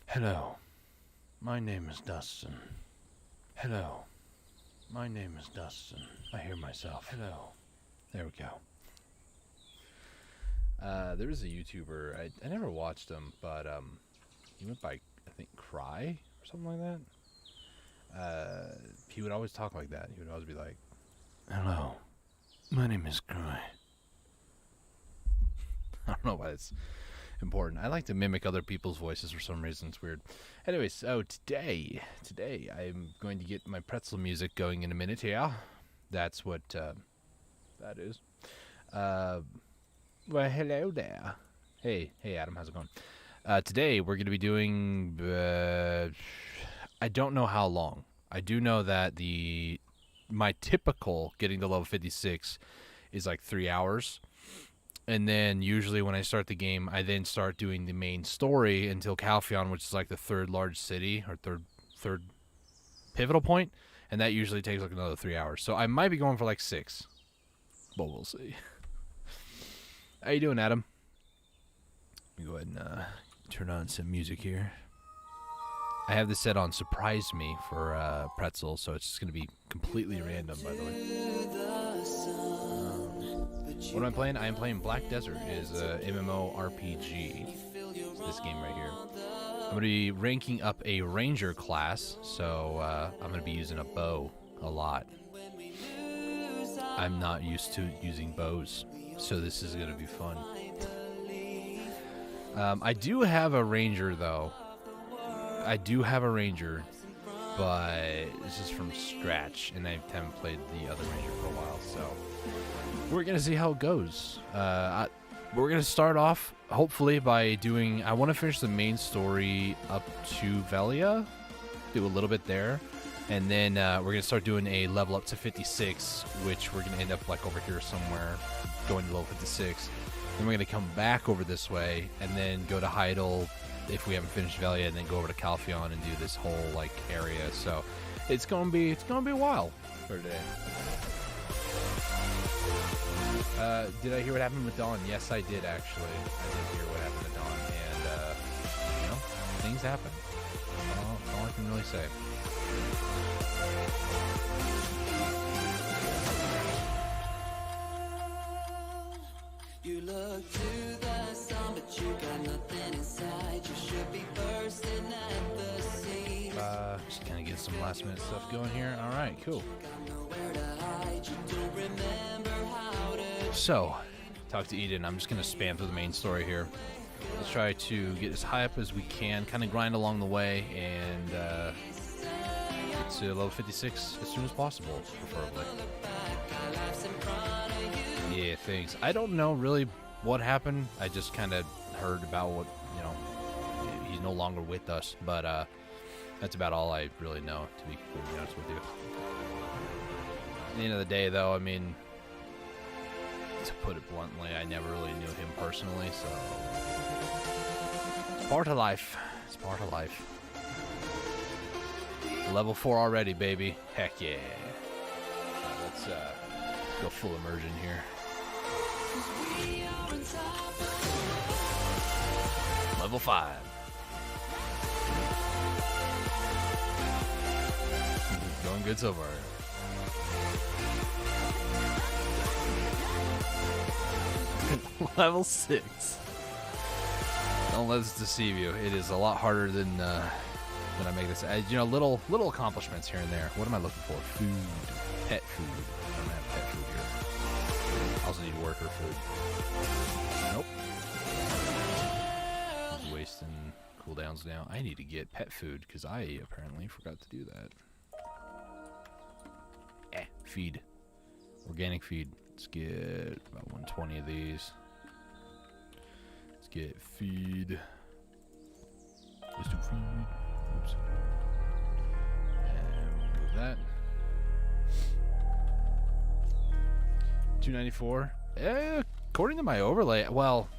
Hello, my name is Dustin. Hello, my name is Dustin. I hear myself. Hello. There we go. There was a YouTuber, I never watched him, but he went by, I think, Cry or something like that. He would always talk like that. He would always be like, hello, my name is Cry. I don't know why it's important. I like to mimic other people's voices for some reason. It's weird. Anyway, so today I'm going to get my pretzel music going in a minute here. That's what that is. Well, hello there. Hey, Adam, how's it going? Today we're going to be doing, I don't know how long. I do know that my typical getting to level 56 is like 3 hours. And then usually when I start the game, I then start doing the main story until Calpheon, which is like the third large city or third pivotal point, and that usually takes like another 3 hours. So I might be going for like 6, but we'll see. How you doing, Adam? Let me go ahead and turn on some music here. I have this set on Surprise Me for Pretzel, so it's just going to be completely random, by the way. What am I playing? I am playing Black Desert. It is a MMORPG. This game right here. I'm going to be ranking up a ranger class, so I'm going to be using a bow a lot. I'm not used to using bows, so this is going to be fun. I do have a ranger, though. I do have a ranger, but this is from scratch, and I haven't played the other ranger for a while, so we're going to see how it goes. We're going to start off, hopefully, by doing... I want to finish the main story up to Velia, do a little bit there, and then we're going to start doing a level up to 56, which we're going to end up like over here somewhere, going to level 56. Then we're going to come back over this way, and then go to Heidel if we haven't finished Velia, and then go over to Calpheon and do this whole like area. So it's going to be a while for today. Did I hear what happened with Dawn? Yes, I did, actually. I did hear what happened to Dawn, and, things happen. That's all I can really say. You look to the sun, but you got nothing inside. You should be bursting at the seams. Just kind of get some last minute stuff going here. All right, cool. So, talk to Eden. I'm just going to spam through the main story here. Let's try to get as high up as we can, kind of grind along the way, and get to level 56 as soon as possible, preferably. Yeah, thanks. I don't know really what happened. I just kind of heard about what, he's no longer with us, but that's about all I really know, to be completely honest with you. At the end of the day, though, I mean, to put it bluntly, I never really knew him personally, so it's part of life. It's part of life. Level 4 already, baby. Heck yeah. Let's go full immersion here. Level 5. Going good so far. Level 6. Don't let this deceive you. It is a lot harder than I make this. Little accomplishments here and there. What am I looking for? Food. Pet food. I don't have pet food here. I also need worker food. Nope. Just wasting cooldowns now. I need to get pet food because I apparently forgot to do that. Feed. Organic feed. Let's get about 120 of these. Let's get feed. Let's do feed. Oops. And we'll move that. 294. According to my overlay, well,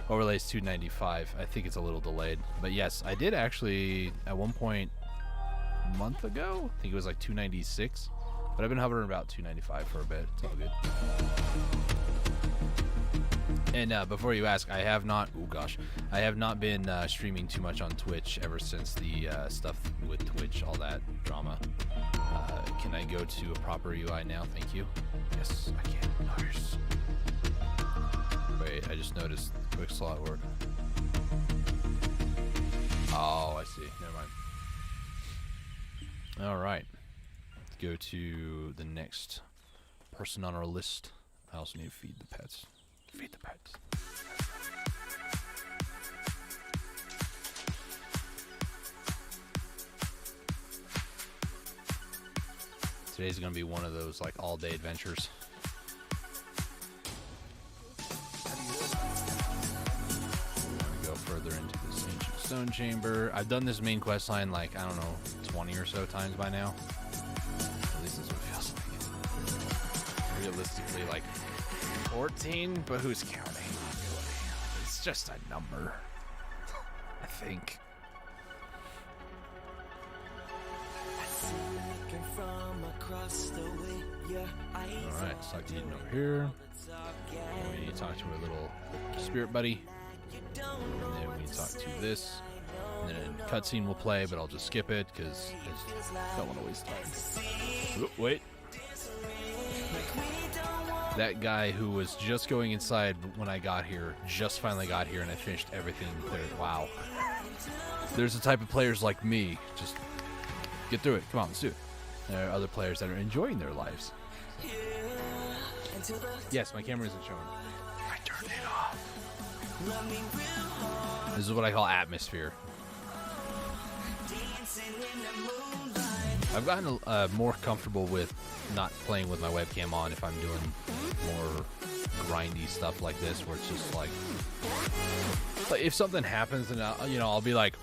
overlay is 295. I think it's a little delayed. But yes, I did actually, at one point a month ago, I think it was like 296. But I've been hovering about 295 for a bit. It's all good. And before you ask, I have not. Oh gosh, I have not been streaming too much on Twitch ever since the stuff with Twitch, all that drama. Can I go to a proper UI now? Thank you. Yes, I can. Nice. Wait, I just noticed quick slot work. Oh, I see. Never mind. All right. Let's go to the next person on our list. I also need to feed the pets. Feed the pets. Today's gonna be one of those like all-day adventures. I'm gonna go further into this ancient stone chamber. I've done this main quest line like, I don't know, 20 or so times by now. At least that's what it feels like. Realistically, like 14, but who's counting? It's just a number, I think. Alright, let's talk to Eden over here. And we need to talk to our little spirit buddy. And then we need to talk to this. And then a cutscene will play, but I'll just skip it because I just don't want to waste time. Oop, wait. That guy who was just going inside when I got here, just finally got here and I finished everything there. Wow. There's a type of players like me. Just get through it. Come on, let's do it. There are other players that are enjoying their lives. Yes, my camera isn't showing. I turned it off. This is what I call atmosphere. I've gotten more comfortable with not playing with my webcam on if I'm doing more grindy stuff like this, where it's just like if something happens, then I'll be like,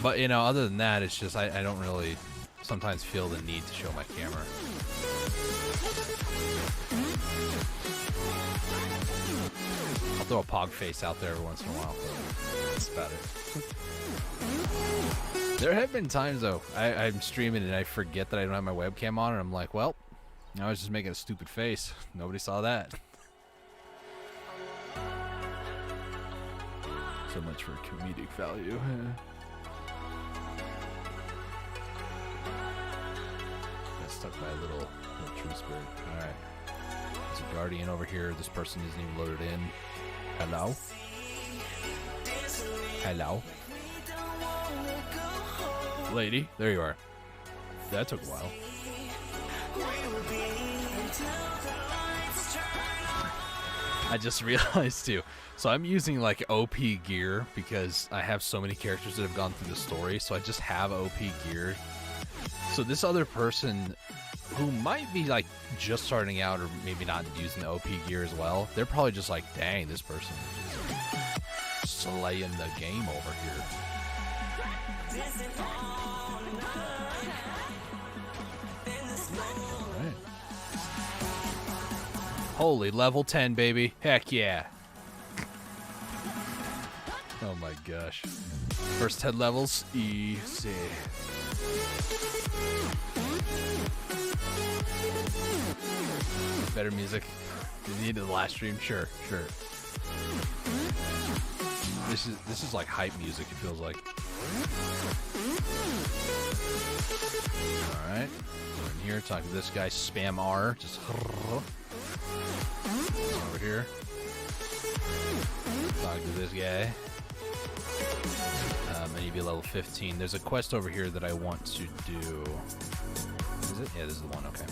but other than that, it's just I don't really sometimes feel the need to show my camera. I'll throw a pog face out there every once in a while. That's about it. There have been times though, I'm streaming and I forget that I don't have my webcam on, and I'm like, well, I was just making a stupid face. Nobody saw that. So much for comedic value. Stuck by a little tree spirit. Alright. There's a guardian over here. This person isn't even loaded in. Hello? Hello? Lady, there you are. That took a while. I just realized too. So I'm using like OP gear because I have so many characters that have gone through the story. So I just have OP gear. So this other person who might be like just starting out or maybe not using the OP gear as well, they're probably just like, dang, this person is just slaying the game over here. Right. Holy, level 10, baby. Heck yeah. Oh my gosh. First 10 levels, easy. Better music. Did you need the last stream? Sure. This is like hype music, it feels like. Alright. Go in here, talk to this guy, spam R. Just over here. Talk to this guy. I need to be level 15. There's a quest over here that I want to do. Is it? Yeah, this is the one, okay.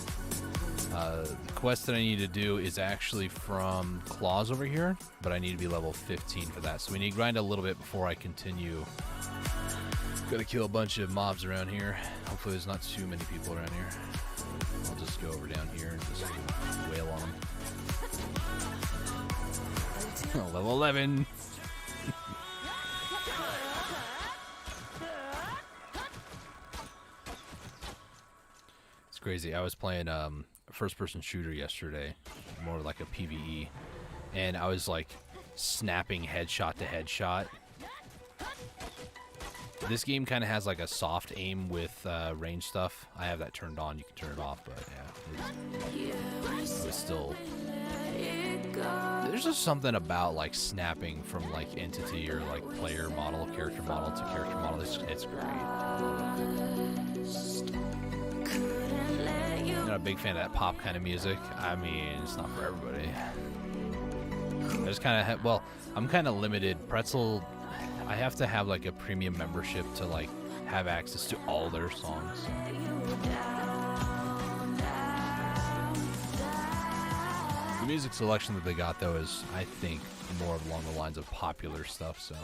The quest that I need to do is actually from Claws over here, but I need to be level 15 for that. So we need to grind a little bit before I continue. Gotta kill a bunch of mobs around here. Hopefully there's not too many people around here. I'll just go over down here and just wail on them. Oh, level 11. It's crazy. I was playing first-person shooter yesterday, more like a PvE, and I was like snapping headshot to headshot. This game kind of has like a soft aim with range stuff. I have that turned on. You can turn it off, but yeah, it was still. There's just something about like snapping from like entity or like player model, character model to character model. It's great. I'm not a big fan of that pop kind of music. I mean, it's not for everybody. I just kind of well, I'm kind of limited. Pretzel, I have to have like a premium membership to like have access to all their songs. The music selection that they got though is, I think, more along the lines of popular stuff. So.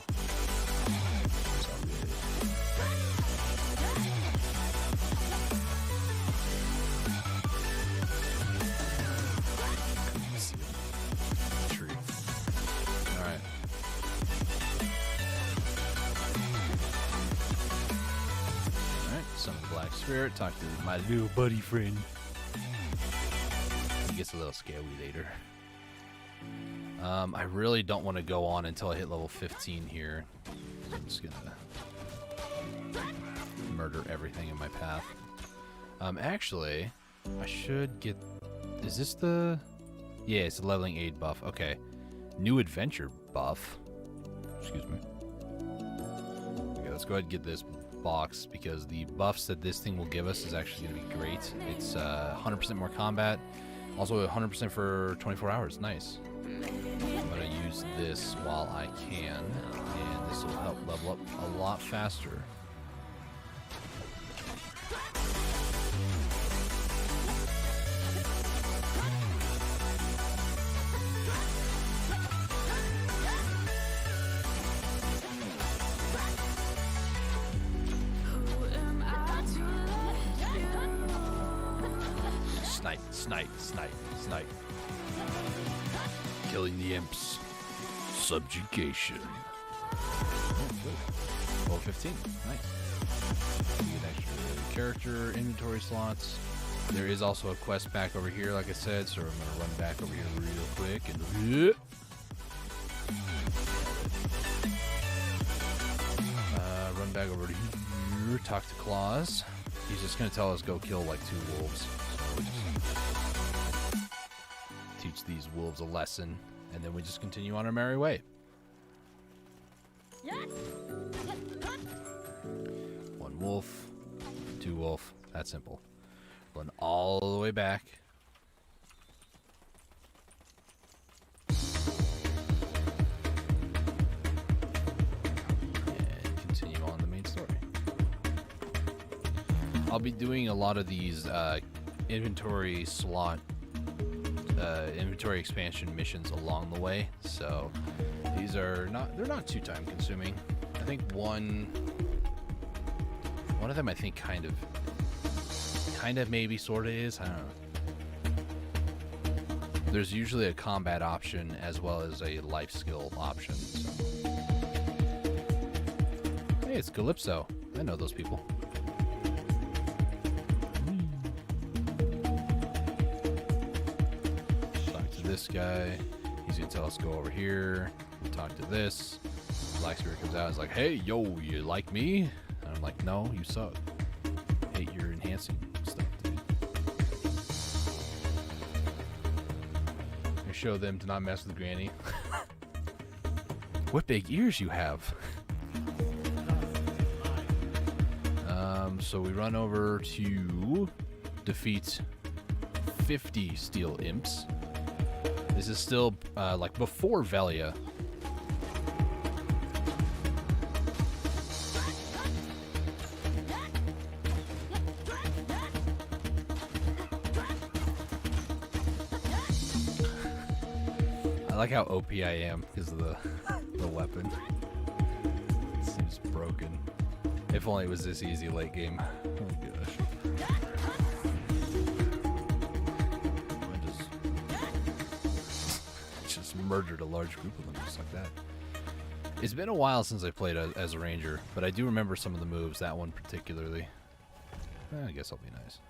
Spirit, talk to my little buddy friend. He gets a little scary later. I really don't want to go on until I hit level 15 here. I'm just gonna murder everything in my path. Actually, I should get. Is this the? Yeah, it's a leveling aid buff. Okay, new adventure buff. Excuse me. Okay, let's go ahead and get this box, because the buffs that this thing will give us is actually going to be great. It's 100% more combat, also 100% for 24 hours. Nice. I'm going to use this while I can, and this will help level up a lot faster. Snipe. Killing the imps. Subjugation. Oh, good. Level 15. Nice. You get extra character inventory slots. There is also a quest back over here, like I said, so I'm going to run back over here real quick and run back over to here, talk to Claus. He's just going to tell us go kill like 2 wolves. So we just teach these wolves a lesson, and then we just continue on our merry way. Yes. 1 wolf, 2 wolf. That's simple. Run all the way back. And continue on the main story. I'll be doing a lot of these inventory slot inventory expansion missions along the way, so these are they're not too time consuming. I think one of them I think kind of maybe sort of is. I don't know. There's usually a combat option as well as a life skill option. So. Hey, it's Calypso. I know those people. This guy, he's gonna tell us to go over here and talk to this. Black Spirit comes out and is like, hey, yo, you like me? And I'm like, no, you suck. Hate your enhancing stuff, dude. I show them to not mess with Granny. What big ears you have. So we run over to defeat 50 steel imps. This is still like before Velia. I like how OP I am because of the weapon. It seems broken. If only it was this easy late game. Oh gosh. Murdered a large group of them just like that. It's been a while since I played as a ranger, but I do remember some of the moves, that one particularly. I guess I'll be nice.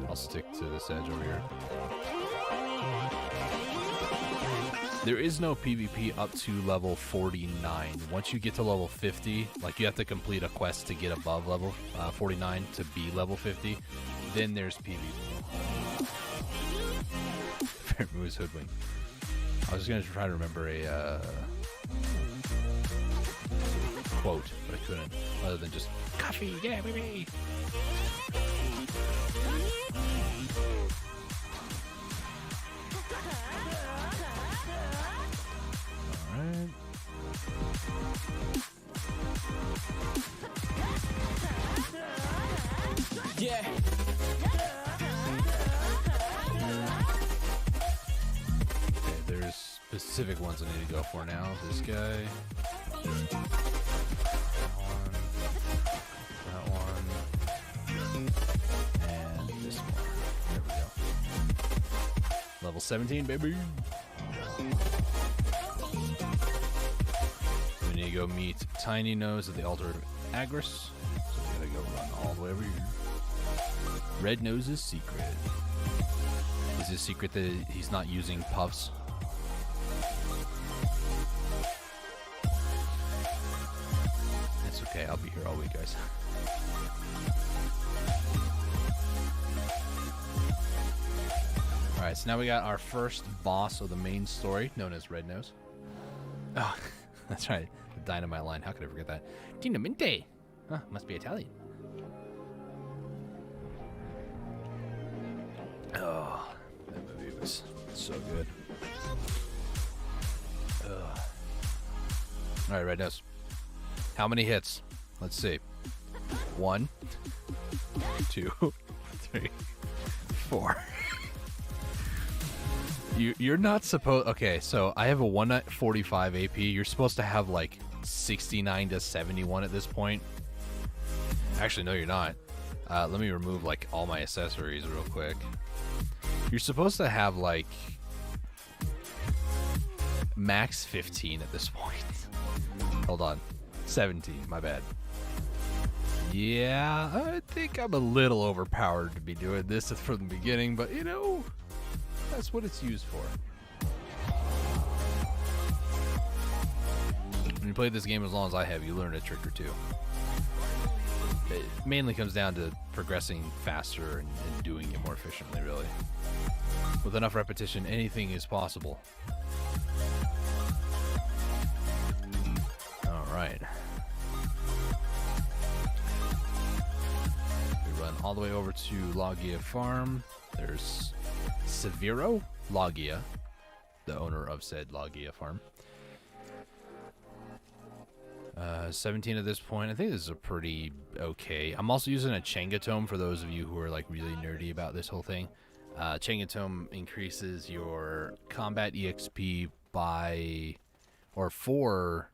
I'll stick to this edge over here. There is no PvP up to level 49. Once you get to level 50, like you have to complete a quest to get above level 49 to be level 50, then there's PvP. Favorite move is Hoodwink. I was just gonna try to remember a quote, but I couldn't. Other than just coffee, yeah, baby. All right. Yeah. Okay, there's specific ones I need to go for now. This guy. That one. And this one. There we go. Level 17, baby. We need to go meet Tiny Nose at the altar of Agris. So we gotta go run all the way over here. Red Nose's secret. Is his secret that he's not using puffs? It's okay, I'll be here all week, guys. Alright, so now we got our first boss of the main story, known as Red Nose. Oh, that's right. The dynamite line. How could I forget that? Dinamite! Huh, must be Italian. Oh, that movie was so good. Ugh. All right, Red Nose. How many hits? Let's see. 1, 2, 3, 4. You're not supposed. Okay, so I have a 145 AP. You're supposed to have like 69 to 71 at this point. Actually, no, you're not. Let me remove like all my accessories real quick. You're supposed to have like max 15 at this point. Hold on. 17, my bad. Yeah, I think I'm a little overpowered to be doing this from the beginning, but you know, that's what it's used for. When you play this game as long as I have, you learn a trick or two. It mainly comes down to progressing faster and doing it more efficiently, really. With enough repetition, anything is possible. Alright. We run all the way over to Logia Farm. There's Severo Logia, the owner of said Logia Farm. 17 at this point. I think this is a pretty okay. I'm also using a Chengatome for those of you who are like really nerdy about this whole thing. Chengatome increases your combat EXP by, or for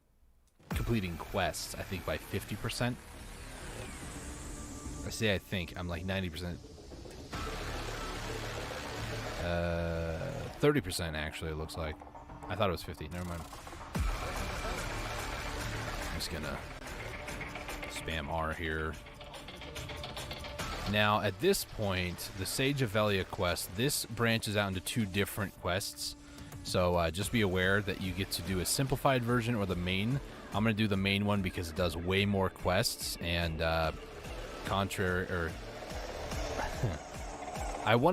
completing quests, I think by 50%. I say I think, I'm like 90%. 30% actually, it looks like. I thought it was 50, never mind. I'm just gonna spam R here. Now, at this point, the Sage of Velia quest, this branches out into 2 different quests. So just be aware that you get to do a simplified version or the main. I'm going to do the main one because it does way more quests. And I want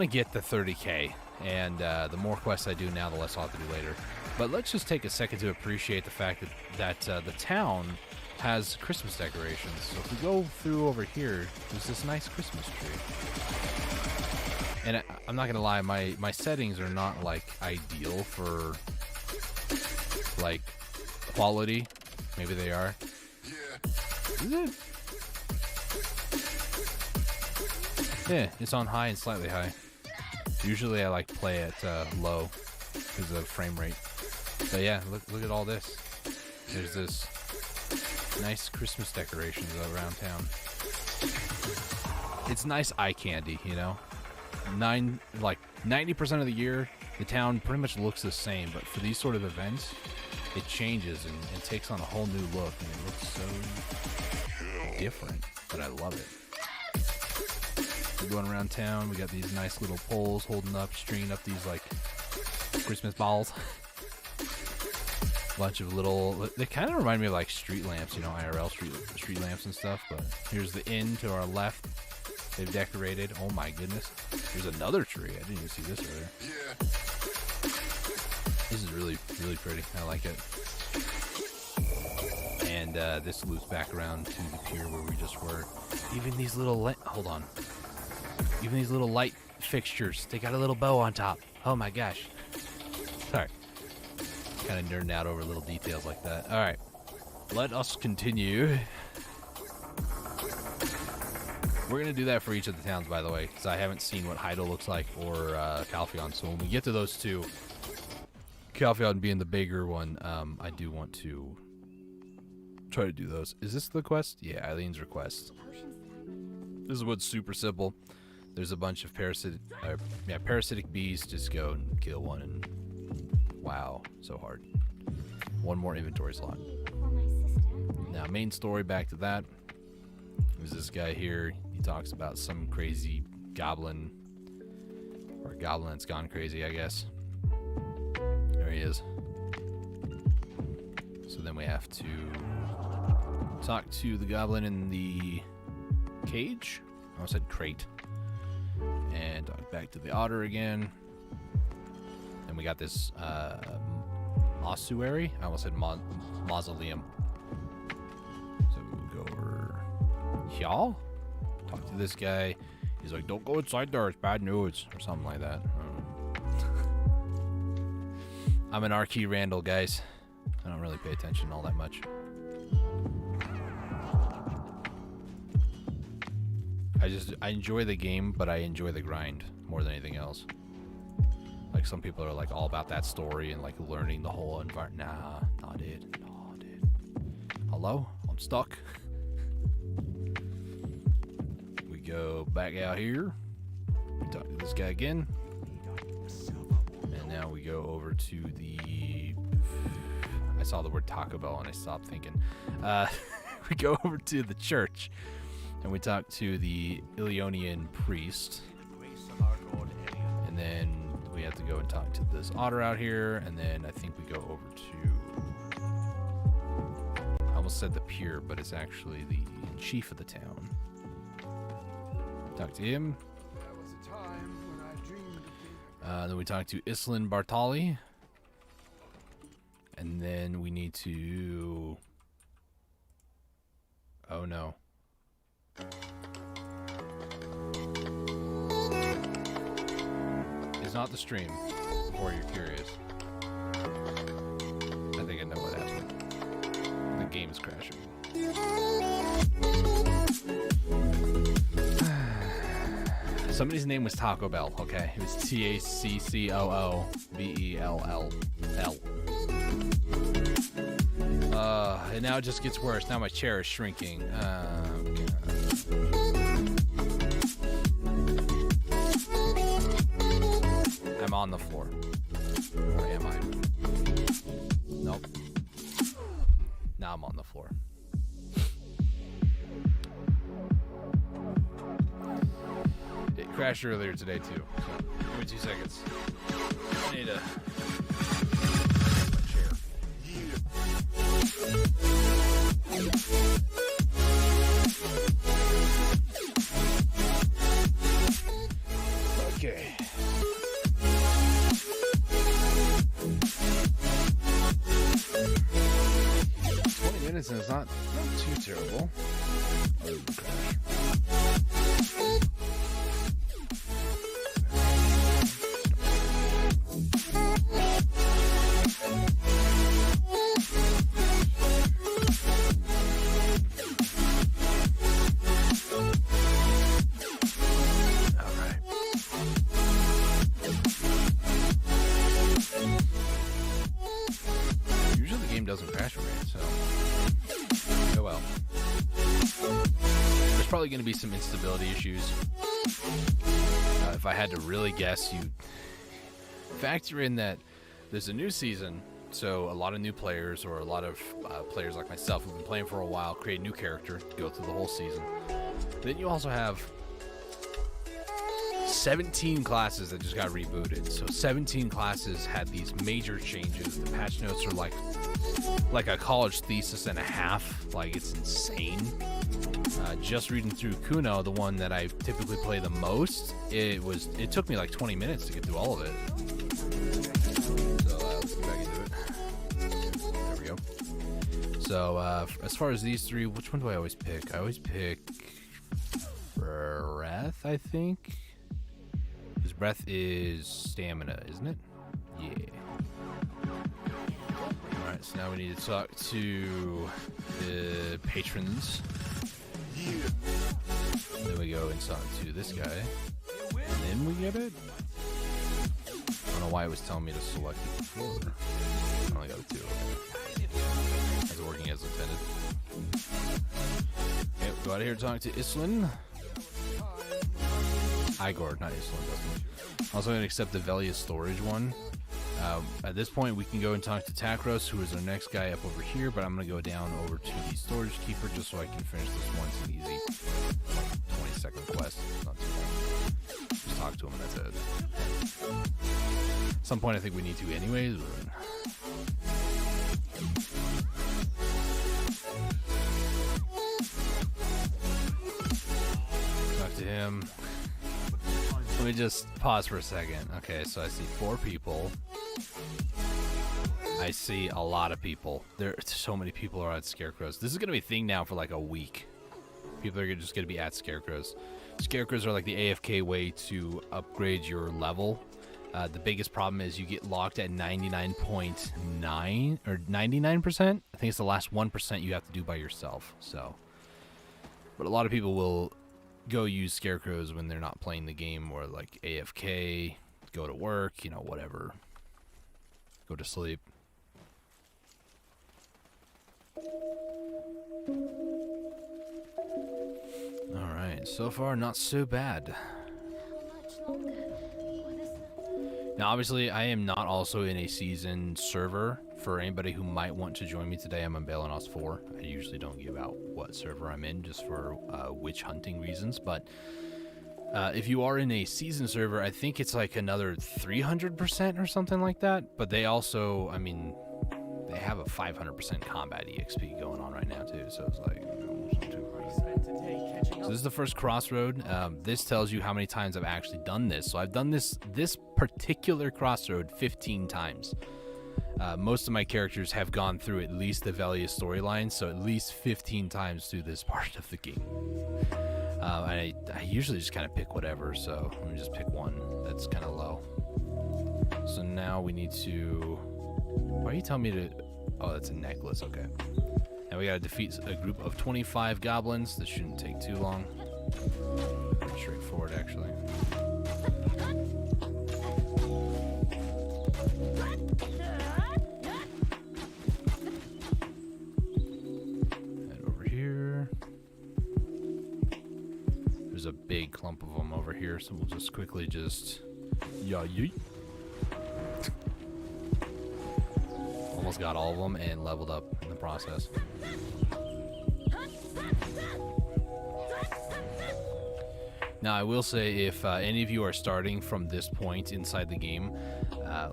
to get the 30k. And the more quests I do now, the less I'll have to do later. But let's just take a second to appreciate the fact that the town has Christmas decorations. So if we go through over here, there's this nice Christmas tree. And I'm not gonna lie, my settings are not like ideal for like quality. Maybe they are. Is it? Yeah, it's on high and slightly high. Usually I like play at low because of frame rate. But yeah, look at all this. There's this nice Christmas decorations around town. It's nice eye candy, you know. 90% of the year, the town pretty much looks the same, but for these sort of events, it changes and takes on a whole new look, and it looks so different. But I love it. We're going around town. We got these nice little poles holding up, stringing up these like Christmas balls. Bunch of little, they kind of remind me of like street lamps, you know, IRL street lamps and stuff. But here's the inn to our left. They've decorated. Oh my goodness. There's another tree. I didn't even see this earlier. This is really really pretty. I like it. And this loops back around to the pier where we just were. Even these little hold on. Even these little light fixtures, they got a little bow on top. Oh my gosh. Sorry. Kind of nerding out over little details like that. All right. Let us continue. We're going to do that for each of the towns, by the way, because I haven't seen what Howdy looks like or Calpheon. So when we get to those two, Calpheon being the bigger one, I do want to try to do those. Is this the quest? Yeah, Eileen's request. This is what's super simple. There's a bunch of parasitic bees. Just go and kill one, and wow, so hard. One more inventory slot. Now, main story, back to that. There's this guy here. He talks about some crazy goblin, or a goblin that's gone crazy, I guess. There he is. So then we have to talk to the goblin in the cage. I almost said crate. And talk back to the otter again. And we got this ossuary. I almost said mausoleum. So we'll go over here. Talk to this guy. He's like, don't go inside there, it's bad news, or something like that. I'm an R-Key Randall, guys. I don't really pay attention all that much. I enjoy the game, but I enjoy the grind more than anything else. Like, some people are like all about that story and like learning the whole environment. Nah, dude. Hello? I'm stuck. We go back out here. We talk to this guy again. And now we go over to the... I saw the word Taco Bell and I stopped thinking. We go over to the church. And we talk to the Ileonian priest. And then we have to go and talk to this otter out here. And then I think we go over to... I almost said the pier, but it's actually the chief of the town. Talk to him. Then we talk to Islin Bartali. And then we need to... Oh no. It's not the stream, or you're curious. I think I know what happened. The game is crashing. Somebody's name was Taco Bell, okay? It was Taccoobell. And now it just gets worse. Now my chair is shrinking. I'm on the floor. Or am I? Nope. Now I'm on the floor. It crashed earlier today too. So give me 2 seconds. I need a chair. Okay. 20 minutes and it's not too terrible. Doesn't crash for me, so oh well. There's probably going to be some instability issues. If I had to really guess, you factor in that there's a new season, so a lot of new players, or a lot of players like myself who've been playing for a while, create a new character, go through the whole season. Then you also have 17 classes that just got rebooted. So 17 classes had these major changes. The patch notes are like a college thesis and a half. Like, it's insane. Just reading through Kuno, the one that I typically play the most, it took me like 20 minutes to get through all of it. So let's get back into it. So, as far as these three, which one do I always pick? I always pick breath, I think. Because breath is stamina, isn't it? Yeah. Alright, so now we need to talk to the patrons. And then we go and talk to this guy. And then we get it? I don't know why it was telling me to select it before. I only got a 2. Is it working as intended? Okay, go out of here and talk to Islin. Igor, not Islin. Also going to accept the Velia storage one. At this point, we can go and talk to Takros, who is our next guy up over here, but I'm going to go down over to the storage keeper just so I can finish this one. It's an easy, like, 20-second quest. It's not too long. Just talk to him and that's it. At some point, I think we need to anyways. Talk to him. Let me just pause for a second. Okay, so I see 4 people. I see a lot of people. There, so many people are at Scarecrows. This is going to be a thing now for like a week. People are just going to be at Scarecrows. Scarecrows are like the AFK way to upgrade your level. The biggest problem is you get locked at 99.9 or 99%. I think it's the last 1% you have to do by yourself. So, but a lot of people will go use Scarecrows when they're not playing the game, or like AFK, go to work, you know, whatever. Go to sleep. Alright, so far not so bad. Now obviously I am not also in a seasoned server. For anybody who might want to join me today, I'm on Balenos 4. I usually don't give out what server I'm in just for witch hunting reasons, but if you are in a seasoned server, I think it's like another 300% or something like that, but they also, I mean, they have a 500% combat EXP going on right now too, so it's like, so this is the first crossroad. This tells you how many times I've actually done this. So I've done this particular crossroad 15 times. Most of my characters have gone through at least the Velia storyline, so at least 15 times through this part of the game. I usually just kind of pick whatever, so let me just pick one that's kind of low. So now we need to... Why are you telling me to... Oh, that's a necklace, okay. Now we gotta defeat a group of 25 goblins. This shouldn't take too long. Pretty straightforward, actually. Head over here. There's a big clump of them over here, so we'll just quickly just... Yeah, yeet. Almost got all of them and leveled up in the process. Now, I will say, if any of you are starting from this point inside the game,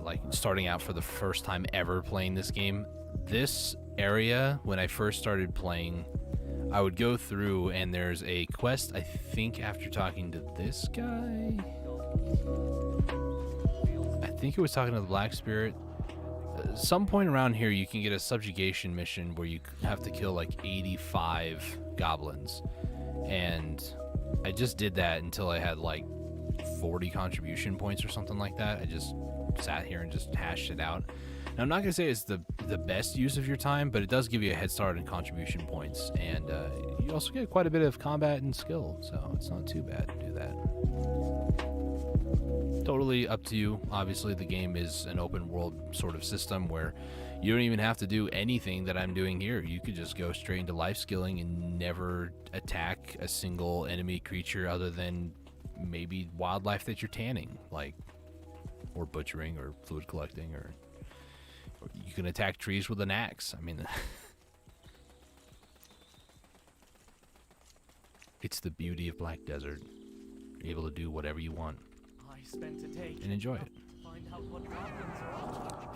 like starting out for the first time ever playing this game, this area, when I first started playing, I would go through and there's a quest, I think after talking to this guy, I think it was talking to the Black Spirit. Some point around here you can get a subjugation mission where you have to kill like 85 goblins, and I just did that until I had like 40 contribution points or something like that. I just sat here and just hashed it out. Now, I'm not gonna say it's the best use of your time, but it does give you a head start in contribution points, and you also get quite a bit of combat and skill, so it's not too bad to do that. Totally up to you. Obviously, the game is an open world sort of system where you don't even have to do anything that I'm doing here. You could just go straight into life skilling and never attack a single enemy creature other than maybe wildlife that you're tanning, like, or butchering or fluid collecting, or you can attack trees with an axe. I mean, it's the beauty of Black Desert. You're able to do whatever you want and enjoy it.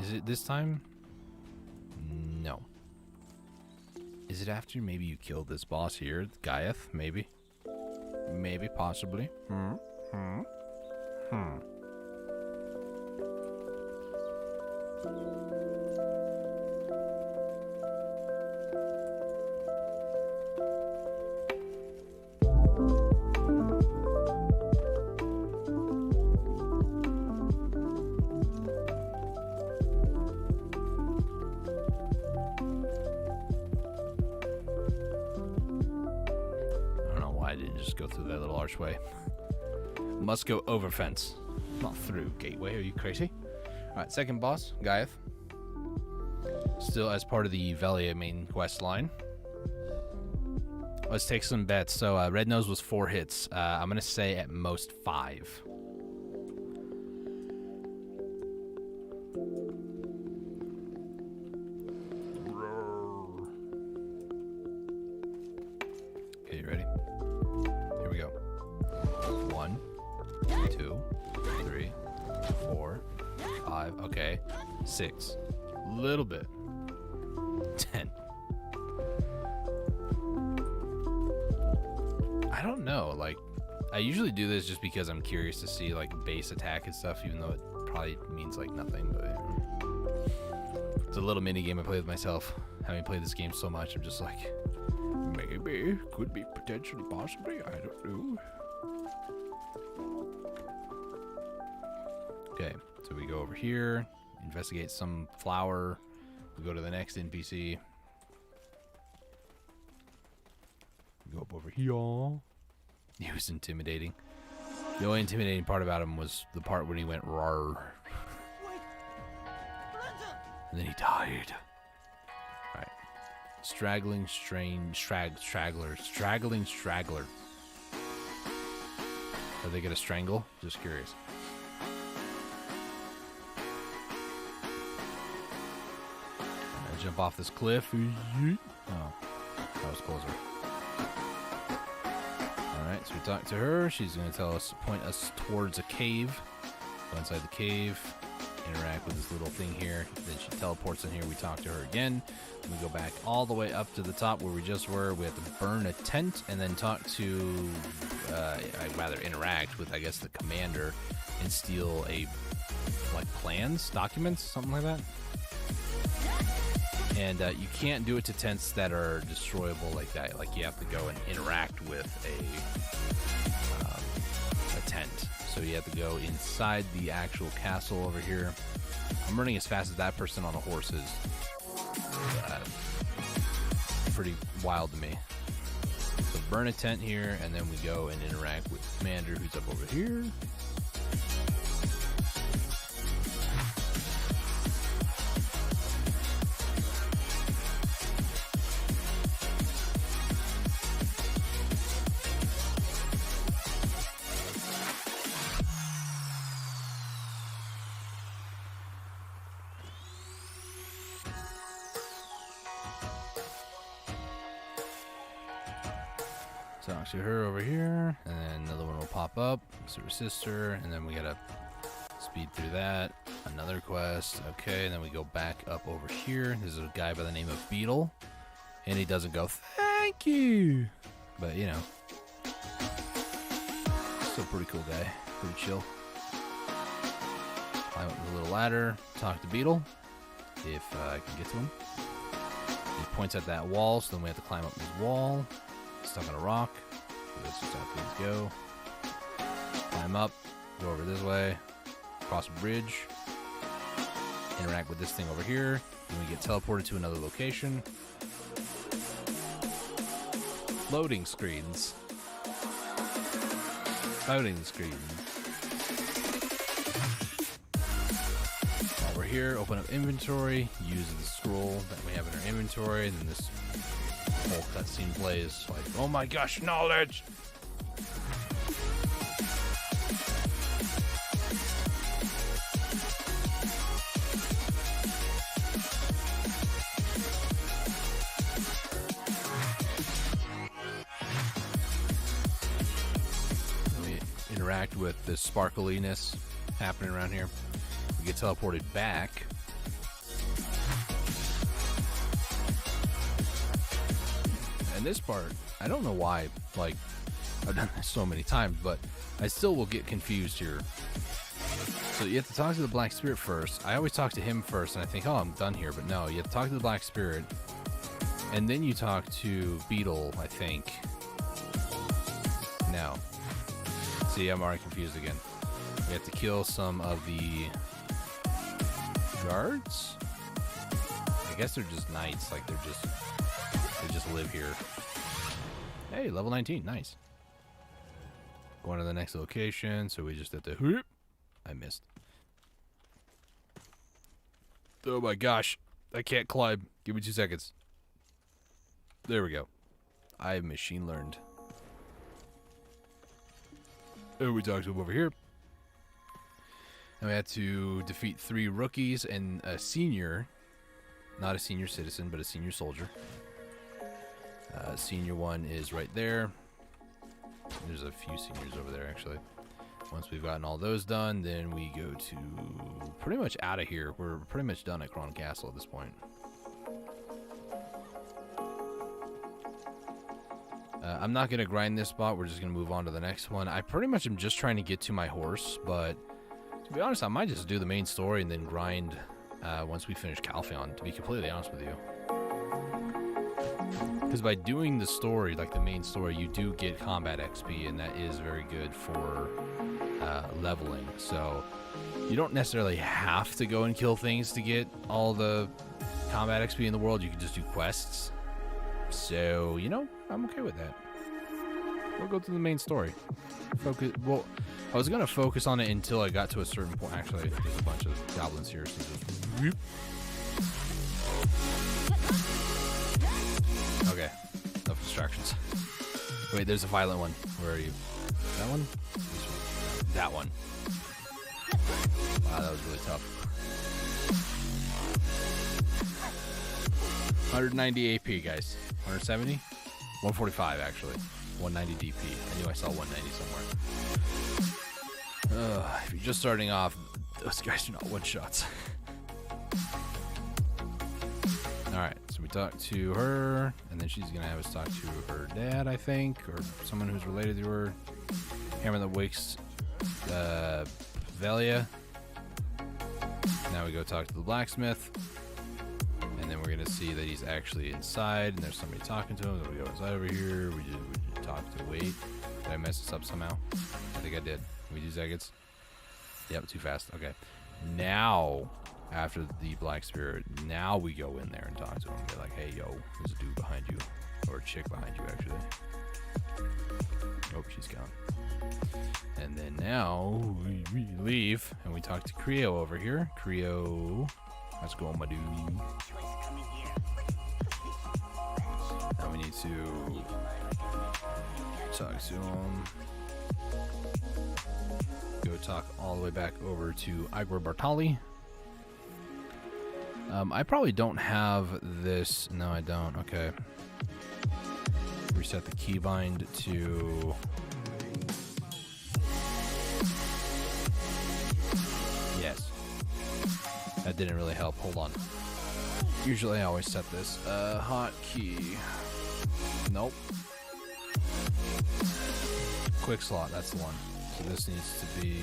Is it this time? No. Is it after maybe you killed this boss here, Gaiath? Maybe. Maybe, possibly. go through that little archway. Must go over fence. Not through gateway. Are you crazy? Alright, second boss, Gaiath. Still as part of the Velia main quest line. Let's take some bets. So Red Nose was 4 hits. I'm going to say at most 5. Okay, you ready? Here we go. 1, 2, 3, 4, 5. Okay. 6. Little bit. 10. I don't know. Like, I usually do this just because I'm curious to see like base attack and stuff, even though it probably means like nothing. But it's a little mini game I play with myself. Having played this game so much, I'm just like, maybe, could be, potentially, possibly. I don't know. Okay, so we go over here, investigate some flower. We go to the next NPC. We go up over here. He was intimidating. The only intimidating part about him was the part when he went rar. And then he died. Alright. Straggling straggler. Are they gonna strangle? Just curious. Jump off this cliff. Oh, that was closer. Alright, so we talk to her. She's going to point us towards a cave. Go inside the cave, interact with this little thing here. Then she teleports in here. We talk to her again. We go back all the way up to the top where we just were. We have to burn a tent and then talk to, I'd rather interact with, I guess, the commander and steal like plans, documents, something like that. And you can't do it to tents that are destroyable like that. Like, you have to go and interact with a tent. So you have to go inside the actual castle over here. I'm running as fast as that person on a horse is. Pretty wild to me. So burn a tent here, and then we go and interact with the commander who's up over here. Talk to her over here, and then another one will pop up. It's her sister, and then we gotta speed through that. Another quest. Okay, and then we go back up over here. There's a guy by the name of Beetle, and he doesn't go, thank you. But, you know, still a pretty cool guy. Pretty chill. Climb up the little ladder, talk to Beetle, if I can get to him. He points at that wall, so then we have to climb up this wall. Stuck on a rock. So that's just how things go. Climb up, go over this way, cross a bridge, interact with this thing over here. Then we get teleported to another location. Loading screens. Loading screens. While we're here, open up inventory, use the scroll that we have in our inventory, and then this whole cutscene plays like, oh my gosh, knowledge! We interact with this sparkliness happening around here. We get teleported back. And this part, I don't know why, like, I've done this so many times, but I still will get confused here. So you have to talk to the Black Spirit first. I always talk to him first, and I think, oh, I'm done here. But no, you have to talk to the Black Spirit, and then you talk to Beetle, I think. No. See, I'm already confused again. We have to kill some of the guards? I guess they're just knights, like they just live here. Hey, level 19, nice. Going to the next location, so we just have to... Whoop. I missed. Oh my gosh. I can't climb. Give me 2 seconds. There we go. I have machine learned. And we talked to him over here. And we had to defeat 3 rookies and a senior. Not a senior citizen, but a senior soldier. Senior one is right there. There's a few seniors over there, actually. Once we've gotten all those done, then we go to pretty much out of here. We're pretty much done at Cron Castle at this point. I'm not going to grind this spot. We're just going to move on to the next one. I pretty much am just trying to get to my horse, but to be honest, I might just do the main story and then grind once we finish Calpheon, to be completely honest with you. Because by doing the story, like the main story, you do get combat XP, and that is very good for leveling. So you don't necessarily have to go and kill things to get all the combat XP in the world. You can just do quests. So, you know, I'm okay with that. We'll go through the main story. Well, I was going to focus on it until I got to a certain point. Actually, there's a bunch of goblins here. So just... Whoop. Okay, enough distractions. Wait, there's a violent one. Where are you? That one? This one. That one. Wow, that was really tough. 190 AP, guys. 170? 145, actually. 190 DP. I knew I saw 190 somewhere. If you're just starting off, those guys are not one-shots. Alright, so we talked to her, and then she's going to have us talk to her dad, I think, or someone who's related to her. Hammer that wakes Velia. Now we go talk to the blacksmith, and then we're going to see that he's actually inside, and there's somebody talking to him. Then we go inside over here. We just talk to... Wait, did I mess this up somehow? I think I did. We do seconds. Yep, too fast. Okay. Now... After the Black Spirit, now we go in there and talk to him. Be like, hey, yo, there's a dude behind you. Or a chick behind you, actually. Oh, she's gone. And then now we leave and we talk to Creo over here. Creo, how's it going, my dude? Now we need to talk to him. Go talk all the way back over to Igor Bartali. I probably don't have this. No, I don't. Okay. Reset the keybind to... Yes. That didn't really help. Hold on. Usually I always set this. Hotkey. Nope. Quick slot. That's the one. So this needs to be...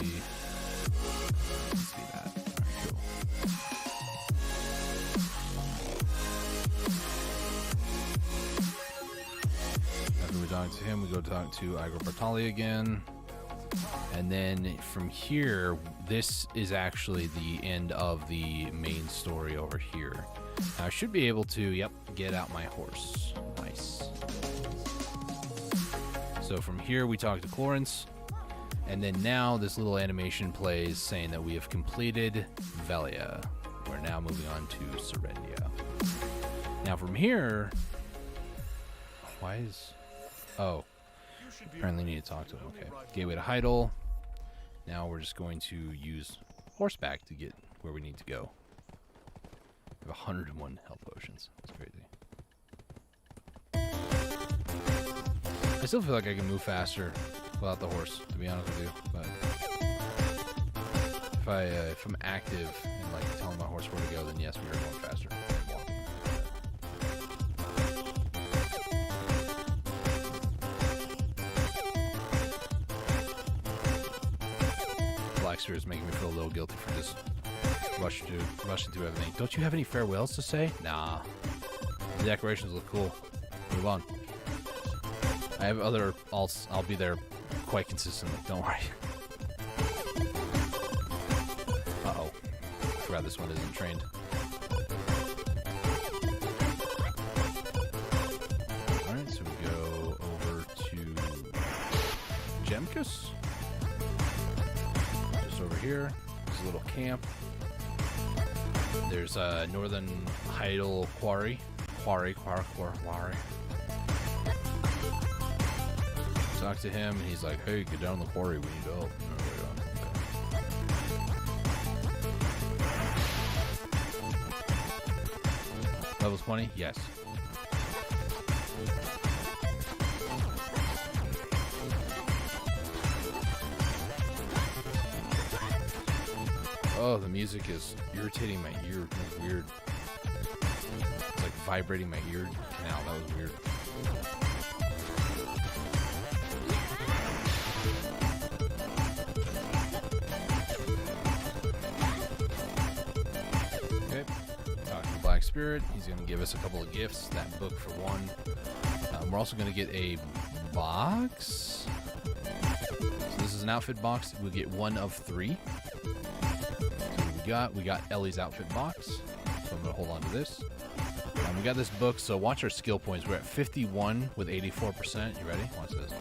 Let's see that. Alright, cool. We talk to him, we go talk to Igor Bartali again, and then from here, this is actually the end of the main story over here. Now I should be able to, yep, get out my horse. Nice. So from here we talk to Clarence, and then now this little animation plays saying that we have completed Velia. We're now moving on to Serendia. Now from here, why is... Oh, apparently need to talk to him. Okay. Gateway to Heidel. Now we're just going to use horseback to get where we need to go. We have 101 health potions. That's crazy. I still feel like I can move faster without the horse, to be honest with you. But if I'm active and like telling my horse where to go, then yes, we are going faster. Blackster is making me feel a little guilty for just rushing through everything. Don't you have any farewells to say? Nah. The decorations look cool. Move on. I have other alts. I'll be there quite consistently. Don't worry. Uh-oh. Forgot this one isn't trained. Alright, so we go over to Gemk. circus. Just over here, there's a little camp. There's Northern Heidel Quarry. Quarry. Talk to him, and he's like, "Hey, get down the quarry. We need help." Okay. Level 20? Yes. Oh, the music is irritating my ear. That's weird. It's like vibrating my ear canal. That was weird. Okay. Talking to Black Spirit. He's going to give us a couple of gifts. That book for one. We're also going to get a box. So this is an outfit box. We'll get one of 3. We got Ellie's outfit box, so I'm going to hold on to this. We got this book, so watch our skill points. We're at 51 with 84%. You ready? Watch this.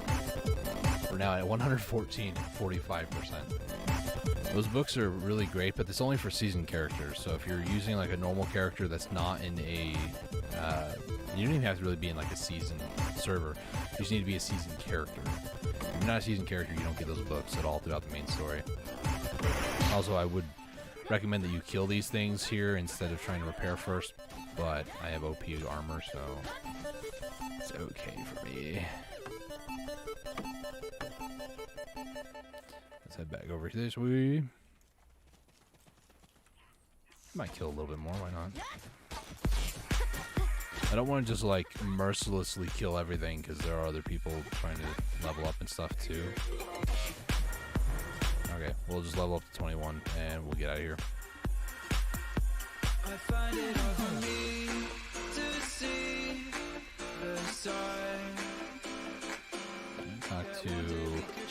We're now at 114, 45%. Those books are really great, but it's only for seasoned characters. So if you're using like a normal character that's not in a... you don't even have to really be in like a seasoned server. You just need to be a seasoned character. If you're not a seasoned character, you don't get those books at all throughout the main story. Also, I would recommend that you kill these things here instead of trying to repair first, but I have OP armor, so it's okay for me. Let's head back over this way. Might kill a little bit more, why not? I don't want to just like mercilessly kill everything because there are other people trying to level up and stuff too. Okay, we'll just level up to 21 and we'll get out of here. I find it hard for me to see the sign. Talk to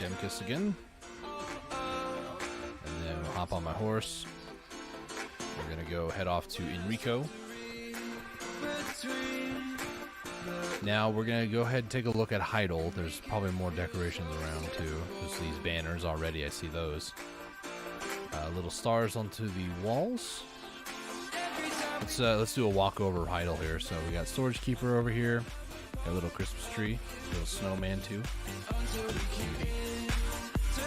Gemkus again. And then we'll hop on my horse. We're going to go head off to Enrico. Now we're going to go ahead and take a look at Heidel. There's probably more decorations around too. There's these banners already. I see those. Little stars onto the walls. Let's do a walk over Heidel here. So we got Storage Keeper over here. Got a little Christmas tree. Little snowman too.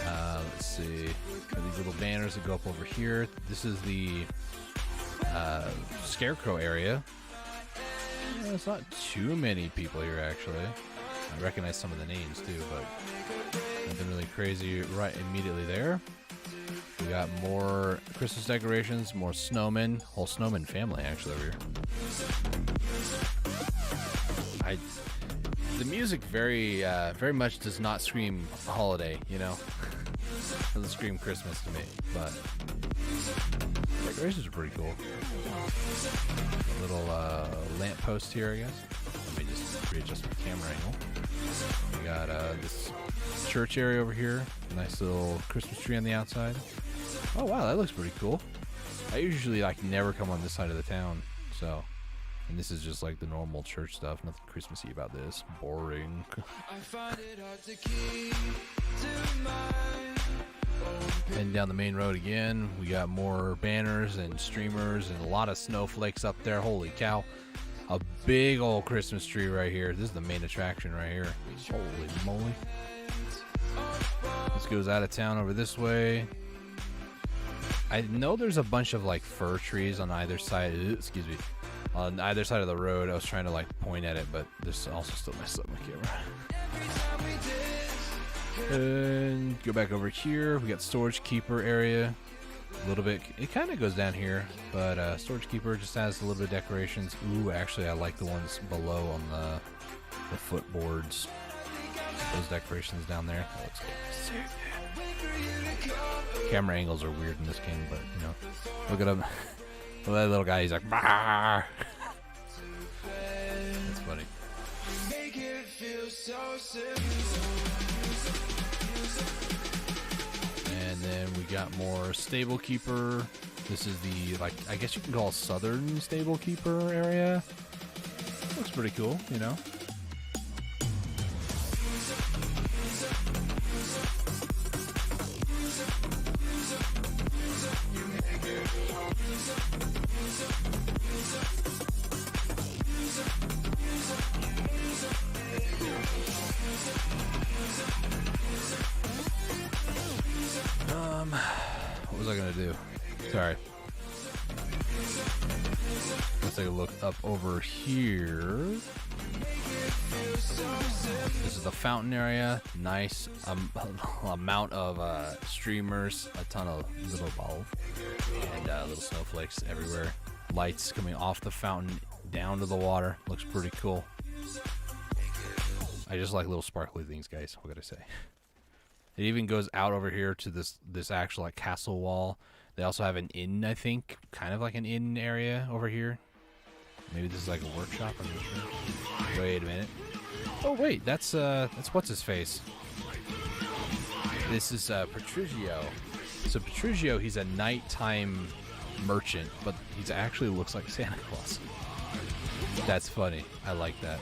Let's see. Got these little banners that go up over here. This is the Scarecrow area. It's not too many people here, actually. I recognize some of the names, too, but nothing really crazy right immediately there. We got more Christmas decorations, more snowmen. Whole snowman family, actually, over here. The music very much does not scream holiday, you know? Doesn't scream Christmas to me, but decorations are pretty cool. A little lamp post here, I guess. Let me just readjust my camera angle. We got this church area over here. Nice little Christmas tree on the outside. Oh wow, that looks pretty cool. I usually like never come on this side of the town, so. And this is just like the normal church stuff. Nothing Christmassy about this. Boring. I find it hard to keep to mind. Heading down the main road again. We got more banners and streamers and a lot of snowflakes up there. Holy cow. A big old Christmas tree right here. This is the main attraction right here. Holy moly. This goes out of town over this way. I know there's a bunch of like fir trees on either side. Excuse me. On either side of the road. I was trying to like point at it, but this also still messed up my camera. And go back over here. We got Storage Keeper area. A little bit. It kind of goes down here, but Storage Keeper just has a little bit of decorations. Ooh, actually, I like the ones below on the footboards. Those decorations down there. That looks good. Camera angles are weird in this game, but you know, look at him. Look at that little guy. He's like, bah! That's funny. And then we got more Stable Keeper. This is the, like, I guess you can call it Southern Stable Keeper area. Looks pretty cool, you know. What was I gonna do? Sorry. Let's take a look up over here. This is the fountain area. Nice amount of streamers, a ton of little balls, and little snowflakes everywhere. Lights coming off the fountain down to the water. Looks pretty cool. I just like little sparkly things, guys. What could I say? It even goes out over here to this actual like castle wall. They also have an inn, I think, kind of like an inn area over here. Maybe this is like a workshop. I'm not sure. Wait a minute. Oh wait, that's what's his face. This is Patrigio. So Patrigio, he's a nighttime merchant, but he actually looks like Santa Claus. That's funny. I like that.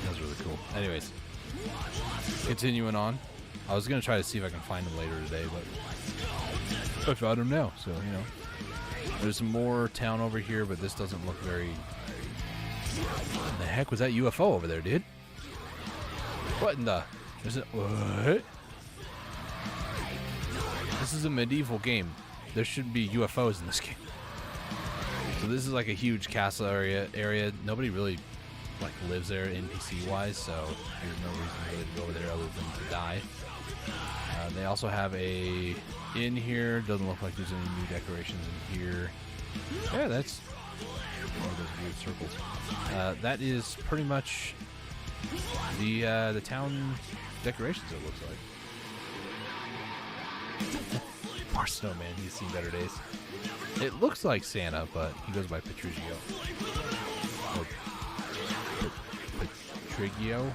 That's really cool. Anyways, continuing on. I was gonna try to see if I can find him later today, but I found him now. So you know, there's more town over here, but this doesn't look very. What the heck was that UFO over there, dude? What in the? Is it what? This is a medieval game. There shouldn't be UFOs in this game. So this is like a huge castle area. Nobody really like lives there NPC wise, so there's no reason really to go over there other than to die. They also have a inn here. Doesn't look like there's any new decorations in here. Yeah, that's one of those weird circles. That is pretty much the town decorations. It looks like. Poor snowman. He's seen better days. It looks like Santa, but he goes by Patrigio. Or Patrigio.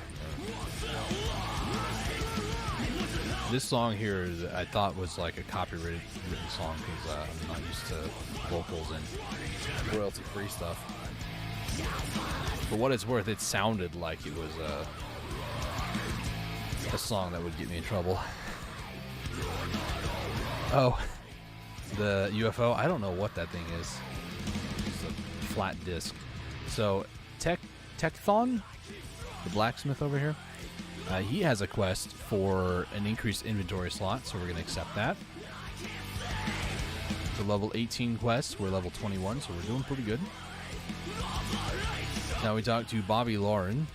This song here, I thought was like a copyrighted written song because I'm not used to vocals and royalty-free stuff. For what it's worth, it sounded like it was a song that would get me in trouble. Oh, the UFO. I don't know what that thing is. It's a flat disc. So, Calpheon, the blacksmith over here, he has a quest for an increased inventory slot, so we're going to accept that. The level 18 quest, we're level 21, so we're doing pretty good. Now we talk to Bobby Lauren.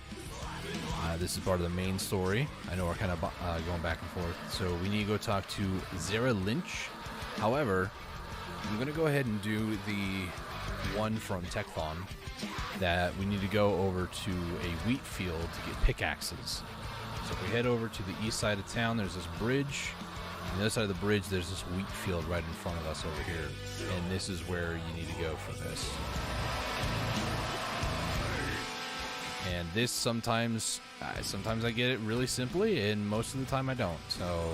This is part of the main story. I know we're kind of going back and forth, so we need to go talk to Zara Lynch. However, I'm going to go ahead and do the one from Calpheon that we need to go over to a wheat field to get pickaxes. So if we head over to the east side of town, there's this bridge. On the other side of the bridge, there's this wheat field right in front of us over here. And this is where you need to go for this. And this sometimes I get it really simply, and most of the time I don't. So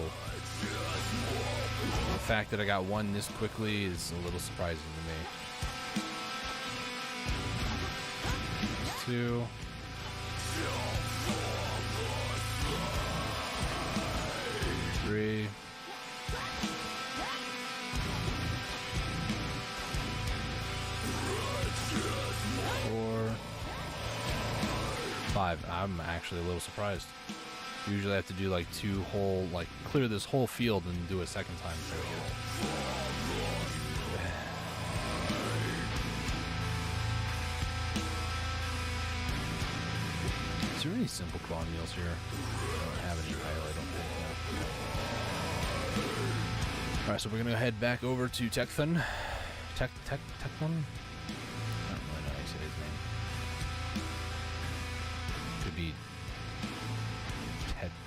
the fact that I got one this quickly is a little surprising to me. 2. 3. 4. 5. I'm actually a little surprised. Usually I have to do like 2 whole, like clear this whole field and do it a second time. Is there any simple clone meals here? I don't have any. I don't think. Alright, so we're gonna head back over to Calpheon. Calpheon? I don't really know how you say his name. Could be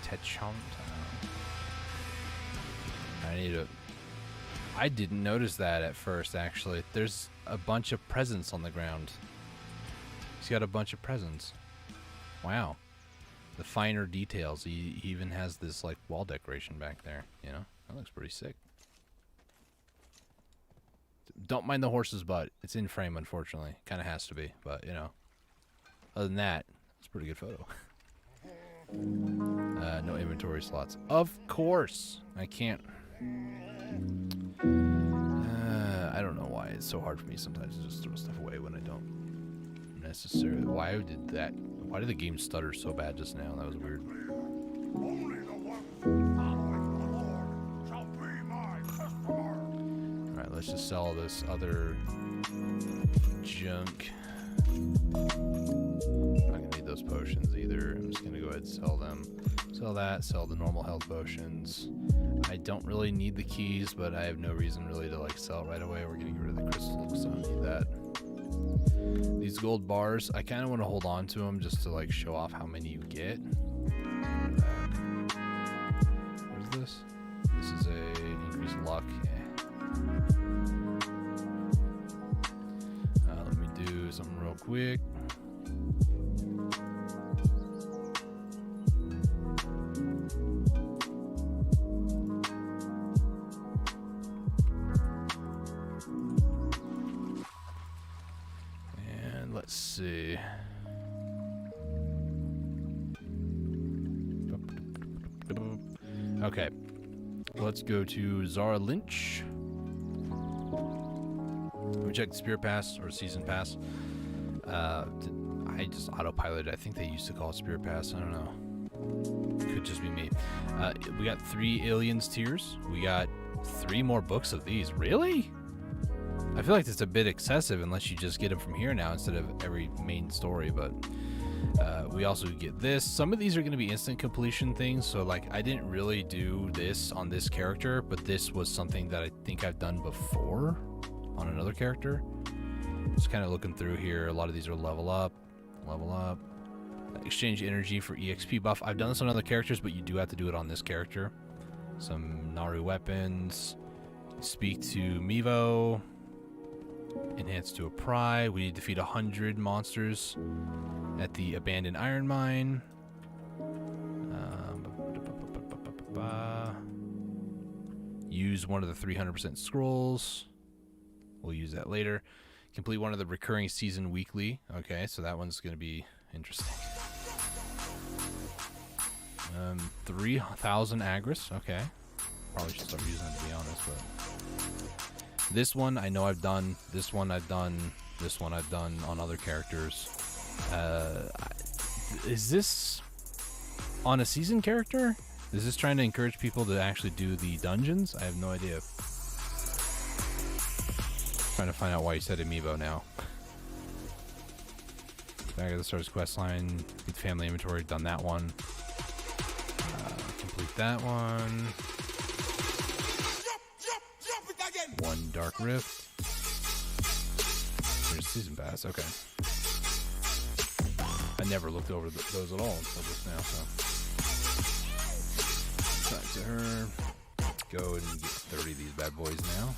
Techont. I didn't notice that at first, actually. There's a bunch of presents on the ground. He's got a bunch of presents. Wow. The finer details. He even has this like wall decoration back there, you know? That looks pretty sick. Don't mind the horse's butt. It's in frame, unfortunately. Kind of has to be, but you know. Other than that, it's a pretty good photo. No inventory slots. Of course. I can't. I don't know why it's so hard for me sometimes to just throw stuff away when I don't necessarily. Why did the game stutter so bad just now? That was weird. Alright, let's just sell this other junk. I'm not gonna need those potions either. I'm just gonna go ahead and sell them. Sell that, sell the normal health potions. I don't really need the keys, but I have no reason really to like sell it right away. We're gonna get rid of the crystals, so I don't need that. These gold bars, I kind of want to hold on to them just to like show off how many you get. What is this? This is a increased luck. Let me do something real quick. Let's see. Okay. Let's go to Zara Lynch. Let me check the Spirit Pass or Season Pass. I just autopiloted. I think they used to call it Spirit Pass. I don't know. Could just be me. We got 3 Aliens tiers. We got 3 more books of these. Really? I feel like it's a bit excessive unless you just get them from here now instead of every main story, but we also get this. Some of these are going to be instant completion things, so like I didn't really do this on this character, but this was something that I think I've done before on another character. Just kind of looking through here. A lot of these are level up. Exchange energy for EXP buff. I've done this on other characters, but you do have to do it on this character. Some Naru weapons. Speak to Mevo. Enhance to a pry. We need to defeat 100 monsters at the abandoned iron mine. Use one of the 300% scrolls. We'll use that later. Complete one of the recurring season weekly. Okay, so that one's going to be interesting. 3,000 Agris. Okay. Probably should start using it, to be honest, but this one I know I've done. This one I've done. This one I've done on other characters. Is this on a season character? Is this trying to encourage people to actually do the dungeons? I have no idea. Trying to find out why you said Amiibo now. Back at the starter's quest line. Get family inventory. Done that one. Complete that one. One Dark Rift. There's Season Pass. Okay. I never looked over those at all until just now. So back to her. Go and get 30 of these bad boys now.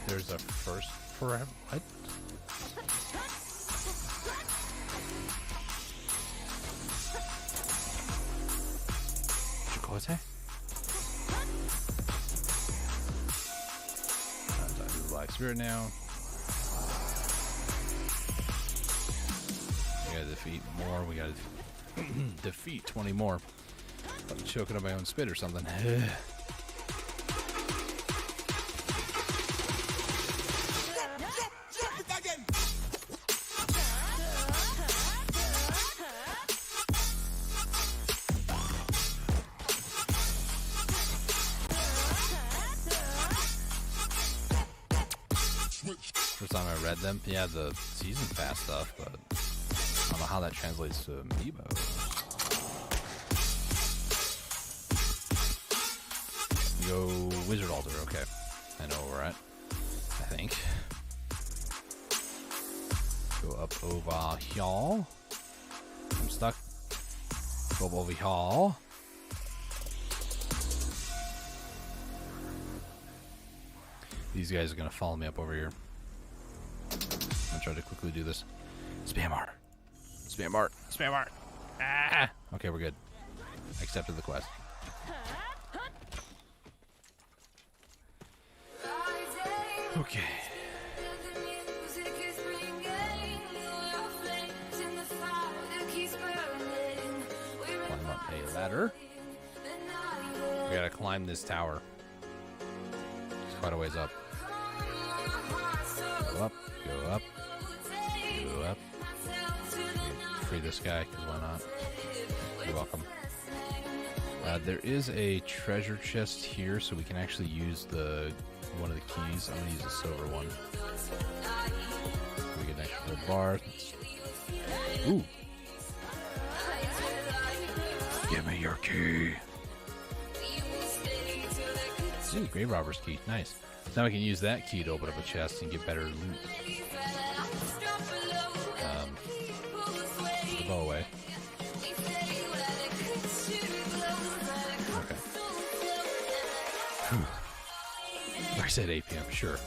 There's a first forever. What? Chicote? Time to do Black Spirit now. We gotta defeat more. We gotta defeat 20 more. I'm choking on my own spit or something. First time I read them, yeah, the season pass stuff, but I don't know how that translates to Amiibo. Go Wizard Altar, okay. I know where we're at, I think. Go up over here. I'm stuck. Go up over here. These guys are gonna follow me up over here. gonna try to quickly do this. Spam art. Spam art. Spam art. Ah! Okay, we're good. I accepted the quest. Okay. Climb up a ladder. We gotta climb this tower. It's quite a ways up. Go up, go up, go up. Free this guy, because why not? You're welcome. There is a treasure chest here, so we can actually use one of the keys. I'm gonna use the silver one. We get an extra gold bar. Ooh. Give me your key. Ooh, grave robber's key. Nice. Now we can use that key to open up a chest and get better loot. Put the bow away. Okay. Whew. I said 8 p.m. Sure.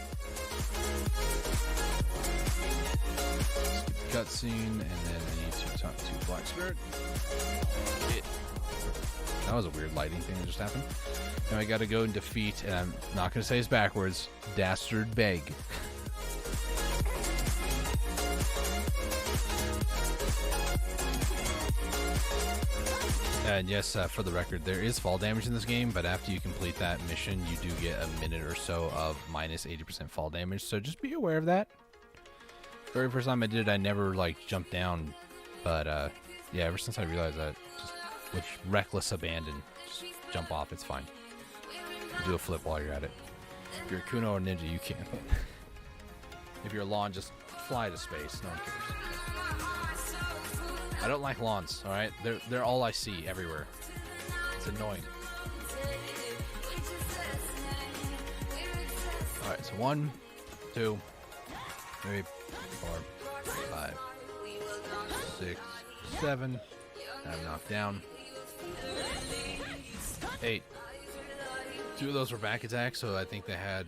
Cutscene, and then I need to talk to Black Spirit. That was a weird lighting thing that just happened. Now I gotta go and defeat, and I'm not gonna say it's backwards, Dastard Beg. And yes, for the record, there is fall damage in this game, but after you complete that mission, you do get a minute or so of minus 80% fall damage, so just be aware of that. Very first time I did it, I never, like, jumped down, but, yeah, ever since I realized that, just with reckless abandon, just jump off, it's fine. Do a flip while you're at it. If you're a Kuno or Ninja, you can't. If you're a Lawn, just fly to space, no one cares. I don't like lawns, alright? They're all I see everywhere. It's annoying. Alright, so 1, 2, 3, 4, 5, 6, 7. I'm knocked down. 8. 2 of those were back attacks, so I think they had...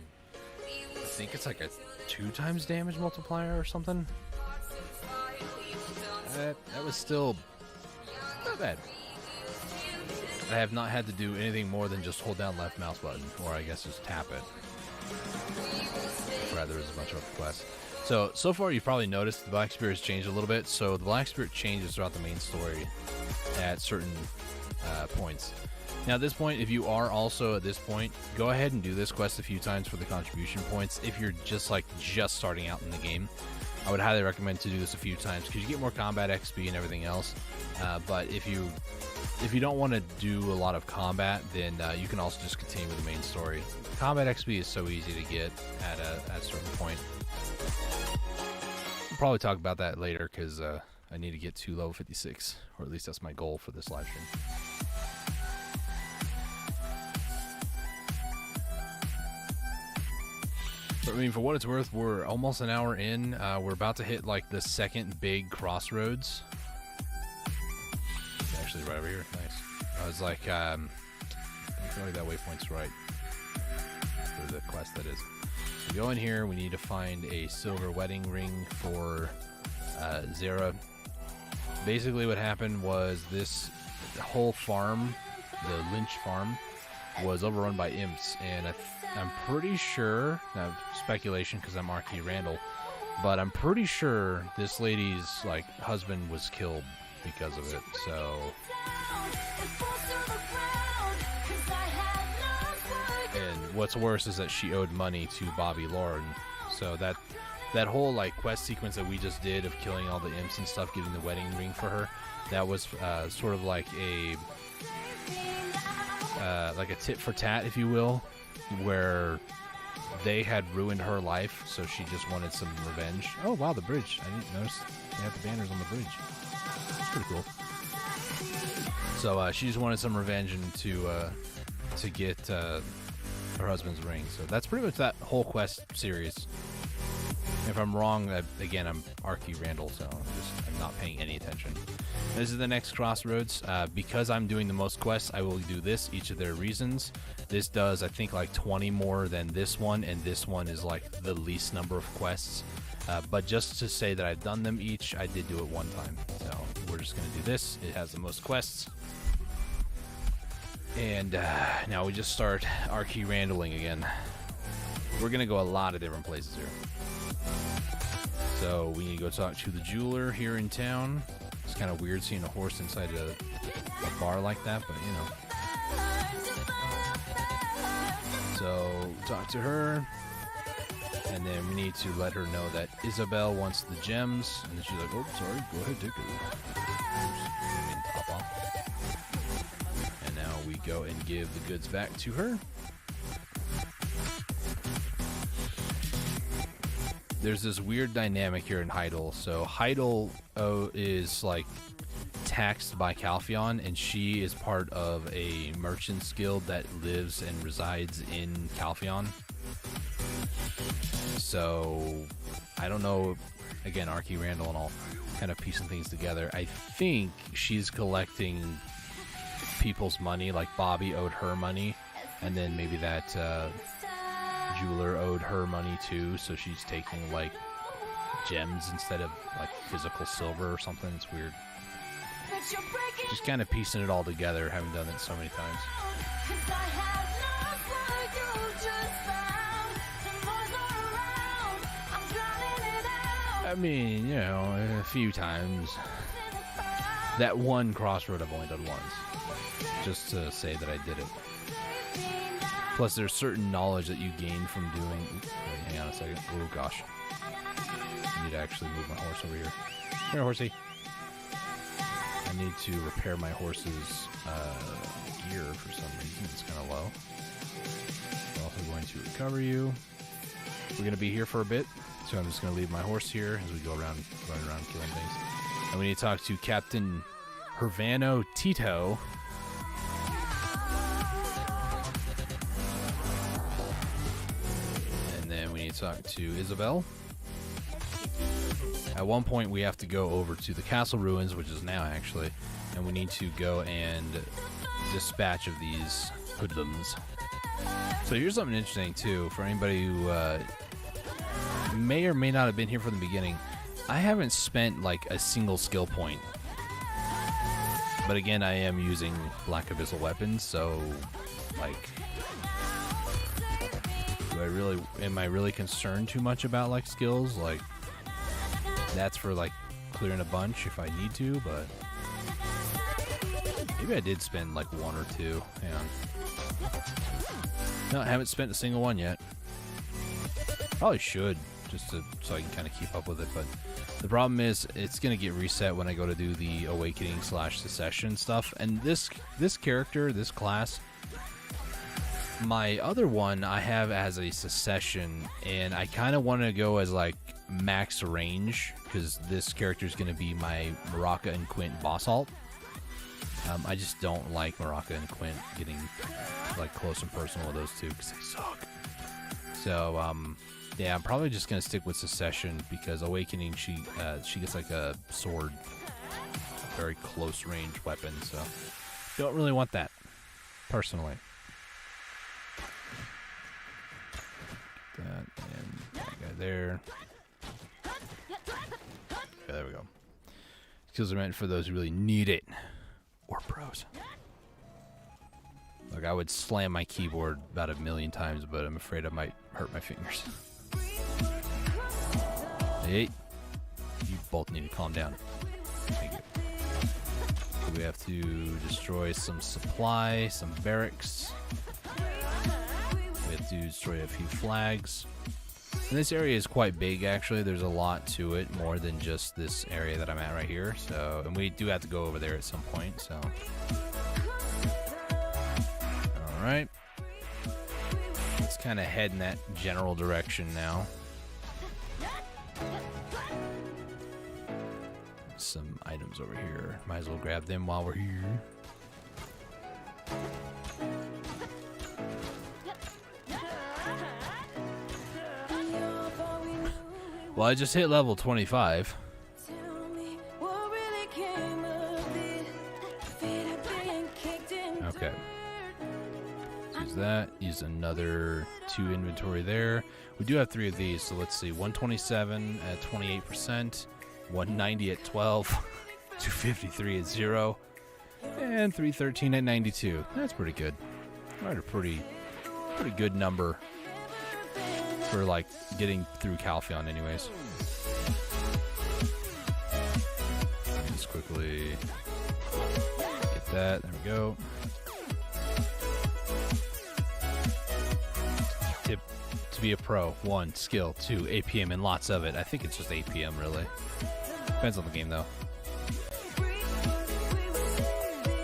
I think it's like a 2 times damage multiplier or something. That was still not bad. I have not had to do anything more than just hold down left mouse button, or I guess just tap it. Rather, there's a bunch of quests. So far you've probably noticed the Black Spirit has changed a little bit. So the Black Spirit changes throughout the main story at certain points. Now at this point, if you are also at this point, go ahead and do this quest a few times for the contribution points. If you're just starting out in the game, I would highly recommend to do this a few times because you get more combat XP and everything else. But if you don't want to do a lot of combat, then you can also just continue with the main story. Combat XP is so easy to get at a certain point. We'll probably talk about that later because I need to get to level 56, or at least that's my goal for this live stream. So, I mean, for what it's worth, we're almost an hour in. We're about to hit, like, the second big crossroads. It's actually right over here. Nice. I was like, I feel like that waypoint's right. For the quest, that is. So we go in here. We need to find a silver wedding ring for Zara. Basically, what happened was this whole farm, the Lynch farm, was overrun by imps, and I'm pretty sure, now speculation because I'm R.K. Randall, but I'm pretty sure this lady's husband was killed because of it. So, and what's worse is that she owed money to Bobby Lord. So that whole quest sequence that we just did of killing all the imps and stuff, getting the wedding ring for her, that was sort of like a tit for tat, if you will, where they had ruined her life, so she just wanted some revenge. Oh wow, the bridge! I didn't notice they have the banners on the bridge. That's pretty cool. So she just wanted some revenge and to get her husband's ring. So that's pretty much that whole quest series. If I'm wrong, again, I'm R.Q. Randall, so I'm not paying any attention. This is the next crossroads. Because I'm doing the most quests, I will do this, each of their reasons. This does, I think, 20 more than this one, and this one is the least number of quests. But just to say that I've done them each, I did do it one time. So we're just going to do this. It has the most quests. And now we just start our key randling again. We're going to go a lot of different places here. So we need to go talk to the jeweler here in town. It's kind of weird seeing a horse inside a bar like that, but you know. So talk to her. And then we need to let her know that Isabel wants the gems. And then she's like, oh, sorry, go ahead, take it. Pop off. And now we go and give the goods back to her. There's this weird dynamic here in Heidel. So Heidel is like taxed by Calpheon, and she is part of a merchant's guild that lives and resides in Calpheon. So I don't know, again, Archie Randall and all kind of piecing things together. I think she's collecting people's money, like Bobby owed her money, and then maybe that jeweler owed her money too, so she's taking like gems instead of like physical silver or something. It's weird. Just kind of piecing it all together. Haven't done it so many times. I mean, you know, a few times. That one crossroad I've only done once. Just to say that I did it. Plus, there's certain knowledge that you gain from doing... Oops, wait, hang on a second. Oh, gosh. I need to actually move my horse over here. Come here, horsey. I need to repair my horse's gear for some reason. It's kind of low. I'm also going to recover you. We're going to be here for a bit. So I'm just going to leave my horse here as we go around, running around killing things. And we need to talk to Captain Hervano Tito. And then we need to talk to Isabel. At one point we have to go over to the castle ruins, which is now actually, and we need to go and dispatch of these hoodlums. So here's something interesting too, for anybody who may or may not have been here from the beginning. I haven't spent like a single skill point, but again, I am using Black Abyssal weapons, so like, am I really concerned too much about like skills? Like, that's for like clearing a bunch if I need to, but maybe I did spend like one or two. Hang on. No, I haven't spent a single one yet. Probably should, just so I can kind of keep up with it, but the problem is it's going to get reset when I go to do the Awakening / Secession stuff. And this character, this class, my other one I have as a Secession, and I kind of want to go as like max range, because this character is going to be my Maraka and Quint boss alt. I just don't like Maraka and Quint getting like close and personal with those two because they suck. So yeah, I'm probably just gonna stick with Secession, because Awakening, she gets like a sword, very close range weapon, so don't really want that personally. That and that guy there. Yeah, there we go. Skills are meant for those who really need it, or pros. Look, I would slam my keyboard about 1,000,000 times, but I'm afraid I might hurt my fingers. Hey, you both need to calm down. Thank you. We have to destroy some supply, some barracks. We have to destroy a few flags. And this area is quite big, actually. There's a lot to it, more than just this area that I'm at right here. So, and we do have to go over there at some point, so. Alright. Let's kind of head in that general direction now. Some items over here. Might as well grab them while we're here. Well, I just hit level 25. Okay. Use that. Use another 2 inventory there. We do have 3 of these, so let's see. 127 at 28%, 190 at 12, 253 at 0, and 313 at 92. That's pretty good. Right, a pretty good number for like getting through Calpheon anyways. Just quickly get that. There we go. Tip to be a pro: 1, skill; 2, APM, and lots of it. I think it's just APM really. Depends on the game though.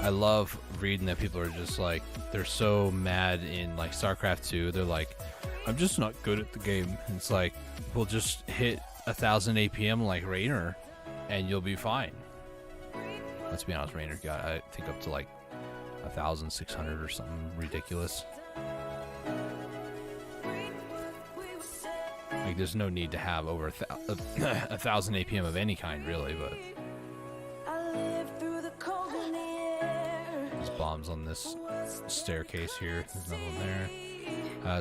I love reading that people are just like, they're so mad in like StarCraft 2. They're like, I'm just not good at the game. And it's like, we'll just hit 1,000 APM like Raynor and you'll be fine. Let's be honest, Raynor got, I think, up to like 1,600 or something ridiculous. Like, there's no need to have over 1,000 APM of any kind, really, but there's bombs on this staircase here. There's another one there.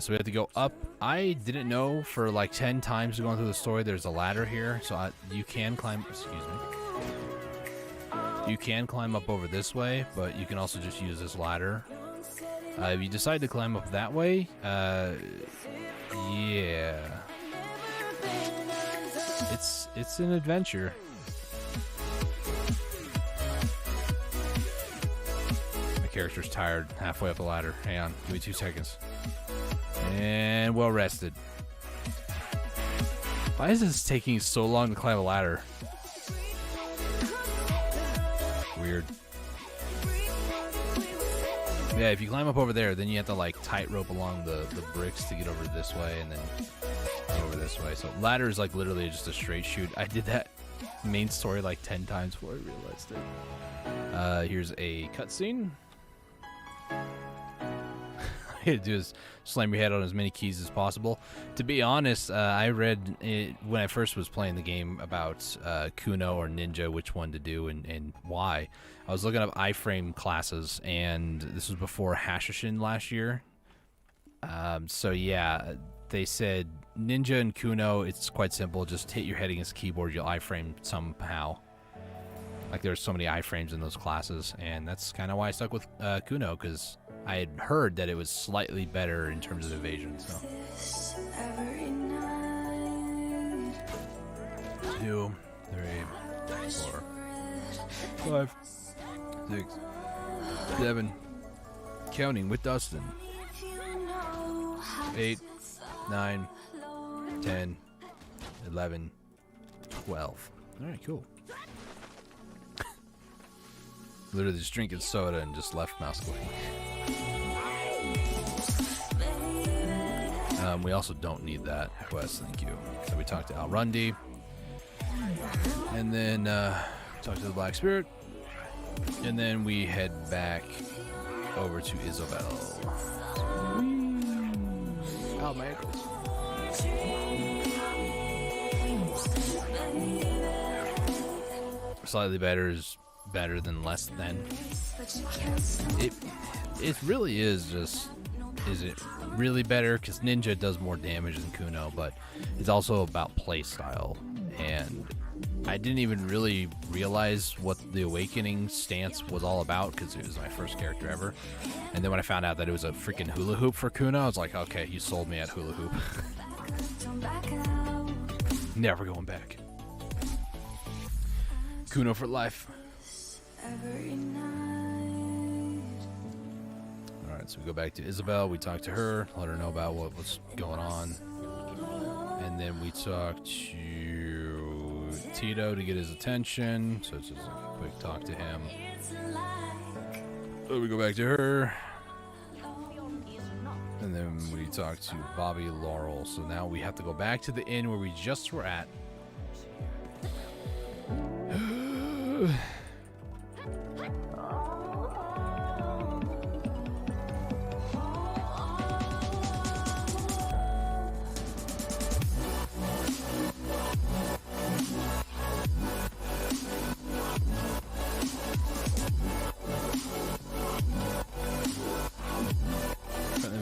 So we have to go up. I didn't know for like 10 times going through the story there's a ladder here, so you can climb. Excuse me. You can climb up over this way, but you can also just use this ladder. If you decide to climb up that way, yeah, it's an adventure. My character's tired halfway up the ladder. Hang on, give me 2 seconds. And well rested. Why is this taking so long to climb a ladder? Weird. Yeah, if you climb up over there, then you have to like tightrope along the bricks to get over this way and then over this way. So ladder is like literally just a straight shoot. I did that main story like 10 times before I realized it. Here's a cutscene. All you do is slam your head on as many keys as possible. To be honest, I read it when I first was playing the game about Kuno or Ninja, which one to do and why. I was looking up iframe classes, and this was before Hashashin last year. So yeah, they said Ninja and Kuno, it's quite simple. Just hit your head against the keyboard, you'll iframe somehow. Like there's so many iframes in those classes, and that's kind of why I stuck with Kuno, because I had heard that it was slightly better in terms of evasion. So 2, 3, 4, 5, 6, 7, counting with Dustin. 8, 9, 10, 11, 12. All right, cool. Literally just drinking soda and just left mouse clicking. We also don't need that quest, thank you. So we talked to Alrundi, and then talk to the Black Spirit, and then we head back over to Isabel. Oh, my ankles. Slightly better is better than less than. It really is just, is it really better? Because Ninja does more damage than Kuno, but it's also about play style, and I didn't even really realize what the Awakening stance was all about because it was my first character ever. And then when I found out that it was a freaking hula hoop for Kuno, I was like, okay, you sold me at hula hoop. Never going back. Kuno for life. Alright, so we go back to Isabel. We talk to her, let her know about what was going on. And then we talk to Tito to get his attention. So it's just like a quick talk to him. So we go back to her. And then we talk to Bobby Laurel. So now we have to go back to the inn where we just were at.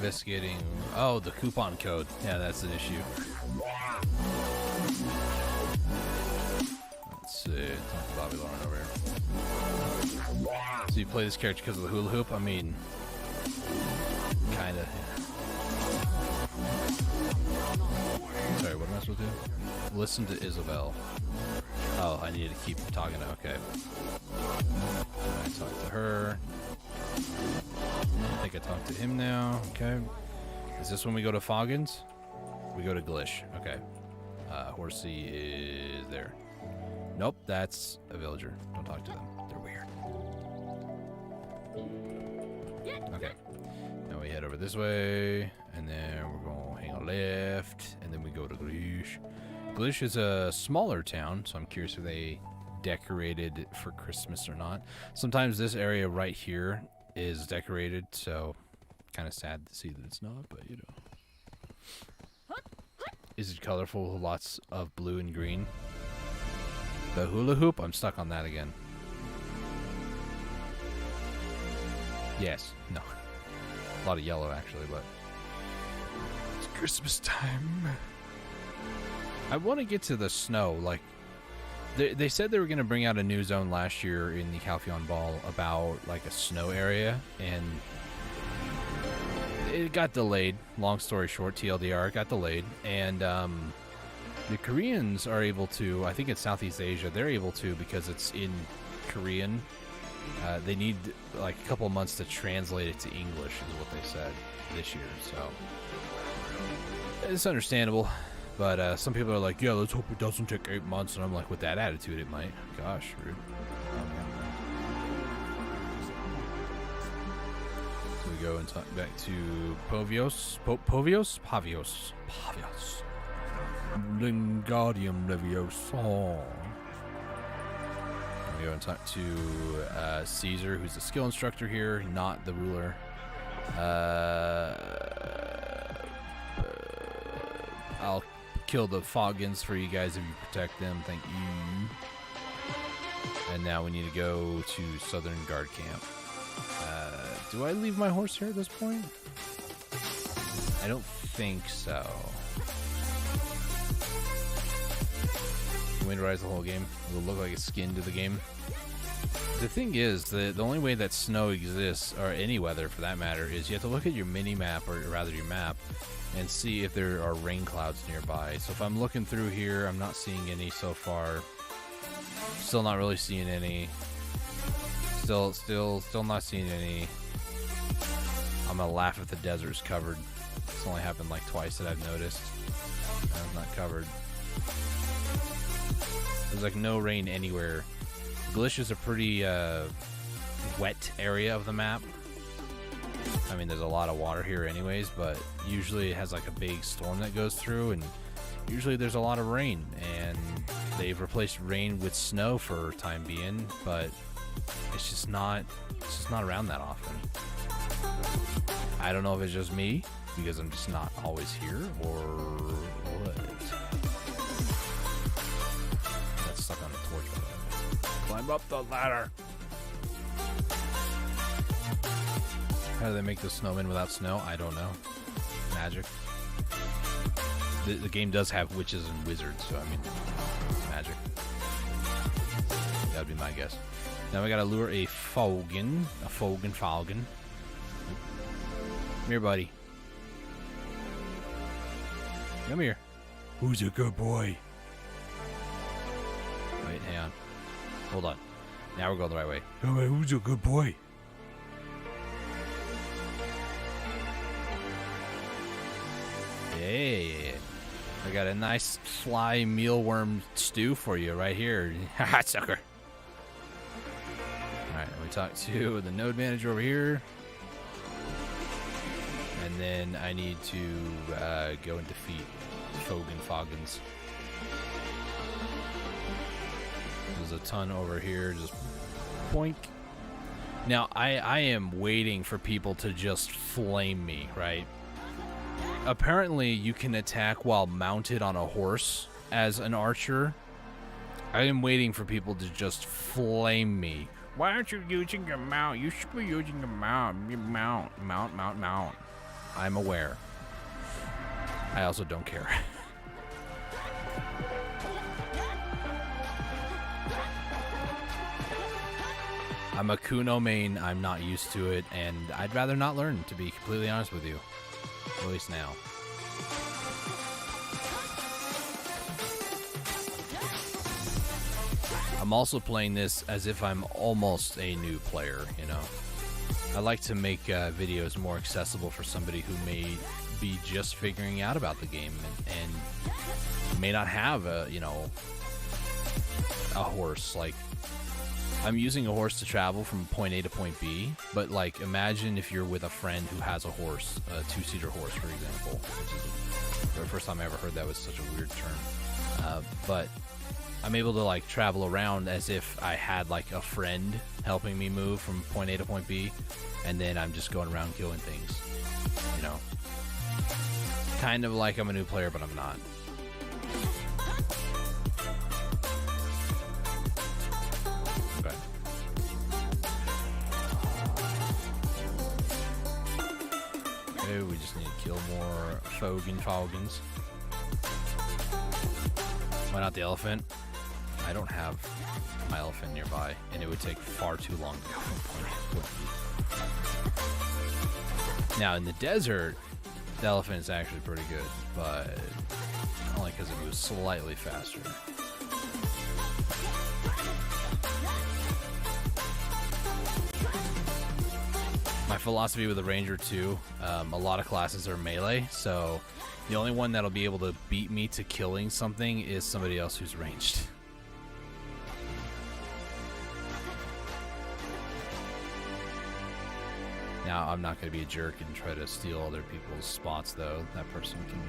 investigating. Oh, the coupon code. Yeah, that's an issue. Let's see. Talk to Bobby Lauren over here. So you play this character because of the hula hoop? I mean, kinda. Sorry, what am I supposed to do? Listen to Isabel. Oh, I needed to keep talking. Okay. I talked to her. I think I talked to him now. Okay. Is this when we go to Foggins? We go to Glish. Okay. Horsey is there. Nope, that's a villager. Don't talk to them. They're weird. Okay. Now we head over this way, and then we're going to hang a left, and then we go to Glish. Glish is a smaller town, so I'm curious if they decorated for Christmas or not. Sometimes this area right here is decorated, so kind of sad to see that it's not, but you know. Is it colorful with lots of blue and green? The hula hoop? I'm stuck on that again. Yes. No. A lot of yellow, actually, but it's Christmas time. I want to get to the snow. Like, they said they were going to bring out a new zone last year in the Calpheon Ball about, like, a snow area, and it got delayed. Long story short, TLDR, it got delayed, and the Koreans are able to, I think it's Southeast Asia, they're able to because it's in Korean. They need like a couple of months to translate it to English is what they said this year, so it's understandable. But some people are like, yeah, let's hope it doesn't take 8 months, and I'm like, with that attitude, it might. Gosh, rude. So we go and talk back to Povios. Pavios. Wingardium Leviosa. We go and talk to Caesar, who's the skill instructor here, not the ruler. I'll kill the Foggins for you guys if you protect them. Thank you. And now we need to go to Southern Guard Camp. Do I leave my horse here at this point? I don't think so. Windrise the whole game. It'll look like a skin to the game. The thing is, the only way that snow exists, or any weather for that matter, is you have to look at your mini-map, or rather your map, and see if there are rain clouds nearby. So if I'm looking through here, I'm not seeing any so far. Still not really seeing any. Still not seeing any. I'm gonna laugh if the desert's covered. It's only happened like twice that I've noticed. It's not covered. There's like no rain anywhere. Glish is a pretty wet area of the map. I mean, there's a lot of water here anyways, but usually it has like a big storm that goes through, and usually there's a lot of rain, and they've replaced rain with snow for time being, but it's just not around that often. I don't know if it's just me because I'm just not always here, or what. That's stuck on the torch. Climb up the ladder. How do they make the snowmen without snow? I don't know. Magic. The game does have witches and wizards, so I mean, magic. That'd be my guess. Now we gotta lure a Foggin. Foggin. Come here, buddy. Come here. Who's a good boy? Wait, hang on. Hold on. Now we're going the right way. Come here, who's a good boy? Hey, I got a nice fly mealworm stew for you right here. Haha, sucker. Alright, we talk to the node manager over here. And then I need to go and defeat Foggins. There's a ton over here, just boink. Now, I am waiting for people to just flame me, right? Apparently, you can attack while mounted on a horse as an archer. I am waiting for people to just flame me. Why aren't you using your mount? You should be using your mount. Mount. I'm aware. I also don't care. I'm a Kuno main. I'm not used to it, and I'd rather not learn, to be completely honest with you. At least now. I'm also playing this as if I'm almost a new player, you know. I like to make videos more accessible for somebody who may be just figuring out about the game and may not have a horse. Like, I'm using a horse to travel from point A to point B, but like, imagine if you're with a friend who has a horse, a two-seater horse, for example. Which is the first time I ever heard that was such a weird term. But I'm able to like travel around as if I had like a friend helping me move from point A to point B, and then I'm just going around killing things, you know. Kind of like I'm a new player, but I'm not. Okay. Okay, we just need to kill more Fogans. Why not the elephant? I don't have my elephant nearby, and it would take far too long to go from point A to point B. Now, in the desert, the elephant is actually pretty good, but only because it moves slightly faster. My philosophy with the ranger too, a lot of classes are melee, so the only one that'll be able to beat me to killing something is somebody else who's ranged. Now, I'm not going to be a jerk and try to steal other people's spots, though. That person can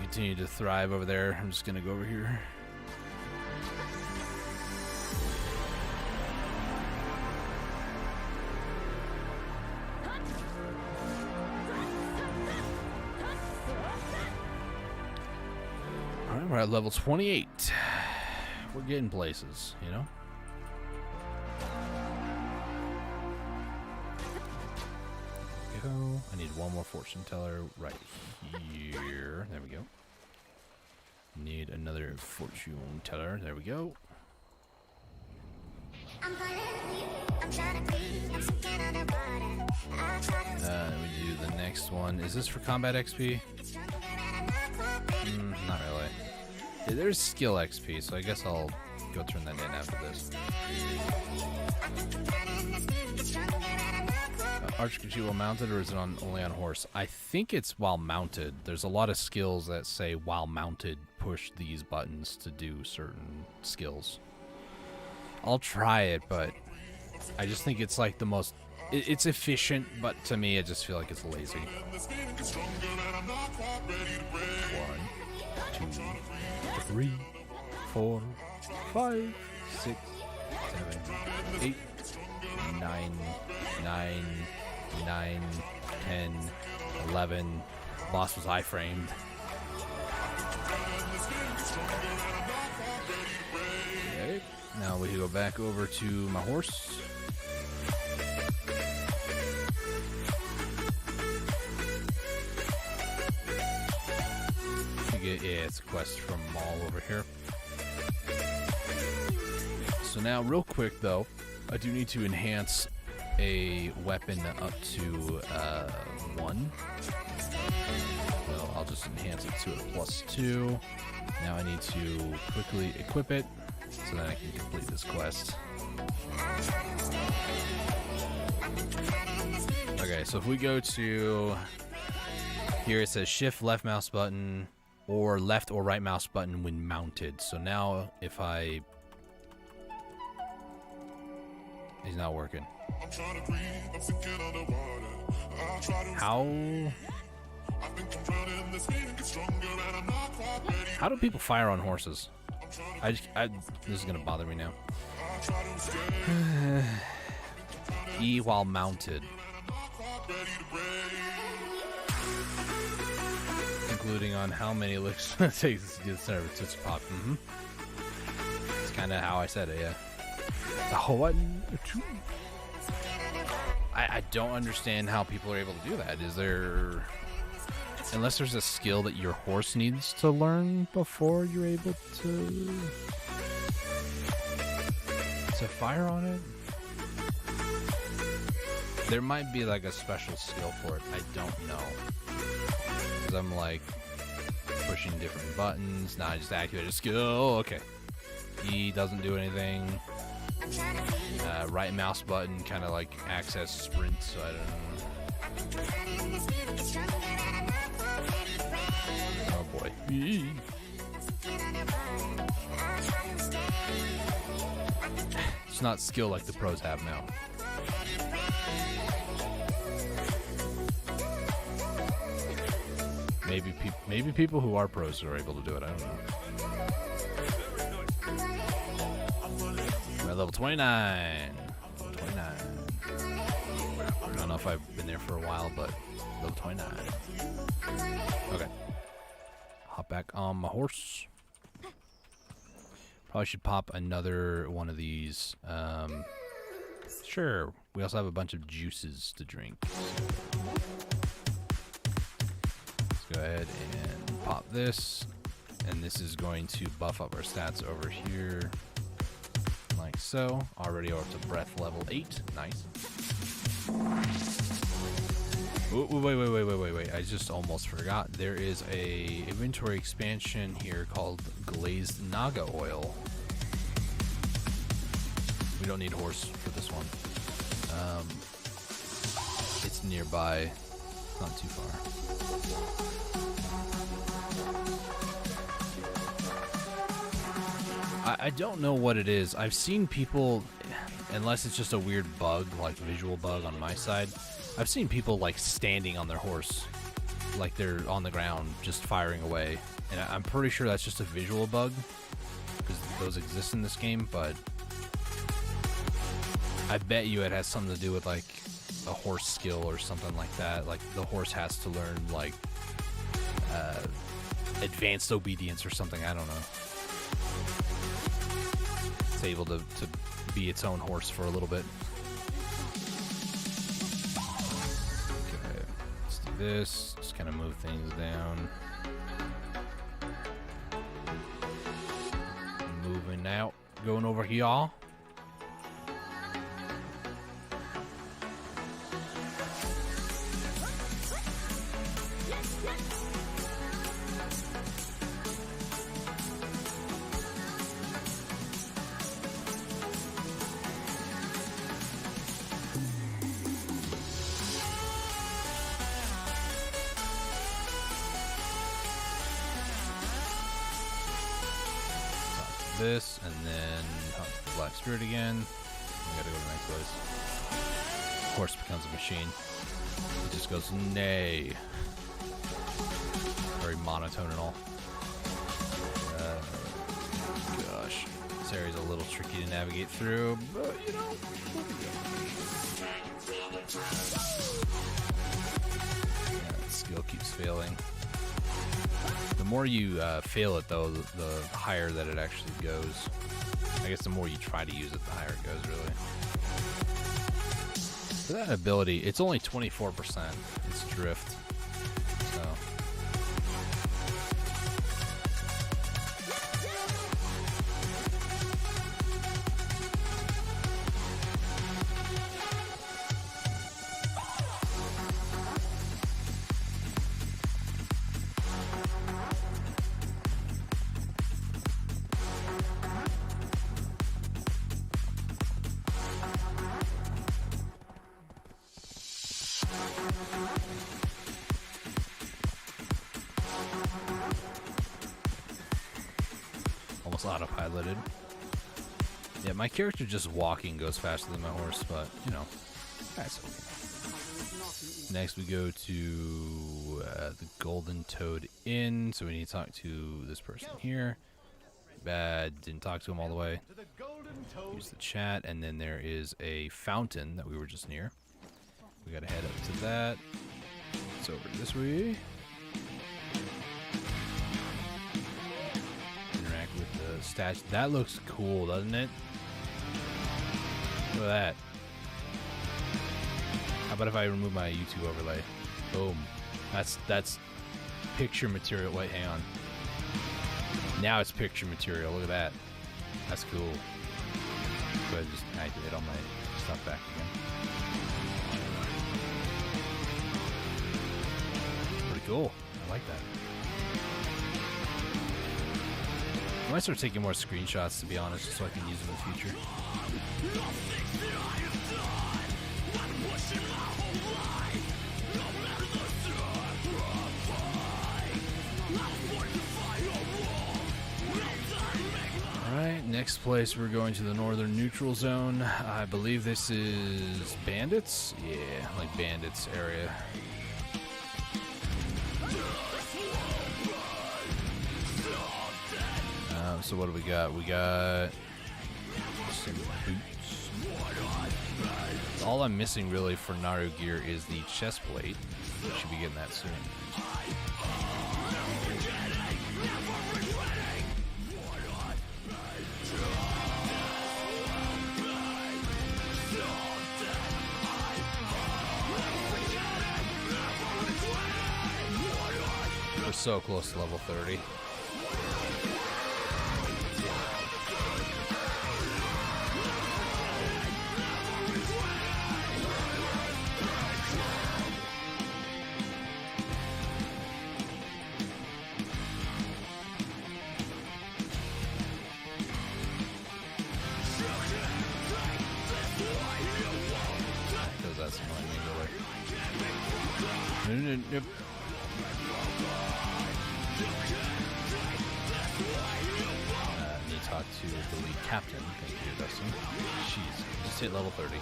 continue to thrive over there. I'm just going to go over here. All right, we're at level 28. We're getting places, you know? I need one more fortune teller right here. There we go. Need another fortune teller. There we go. We do the next one. Is this for combat XP? Not really. Yeah, there's skill XP, so I guess I'll go turn that in after this. Archkey while mounted, or is it only on horse? I think it's while mounted. There's a lot of skills that say while mounted push these buttons to do certain skills. I'll try it, but I just think it's like the most... It's efficient, but to me, I just feel like it's lazy. 1, 2, 3, 4, 5, 6, 7, 8, 9, 10, 11. Boss was iframed. Okay, now we can go back over to my horse. Yeah, it's a quest from Maul over here. So now, real quick though, I do need to enhance a weapon up to 1. So I'll just enhance it to a +2. Now I need to quickly equip it so that I can complete this quest. Okay, so if we go to here, it says shift left mouse button or left or right mouse button when mounted. So now if I... He's not working. How do people fire on horses? This is gonna bother me now. E while mounted. Including on how many licks it takes to get the server to pop. It's kind of how I said it, yeah. 1, 2. I don't understand how people are able to do that. Is there... Unless there's a skill that your horse needs to learn before you're able to... set fire on it? There might be like a special skill for it. I don't know. Because I'm like pushing different buttons. Now I just activated a skill. Okay. E doesn't do anything. Right mouse button kind of like access sprint, so I don't know. Oh boy. It's not skill like the pros have now. Maybe people who are pros are able to do it. I don't know. We're at level 29. 29. I don't know if I've been there for a while, but level 29. Okay. Hop back on my horse. Probably should pop another one of these. Sure. We also have a bunch of juices to drink. Let's go ahead and pop this. And this is going to buff up our stats over here. Like so. Already over to breath level 8. Nice. Ooh, wait. I just almost forgot. There is a inventory expansion here called Glazed Naga Oil. We don't need horse for this one. It's nearby. Not too far. I don't know what it is. I've seen people, unless it's just a weird bug, like visual bug on my side, I've seen people like standing on their horse, like they're on the ground just firing away. And I'm pretty sure that's just a visual bug, because those exist in this game, but I bet you it has something to do with like a horse skill or something like that. Like the horse has to learn like advanced obedience or something. I don't know. It's able to be its own horse for a little bit. Okay, let's do this. Just kind of move things down. Moving out, going over here. This, and then Black Spirit again. We gotta go to the next place. Horse becomes a machine. It just goes nay. Very monotone and all. Gosh. This area's a little tricky to navigate through, but you know, we'll be good. Yeah, that skill keeps failing. The more you fail it, though, the higher that it actually goes. I guess the more you try to use it, the higher it goes, really. For that ability, it's only 24%. It's drift. So. Almost autopiloted. Yeah, my character just walking goes faster than my horse, but, you know, that's okay. Next we go to the Golden Toad Inn, so we need to talk to this person here. Didn't talk to him all the way. Use the chat, and then there is a fountain that we were just near. We gotta head up to that. It's over this way. Interact with the statue. That looks cool, doesn't it? Look at that. about if I remove my YouTube overlay? Boom. That's picture material. Wait, hang on. Now it's picture material. Look at that. That's cool. Go ahead and just activate all my stuff back again. Pretty cool. I like that. I might start taking more screenshots, to be honest, just so I can use them in the future. Alright, next place we're going to the northern neutral zone. I believe this is Bandits? Yeah, like Bandits area. So what do we got? We got some boots. All I'm missing really for Naru gear is the chest plate. We should be getting that soon. We're so close to level 30. That's annoying me really. Nope. Need to talk to the lead captain. Thank you, Dustin. Jeez, just hit level 30.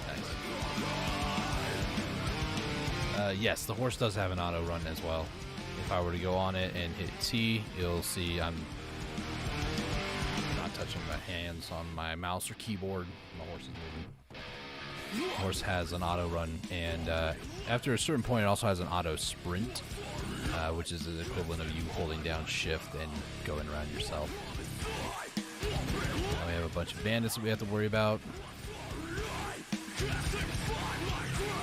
Nice. Yes, the horse does have an auto run as well. If I were to go on it and hit T, you'll see I'm not touching my hands on my mouse or keyboard. My horse is moving. The horse has an auto run, and after a certain point, it also has an auto sprint, which is the equivalent of you holding down shift and going around yourself. Now we have a bunch of bandits that we have to worry about.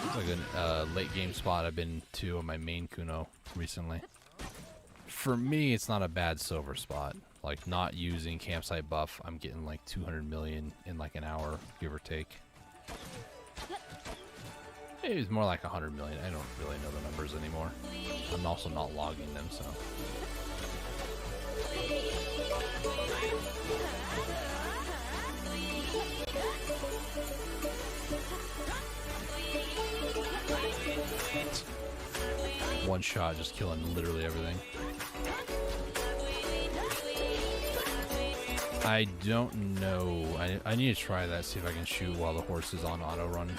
It's like a late game spot I've been to on my main Kuno recently. For me, it's not a bad silver spot. Like, not using campsite buff, I'm getting like 200 million in like an hour, give or take. Maybe it's more like 100 million. I don't really know the numbers anymore. I'm also not logging them, so. One shot, just killing literally everything. I don't know. I need to try that, see if I can shoot while the horse is on auto run.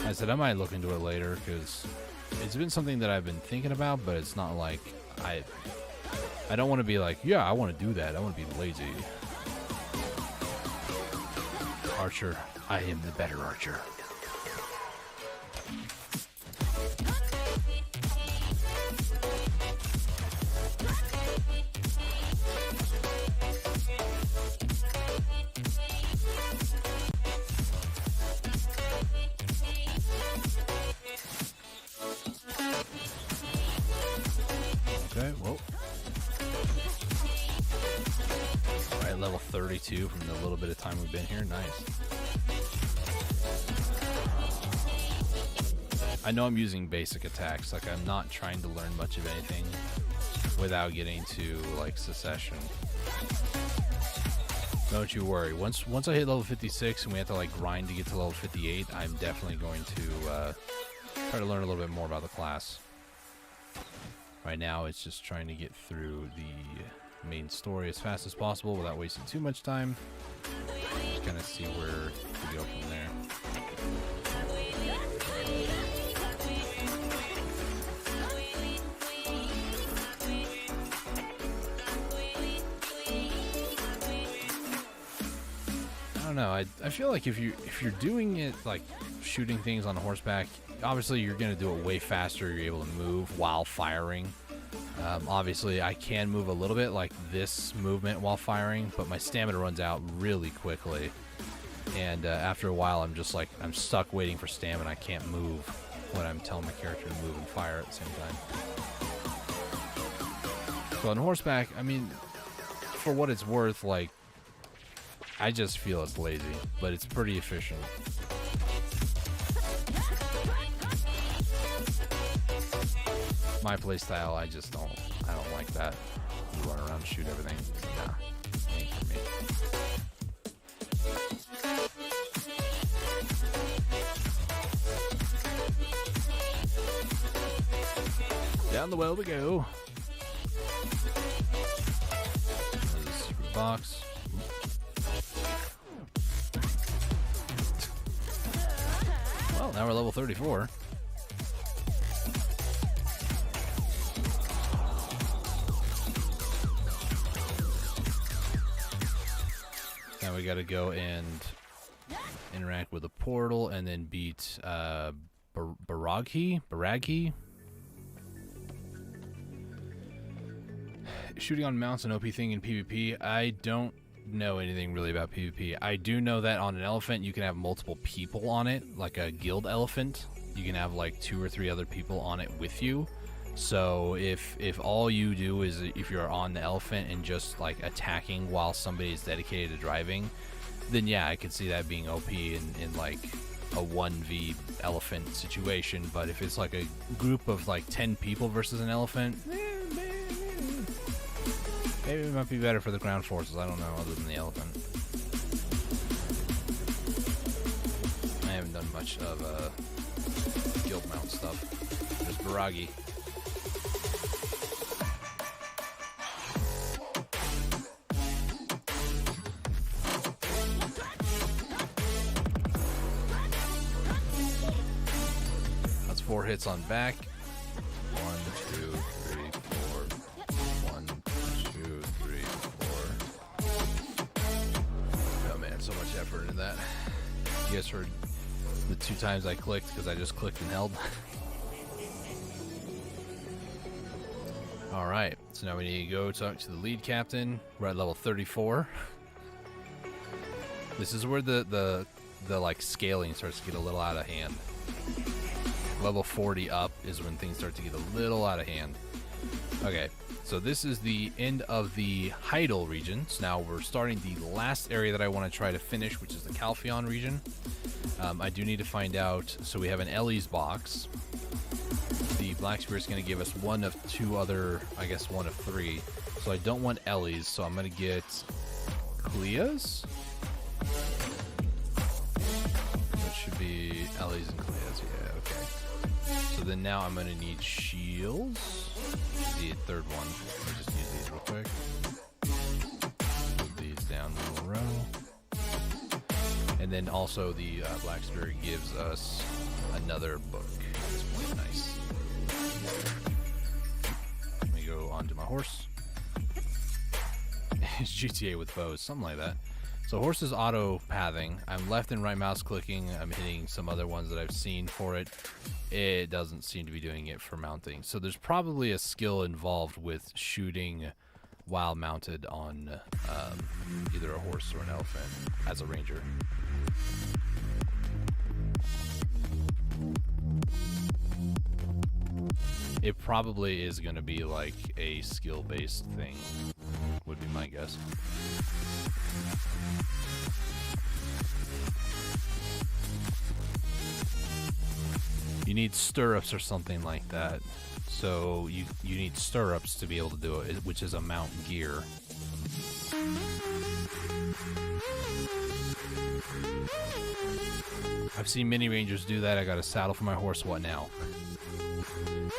I said I might look into it later because it's been something that I've been thinking about, but it's not like I don't want to be like, yeah, I want to do that. I want to be lazy. Archer, I am the better archer. Okay, well. Alright, level 32 from the little bit of time we've been here. Nice. I know I'm using basic attacks. Like, I'm not trying to learn much of anything without getting to, like, Secession. Don't you worry. Once I hit level 56 and we have to, like, grind to get to level 58, I'm definitely going to try to learn a little bit more about the class. Right now, it's just trying to get through the main story as fast as possible without wasting too much time. Just kind of see where we go from there. I don't know. I feel like if you're doing it like shooting things on horseback, obviously you're going to do it way faster. You're able to move while firing. Obviously, I can move a little bit like this movement while firing, but my stamina runs out really quickly. And after a while, I'm just like, I'm stuck waiting for stamina. I can't move when I'm telling my character to move and fire at the same time. So on horseback, I mean, for what it's worth, like, I just feel it's lazy, but it's pretty efficient. My playstyle, I don't like that. You run around and shoot everything. Nah, ain't for me. Down the well we go. There's a secret box. Well, now we're level 34. Now we gotta go and interact with a portal and then beat Baraghi? Shooting on mounts an OP thing in PvP. I don't know anything really about PvP. I do know that on an elephant you can have multiple people on it, like a guild elephant. You can have like 2 or 3 other people on it with you. So if all you do is, if you're on the elephant and just like attacking while somebody is dedicated to driving, then yeah, I could see that being OP in like a 1v elephant situation. But if it's like a group of like 10 people versus an elephant, maybe it might be better for the ground forces. I don't know, other than the elephant. I haven't done much of guild mount stuff. There's Baraghi. That's 4 hits on back. 1, 2, 3, 4. 1, 2, 3, 4. Oh man, so much effort into that. You guys heard the 2 times I clicked because I just clicked and held. Alright, so now we need to go talk to the lead captain. We're at level 34. This is where the like scaling starts to get a little out of hand. Level 40 up is when things start to get a little out of hand. Okay, so this is the end of the Howdy region. So now we're starting the last area that I want to try to finish, which is the Calpheon region. I do need to find out, so we have an Ellie's box. The Black Spirit's going to give us one of 2 other, I guess 1 of 3. So I don't want Ellie's, so I'm going to get Clea's. That should be Ellie's and Clea's, yeah, okay. So then now I'm going to need shields. The 3rd one. Let me just use these real quick. Move these down in a row. And then also the Black Spirit gives us another book at this point. Nice. Let me go onto my horse. It's GTA with bows, something like that. So horse is auto pathing. I'm left and right mouse clicking. I'm hitting some other ones that I've seen for it. It doesn't seem to be doing it for mounting. So there's probably a skill involved with shooting while mounted on either a horse or an elephant as a ranger. It probably is going to be like a skill-based thing, would be my guess. You need stirrups or something like that. So you need stirrups to be able to do it, which is a mount gear. I've seen many rangers do that. I got a saddle for my horse. What now?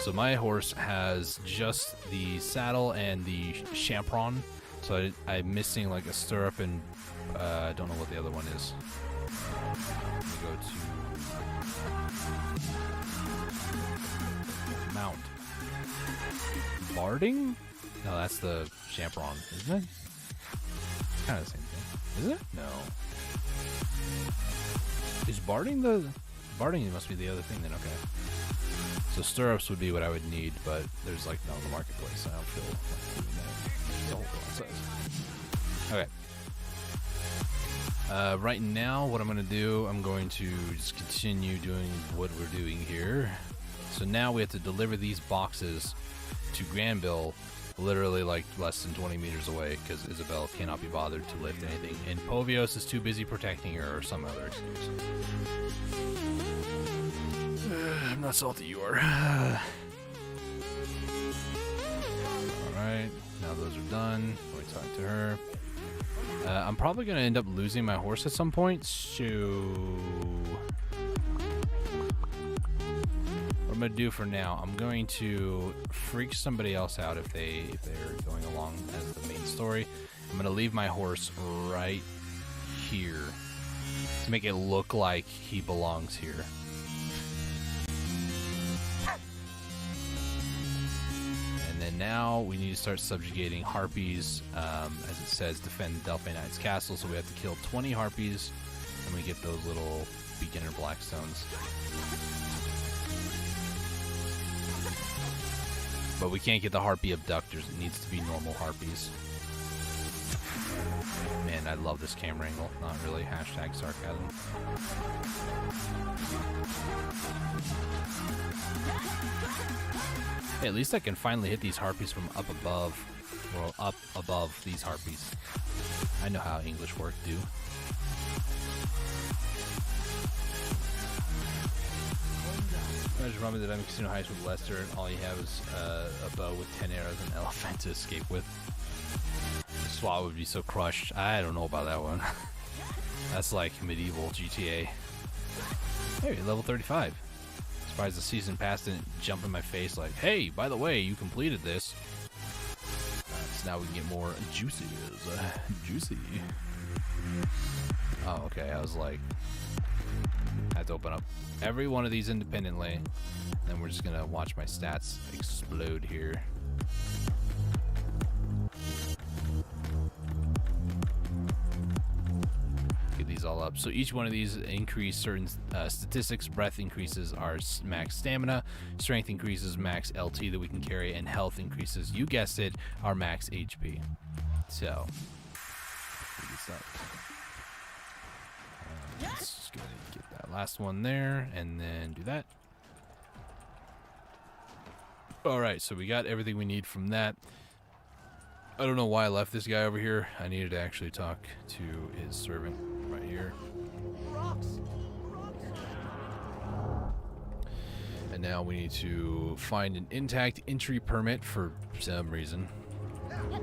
So my horse has just the saddle and the chaperon. So I'm missing like a stirrup and I don't know what the other one is. Let me go to mount. Barding? No, that's the chaperon, isn't it? It's kind of the same thing. Is it? No. Is barding the... Barding must be the other thing then, okay. So stirrups would be what I would need, but there's like no in the marketplace, so I don't feel like doing that. Okay. Right now, what I'm going to do, I'm going to just continue doing what we're doing here. So now we have to deliver these boxes to Granville, literally like less than 20 meters away, because Isabel cannot be bothered to lift anything. And Povios is too busy protecting her, or some other excuse. I'm not salty, you are. Alright, now those are done. Let me talk to her. I'm probably going to end up losing my horse at some point, so what I'm going to do for now, I'm going to freak somebody else out if they're going along as the main story. I'm going to leave my horse right here to make it look like he belongs here. And then now we need to start subjugating harpies. As it says, defend Delphi Knight's castle, so we have to kill 20 harpies, and we get those little beginner blackstones. But we can't get the harpy abductors. It needs to be normal harpies. Man, I love this camera angle. Not really. Hashtag sarcasm. Hey, at least I can finally hit these harpies from up above. Well, up above these harpies. I know how English work, do. I just remember that I'm in Casino Heights with Lester, and all you have is a bow with 10 arrows and an elephant to escape with. The SWAT would be so crushed. I don't know about that one. That's like medieval GTA. Hey, level 35. Surprised the season pass didn't jump in my face like, hey, by the way, you completed this. So now we can get more juices. Juicy. Oh, okay. I was like, I have to open up every one of these independently. Then we're just going to watch my stats explode here. Get these all up. So each one of these increase certain statistics. Breath increases our max stamina. Strength increases max LT that we can carry. And health increases, you guessed it, our max HP. So, let's just go ahead and get that last one there, and then do that. Alright, so we got everything we need from that. I don't know why I left this guy over here. I needed to actually talk to his servant right here. And now we need to find an intact entry permit for some reason. A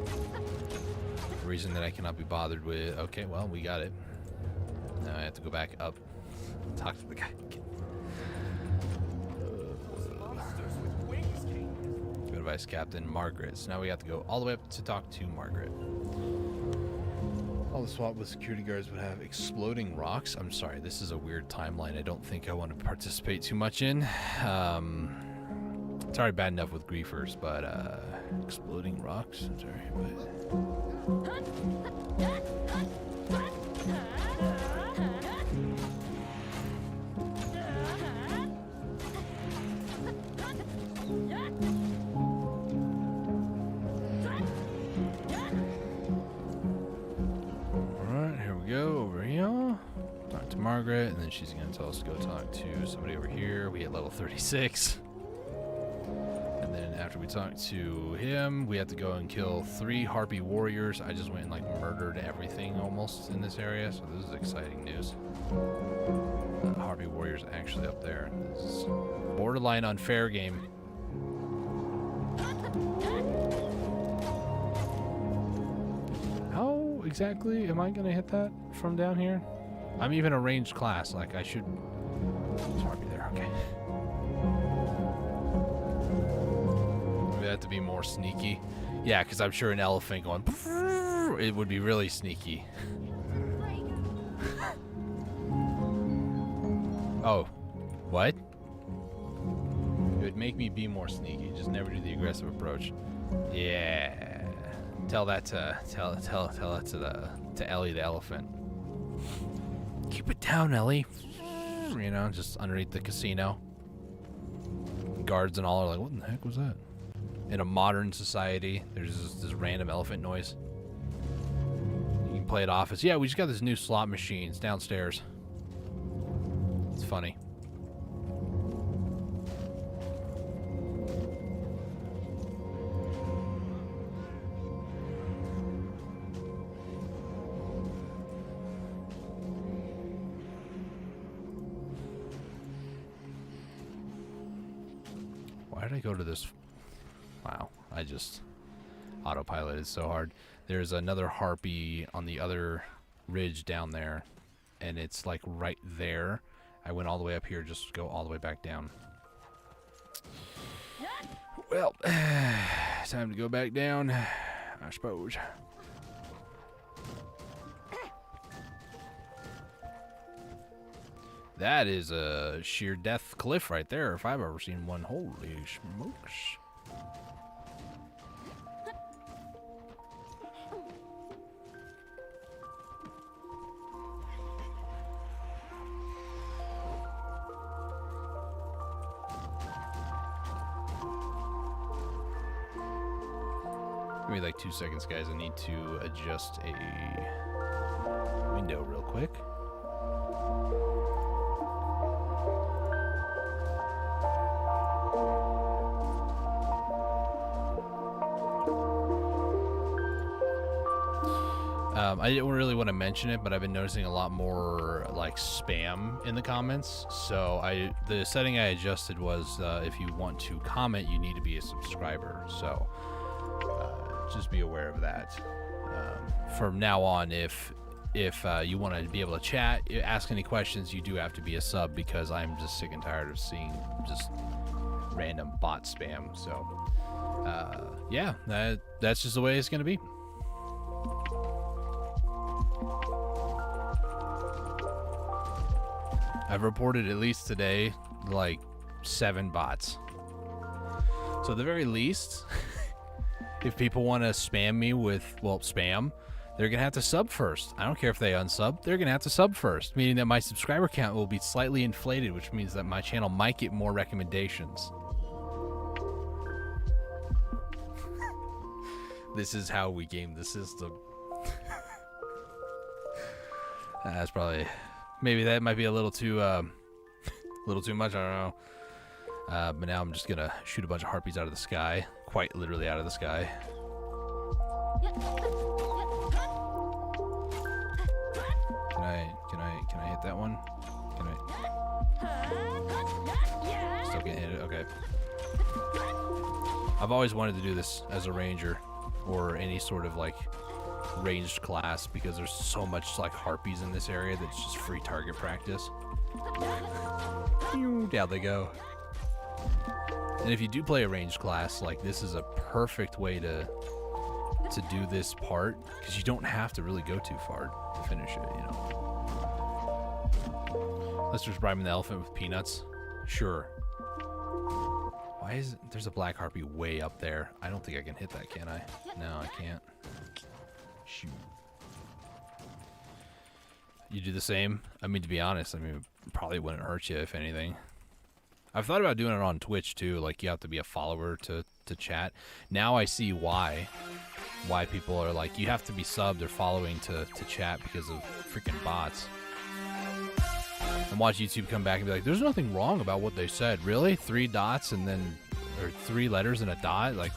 reason that I cannot be bothered with. Okay, well, we got it. Now I have to go back up and talk to the guy. Good advice, Captain Margaret. So now we have to go all the way up to talk to Margaret. All the SWAT with security guards would have exploding rocks. I'm sorry, this is a weird timeline I don't think I want to participate too much in. It's already bad enough with griefers, but exploding rocks. I'm sorry, but... Margaret, and then she's going to tell us to go talk to somebody over here. We hit level 36. And then after we talk to him, we have to go and kill 3 harpy warriors. I just went and like murdered everything almost in this area, so this is exciting news. Harpy warriors actually up there. This is borderline unfair game. How exactly am I going to hit that from down here? I'm even a ranged class, like I should... There's Harpy there, okay. Maybe I have to be more sneaky. Yeah, because I'm sure an elephant going... It would be really sneaky. Oh, what? It would make me be more sneaky, just never do the aggressive approach. Yeah. Tell that to Ellie the elephant. Keep it down, Ellie. You know, just underneath the casino. Guards and all are like, what in the heck was that? In a modern society, there's this random elephant noise. You can play at office. Yeah, we just got this new slot machine. It's downstairs. It's funny. Why did I go to this? Wow, I just autopiloted so hard. There's another harpy on the other ridge down there, and it's like right there. I went all the way up here, just go all the way back down. Well, time to go back down, I suppose. That is a sheer death cliff right there, if I've ever seen one. Holy smokes. Give me like 2 seconds, guys. I need to adjust a window real quick. I didn't really want to mention it, but I've been noticing a lot more like spam in the comments. So the setting I adjusted was if you want to comment, you need to be a subscriber. So just be aware of that. From now on, if you want to be able to chat, ask any questions, you do have to be a sub, because I'm just sick and tired of seeing just random bot spam. So yeah, that's just the way it's going to be. I've reported at least today like 7 bots. So at the very least, if people want to spam me with, well, spam, they're going to have to sub first. I don't care if they unsub, they're going to have to sub first, meaning that my subscriber count will be slightly inflated, which means that my channel might get more recommendations. This is how we game the system. That's probably... Maybe that might be a little too much, I don't know. But now I'm just gonna shoot a bunch of harpies out of the sky. Quite literally out of the sky. Can I hit that one? Can I? Still can't hit it, okay. I've always wanted to do this as a ranger, or any sort of like ranged class, because there's so much like harpies in this area that's just free target practice. Down they go. And if you do play a ranged class, like, this is a perfect way to do this part, because you don't have to really go too far to finish it, you know. Let's just bribe the elephant with peanuts. Sure. Why is it, there's a black harpy way up there? I don't think I can hit that, can I? No, I can't. Shoot. You do the same? I mean, to be honest, I mean, it probably wouldn't hurt you, if anything. I've thought about doing it on Twitch too, like you have to be a follower to chat. Now I see why people are like, you have to be subbed or following to chat, because of freaking bots. And watch YouTube come back and be like, there's nothing wrong about what they said. Really? 3 dots and then, or 3 letters and a dot? Like,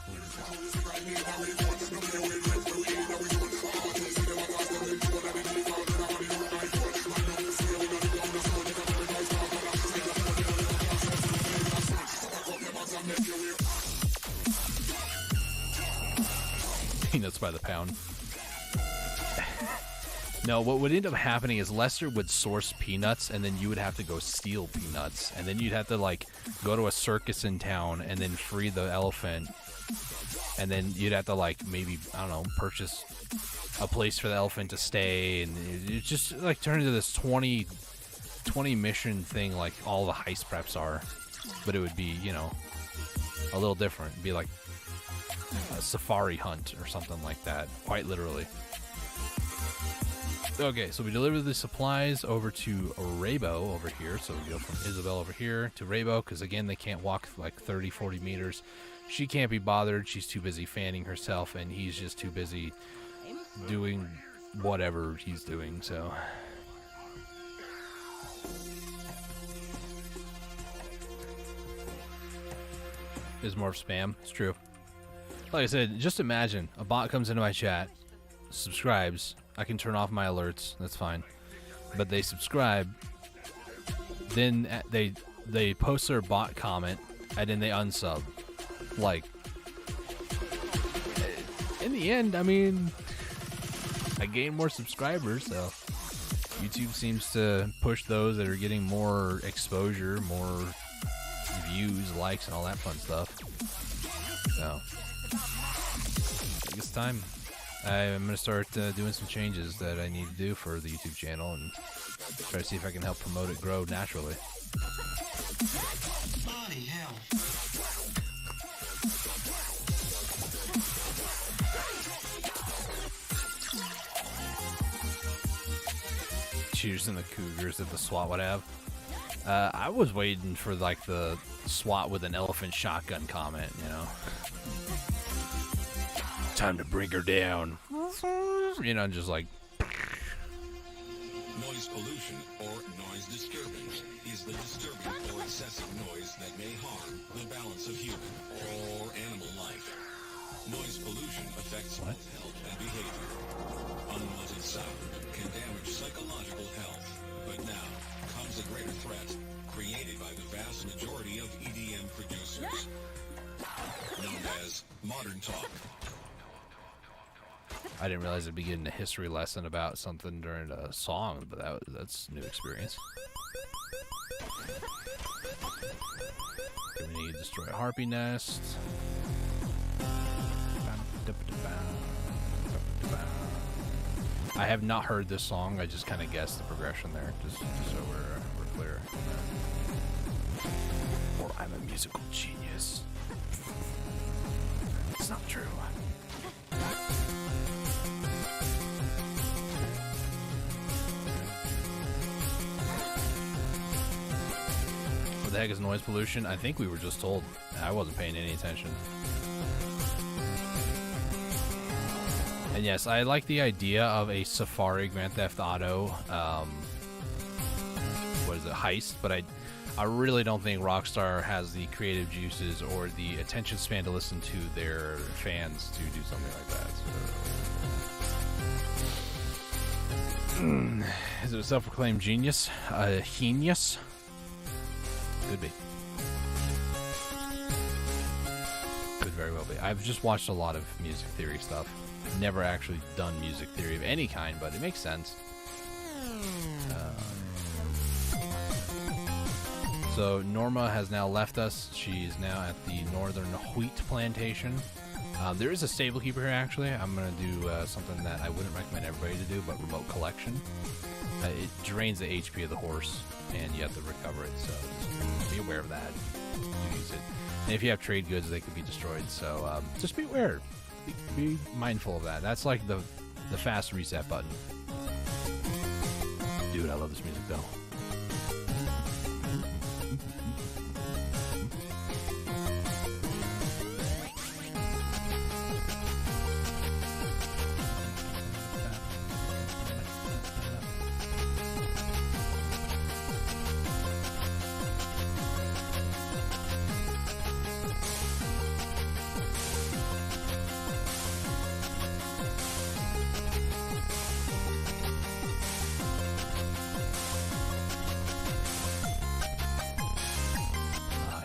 peanuts by the pound. No, what would end up happening is Lester would source peanuts, and then you would have to go steal peanuts, and then you'd have to like go to a circus in town and then free the elephant, and then you'd have to like maybe, I don't know, purchase a place for the elephant to stay, and it just like turned into this 20 mission thing, like all the heist preps are, but it would be, you know, a little different. It'd be like a safari hunt or something like that, quite literally. Okay, so we deliver the supplies over to Rabo over here. So we go from Isabel over here to Rabo, because again, they can't walk like 30-40 meters. She can't be bothered. She's too busy fanning herself, and he's just too busy doing whatever he's doing, so. Is more of spam. It's true. Like I said, just imagine a bot comes into my chat, subscribes. I can turn off my alerts. That's fine. But they subscribe. Then they post their bot comment, and then they unsub. Like, in the end, I mean, I gain more subscribers, so YouTube seems to push those that are getting more exposure, more views, likes, and all that fun stuff. So, I think it's time. I'm going to start doing some changes that I need to do for the YouTube channel and try to see if I can help promote it grow naturally. Bloody hell. Cheers and the Cougars that the SWAT would have. I was waiting for like the SWAT with an elephant shotgun comment, you know. Time to bring her down. You know, just like. Noise pollution or noise disturbance is the disturbing or excessive noise that may harm the balance of human or animal life. Noise pollution affects both health and behavior. Unwanted sound can damage psychological health, but now comes a greater threat created by the vast majority of EDM producers, known as modern talk. I didn't realize I'd be getting a history lesson about something during a song, but that's a new experience. Okay, we need to destroy a harpy nest. I have not heard this song. I just kind of guessed the progression there, just so we're clear. Or I'm a musical genius. It's not true. What the heck is noise pollution? I think we were just told. I wasn't paying any attention. And yes, I like the idea of a Safari Grand Theft Auto, what is it, heist, but I really don't think Rockstar has the creative juices or the attention span to listen to their fans to do something like that. So. Is it a self-proclaimed genius? A genius? Could be. Could very well be. I've just watched a lot of music theory stuff. Never actually done music theory of any kind, but it makes sense. So Norma has now left us. She's now at the Northern Wheat Plantation. There is a stable keeper here, actually. I'm going to do something that I wouldn't recommend everybody to do, but remote collection. It drains the HP of the horse, and you have to recover it, so just be aware of that. Use it. And if you have trade goods, they could be destroyed, so just be aware. Be mindful of that. That's like the fast reset button. Dude, I love this music though.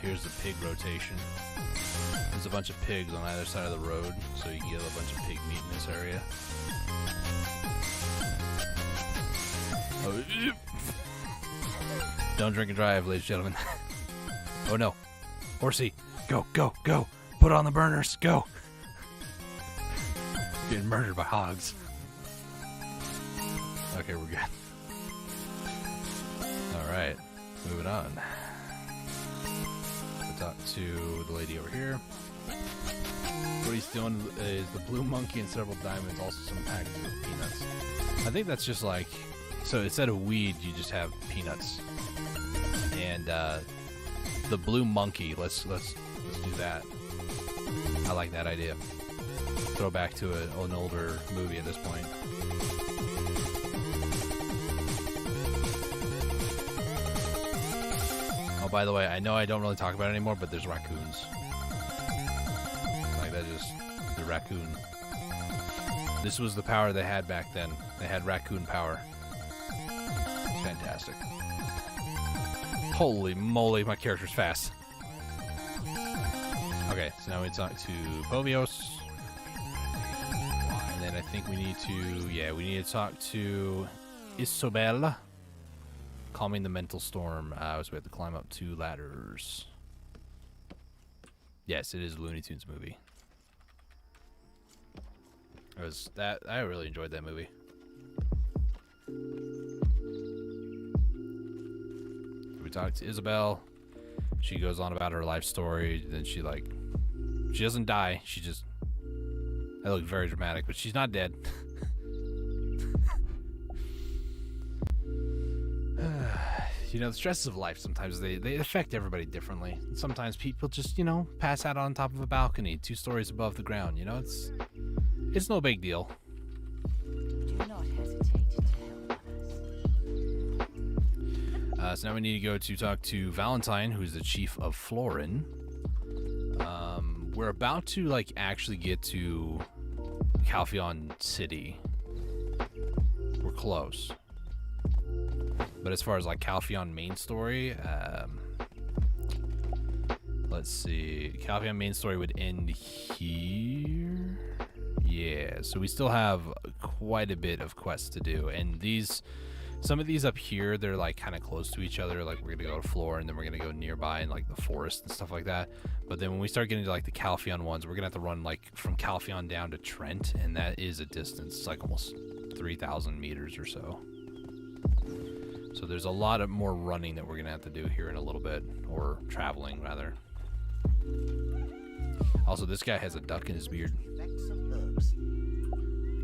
Here's the pig rotation. There's a bunch of pigs on either side of the road, so you can get a bunch of pig meat in this area. Oh, don't drink and drive, ladies and gentlemen. Oh no. Horsey, go, go, go. Put on the burners, go. Getting murdered by hogs. Okay, we're good. Alright, moving on. Talk to the lady over here. What he's doing is the blue monkey and several diamonds, also some packages of peanuts. I think that's just like, so instead of weed, you just have peanuts. And the blue monkey, let's do that. I like that idea. Throw back to an older movie at this point. by the way, I know I don't really talk about it anymore, but there's raccoons. Like, that just... The raccoon. This was the power they had back then. They had raccoon power. It's fantastic. Holy moly, my character's fast. Okay, so now we talk to Povios. And then I think we need to... Yeah, we need to talk to Isobel. Calming the mental storm. So we have to climb up 2 ladders. Yes, it is a Looney Tunes movie. I really enjoyed that movie. We talked to Isabel. She goes on about her life story. Then she doesn't die. She just... I look very dramatic, but she's not dead. You know, the stresses of life, sometimes they affect everybody differently. Sometimes people just, you know, pass out on top of a balcony 2 stories above the ground. You know, it's no big deal. Do not hesitate to help others. So now we need to go to talk to Valentine, who's the chief of Florin. We're about to, like, actually get to Calpheon City. We're close. But as far as, like, Calpheon main story, let's see. Calpheon main story would end here. Yeah, so we still have quite a bit of quests to do. And some of these up here, they're, like, kind of close to each other. Like, we're going to go to Floor, and then we're going to go nearby in, like, the forest and stuff like that. But then when we start getting to, like, the Calpheon ones, we're going to have to run, like, from Calpheon down to Trent. And that is a distance. It's, like, almost 3,000 meters or so. So there's a lot of more running that we're going to have to do here in a little bit. Or traveling, rather. Also, this guy has a duck in his beard.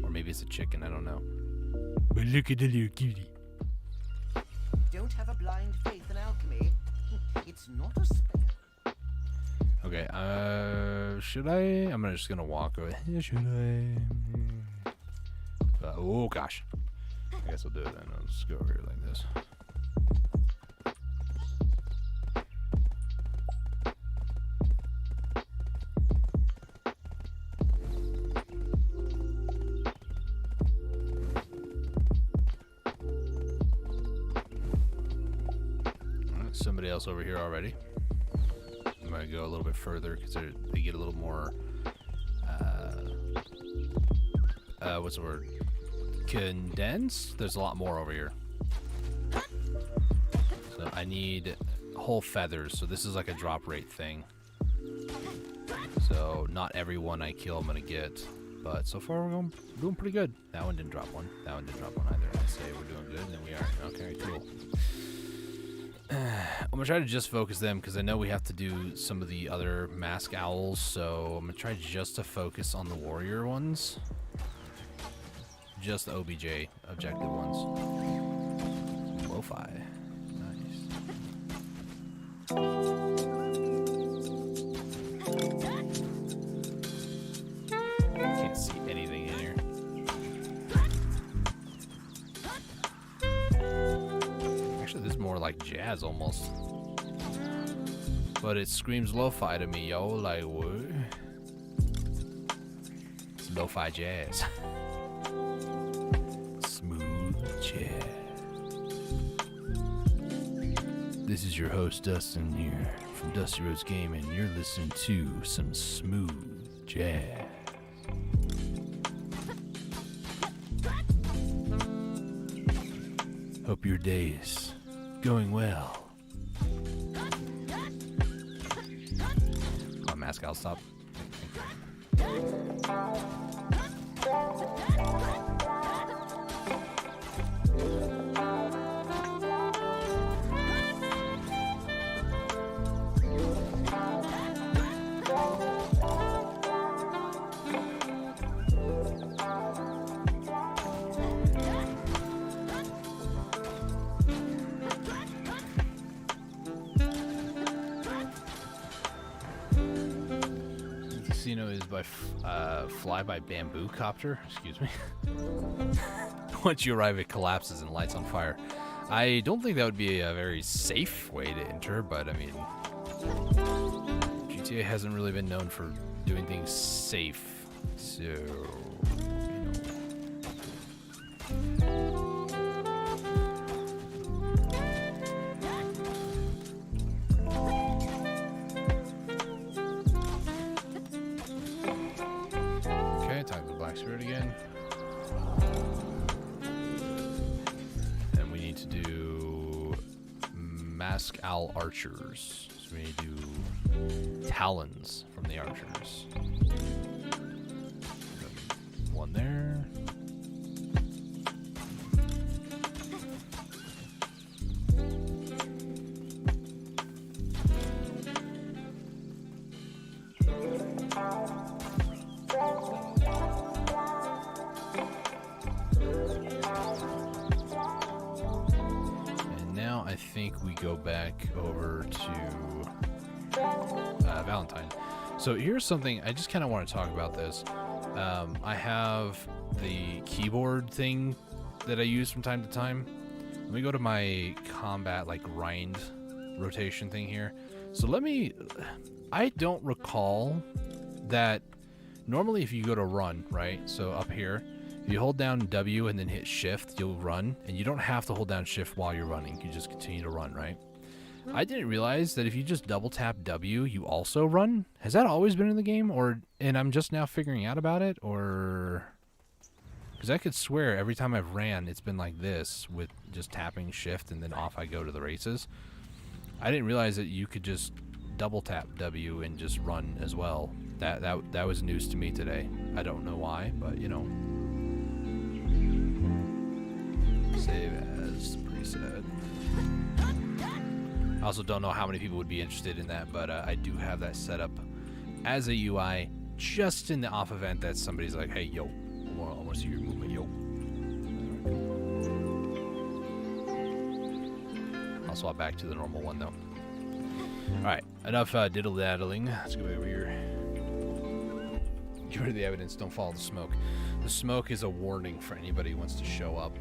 Or maybe it's a chicken, I don't know. But look at the little cutie. Don't have a blind faith in alchemy. It's not a spell. Okay, should I? I'm just going to walk over. Should I? Oh, gosh. I guess I'll do it then. I'll just go over here like this. Somebody else over here already. I'm going to go a little bit further because they get a little more, what's the word? Condensed? There's a lot more over here. So I need whole feathers. So this is like a drop rate thing. So not every one I kill I'm going to get. But so far we're doing pretty good. That one didn't drop one. That one didn't drop one either. I say we're doing good, and then we are. Okay, cool. I'm going to try to just focus them because I know we have to do some of the other mask owls. So I'm going to try just to focus on the warrior ones. Just the OBJ objective ones. Lo-fi. Nice. Can't see anything in here. Actually, this is more like jazz almost. But it screams lo-fi to me, yo. Like, what? It's lo-fi jazz. This is your host Dustin here from Dusty Rhodes Gaming. You're listening to some smooth jazz. Hope your day is going well. Come on, mask, I'll stop. Casino is by fly by bamboo copter. Excuse me. Once you arrive, it collapses and lights on fire. I don't think that would be a very safe way to enter, but I mean, GTA hasn't really been known for doing things safe, so you know. Okay, talk to the Black Spirit again. And we need to do Mask Owl Archers. So we need to do Talons from the Archers. One there. I think we go back over to Valentine. So here's something I just kind of want to talk about this. I have the keyboard thing that I use from time to time. Let me go to my combat like grind rotation thing here. So I don't recall that normally if you go to run, right? So up here, if you hold down W and then hit shift, you'll run, and you don't have to hold down shift while you're running. You just continue to run, right? I didn't realize that if you just double tap W, you also run. Has that always been in the game, and I'm just now figuring out about it, or because I could swear every time I've ran, it's been like this with just tapping shift and then off I go to the races. I didn't realize that you could just double tap W and just run as well. That was news to me today. I don't know why, but you know. Save as preset. I also don't know how many people would be interested in that, but I do have that set up as a UI just in the off event that somebody's like, hey, yo, I want to see your movement, yo. I'll swap back to the normal one, though. Alright, enough diddle-daddling. Let's go over here. Get rid of the evidence, don't follow the smoke. The smoke is a warning for anybody who wants to show up.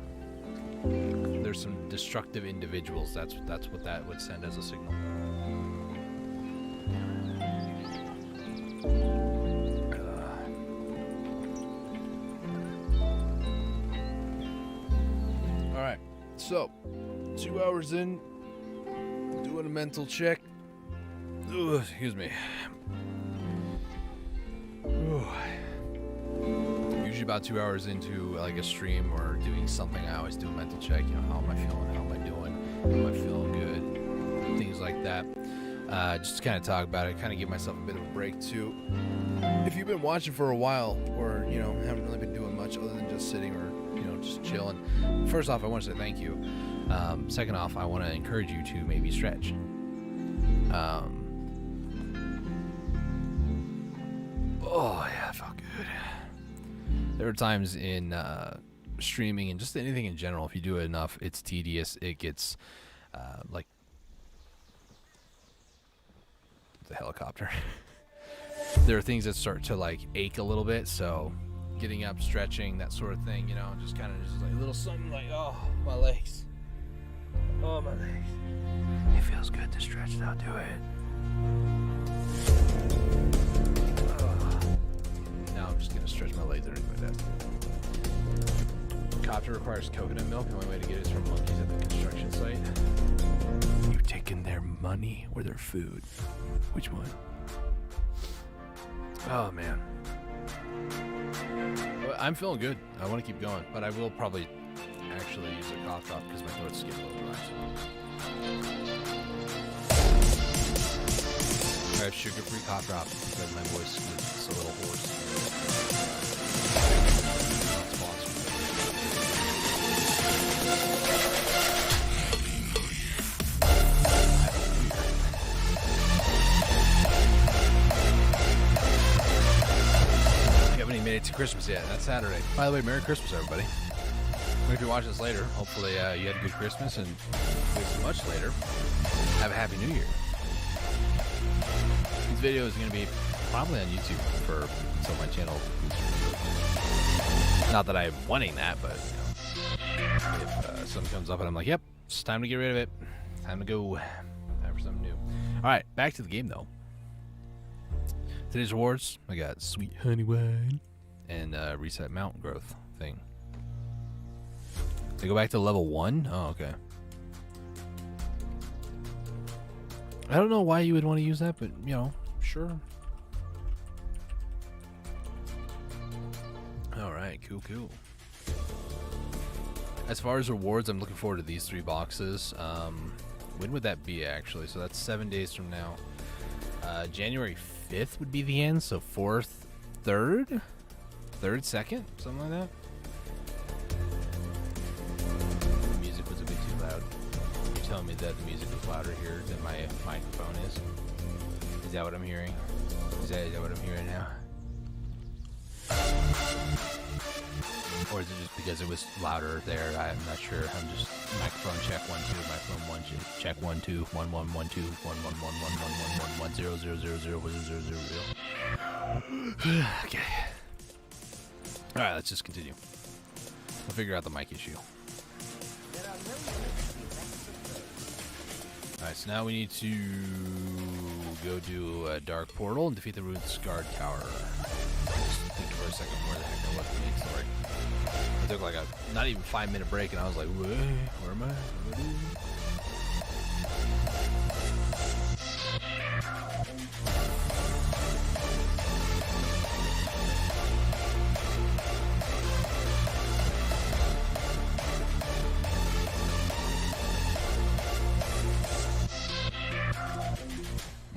There's some destructive individuals. That's what that would send as a signal. All right, so 2 hours in, doing a mental check. Ooh, excuse me. Ooh. Usually about 2 hours into like a stream or doing something, I always do a mental check. You know, how am I feeling? How am I doing? Am I feeling good? Things like that. Just to kind of talk about it, kind of give myself a bit of a break too. If you've been watching for a while, or you know, haven't really been doing much other than just sitting or you know just chilling. First off, I want to say thank you. Second off, I want to encourage you to maybe stretch. Oh yeah, it felt good. There are times in streaming and just anything in general, if you do it enough, it's tedious. It gets like the helicopter. There are things that start to like ache a little bit, so getting up, stretching, that sort of thing, you know, just kind of just like a little something like, oh, my legs. Oh, my legs. It feels good to stretch now, do it. Now I'm just going to stretch my legs underneath my desk. Copter requires coconut milk. The only way to get it is from monkeys at the construction site. You taking their money or their food? Which one? Oh, man. Well, I'm feeling good. I want to keep going, but I will probably actually use a cough drop because my throat's getting a little dry. I have sugar-free cough drop because my voice is a little hoarse. We haven't even made it to Christmas yet. That's Saturday. By the way, Merry Christmas, everybody. If you're watching this later, hopefully you had a good Christmas, and if it's much later, have a Happy New Year. This video is going to be probably on YouTube until my channel. Not that I'm wanting that, but you know, if something comes up and I'm like, yep, It's time to get rid of it. Time to go. Time for something new. All right, back to the game though. Today's rewards: I got sweet honey wine and reset mountain growth thing. They go back to level 1. Oh, okay. I don't know why you would want to use that, but you know, sure. All right, cool. As far as rewards, I'm looking forward to these 3 boxes. When would that be actually? So that's 7 days from now. January 5th would be the end. So 4th, 3rd, 2nd, something like that. The music was a bit too loud. You're telling me that the music is louder here than my microphone is? Is that what I'm hearing? Is that what I'm hearing now? Or is it just because it was louder there? I'm not sure. I'm just microphone check 1 2, microphone 1 2, check 1 2, 1 1 1 2, 1 1 1 1 1 1 1 1 0 0 0 0 0 0 0. Okay. All right, let's just continue. We'll figure out the mic issue. All right, so now we need to go do a dark portal and defeat the ruined scarred tower. Think for a second where the heck I was in the main story. I took like a not even 5-minute break, and I was like, where am I? What is it?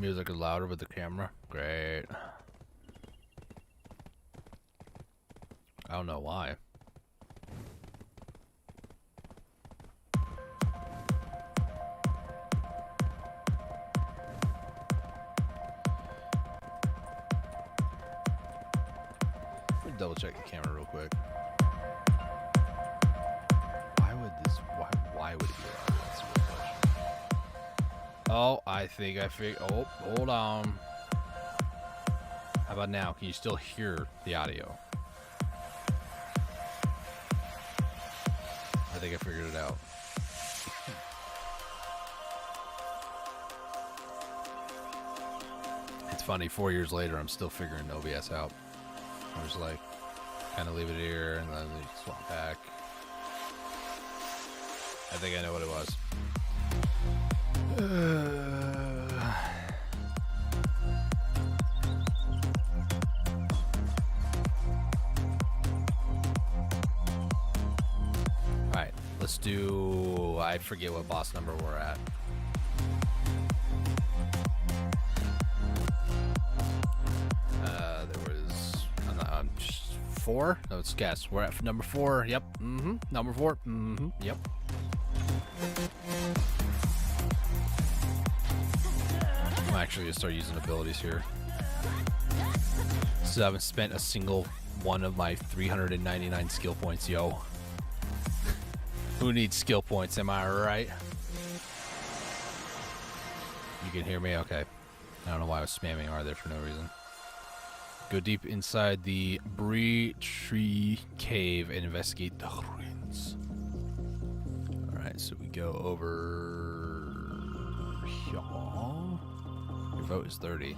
Music is louder with the camera. Great. I don't know why. Let me double check the camera real quick. Why would this? Why would it be loud? That's a real question. Oh, I think I figured. Oh, hold on. How about now? Can you still hear the audio? I think I figured it out. It's funny, 4 years later, I'm still figuring OBS out. I'm just like, kind of leave it here and then swap back. I think I know what it was. Let's do, I forget what boss number we're at. There was 4. Let's guess. We're at number 4. Yep. Number 4. Yep. I'm actually gonna start using abilities here. So I haven't spent a single one of my 399 skill points, yo. Who needs skill points, am I right? You can hear me? Okay. I don't know why I was spamming R there for no reason. Go deep inside the Bree Tree Cave and investigate the ruins. Alright, so we go over here. Your vote is 30.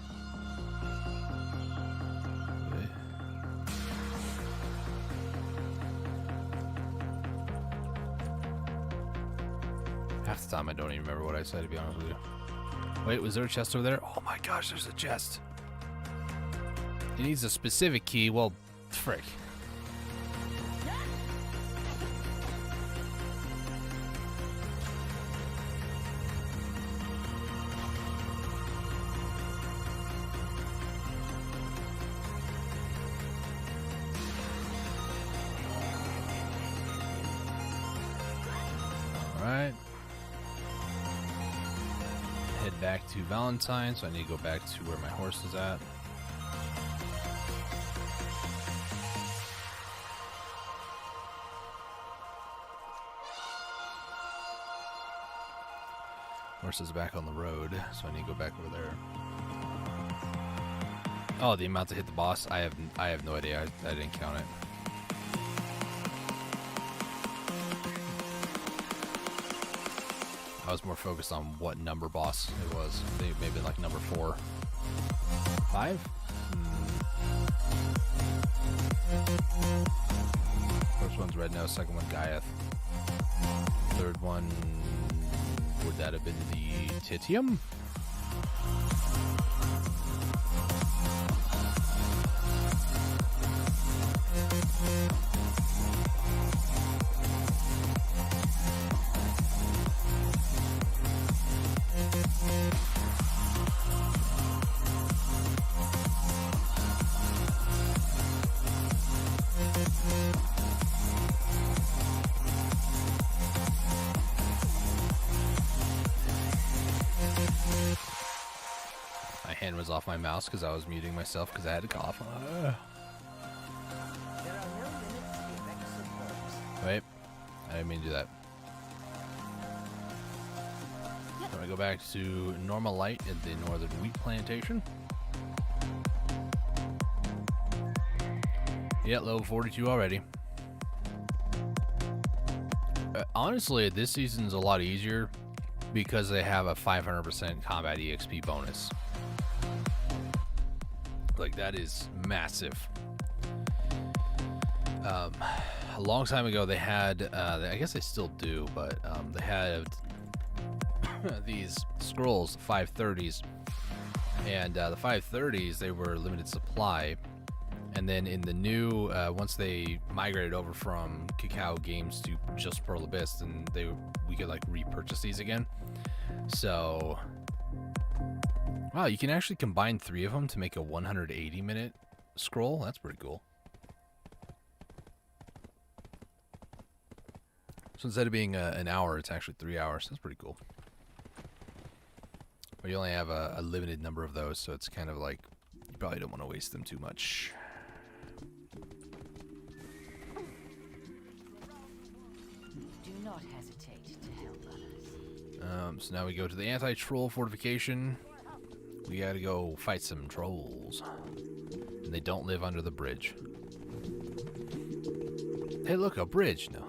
Half the time I don't even remember what I said, to be honest with you. Wait, was there a chest over there? Oh my gosh, there's a chest. It needs a specific key. Well, frick. Alright. Head back to Valentine, so I need to go back to where my horse is at. Horse is back on the road, so I need to go back over there. Oh, the amount to hit the boss? I have no idea. I didn't count it. I was more focused on what number boss it was. I think maybe like number 4. 5? First one's Red Nose, second one Gaiath. Third one, would that have been the Titium? My hand was off my mouse because I was muting myself because I had a cough. There are no limits to the effects of herbs. Wait, I didn't mean to do that. I'm gonna go back to normal light at the northern wheat plantation. Yeah, level 42 already. Honestly, this season's a lot easier because they have a 500% combat EXP bonus. Like, that is massive. A long time ago, they had, I guess they still do, but they had these scrolls, 530s. And the 530s, they were limited supply. And then in the new, once they migrated over from Cacao Games to just Pearl Abyss, then we could like repurchase these again. So, wow, you can actually combine 3 of them to make a 180-minute scroll. That's pretty cool. So instead of being an hour, it's actually 3 hours. That's pretty cool. But you only have a limited number of those, so it's kind of like you probably don't want to waste them too much. Do not hesitate to help others. So now we go to the anti-troll fortification. We gotta go fight some trolls. And they don't live under the bridge. Hey, look, a bridge. No.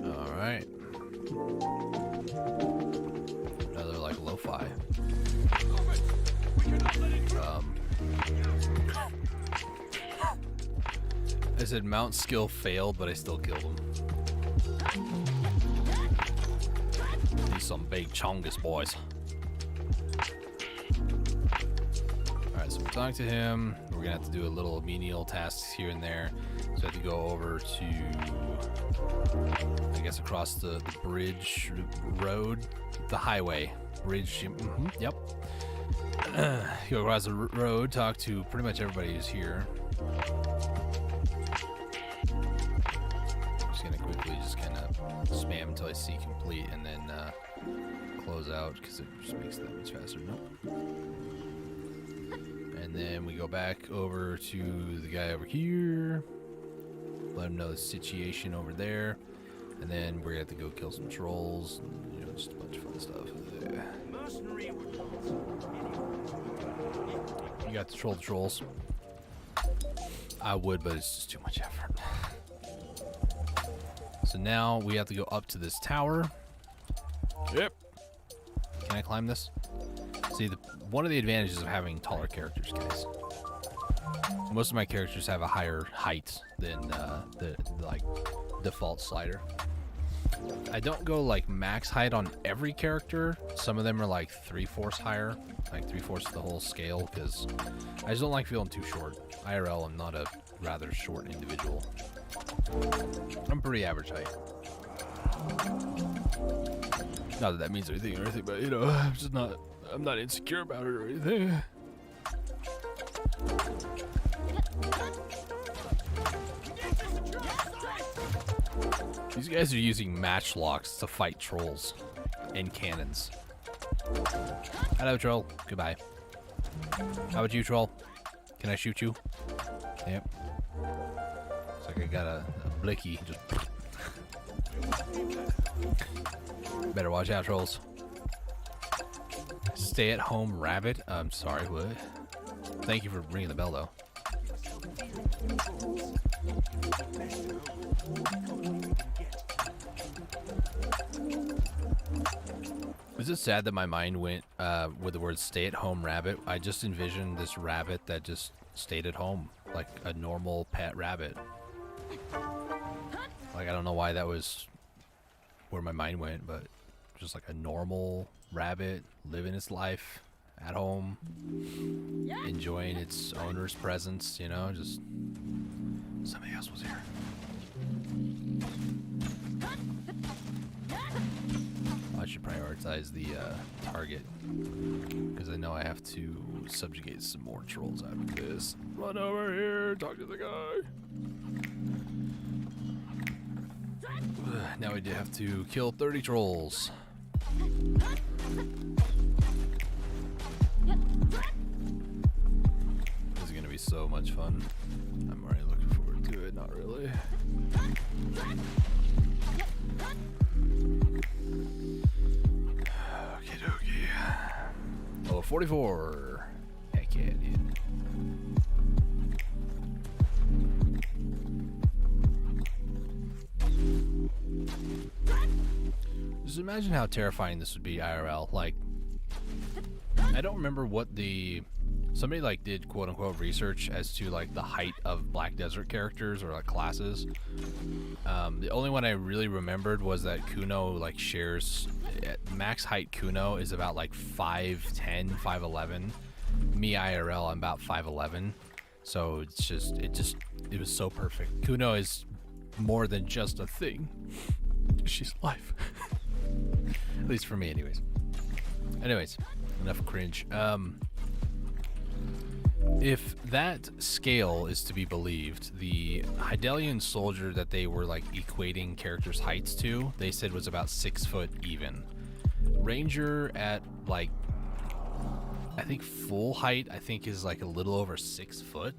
Alright. Another, like, lo-fi. I said mount skill failed, but I still killed him. These some big chongus boys. Alright, so we talked to him. We're gonna have to do a little menial tasks here and there. So I have to go over to, I guess, across the bridge road, the highway bridge. Yep. Go across the road, talk to pretty much everybody who's here. Just gonna quickly just kind of spam until I see complete, and then close out because it just makes that much faster. Nope. And then we go back over to the guy over here. Let him know the situation over there, and then we're gonna have to go kill some trolls. And, you know, just a bunch of fun stuff. You got to troll the trolls. I would, but it's just too much effort. So now we have to go up to this tower. Yep. Can I climb this? See, one of the advantages of having taller characters, guys. Most of my characters have a higher height than the like default slider. I don't go like max height on every character. Some of them are like 3/4 higher, like 3/4 of the whole scale, because I just don't like feeling too short. IRL, I'm not a rather short individual. I'm pretty average height. Not that that means anything or anything, but you know, I'm not insecure about it or anything. These guys are using matchlocks to fight trolls and cannons. Hello, troll. Goodbye. How about you, troll? Can I shoot you? Yep. Looks like I got a blicky. Just Better watch out, trolls. Stay-at-home rabbit? I'm sorry, what? Thank you for ringing the bell, though. Is it sad that my mind went with the word stay-at-home rabbit? I just envisioned this rabbit that just stayed at home, like a normal pet rabbit. Like, I don't know why that was where my mind went, but just like a normal rabbit living its life at home, enjoying its owner's presence, you know, just somebody else was here. I should prioritize the target because I know I have to subjugate some more trolls after this. Run over here, talk to the guy. Now we do have to kill 30 trolls. This is gonna be so much fun. I'm already looking forward to it. Not really. Okie dokie. Level 44. Heck yeah, dude. Just imagine how terrifying this would be IRL. Like, I don't remember what somebody like did quote unquote research as to like the height of Black Desert characters or like classes. The only one I really remembered was that Kuno like shares max height. Kuno is about like 5'10", 5'11". Me IRL, I'm about 5'11". So it was so perfect. Kuno is more than just a thing. She's life. At least for me, anyways. Enough cringe. If that scale is to be believed, the Hydelian soldier that they were like equating characters' heights to, they said was about 6 foot even. Ranger at like, I think full height, I think is like a little over 6 foot.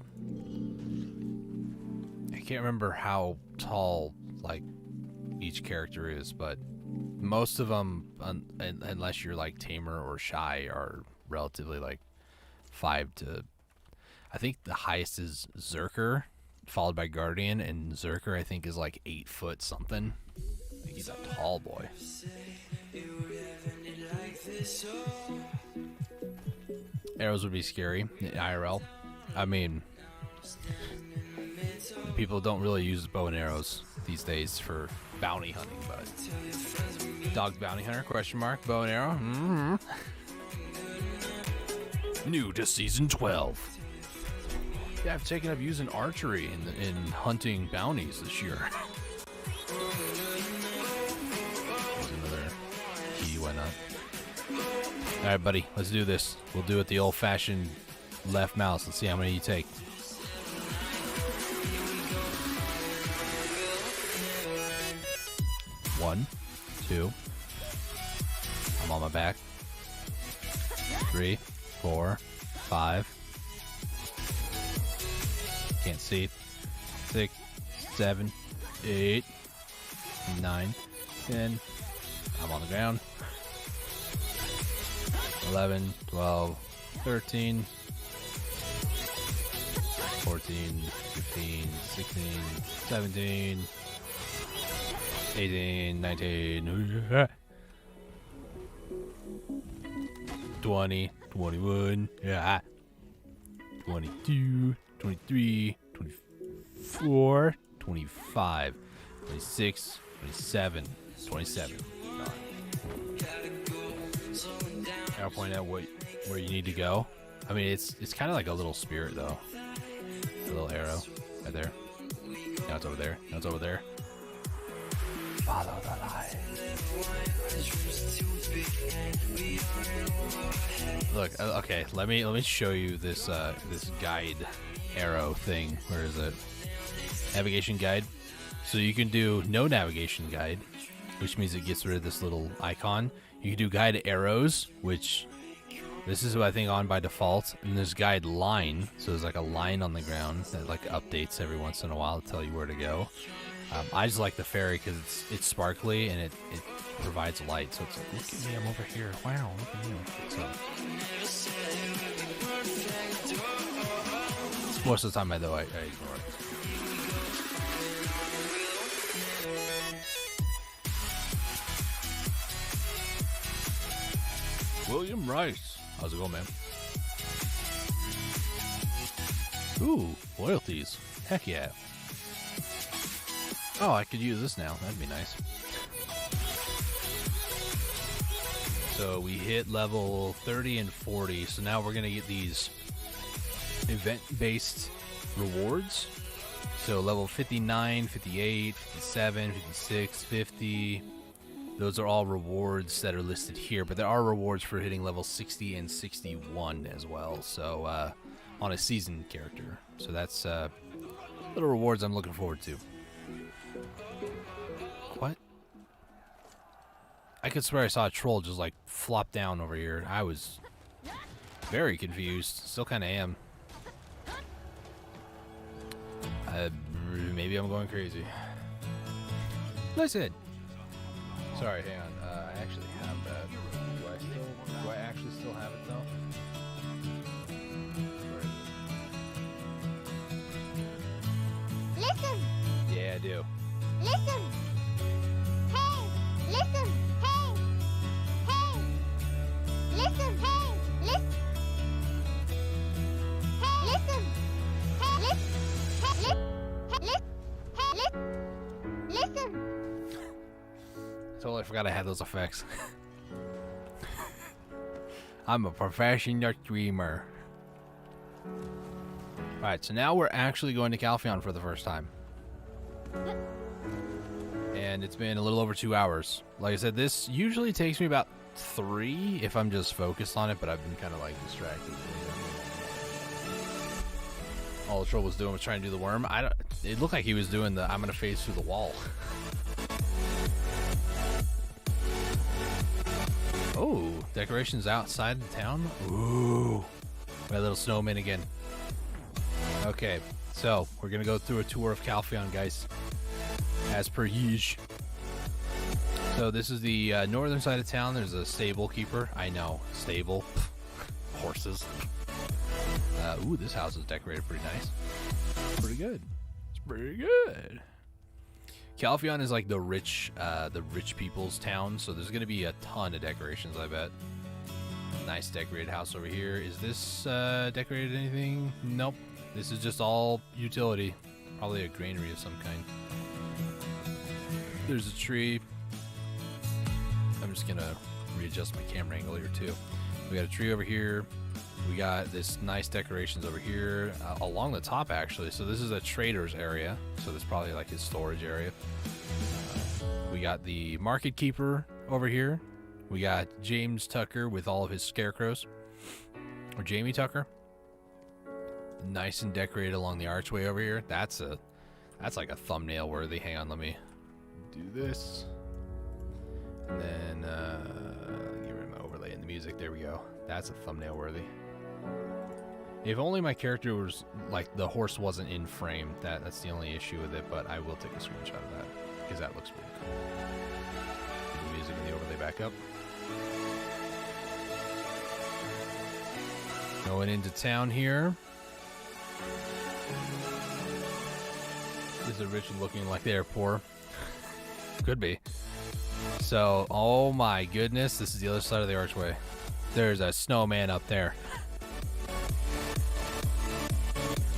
I can't remember how tall like each character is, but most of them, unless you're like Tamer or Shy, are relatively like 5 to. I think the highest is Zerker, followed by Guardian, and Zerker I think is like 8 foot something. I think he's a tall boy. Arrows would be scary in IRL. I mean, people don't really use bow and arrows these days for bounty hunting, but dog bounty hunter, question mark, bow and arrow. Mm-hmm. New to season 12. Yeah, I've taken up using archery in hunting bounties this year. There's another key, why not? Alright, buddy, let's do this. We'll do it the old-fashioned left mouse. Let's see how many you take. One, two. I'm on my back. 3, 4, 5. Can't see. 6, 7, 8, 9, 10. I'm on the ground. 11, 12, 13, 14, 15, 16, 17, 18, 19, 20, 21, yeah, 22, 23, 24, 25, 26, 27, 27. I'll point out where you need to go. I mean, it's kind of like a little spirit, though. A little arrow right there. Now it's over there. Now it's over there. Follow the light. Look, okay. Let me show you this this guide arrow thing. Where is it? Navigation guide. So you can do no navigation guide, which means it gets rid of this little icon. You can do guide arrows, which this is what I think on by default. And there's guide line, so there's like a line on the ground that like updates every once in a while to tell you where to go. I just like the fairy because it's sparkly and it provides light. So it's like, look at me, I'm over here. Wow, look at me. So, most of the time, though, I ignore it. William Rice. How's it going, man? Ooh, loyalties. Heck yeah. Oh, I could use this now. That'd be nice. So we hit level 30 and 40. So now we're going to get these event-based rewards. So level 59, 58, 57, 56, 50. Those are all rewards that are listed here, but there are rewards for hitting level 60 and 61 as well. So on a seasoned character. So that's little rewards I'm looking forward to. What? I could swear I saw a troll just like flop down over here. I was very confused. Still kind of am. Maybe I'm going crazy. Listen. Sorry, hang on. I actually have that. Do I actually still have it though? Where is it? Listen! Yeah, I do. Listen! Hey! Listen! Hey! Hey! Listen! Hey! Listen! Hey! Listen! Hey! Listen! Totally forgot I had those effects. I'm a professional streamer. Alright, so now we're actually going to Calpheon for the first time. And it's been a little over 2 hours. Like I said, this usually takes me about 3 if I'm just focused on it, but I've been kind of like distracted. All the troll was doing was trying to do the worm. It looked like he was doing the I'm gonna phase through the wall. Oh, decorations outside the town. Ooh, my little snowman again. Okay, so we're gonna go through a tour of Calpheon, guys, as per usual. So this is the northern side of town. There's a stable keeper. I know, stable. Horses. Ooh, this house is decorated pretty nice. Pretty good. It's pretty good. Calpheon is like the rich people's town, so there's gonna be a ton of decorations, I bet. Nice decorated house over here. Is this decorated anything? Nope. This is just all utility. Probably a granary of some kind. There's a tree. I'm just gonna readjust my camera angle here too. We got a tree over here. We got this nice decorations over here along the top, actually. So this is a trader's area. So this is probably like his storage area. We got the market keeper over here. We got James Tucker with all of his scarecrows, or Jamie Tucker. Nice and decorated along the archway over here. That's like a thumbnail worthy. Hang on, let me do this. And then get rid of my overlay in the music. There we go. That's a thumbnail worthy. If only my character was like the horse wasn't in frame. That's the only issue with it, but I will take a screenshot of that because that looks pretty cool. Get the music and the overlay back up. Going into town here. Is the rich looking like they're poor? Could be. So, oh my goodness, this is the other side of the archway. There's a snowman up there.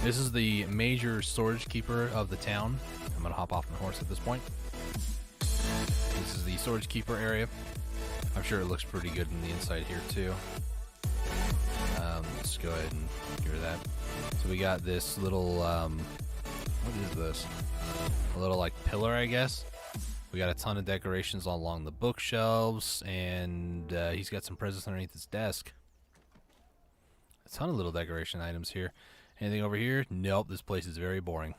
This is the major storage keeper of the town. I'm gonna hop off my horse at this point. This is the storage keeper area. I'm sure it looks pretty good in the inside here too. Let's go ahead and get rid of that. So we got this little, what is this? A little like pillar, I guess. We got a ton of decorations along the bookshelves, and he's got some presents underneath his desk. A ton of little decoration items here. Anything over here? Nope, this place is very boring.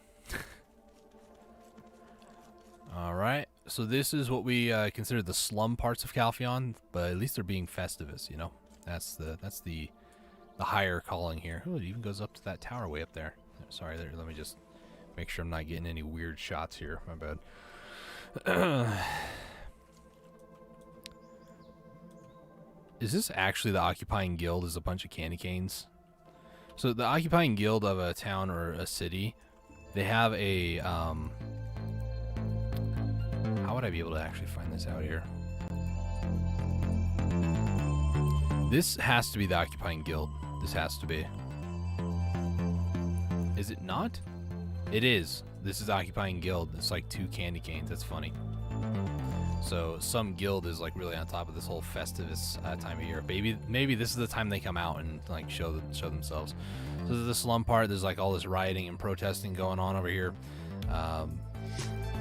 Alright, so this is what we consider the slum parts of Calpheon, but at least they're being festivus, you know? That's the higher calling here. Oh, it even goes up to that tower way up there. Sorry, let me just Make sure I'm not getting any weird shots here. My bad. Is this actually the Occupying Guild? Is a bunch of candy canes? So the Occupying Guild of a town or a city, they have a, how would I be able to actually find this out here? This has to be the Occupying Guild. This has to be. Is it not? It is. This is Occupying Guild. It's like 2 candy canes. That's funny. So some guild is like really on top of this whole Festivus time of year. Maybe this is the time they come out and like show themselves. So there's the slum part. There's like all this rioting and protesting going on over here.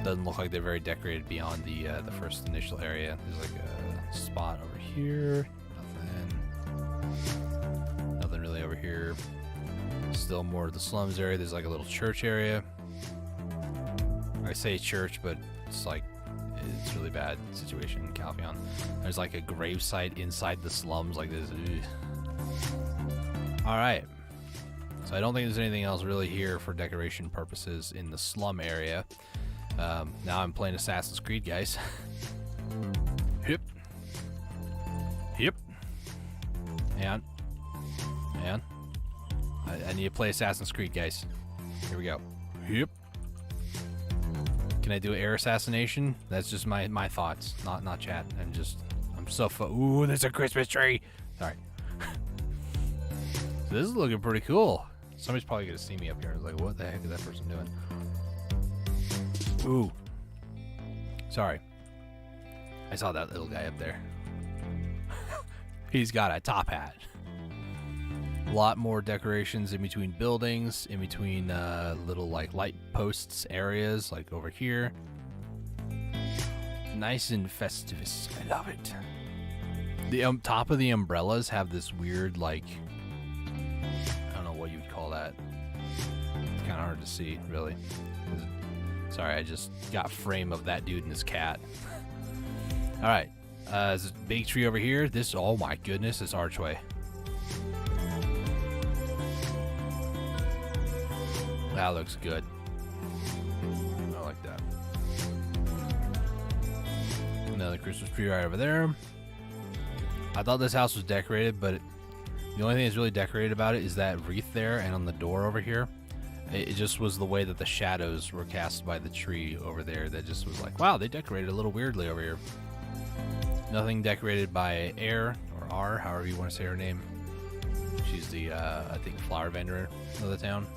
Doesn't look like they're very decorated beyond the first initial area. There's like a spot over here. Nothing really over here. Still more of the slums area. There's like a little church area. I say church, but it's like it's really bad situation in Calpheon. There's like a gravesite inside the slums like this. Alright. So I don't think there's anything else really here for decoration purposes in the slum area. Now I'm playing Assassin's Creed, guys. Hip. Hip. And I need to play Assassin's Creed, guys. Here we go. Yep. Can I do air assassination? That's just my thoughts, not chat. I'm so ooh, there's a Christmas tree. Sorry. So this is looking pretty cool. Somebody's probably gonna see me up here. Like, what the heck is that person doing? Ooh. Sorry. I saw that little guy up there. He's got a top hat. A lot more decorations in between buildings, in between little like light posts areas, like over here. Nice and festivus. I love it. The top of the umbrellas have this weird, like, I don't know what you'd call that. It's kind of hard to see, really. Sorry, I just got frame of that dude and his cat. All right, there's a big tree over here. This, oh my goodness, this archway. That looks good. I like that. Another Christmas tree right over there. I thought this house was decorated, but the only thing that's really decorated about it is that wreath there and on the door over here. It just was the way that the shadows were cast by the tree over there that just was like, wow, they decorated a little weirdly over here. Nothing decorated by Air, or R, however you want to say her name. She's the, I think, flower vendor of the town.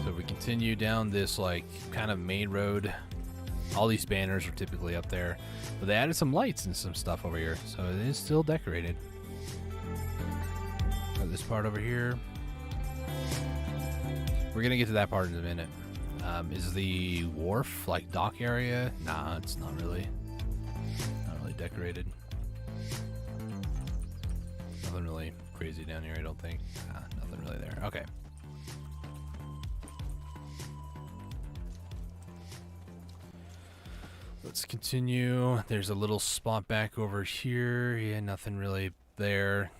So if we continue down this like kind of main road, all these banners are typically up there, but they added some lights and some stuff over here, so it is still decorated. Got this part over here. We're gonna get to that part in a minute. Is the wharf like dock area? Nah, it's not really decorated. Nothing really crazy down here, I don't think. Nothing really there. Okay. Let's continue. There's a little spot back over here. Yeah, nothing really there.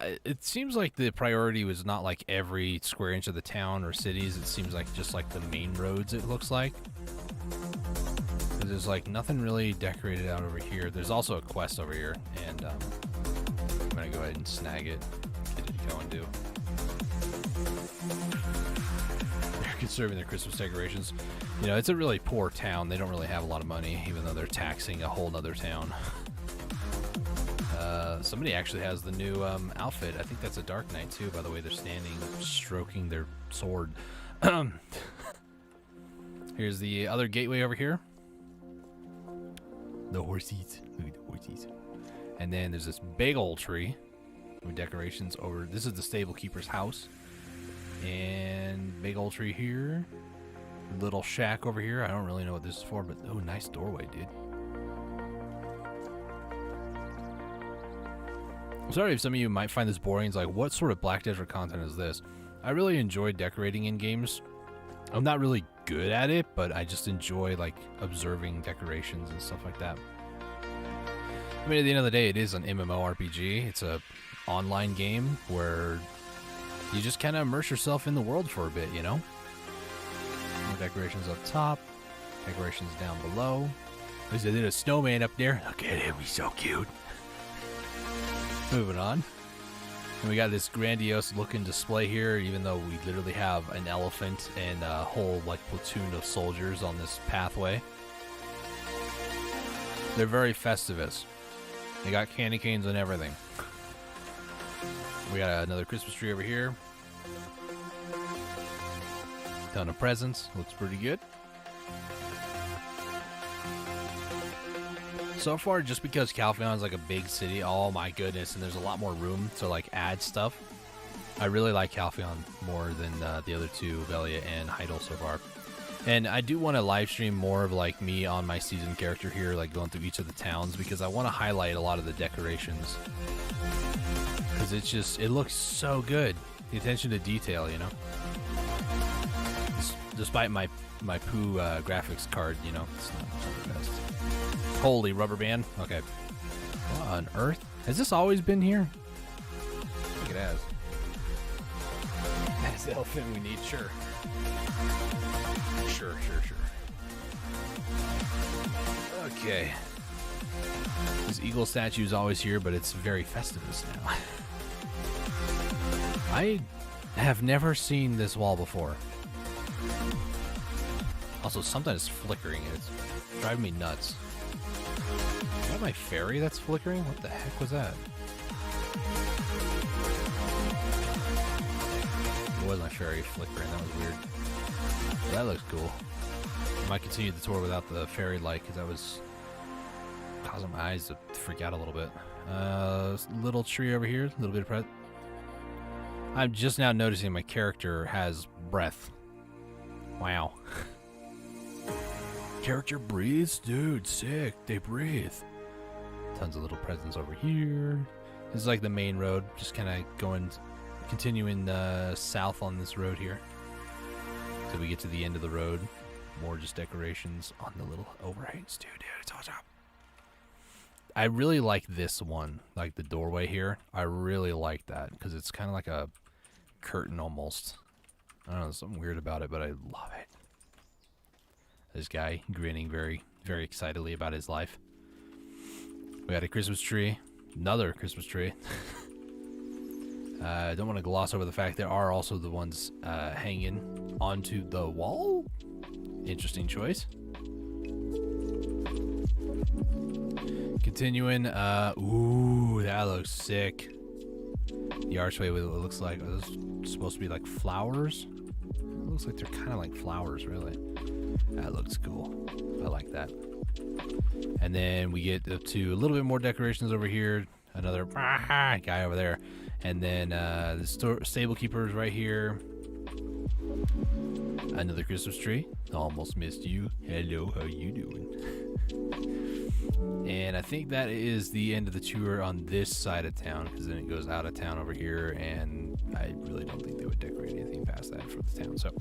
It seems like the priority was not like every square inch of the town or cities. It seems like just like the main roads, it looks like. There's like nothing really decorated out over here. There's also a quest over here, and I'm gonna go ahead and snag it, get it going too. They're conserving their Christmas decorations. You know, it's a really poor town. They don't really have a lot of money, even though they're taxing a whole nother town. Somebody actually has the new outfit. I think that's a Dark Knight too, by the way they're standing, stroking their sword. Here's the other gateway over here. The horsies. Look at the horsies. And then there's this big old tree with decorations over. This is the stable keeper's house. And big old tree here. Little shack over here. I don't really know what this is for, but oh, nice doorway, dude. I'm sorry if some of you might find this boring. It's like, what sort of Black Desert content is this? I really enjoy decorating in games. I'm not really good at it, but I just enjoy like observing decorations and stuff like that. I mean, at the end of the day, it is an MMORPG. It's a online game where you just kind of immerse yourself in the world for a bit, you know? More decorations up top. Decorations down below. There's a little snowman up there. Look at him, he's so cute. Moving on. And we got this grandiose looking display here, even though we literally have an elephant and a whole like platoon of soldiers on this pathway. They're very festivus. They got candy canes and everything. We got another Christmas tree over here. Ton of presents. Looks pretty good. So far, just because Calpheon is like a big city, oh my goodness, and there's a lot more room to like add stuff. I really like Calpheon more than the other two, Velia and Heidel so far. And I do want to live stream more of like me on my season character here, like going through each of the towns, because I want to highlight a lot of the decorations. Because it's just, it looks so good. The attention to detail, you know. Despite my poo graphics card, you know, it's not the best. Holy rubber band. Okay. What on earth? Has this always been here? I think it has. That's the elephant we need, sure. Sure. Okay. This eagle statue is always here, but it's very Festivus now. I have never seen this wall before. Also, something is flickering. It's driving me nuts. Is that my fairy that's flickering? What the heck was that? It was my fairy flickering. That was weird. That looks cool. I might continue the tour without the fairy light because that was causing my eyes to freak out a little bit. Little tree over here. A little bit of breath. I'm just now noticing my character has breath. Wow. Character breathes? Dude, sick. They breathe. Tons of little presents over here. This is like the main road. Just kind of continuing south on this road here. Till we get to the end of the road. More just decorations on the little overhangs. Dude, it's awesome. I really like this one. Like the doorway here. I really like that. Because it's kind of like a curtain almost. I don't know, there's something weird about it, but I love it. This guy grinning very, very excitedly about his life. We got a Christmas tree. Another Christmas tree. I don't want to gloss over the fact there are also the ones hanging onto the wall. Interesting choice. Continuing. Ooh, that looks sick. The archway, what it looks like, are those supposed to be like flowers? It looks like they're kind of like flowers, really. That looks cool. I like that. And then we get up to a little bit more decorations over here. Another guy over there. And then the stable keepers right here. Another Christmas tree. Almost missed you. Hello, how you doing? And I think that is the end of the tour on this side of town, because then it goes out of town over here, and I really don't think they would decorate anything past that for the town. So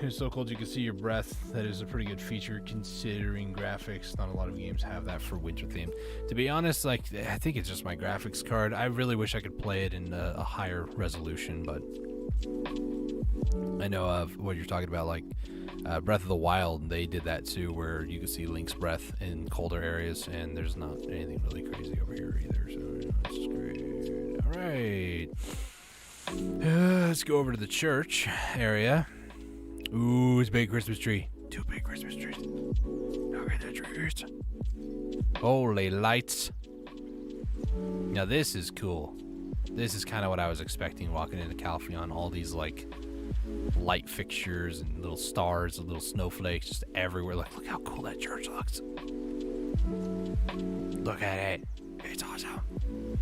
it's so cold you can see your breath. That is a pretty good feature considering graphics. Not a lot of games have that for winter theme. To be honest, like, I think it's just my graphics card. I really wish I could play it in a higher resolution, but I know of what you're talking about, like Breath of the Wild. They did that too, where you can see Link's breath in colder areas, and there's not anything really crazy over here either. So it's great. All right, let's go over to the church area. Ooh, it's a big Christmas tree. Two big Christmas trees. Look at the trees. Holy lights. Now this is cool. This is kind of what I was expecting walking into Calpheon. All these like light fixtures and little stars and little snowflakes just everywhere. Like, look how cool that church looks. Look at it. It's awesome.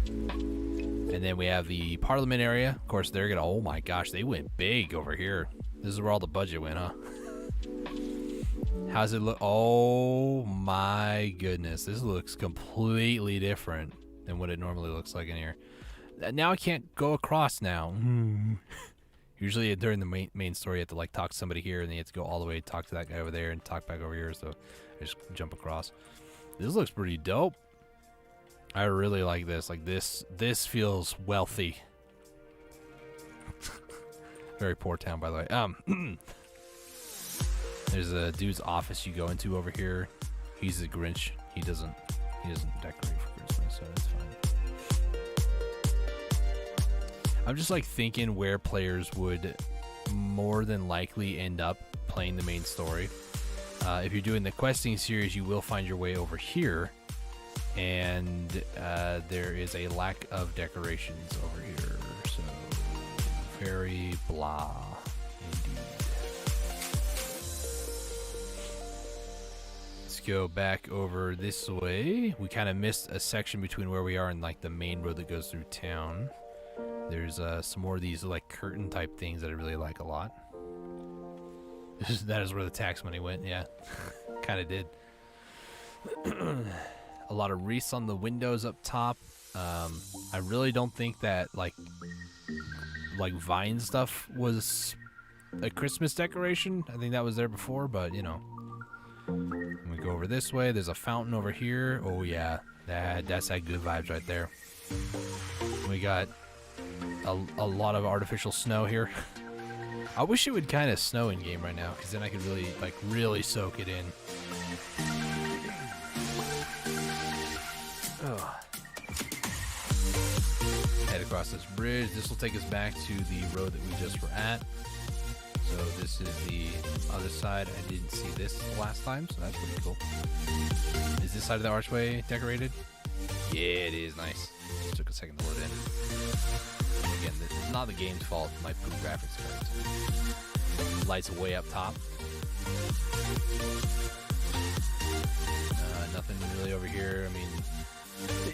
And then we have the Parliament area. Of course, they're gonna, oh my gosh, they went big over here. This is where all the budget went, huh? How's it look? Oh my goodness. This looks completely different than what it normally looks like in here. Now I can't go across now. Usually during the main story, you have to like talk to somebody here, and then you have to go all the way, talk to that guy over there, and talk back over here. So I just jump across. This looks pretty dope. I really like this. Like this feels wealthy. Very poor town, by the way. There's a dude's office you go into over here. He's the Grinch. He doesn't decorate for Christmas, so it's fine. I'm just like thinking where players would more than likely end up playing the main story. If you're doing the questing series, you will find your way over here, and there is a lack of decorations over here, so very blah indeed. Let's go back over this way. We kind of missed a section between where we are and like the main road that goes through town. There's some more of these like curtain type things that I really like a lot. That is where the tax money went, yeah. Kind of did. A lot of wreaths on the windows up top. I really don't think that like vine stuff was a Christmas decoration. I think that was there before, but you know. When we go over this way, there's a fountain over here. Oh yeah, that's that good vibes right there. We got a lot of artificial snow here. I wish it would kind of snow in game right now, because then I could really soak it in. Oh. Head across this bridge. This will take us back to the road that we just were at. So this is the other side. I didn't see this last time, so that's pretty cool. Is this side of the archway decorated? Yeah, it is. Nice. Just took a second to load in. Again, this is not the game's fault. My poor graphics cards. Lights way up top. Nothing really over here. I mean,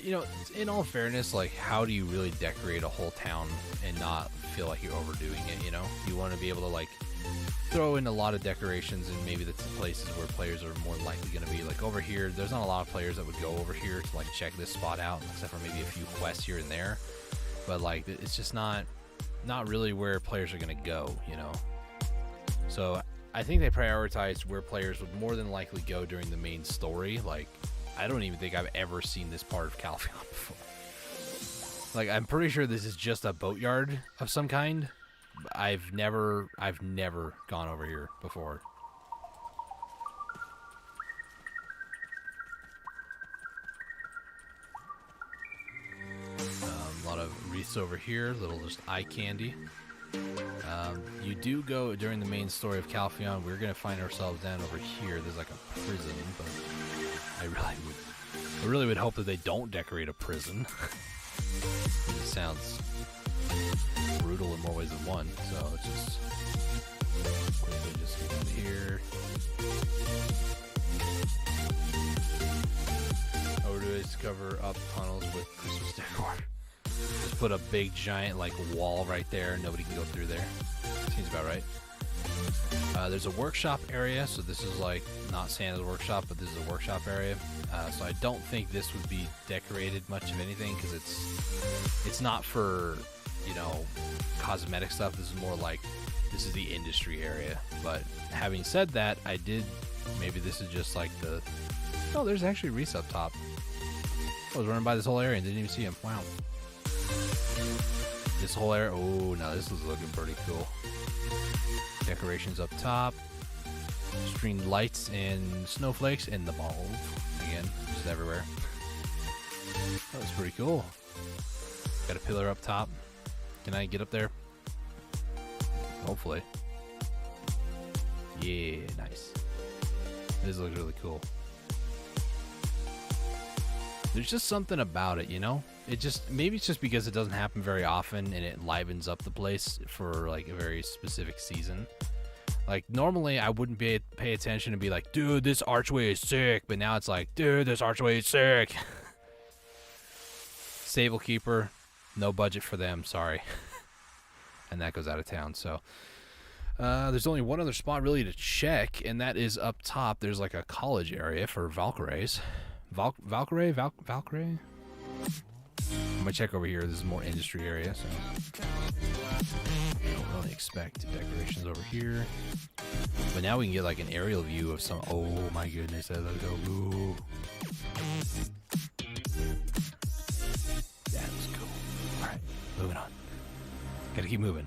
you know, in all fairness, like, how do you really decorate a whole town and not feel like you're overdoing it, you know? You want to be able to, like, throw in a lot of decorations in maybe the places where players are more likely going to be. Like, over here, there's not a lot of players that would go over here to, like, check this spot out, except for maybe a few quests here and there. But, like, it's just not really where players are going to go, you know? So I think they prioritized where players would more than likely go during the main story. Like, I don't even think I've ever seen this part of Calpheon before. Like, I'm pretty sure this is just a boatyard of some kind. I've never gone over here before. A lot of wreaths over here, little just eye candy. You do go during the main story of Calpheon. We're gonna find ourselves down over here. There's like a prison, but I really would hope that they don't decorate a prison. It sounds brutal in more ways than one. So it's just quickly just get in here. Over to is cover up tunnels with Christmas decor. Just put a big giant like wall right there. Nobody can go through there. Seems about right. There's a workshop area, so this is like not Santa's workshop, but this is a workshop area. So I don't think this would be decorated much of anything, because it's not for, you know, cosmetic stuff. This is more like, this is the industry area. But having said that, maybe this is just like the, oh, there's actually Reese up top. I was running by this whole area and didn't even see him. Wow. This whole area, oh no, this is looking pretty cool. Decorations up top, string lights and snowflakes and the balls again, just everywhere. That was pretty cool. Got a pillar up top. Can I get up there? Hopefully. Yeah, nice. This looks really cool. There's just something about it, you know? Maybe it's just because it doesn't happen very often and it livens up the place for like a very specific season. Like, normally I wouldn't pay attention and be like, dude, this archway is sick. But now it's like, dude, this archway is sick. Stable Keeper, no budget for them, sorry. And that goes out of town, so. There's only one other spot really to check, and that is up top. There's like a college area for Valkyries. Valkyrie? I'm gonna check over here. This is more industry area, so I don't really expect decorations over here. But now we can get like an aerial view of some. Oh my goodness, that looks so cool. That was cool. All right, moving on. Gotta keep moving.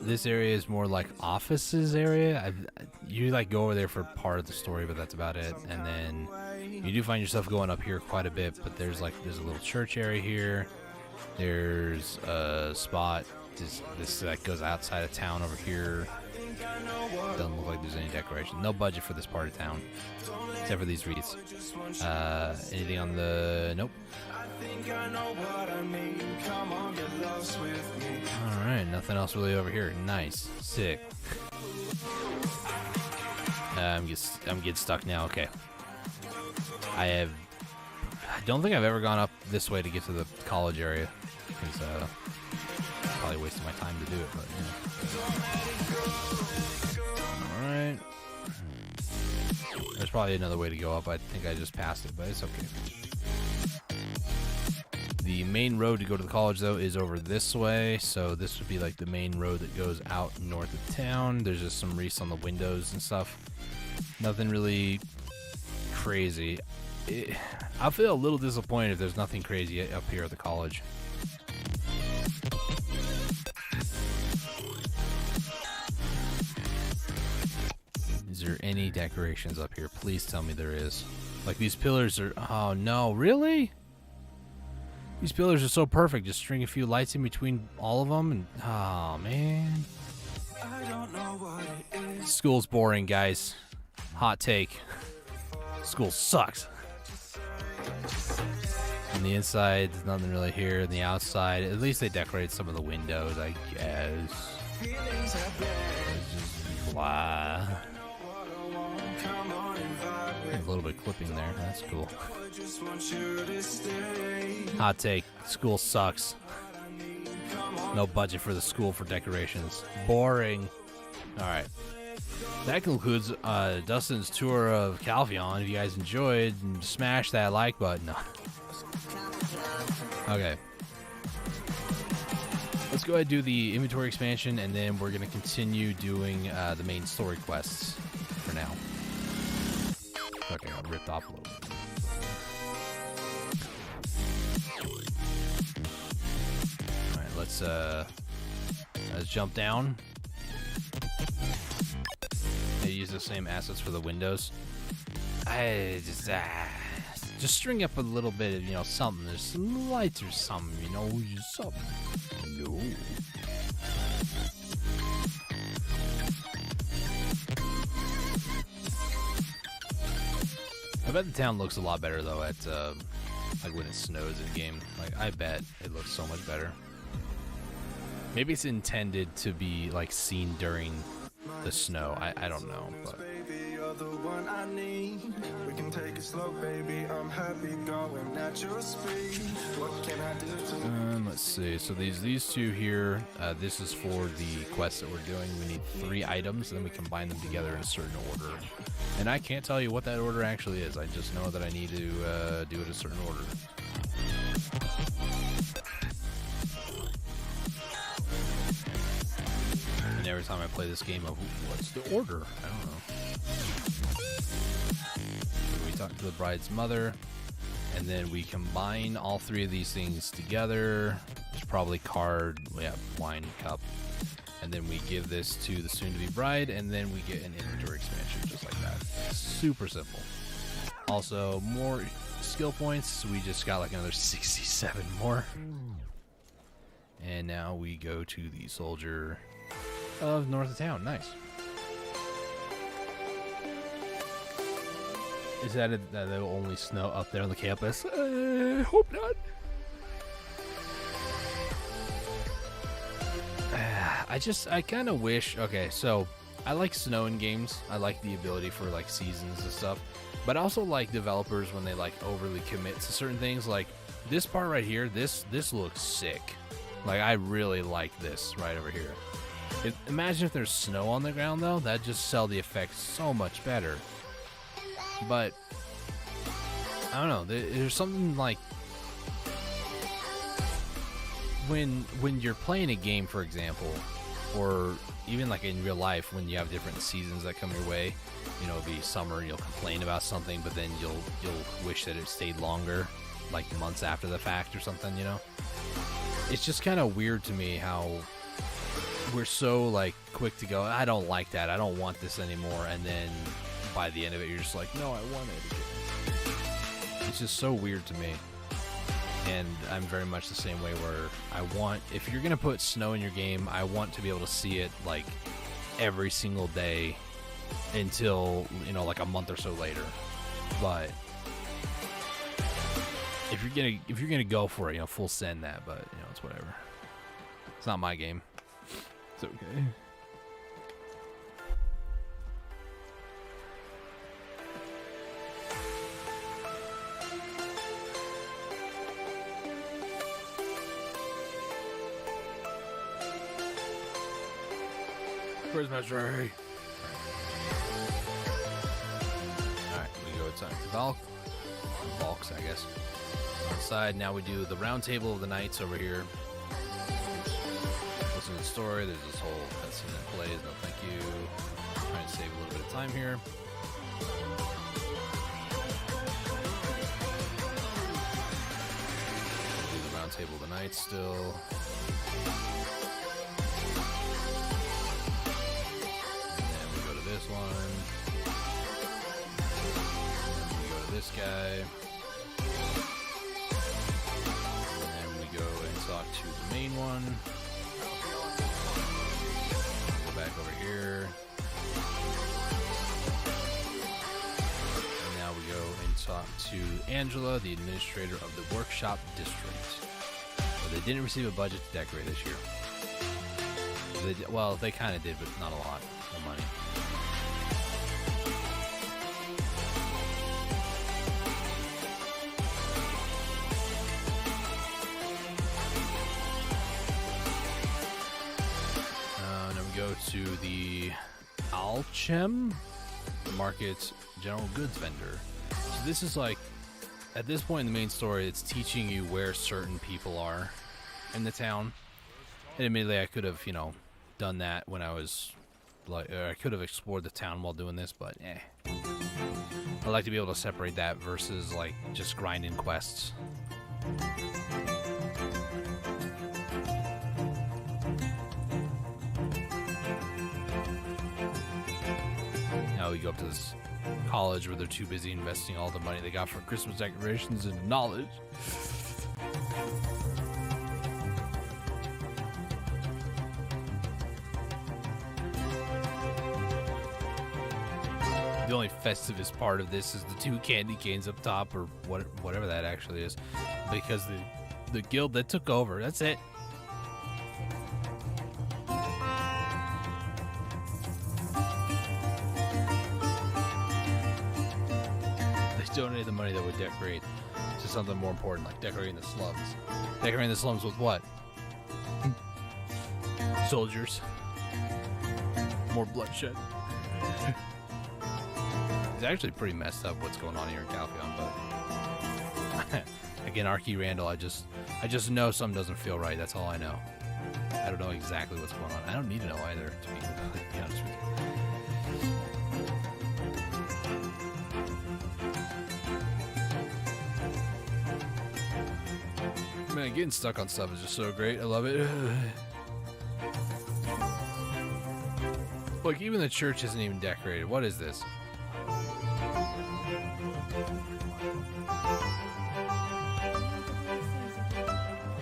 This area is more like offices area. You like go over there for part of the story, but that's about it. And then you do find yourself going up here quite a bit. But there's a little church area here. There's a spot. This that goes outside of town over here. Doesn't look like there's any decoration. No budget for this part of town, except for these wreaths. Anything on the... Nope. Alright, nothing else really over here. Nice. Sick. I'm getting stuck now. Okay. I don't think I've ever gone up this way to get to the college area. Because, probably wasting my time to do it, but, Alright. There's probably another way to go up. I think I just passed it, but it's okay. The main road to go to the college, though, is over this way. So this would be like the main road that goes out north of town. There's just some wreaths on the windows and stuff. Nothing really crazy. I feel a little disappointed if there's nothing crazy up here at the college. Is there any decorations up here? Please tell me there is. Like these pillars are... Oh, no. Really? These pillars are so perfect. Just string a few lights in between all of them. And oh, man. School's boring, guys. Hot take. School sucks. On the inside, there's nothing really here. On the outside, at least they decorate some of the windows, I guess. It's just blah. A little bit of clipping there. That's cool. Hot take. School sucks. No budget for the school for decorations. Boring. Alright. That concludes Dustin's tour of Calpheon. If you guys enjoyed, smash that like button. Okay. Let's go ahead and do the inventory expansion, and then we're going to continue doing the main story quests for now. Okay, I ripped off a little bit. Alright, let's jump down. I use the same assets for the windows. I just string up a little bit of, something. There's some lights or something, just something. No. I bet the town looks a lot better though at like when it snows in game. Like I bet it looks so much better. Maybe it's intended to be like seen during the snow. I don't know, but let's see. So these two here, this is for the quest that we're doing. We need 3 items, and then we combine them together in a certain order. And I can't tell you what that order actually is. I just know that I need to do it in a certain order. And every time I play this game, what's the order? I don't know. So we talk to the bride's mother, and then we combine all 3 of these things together. There's probably card, wine cup. And then we give this to the soon-to-be bride, and then we get an inventory expansion, just like that. Super simple. Also, more skill points. We just got like another 67 more. And now we go to the soldier of north of town. Nice. Is that it, that it will only snow up there on the campus? I hope not. I kind of wish, okay, so I like snow in games. I like the ability for like seasons and stuff, but I also like developers when they like overly commit to certain things. Like this part right here, this looks sick. Like I really like this right over here. Imagine if there's snow on the ground though, that'd just sell the effect so much better. But I don't know, there's something like when you're playing a game, for example, or even like in real life when you have different seasons that come your way, it'll be summer, you'll complain about something, but then you'll wish that it stayed longer, like months after the fact or something, It's just kind of weird to me how we're so like quick to go, I don't like that, I don't want this anymore, and then by the end of it you're just like, no, I want it again. It's just so weird to me. And I'm very much the same way, where I want, if you're gonna put snow in your game, I want to be able to see it like every single day until, you know, like a month or so later. But if you're gonna go for it, you know, full send that, but you know, it's whatever. It's not my game. It's okay. Where's my tray? Alright, we go inside the Valks, I guess. Outside, now we do the round table of the knights over here. Listen to the story, there's this whole cutscene that plays, no thank you. Trying to save a little bit of time here. Do the round table of the knights still. This one. We go to this guy. And then we go and talk to the main one. Go back over here. And now we go and talk to Angela, the administrator of the workshop district. But they didn't receive a budget to decorate this year. Well, they kind of did, but not a lot of money. To the Alchem Market General Goods Vendor. So this is like, at this point in the main story, it's teaching you where certain people are in the town. And admittedly, I could have, you know, done that when I was like, or I could have explored the town while doing this, but I like to be able to separate that versus like just grinding quests. Now we go up to this college where they're too busy investing all the money they got for Christmas decorations in knowledge. The only festivest part of this is the 2 candy canes up top, or whatever that actually is, because the guild that took over, that's it. Donate the money that would decorate to something more important, like decorating the slums. Decorating the slums with what? Soldiers. More bloodshed. It's actually pretty messed up what's going on here in Calpheon, but again, Archie Randall, I just know something doesn't feel right. That's all I know. I don't know exactly what's going on. I don't need to know either, to be honest with you. Man, getting stuck on stuff is just so great. I love it. Look, even the church isn't even decorated. What is this?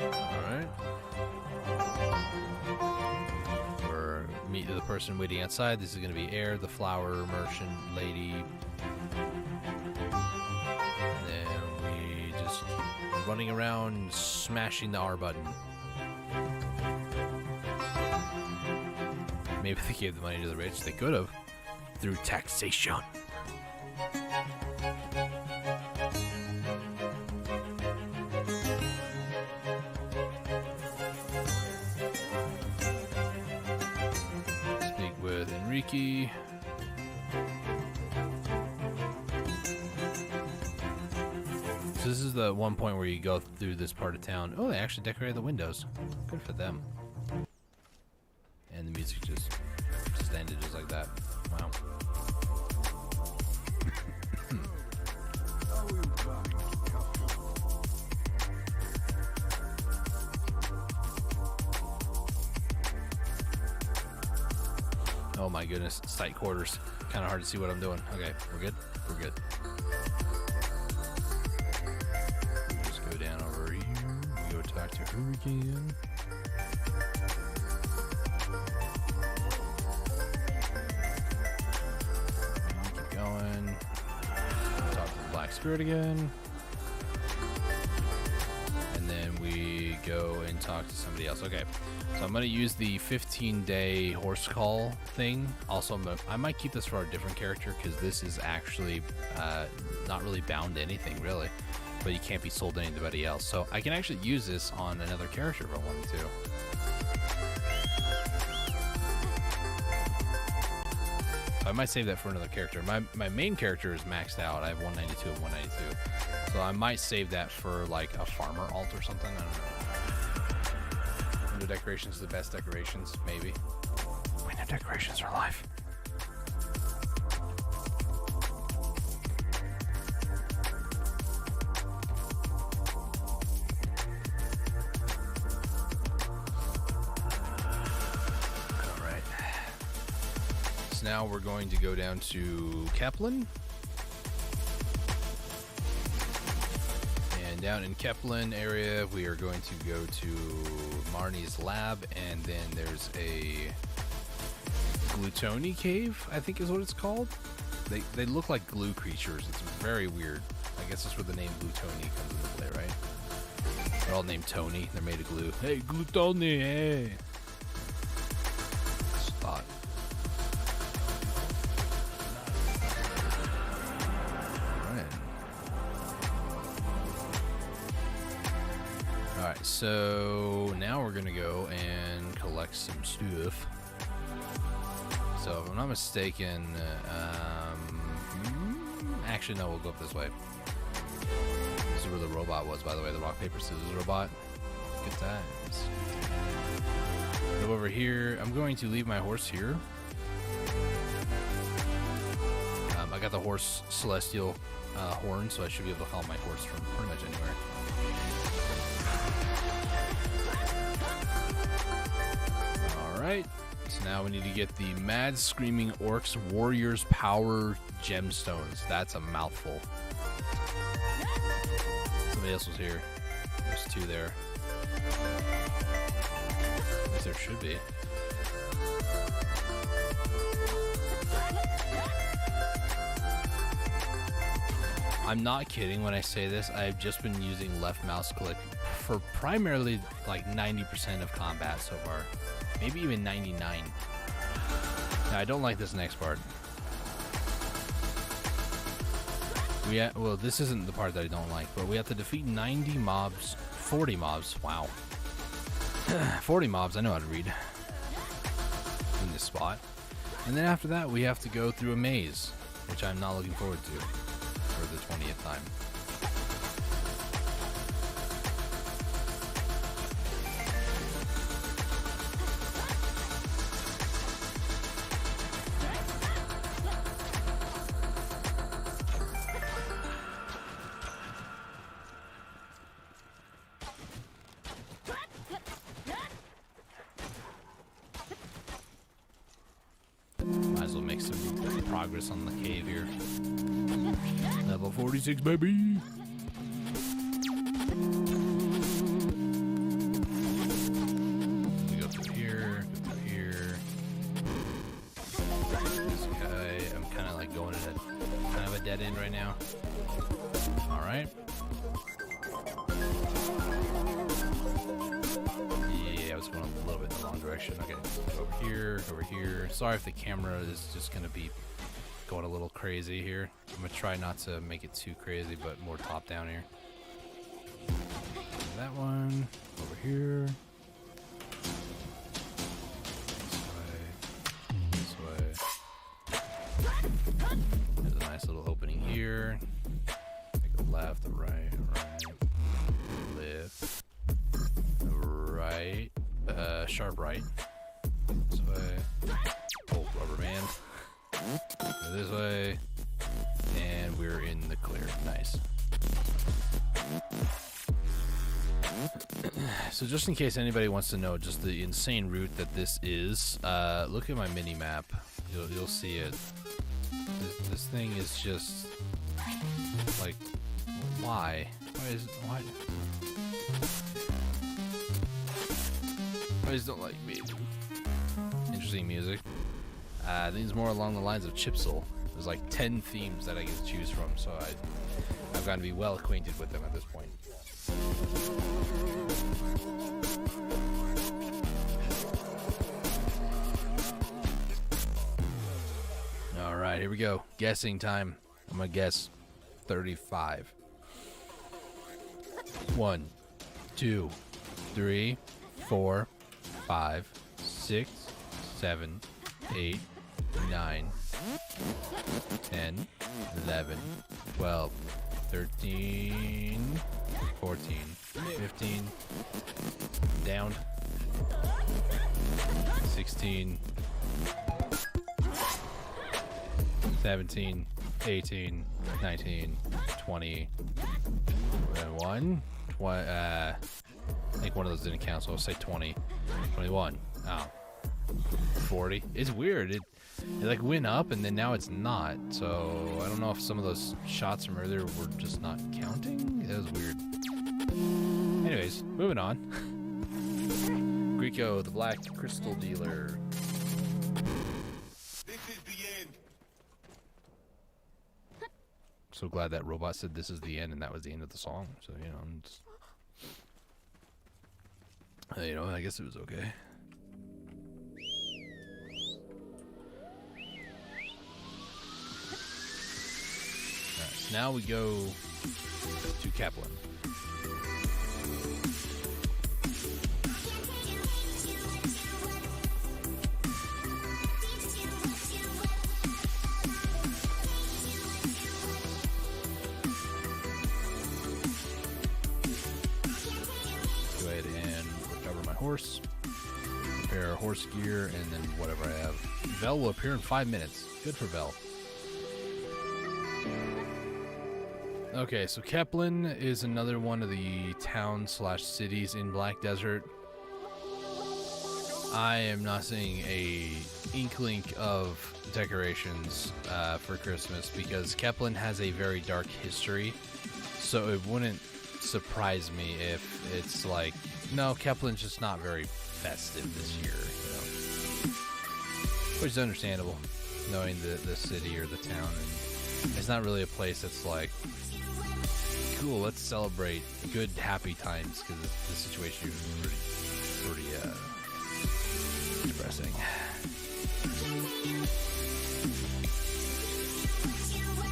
Alright. Or meet the person waiting outside. This is going to be Air, the flower merchant lady. And then we just keep running around smashing the R button. Maybe they gave the money to the rich. They could have. Through taxation. Speak with Enrique. So this is the one point where you go through this part of town. Oh, they actually decorated the windows. Good for them. And the music just ended just like that. Wow. Oh my goodness, it's tight quarters. Kind of hard to see what I'm doing. Okay, we're good. We're good. Just go down over here. We go talk to her again. Keep going. Talk to the Black Spirit again. And then we go and talk to somebody else. Okay, so I'm going to use the 15-day horse call thing. Also, I might keep this for a different character because this is actually not really bound to anything, really. But you can't be sold to anybody else. So I can actually use this on another character if I wanted to. So I might save that for another character. My main character is maxed out. I have 192 and 192. So I might save that for like a farmer alt or something. I don't know. Window decorations are the best decorations, maybe. Window decorations are life. Alright. So now we're going to go down to Kaplan. Down in Kaplan area, we are going to go to Marnie's lab, and then there's a Glutoni cave, I think is what it's called. They look like glue creatures. It's very weird. I guess that's where the name Glutoni comes into play, right? They're all named Tony. They're made of glue. Hey, Glutoni, hey! Just thought. Alright, so now we're gonna go and collect some stuff. So if I'm not mistaken, actually no, we'll go up this way. This is where the robot was, by the way, the rock, paper, scissors robot. Good times. Go over here. I'm going to leave my horse here. I got the horse celestial horn, so I should be able to call my horse from pretty much anywhere. Alright, so now we need to get the Mad Screaming Orcs Warriors Power Gemstones. That's a mouthful. Somebody else was here. There's two there. At least there should be. I'm not kidding when I say this. I've just been using left mouse click for primarily like 90% of combat so far. Maybe even 99. Now, I don't like this next part. Well, this isn't the part that I don't like, but we have to defeat 90 mobs, 40 mobs. Wow. 40 mobs, I know how to read. In this spot. And then after that, we have to go through a maze, which I'm not looking forward to for the 20th time. Might as well make some progress on the cave here. Level 46, baby! We go through here, This guy, I'm kind of like going at kind of a dead end right now. Alright. Yeah, I was going a little bit in the wrong direction. Okay, over here. Sorry if the camera is just going to be going a little crazy here. I'm going to try not to make it too crazy, but more top down here. That one, over here. This way. There's a nice little opening here. Take a left, a right, left, right, sharp right. This way. Oh, rubber band. Go this way. And we're in the clear. Nice. So just in case anybody wants to know just the insane route that this is, look at my mini map. You'll see it. This thing is just like, why? Why? I just don't like me. Interesting music. I think it's more along the lines of Chipsel. There's like 10 themes that I get to choose from, so I've got to be well acquainted with them at this point. All right, here we go. Guessing time. I'm gonna guess 35. 1, 2, 3, 4, 5, 6, 7, 8, 9, 10, 11, 12, 13, 14, 15, down, 16, 17, 18, 19, 20, 21, I think one of those didn't count, so I'll say 20, 21, oh, 40. It's weird. It like went up and then now it's not, so I don't know if some of those shots from earlier were just not counting. It was weird. Anyways, moving on. Greco, the black crystal dealer. This is the end. So glad that robot said this is the end and that was the end of the song. So, you know, I guess it was okay. Alright, so now we go to Kaplan. Horse, prepare horse gear, and then whatever I have. Vel will appear in 5 minutes. Good for Vel. Okay, so Kaplan is another one of the towns/cities in Black Desert. I am not seeing a inkling of decorations for Christmas because Kaplan has a very dark history, so it wouldn't surprise me if it's like, no, Kaplan's just not very festive this year, you know. Which is understandable, knowing the city or the town. And it's not really a place that's like, cool, let's celebrate good, happy times, because the situation is pretty depressing.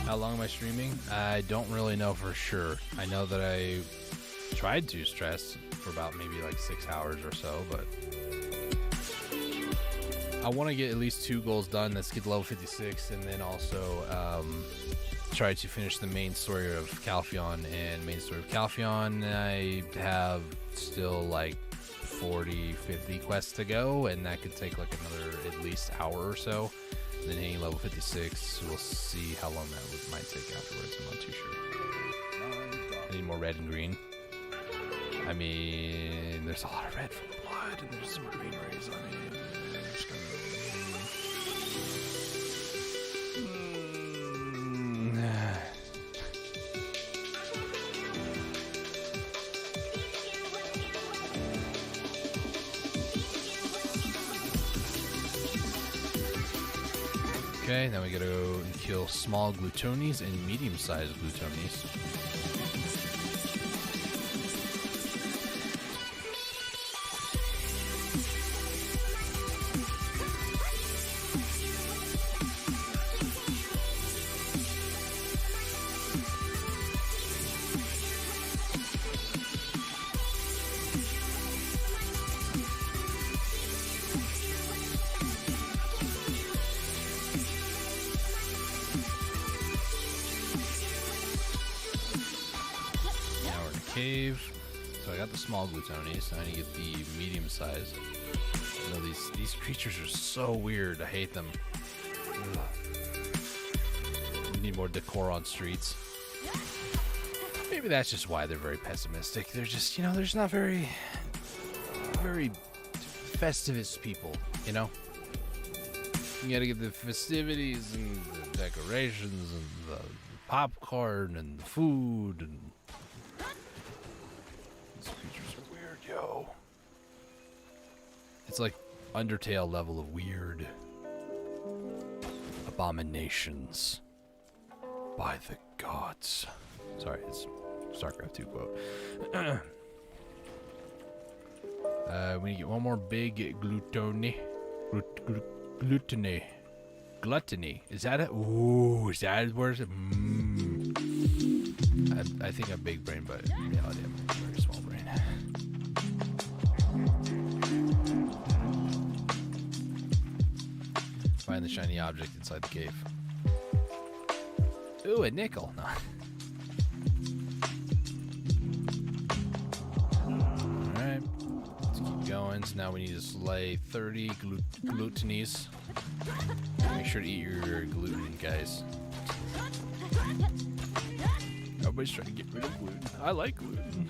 How long am I streaming? I don't really know for sure. I know that I tried to stress for about maybe like 6 hours or so, but I want to get at least 2 goals done. Let's get level 56, and then also try to finish the main story of Calpheon. And main story of Calpheon, I have still like 40-50 quests to go, and that could take like another at least hour or so. And then hitting level 56, we'll see how long that might take afterwards. I'm not too sure. I need more red and green. I mean, there's a lot of red from blood, and there's some green rays on it. I'm just gonna... Okay, now we gotta go and kill small glutonies and medium-sized glutonies. Cave. So I got the small glutonies. Now I need to get the medium size. You know, these creatures are so weird. I hate them. Ugh. We need more decor on streets. Maybe that's just why they're very pessimistic. They're just, there's not very festivus people, You gotta get the festivities and the decorations and the popcorn and the food and these creatures are weird, yo. It's like Undertale level of weird. Abominations by the gods. Sorry, it's StarCraft 2 quote. We need to get one more big gluttony. Gluttony. Is that it? Ooh, is that a word? I think I'm big brain, but in reality I'm a very small brain. Find the shiny object inside the cave. Ooh, a nickel. No. Alright. Let's keep going. So now we need to slay 30 gluttonies. Make sure to eat your gluten, guys. Everybody's trying to get rid of gluten. I like gluten.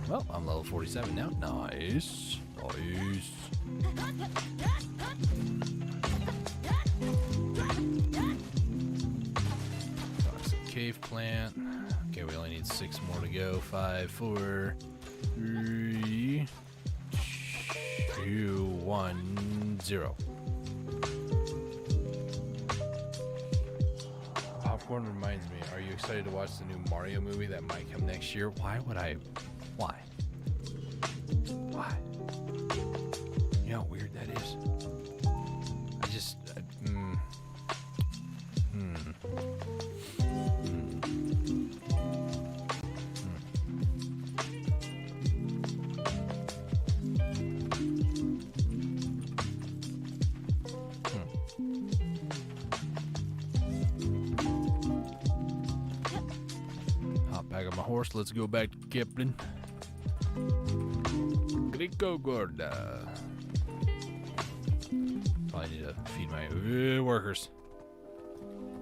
Well, I'm level 47 now. Nice. Nice. Toxic cave plant. Okay, we only need 6 more to go. 5, 4, 3, 2, 1, 0. Popcorn reminds me, are you excited to watch the new Mario movie that might come next year? Why would I? Why? Why? You know how weird that is? I just... Hop back on my horse. Let's go back to Kipling. Grico Gorda. Probably need to feed my workers.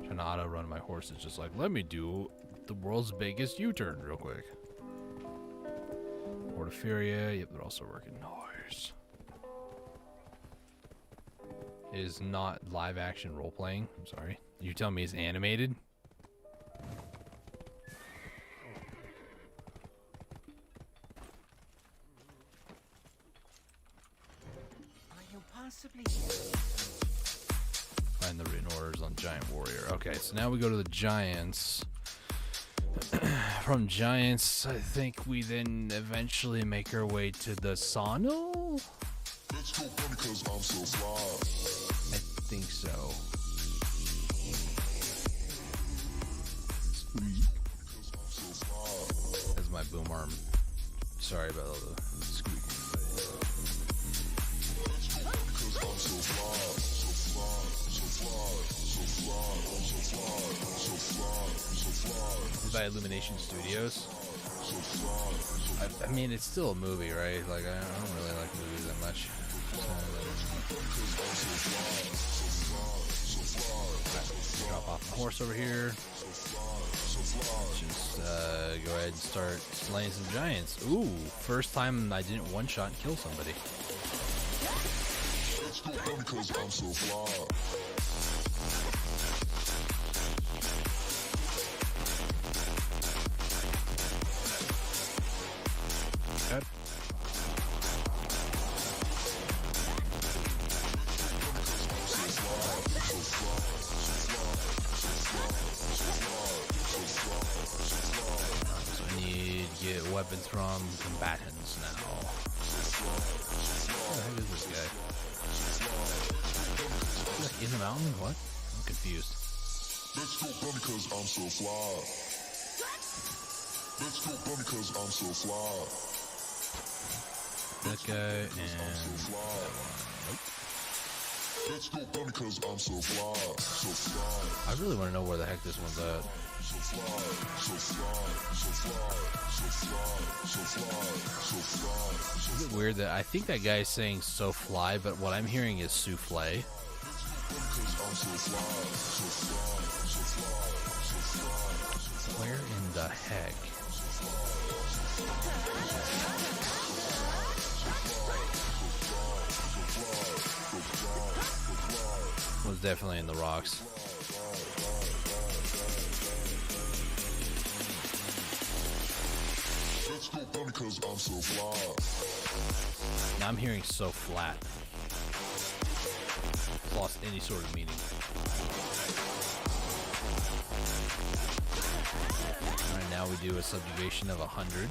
Trying to auto run my horse is just like, let me do the world's biggest U-turn real quick. Portophiria, yep, they're also working. Nice. It is not live action role playing. I'm sorry. You tell me it's animated? Possibly. Find the written orders on Giant Warrior. Okay, so now we go to the Giants. From Giants, I think we then eventually make our way to the Sano? Let's go run because I'm so fly. I think so. That's my boom arm. Sorry about all the squeaking. By Illumination Studios. I mean, it's still a movie, right? Like, I don't really like movies that much. Drop off the horse over here. Just go ahead and start slaying some giants. Ooh, first time I didn't one-shot and kill somebody. Let's go run because I'm so fly. Okay. So I need to get weapons from combatants now. What the heck is this guy? Like in the mountain? What? I'm confused. Let's go run because I'm so fly. Let's go run because I'm so fly. That guy and Let's go run because I'm so fly. So fly. I really want to know where the heck this one's at. So fly. So fly. So fly. So fly. So fly. So fly. Is it weird that I think that guy's saying so fly, but what I'm hearing is souffle? Where in the heck? Was definitely in the rocks. Now I'm hearing so flat. Lost any sort of meaning. Alright, now we do a subjugation of 100.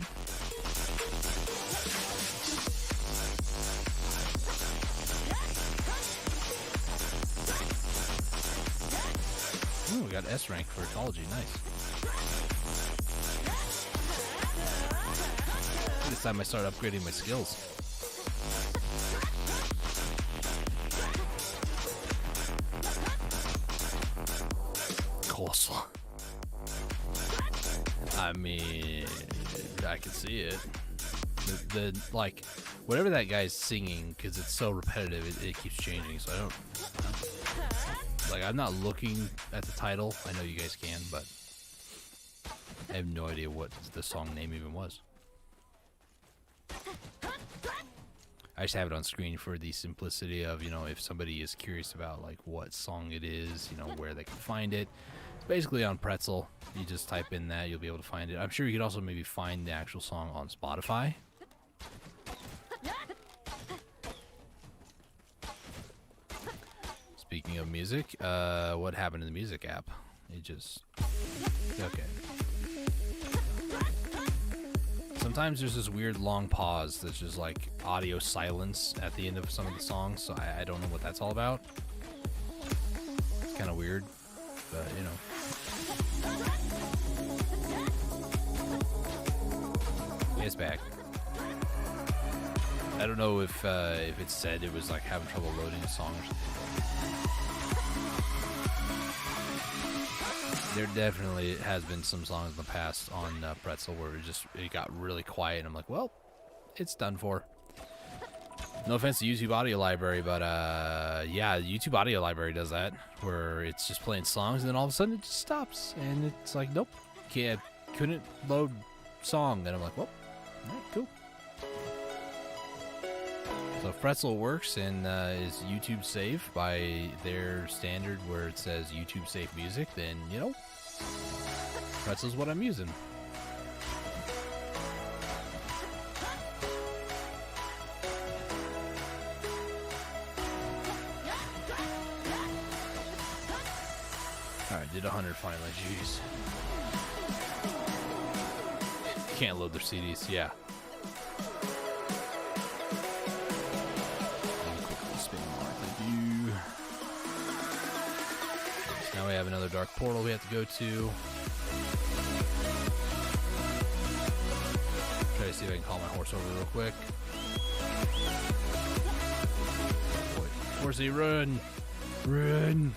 Ooh, we got S rank for ecology. Nice. This time I start upgrading my skills. Coleslaw. I mean, I can see it. The like, whatever that guy's singing, because it's so repetitive, it keeps changing. So I don't. Like, I'm not looking at the title. I know you guys can, but I have no idea what the song name even was. I just have it on screen for the simplicity of, you know, if somebody is curious about, like, what song it is, you know, where they can find it. It's basically on Pretzel. You just type in that, you'll be able to find it. I'm sure you could also maybe find the actual song on Spotify. Speaking of music, what happened to the music app? It just... Okay. Sometimes there's this weird long pause that's just like audio silence at the end of some of the songs, so I don't know what that's all about. It's kind of weird, but you know. It's back. I don't know if it said it was like having trouble loading the song or something. There definitely has been some songs in the past on Pretzel where it got really quiet, and I'm like, well, it's done for. No offense to YouTube Audio Library, but yeah, YouTube Audio Library does that, where it's just playing songs, and then all of a sudden it just stops, and it's like, nope, couldn't load song. Then I'm like, well, all right, cool. So if Pretzel works and is YouTube safe by their standard where it says YouTube safe music, then, you know, Pretzel's what I'm using. Alright, did 100 finally, jeez. Can't load their CDs, yeah. Now we have another dark portal we have to go to. Try to see if I can call my horse over real quick. Horsey, run! Run!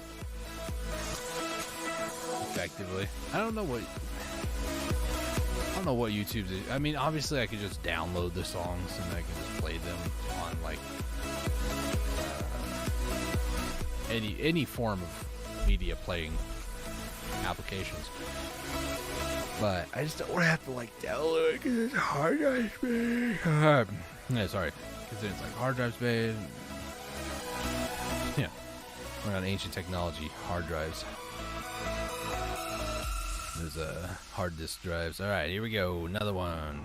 Effectively. I don't know what YouTube's is. I mean, obviously I could just download the songs and I can just play them on like any form of media playing applications, but I just don't want to have to like download it because it's hard drive space. Yeah, sorry, because it's like hard drive space. Yeah, we're on ancient technology, hard drives. There's hard disk drives. All right, here we go. Another one.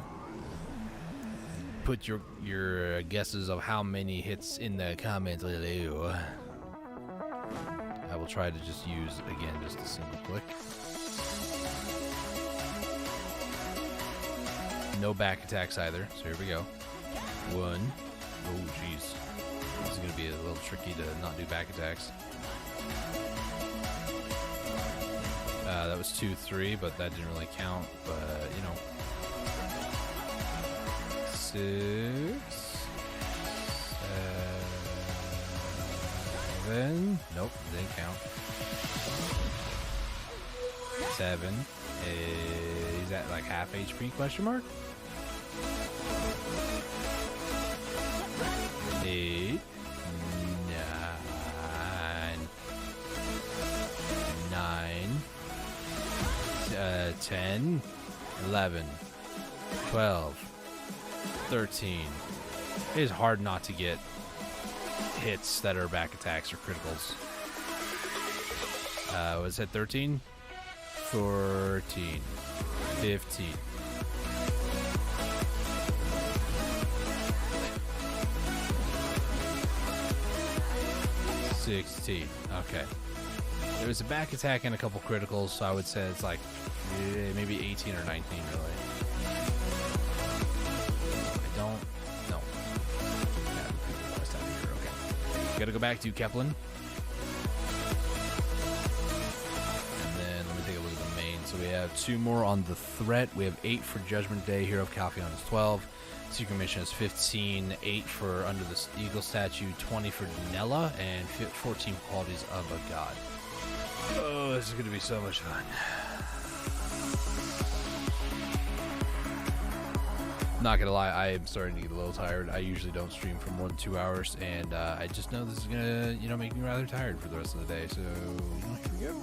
Put your guesses of how many hits in the comments below. I will try to just use, again, just a single click. No back attacks either, so here we go. One. Oh, jeez. This is going to be a little tricky to not do back attacks. That was 2, 3, but that didn't really count, but, you know. 6. 7. Nope, didn't count. 7. Is that like half HP question mark? 8. 9. 10, 11, 12, 13. It is hard not to get hits that are back attacks or criticals. Was it 13? 14, 15. 16. Okay. There was a back attack and a couple criticals, so I would say it's like maybe 18 or 19, really. I don't know. Okay. Gotta go back to Kepler. And then let me take a look at the main. So we have 2 more on the threat. We have 8 for Judgment Day. Hero of Calpheon is 12. Secret Mission is 15, 8 for Under the Eagle Statue, 20 for Nella, and 14 Qualities of a God. Oh, this is going to be so much fun. Not going to lie, I am starting to get a little tired. I usually don't stream for more than 2 hours, and I just know this is going to, make me rather tired for the rest of the day, so here we go.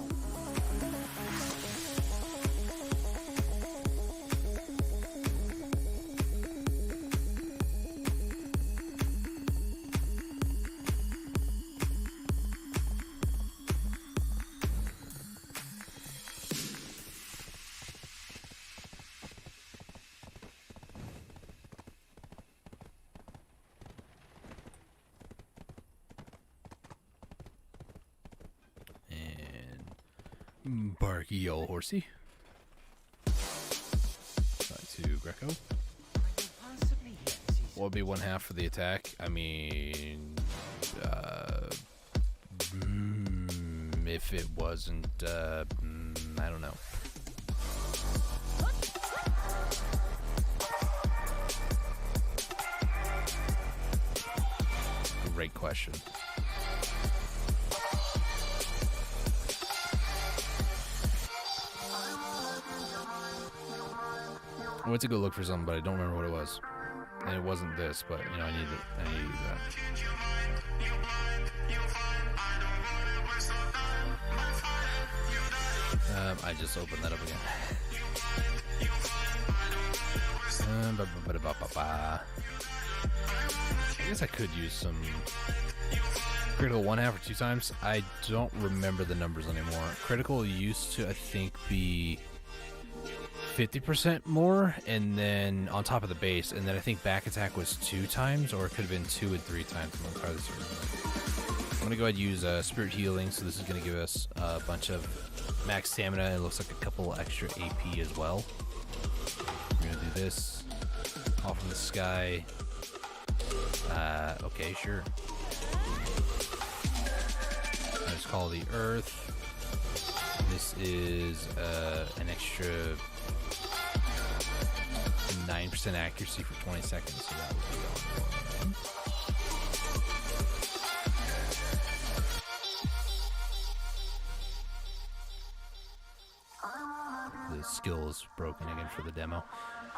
Barky old horsey. Back to Greco. What would be 1/2 for the attack? I mean, if it wasn't, I don't know. Great question. I went to go look for something, but I don't remember what it was. And it wasn't this, but I needed to use that. I just opened that up again. I guess I could use some critical 1/2 or 2 times. I don't remember the numbers anymore. Critical used to, I think, be 50% more, and then on top of the base, and then I think back attack was 2 times, or it could have been 2 and 3 times. I'm going to go ahead and use Spirit Healing, so this is going to give us a bunch of max stamina, and it looks like a couple extra AP as well. We're going to do this. Fall from the sky. Okay, sure. Let's call the Earth. This is an extra 9% accuracy for 20 seconds, so that would be on 1. The skill is broken again for the demo.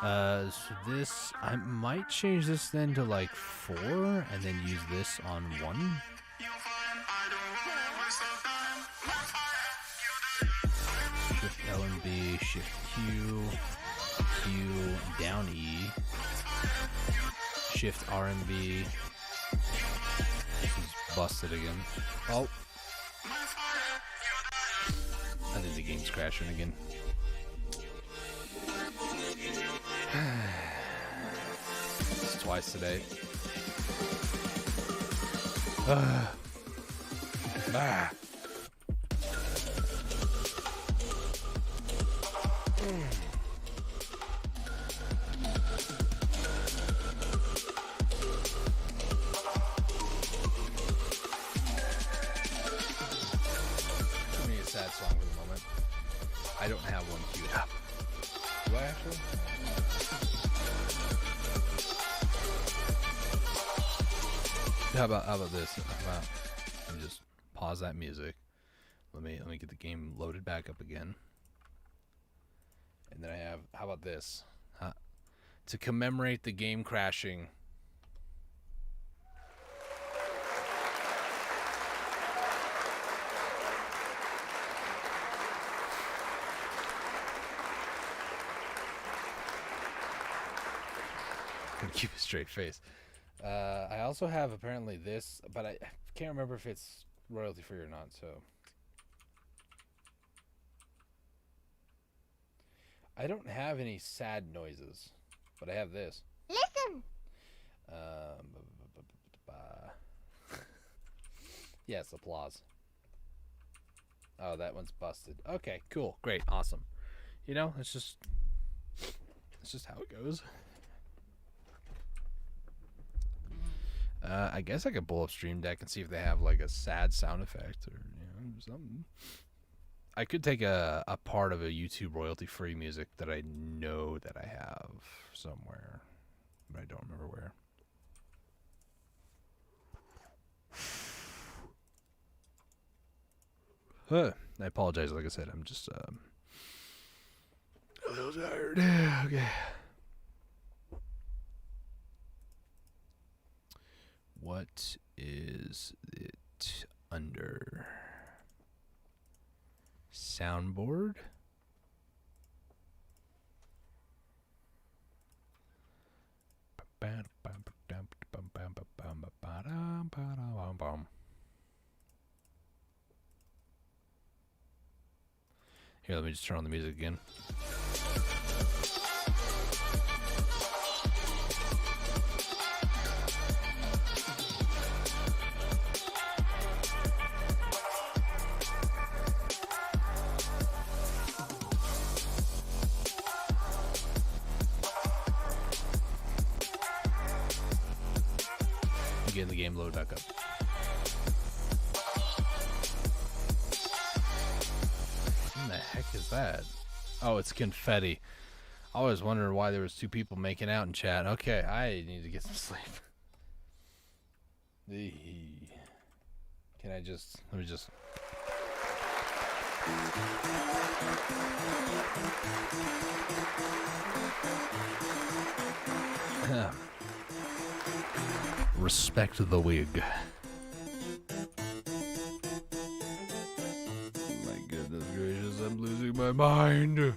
So this, I might change this then to like 4, and then use this on 1. Shift L and B, Shift Q, Q, down E, Shift R and B. This is busted again. Oh. I think the game's crashing again. It's twice today. Ah. Give me a sad song for the moment. I don't have one queued up. Do I actually? How about this? Let me just pause that music. Let me get the game loaded back up again. And then I have, how about this? To commemorate the game crashing. gonna keep a straight face. I also have apparently this, but I can't remember if it's royalty free or not. So I don't have any sad noises, but I have this. Listen. Yes, applause. Oh, that one's busted. Okay, cool, great, awesome. You know, it's just how it goes. I guess I could pull up Stream Deck and see if they have like a sad sound effect or something. I could take a part of a YouTube royalty-free music that I know that I have somewhere, but I don't remember where. I apologize. Like I said, I'm just a little tired. Okay. What is it under? Soundboard? Here, let me just turn on the music again. Getting the game loaded back up. What the heck is that? Oh, it's confetti. I was wondering why there was two people making out in chat. Okay, I need to get some sleep. Can I just... Let me just... Respect the wig. My goodness gracious, I'm losing my mind.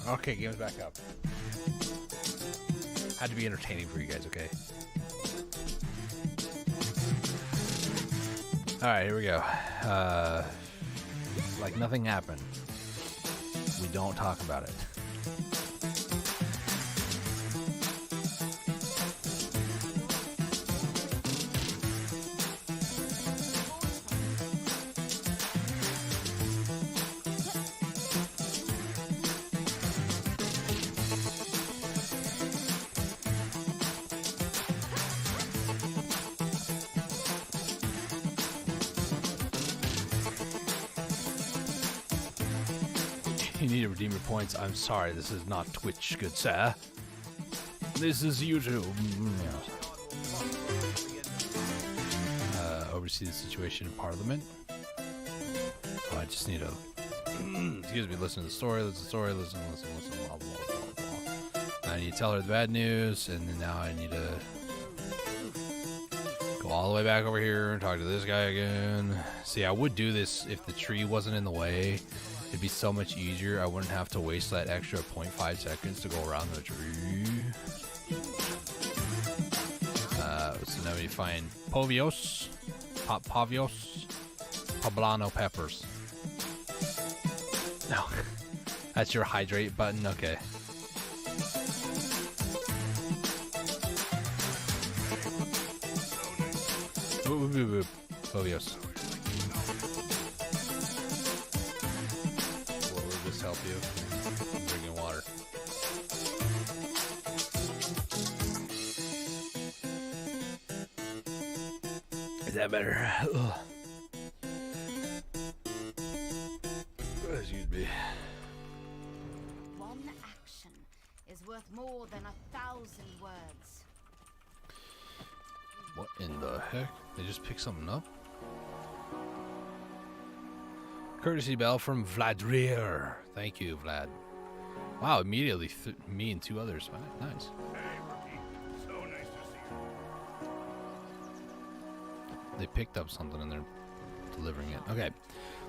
Okay, game's back up. Had to be entertaining for you guys, okay? Alright, here we go. Like nothing happened. We don't talk about it. You need to redeem your points. I'm sorry, this is not Twitch, good sir. This is YouTube. Oversee the situation in Parliament. Oh, I just need to... excuse me, listen to the story, listen, blah, blah, blah, blah. I need to tell her the bad news, and then now I need to go all the way back over here and talk to this guy again. See, I would do this if the tree wasn't in the way. It'd be so much easier. I wouldn't have to waste that extra 0.5 seconds to go around the tree. So now we find Povios, Poblano peppers. No, that's your hydrate button. Okay. Povios. Help you. I'm drinking water. Is that better? Ugh. Excuse me. One action is worth more than 1,000 words. What in the heck? They just picked something up? Courtesy bell from Vladrir. Thank you, Vlad. Wow, immediately me and two others. Wow, nice. Hey, rookie. So nice to see you. They picked up something and they're delivering it. Okay.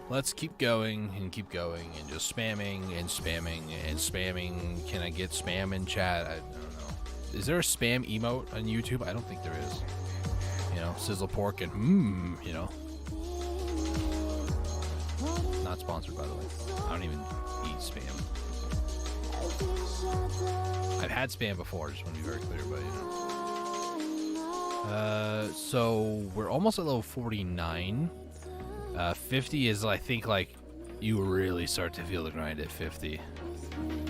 Let's keep going and just spamming and spamming and spamming. Can I get spam in chat? I don't know. Is there a spam emote on YouTube? I don't think there is. You know, sizzle pork and you know. Not sponsored, by the way. I don't even eat spam. I've had spam before, just want to be very clear, but you know. So we're almost at level 49. 50 is, I think, like, you really start to feel the grind at 50.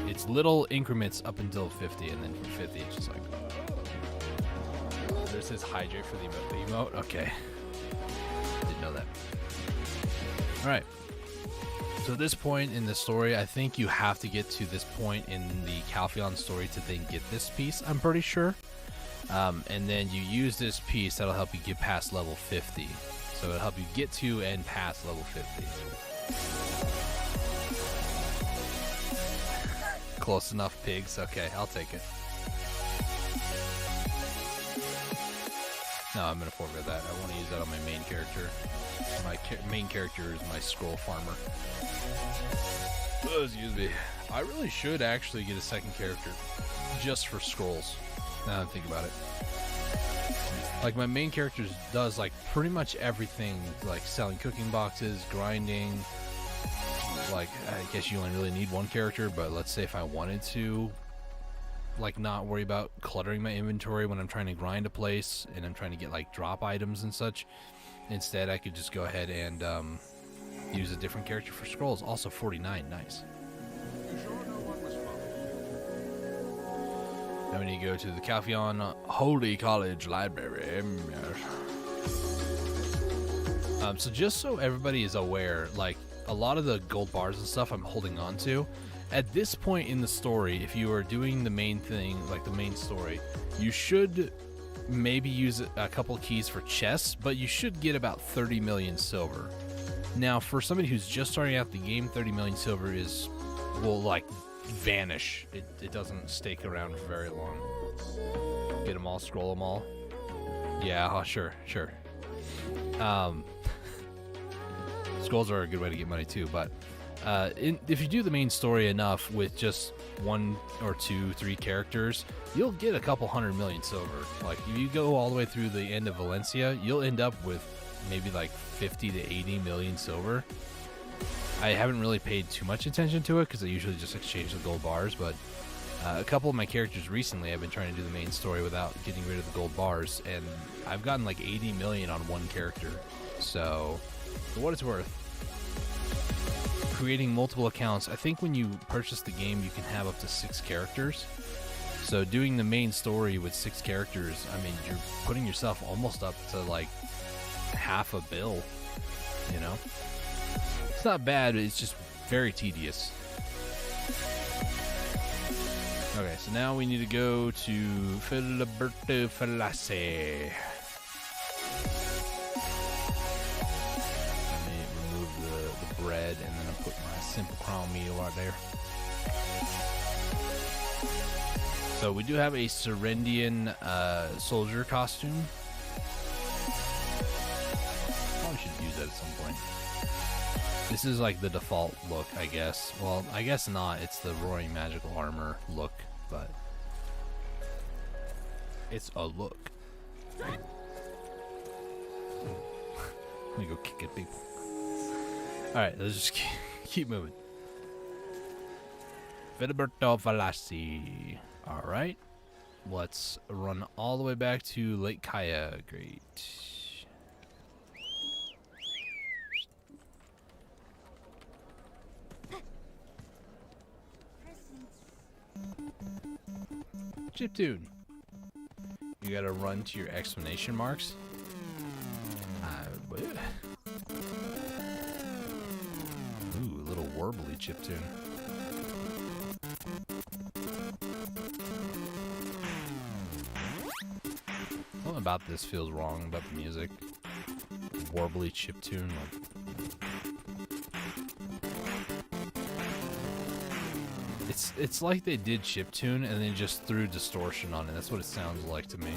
It's little increments up until 50, and then from 50, it's just like... There's this hydrate for the emote. Okay. Didn't know that. Alright. So at this point in the story, I think you have to get to this point in the Calpheon story to then get this piece, I'm pretty sure. And then you use this piece that'll help you get past level 50. So it'll help you get to and past level 50. Close enough, pigs. Okay, I'll take it. No, I'm going to forego that. I want to use that on my main character. My main character is my scroll farmer. Oh, excuse me. I really should actually get a second character just for scrolls. Now I'm thinking about it. Like, my main character does, like, pretty much everything, like selling cooking boxes, grinding. Like, I guess you only really need one character, but let's say if I wanted to, like, not worry about cluttering my inventory when I'm trying to grind a place and I'm trying to get, like, drop items and such. Instead, I could just go ahead and use a different character for scrolls. Also 49, nice. Now we need to go to the Calpheon Holy College Library. So just so everybody is aware, like, a lot of the gold bars and stuff I'm holding on to. At this point in the story, if you are doing the main thing, like the main story, you should maybe use a couple keys for chests, but you should get about 30 million silver. Now, for somebody who's just starting out the game, 30 million silver will like vanish. It doesn't stake around for very long. Get them all, scroll them all. Yeah, sure. Scrolls are a good way to get money too, but if you do the main story enough with just 1 or 2, 3 characters, you'll get a couple 100 million silver. Like, if you go all the way through the end of Valencia, you'll end up with maybe like 50 to 80 million silver. I haven't really paid too much attention to it because I usually just exchange the gold bars, but a couple of my characters recently I've been trying to do the main story without getting rid of the gold bars, and I've gotten like 80 million on one character. So, for what it's worth, creating multiple accounts, I think when you purchase the game you can have up to 6 characters. So doing the main story with 6 characters, I mean, you're putting yourself almost up to like half a bill, you know? It's not bad, it's just very tedious. Okay, so now we need to go to Filiberto Fallace. Let me remove the bread, and then I'll put my simple crown meal right there. So we do have a Serendian soldier costume. Probably should use that at some point. This is like the default look, I guess. Well, I guess not. It's the Roaring Magical Armor look, but it's a look. Let me go kick at people. Alright, let's just keep moving. Filiberto Fallace. Alright. Let's run all the way back to Lake Kaya. Great. Chiptune. You gotta run to your exclamation marks. Ooh, a little warbly chiptune. Something about this feels wrong about the music. Warbly chiptune. It's like they did chiptune and then just threw distortion on it. That's what it sounds like to me.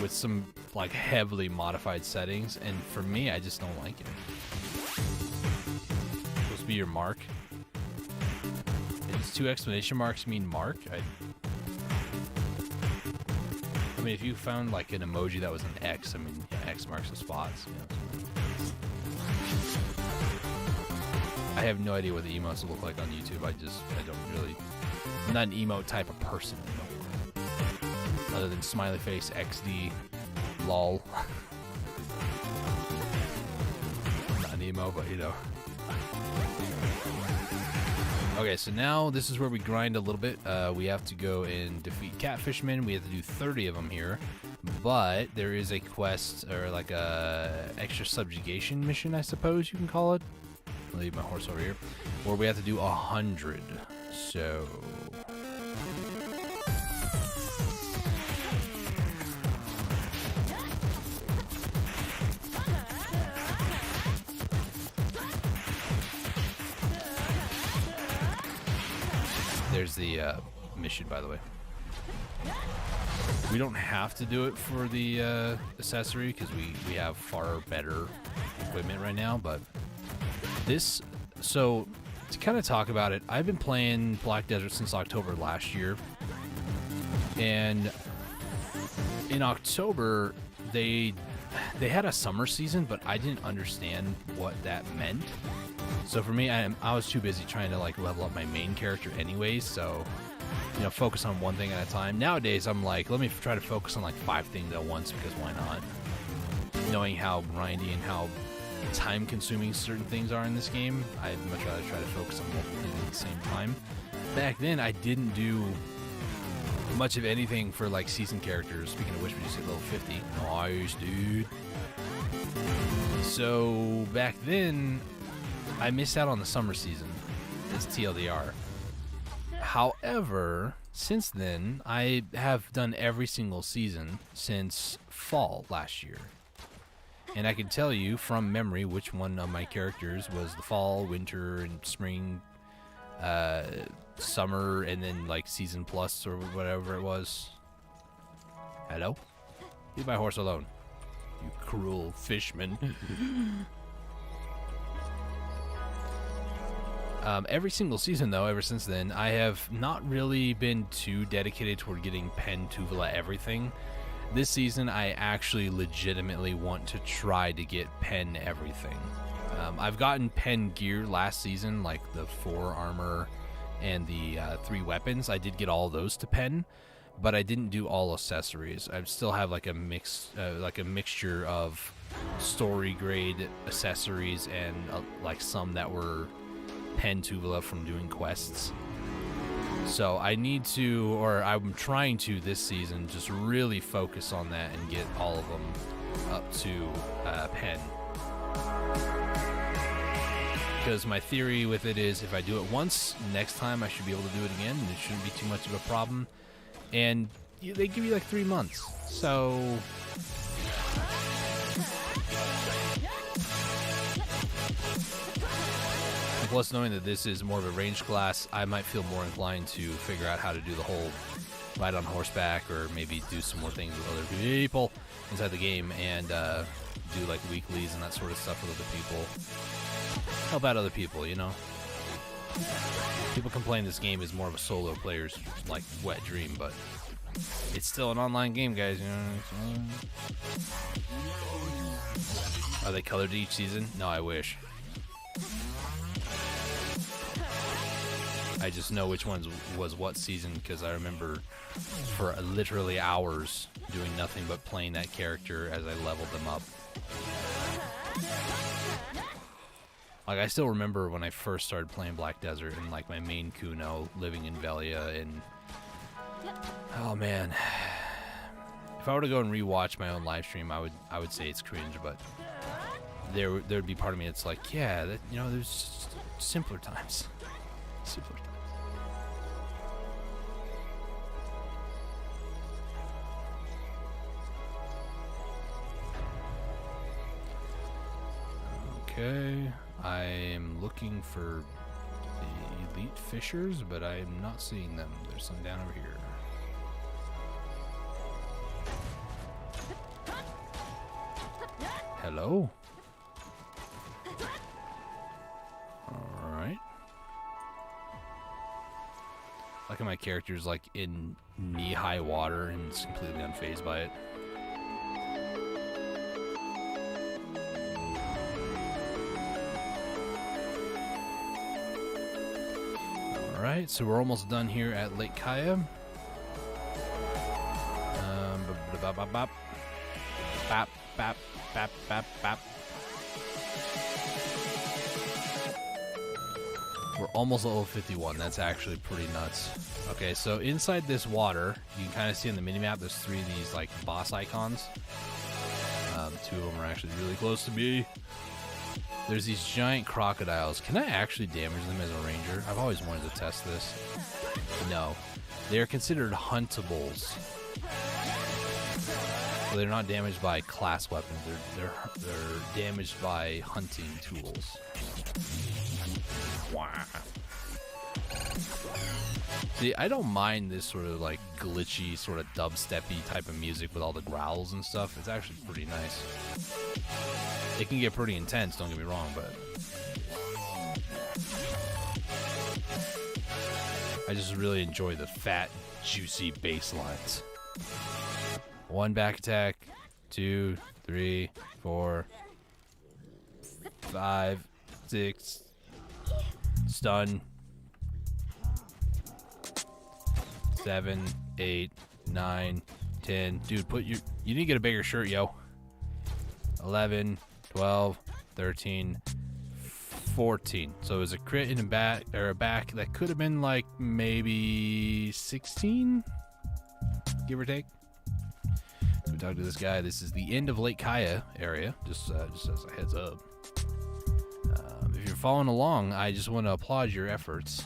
with some like heavily modified settings, and for me, I just don't like it. Supposed to be your mark. Does 2 exclamation marks mean mark? I mean, if you found like an emoji that was an X, I mean, yeah, X marks the spots. You know, I have no idea what the emotes look like on YouTube. I don't really. I'm not an emote type of person. Other than smiley face, XD, lol. Not an emo, but you know. Okay, so now this is where we grind a little bit. We have to go and defeat catfishmen. We have to do 30 of them here. But there is a quest, or like a extra subjugation mission, I suppose you can call it. I'll leave my horse over here. Where we have to do 100. So... There's the mission, by the way. We don't have to do it for the accessory because we have far better equipment right now, but this, so to kind of talk about it, I've been playing Black Desert since October last year, and in October they had a summer season, but I didn't understand what that meant. So for me, I was too busy trying to like level up my main character anyways, so you know, focus on one thing at a time. Nowadays, I'm like, let me try to focus on like 5 things at once, because why not? Knowing how grindy and how time-consuming certain things are in this game, I'd much rather try to focus on multiple things at the same time. Back then, I didn't do much of anything for like season characters. Speaking of which, we just hit level 50. Nice, dude. So back then, I missed out on the summer season. That's TLDR. However, since then, I have done every single season since fall last year. And I can tell you from memory which one of my characters was the fall, winter, and spring, summer, and then like season plus or whatever it was. Hello? Leave my horse alone, you cruel fishman. Every single season, though, ever since then, I have not really been too dedicated toward getting Pen, Tuvula, everything. This season, I actually legitimately want to try to get Pen everything. I've gotten Pen gear last season, like the 4 armor and the 3 weapons. I did get all those to Pen, but I didn't do all accessories. I still have like a mixture of story grade accessories and like some that were Pen Tuvula from doing quests. So I need to, or I'm trying to this season, just really focus on that and get all of them up to Pen. Because my theory with it is, if I do it once, next time I should be able to do it again, and it shouldn't be too much of a problem. And they give you like 3 months, so plus, knowing that this is more of a ranged class, I might feel more inclined to figure out how to do the whole ride on horseback, or maybe do some more things with other people inside the game, and do like weeklies and that sort of stuff with other people. Help out other people, you know? People complain this game is more of a solo player's like wet dream, but it's still an online game, guys, you know what I'm saying? Are they colored to each season? No, I wish. I just know which ones was what season, because I remember for literally hours doing nothing but playing that character as I leveled them up. Like, I still remember when I first started playing Black Desert and like my main Kuno living in Velia, and oh man, if I were to go and rewatch my own live stream, I would say it's cringe, but there'd be part of me that's like, yeah, that, you know, there's simpler times. Simpler times. Okay, I am looking for the elite fishers, but I am not seeing them. There's some down over here. Hello? Alright. Like how my character's like in knee-high water and is completely unfazed by it. Alright, so we're almost done here at Lake Kaya. Bap, bap, bap. Bap, bap, bap, bap, bap. We're almost level 51. That's actually pretty nuts. Okay, so inside this water, you can kind of see on the minimap, there's 3 of these like boss icons. 2 of them are actually really close to me. There's these giant crocodiles. Can I actually damage them as a ranger? I've always wanted to test this. No. They are considered huntables. So they're not damaged by class weapons. They're damaged by hunting tools. Wow. See, I don't mind this sort of like glitchy, sort of dubsteppy type of music with all the growls and stuff. It's actually pretty nice. It can get pretty intense, don't get me wrong, but I just really enjoy the fat, juicy bass lines. 1 back attack, 2, 3, 4, 5, 6, stun, 7, 8, 9, 10. Dude, you need to get a bigger shirt, yo. 11, 12, 13, 14. So it was a crit in a back, or a back that could have been like maybe 16, give or take. So we talked to this guy. This is the end of Lake Kaya area, just as a heads up. If you're following along, I just want to applaud your efforts.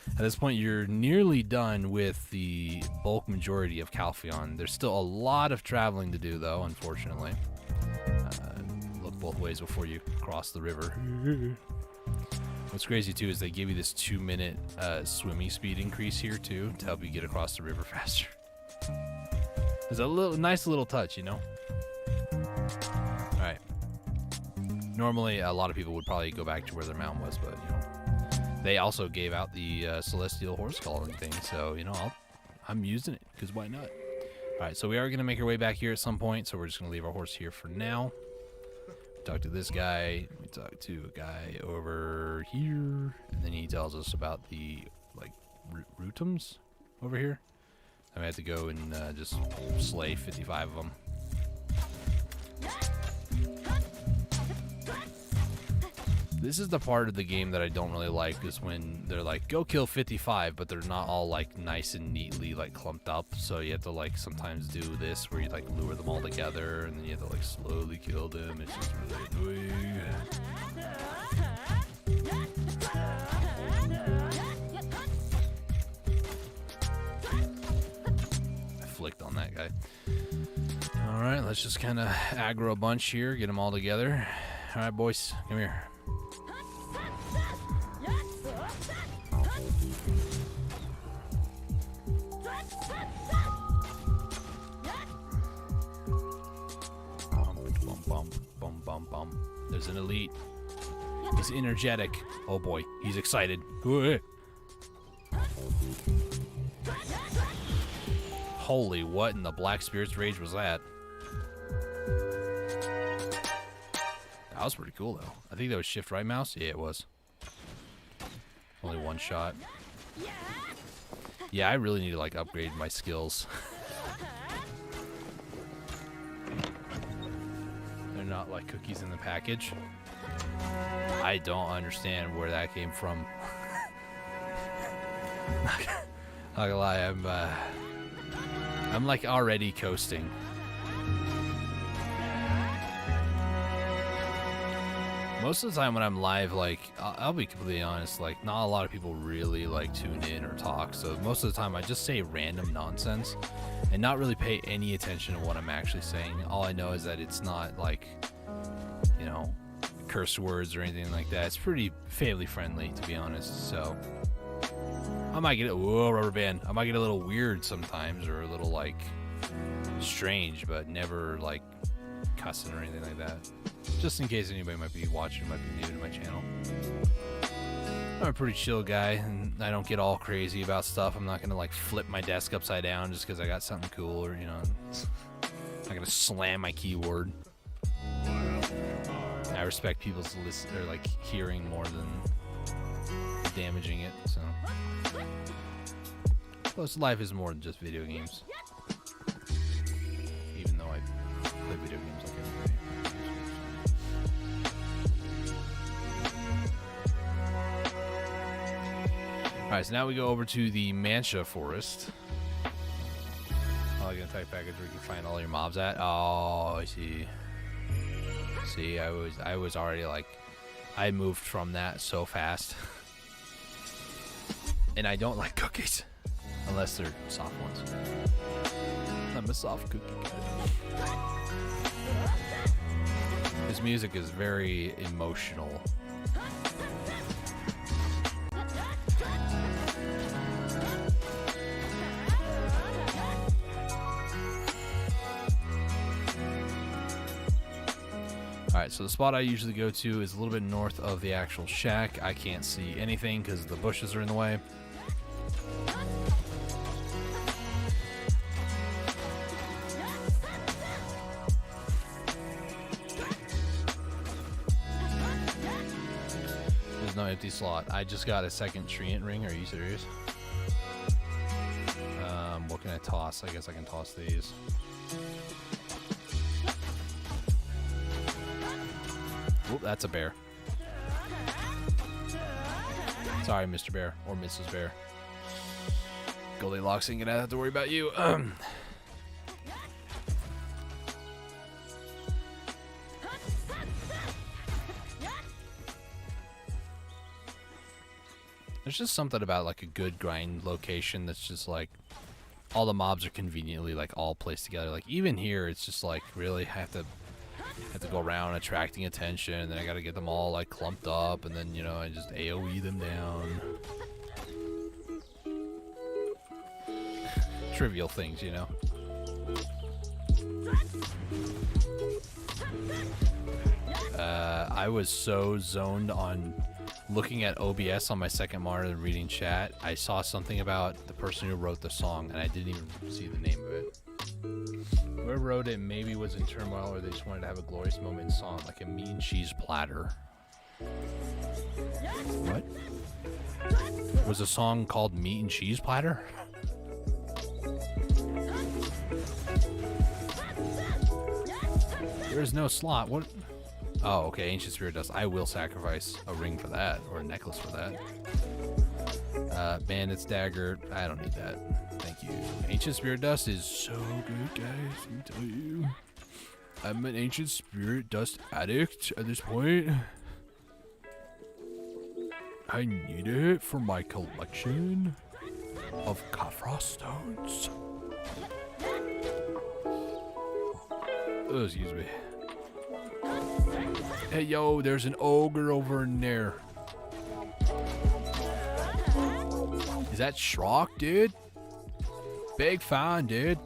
At this point, you're nearly done with the bulk majority of Calpheon. There's still a lot of traveling to do, though, unfortunately. Look both ways before you cross the river. What's crazy, too, is they give you this 2-minute swimming speed increase here, too, to help you get across the river faster. It's a nice little touch, you know? Alright. Normally, a lot of people would probably go back to where their mountain was, but, you know, they also gave out the celestial horse calling thing, so, you know, I'm using it, because why not? Alright, so we are going to make our way back here at some point, so we're just going to leave our horse here for now. We talk to this guy, we talk to a guy over here, and then he tells us about the, like, rutums over here. I have to go and just slay 55 of them. This is the part of the game that I don't really like, is when they're like, go kill 55, but they're not all like nice and neatly like clumped up. So you have to like sometimes do this where you like lure them all together and then you have to like slowly kill them. It's just really annoying. I flicked on that guy. Alright, let's just kind of aggro a bunch here, get them all together. Alright, boys, come here. There's an elite. He's energetic. Oh boy, he's excited. Holy, what in the Black Spirit's Rage was that? That was pretty cool, though. I think that was shift right mouse. Yeah, it was. Only 1 shot. Yeah, I really need to, like, upgrade my skills. They're not, like, cookies in the package. I don't understand where that came from. Not gonna lie, I'm like already coasting. Most of the time when I'm live, like, I'll be completely honest, like, not a lot of people really, like, tune in or talk, so most of the time I just say random nonsense and not really pay any attention to what I'm actually saying. All I know is that it's not, like, you know, curse words or anything like that. It's pretty family friendly, to be honest, so I might get whoa, rubber band. I might get a little weird sometimes or a little, like, strange, but never, like, cussing or anything like that. Just in case anybody might be watching, might be new to my channel. I'm a pretty chill guy, and I don't get all crazy about stuff. I'm not gonna like flip my desk upside down just because I got something cool, or you know, I'm not gonna slam my keyboard. I respect people's listen or like hearing more than damaging it. So, plus life is more than just video games. Even though I play video games like every day. Alright, so now we go over to the Mancha Forest. Like an attack package where you can find all your mobs at. Oh, I see. See, I was already like, I moved from that so fast. And I don't like cookies. Unless they're soft ones. I'm a soft cookie guy. His music is very emotional. Alright, so the spot I usually go to is a little bit north of the actual shack. I can't see anything because the bushes are in the way. There's no empty slot. I just got a second treant ring. Are you serious? What can I toss? I guess I can toss these. Oop, that's a bear. Sorry, Mr. Bear or Mrs. Bear. Goldilocks ain't gonna have to worry about you. There's just something about like a good grind location that's just like all the mobs are conveniently like all placed together. Like even here, it's just like really have to go around attracting attention, and then I gotta get them all like clumped up, and then you know I just AoE them down. Trivial things, you know. I was so zoned on looking at OBS on my second monitor and reading chat. I saw something about the person who wrote the song, and I didn't even see the name of it. Whoever wrote it maybe was in turmoil, or they just wanted to have a glorious moment in song, like a meat and cheese platter. What? Was a song called Meat and Cheese Platter? There's no slot. What? Oh, okay. Ancient Spirit Dust. I will sacrifice a ring for that, or a necklace for that. Bandit's Dagger. I don't need that. Thank you. Ancient Spirit Dust is so good, guys. Let me tell you. I'm an Ancient Spirit Dust addict at this point. I need it for my collection of Kafrost stones. Oh, excuse me. Hey, yo, there's an ogre over in there. Is that Shrock, dude? Big fan, dude.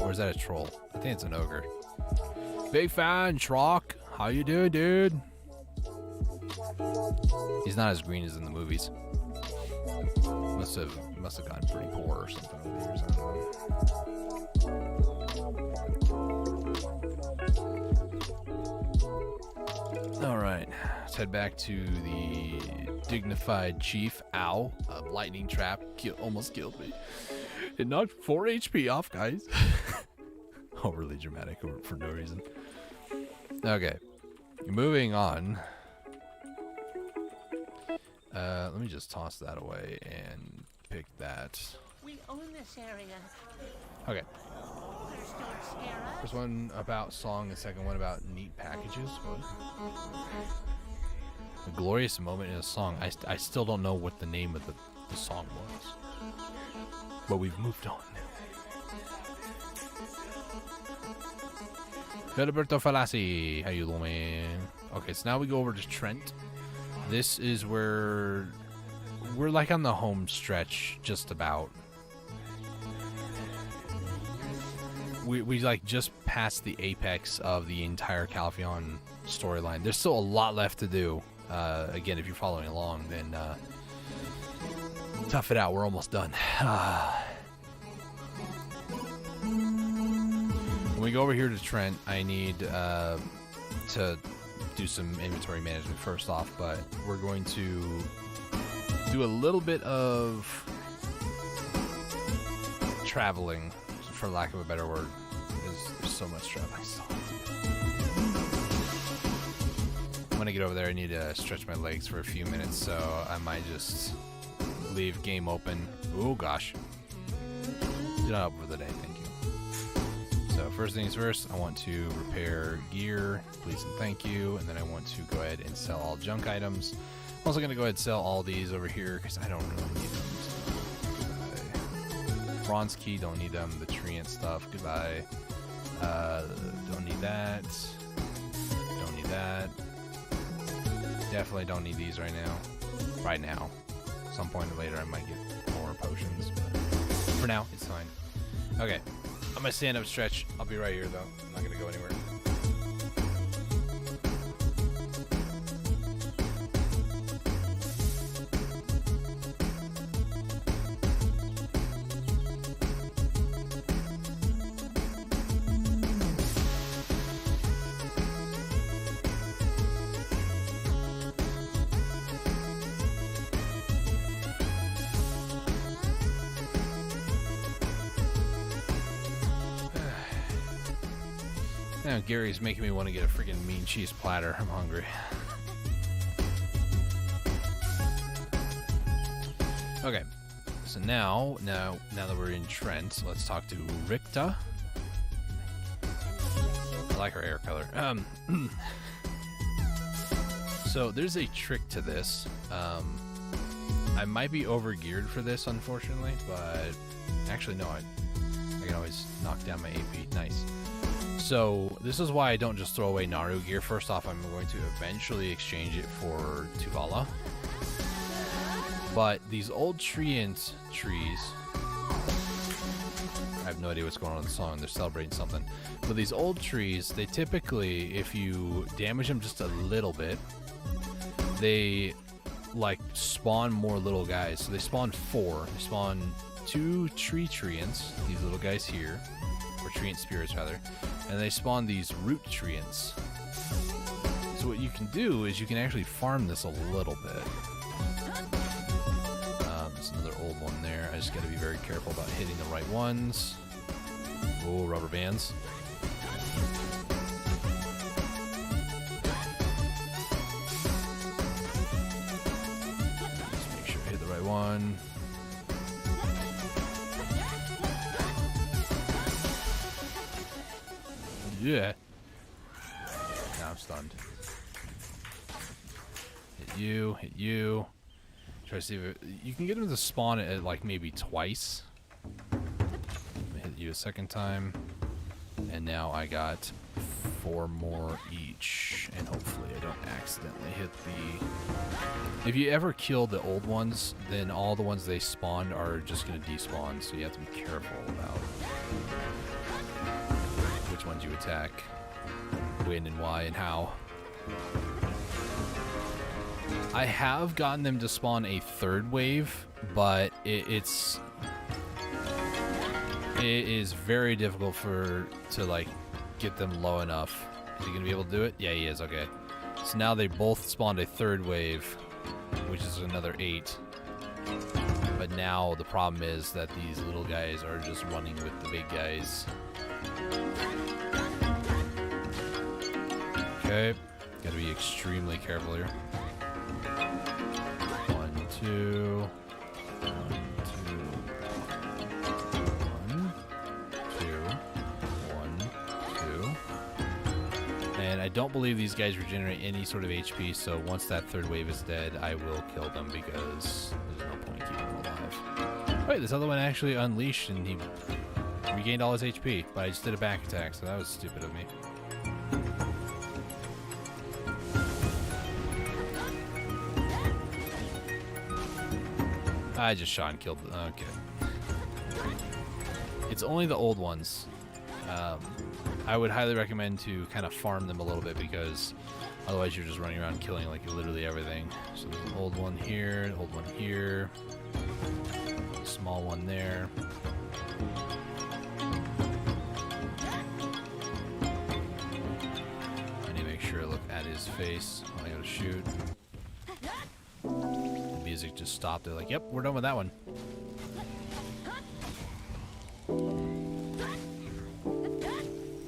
Or is that a troll? I think it's an ogre. Big fan, Shrock. How you doing, dude? He's not as green as in the movies. Must have gotten pretty poor or something over the years. I don't know. All right, let's head back to the dignified chief. Ow, a lightning trap almost killed me. It knocked 4 HP off, guys. Overly dramatic for no reason. Okay, moving on. Let me just toss that away and pick that. We own this area. Okay. First, don't scare us. First one about song, the second one about neat packages. What? A glorious moment in a song. I still don't know what the name of the song was. But we've moved on. Filiberto Falassi, how you doing? Okay, so now we go over to Trent. This is where we're like on the home stretch, just about. we like just passed the apex of the entire Calpheon storyline. There's still a lot left to do. Again, if you're following along, then tough it out. We're almost done. When we go over here to Trent, I need to do some inventory management first off, but we're going to do a little bit of traveling, for lack of a better word, because there's so much traveling. When I get over there, I need to stretch my legs for a few minutes, so I might just leave game open. Oh gosh. Did not open for the day, thank you. So first things first, I want to repair gear, please and thank you, and then I want to go ahead and sell all junk items. I'm also going to go ahead and sell all these over here because I don't really need them. So, bronze key, don't need them. The treant stuff, goodbye. Don't need that. Don't need that. Definitely don't need these right now. Right now. Some point later I might get more potions, but for now it's fine. Okay, I'm gonna stand up, stretch. I'll be right here though. I'm not gonna go anywhere. Now Gary's making me want to get a freaking mean cheese platter. I'm hungry. Okay, so now that we're in Trent, let's talk to Ricta. I like her hair color. So there's a trick to this. I might be overgeared for this, unfortunately, but actually no, I can always knock down my AP. Nice. So this is why I don't just throw away Naru gear. First off, I'm going to eventually exchange it for Tuvala. But these old treant trees, I have no idea what's going on in the song. They're celebrating something. But these old trees, they typically, if you damage them just a little bit, they like spawn more little guys. So they spawn 4. They spawn 2 treants, these little guys here, or treant spirits rather, and they spawn these root treants. So what you can do is you can actually farm this a little bit. There's another old one there. I just got to be very careful about hitting the right ones. Oh, rubber bands. Just make sure I hit the right one. Yeah. Now I'm stunned. Hit you, hit you. Try to see if you can get him to spawn it at like maybe twice. Hit you a second time. And now I got 4 more each. And hopefully I don't accidentally hit the... If you ever kill the old ones, then all the ones they spawned are just going to despawn. So you have to be careful about which ones you attack, when and why and how. I have gotten them to spawn a 3rd wave, but it is very difficult to like get them low enough. Is he gonna be able to do it? Yeah, he is. Okay. So now they both spawned a 3rd wave, which is another 8. But now the problem is that these little guys are just running with the big guys. Okay, gotta be extremely careful here. 1, 2, 1, 2, 1, 2. And I don't believe these guys regenerate any sort of HP, so once that 3rd wave is dead, I will kill them because there's no point keeping them alive. Wait, this other one actually unleashed and he regained all his HP, but I just did a back attack, so that was stupid of me. I just shot and killed. Okay. It's only the old ones. I would highly recommend to kind of farm them a little bit, because otherwise you're just running around killing like literally everything. So there's an old one here, an old one here, a small one there. I need to make sure I look at his face when I go to shoot. The music just stopped. They're like, yep, we're done with that one.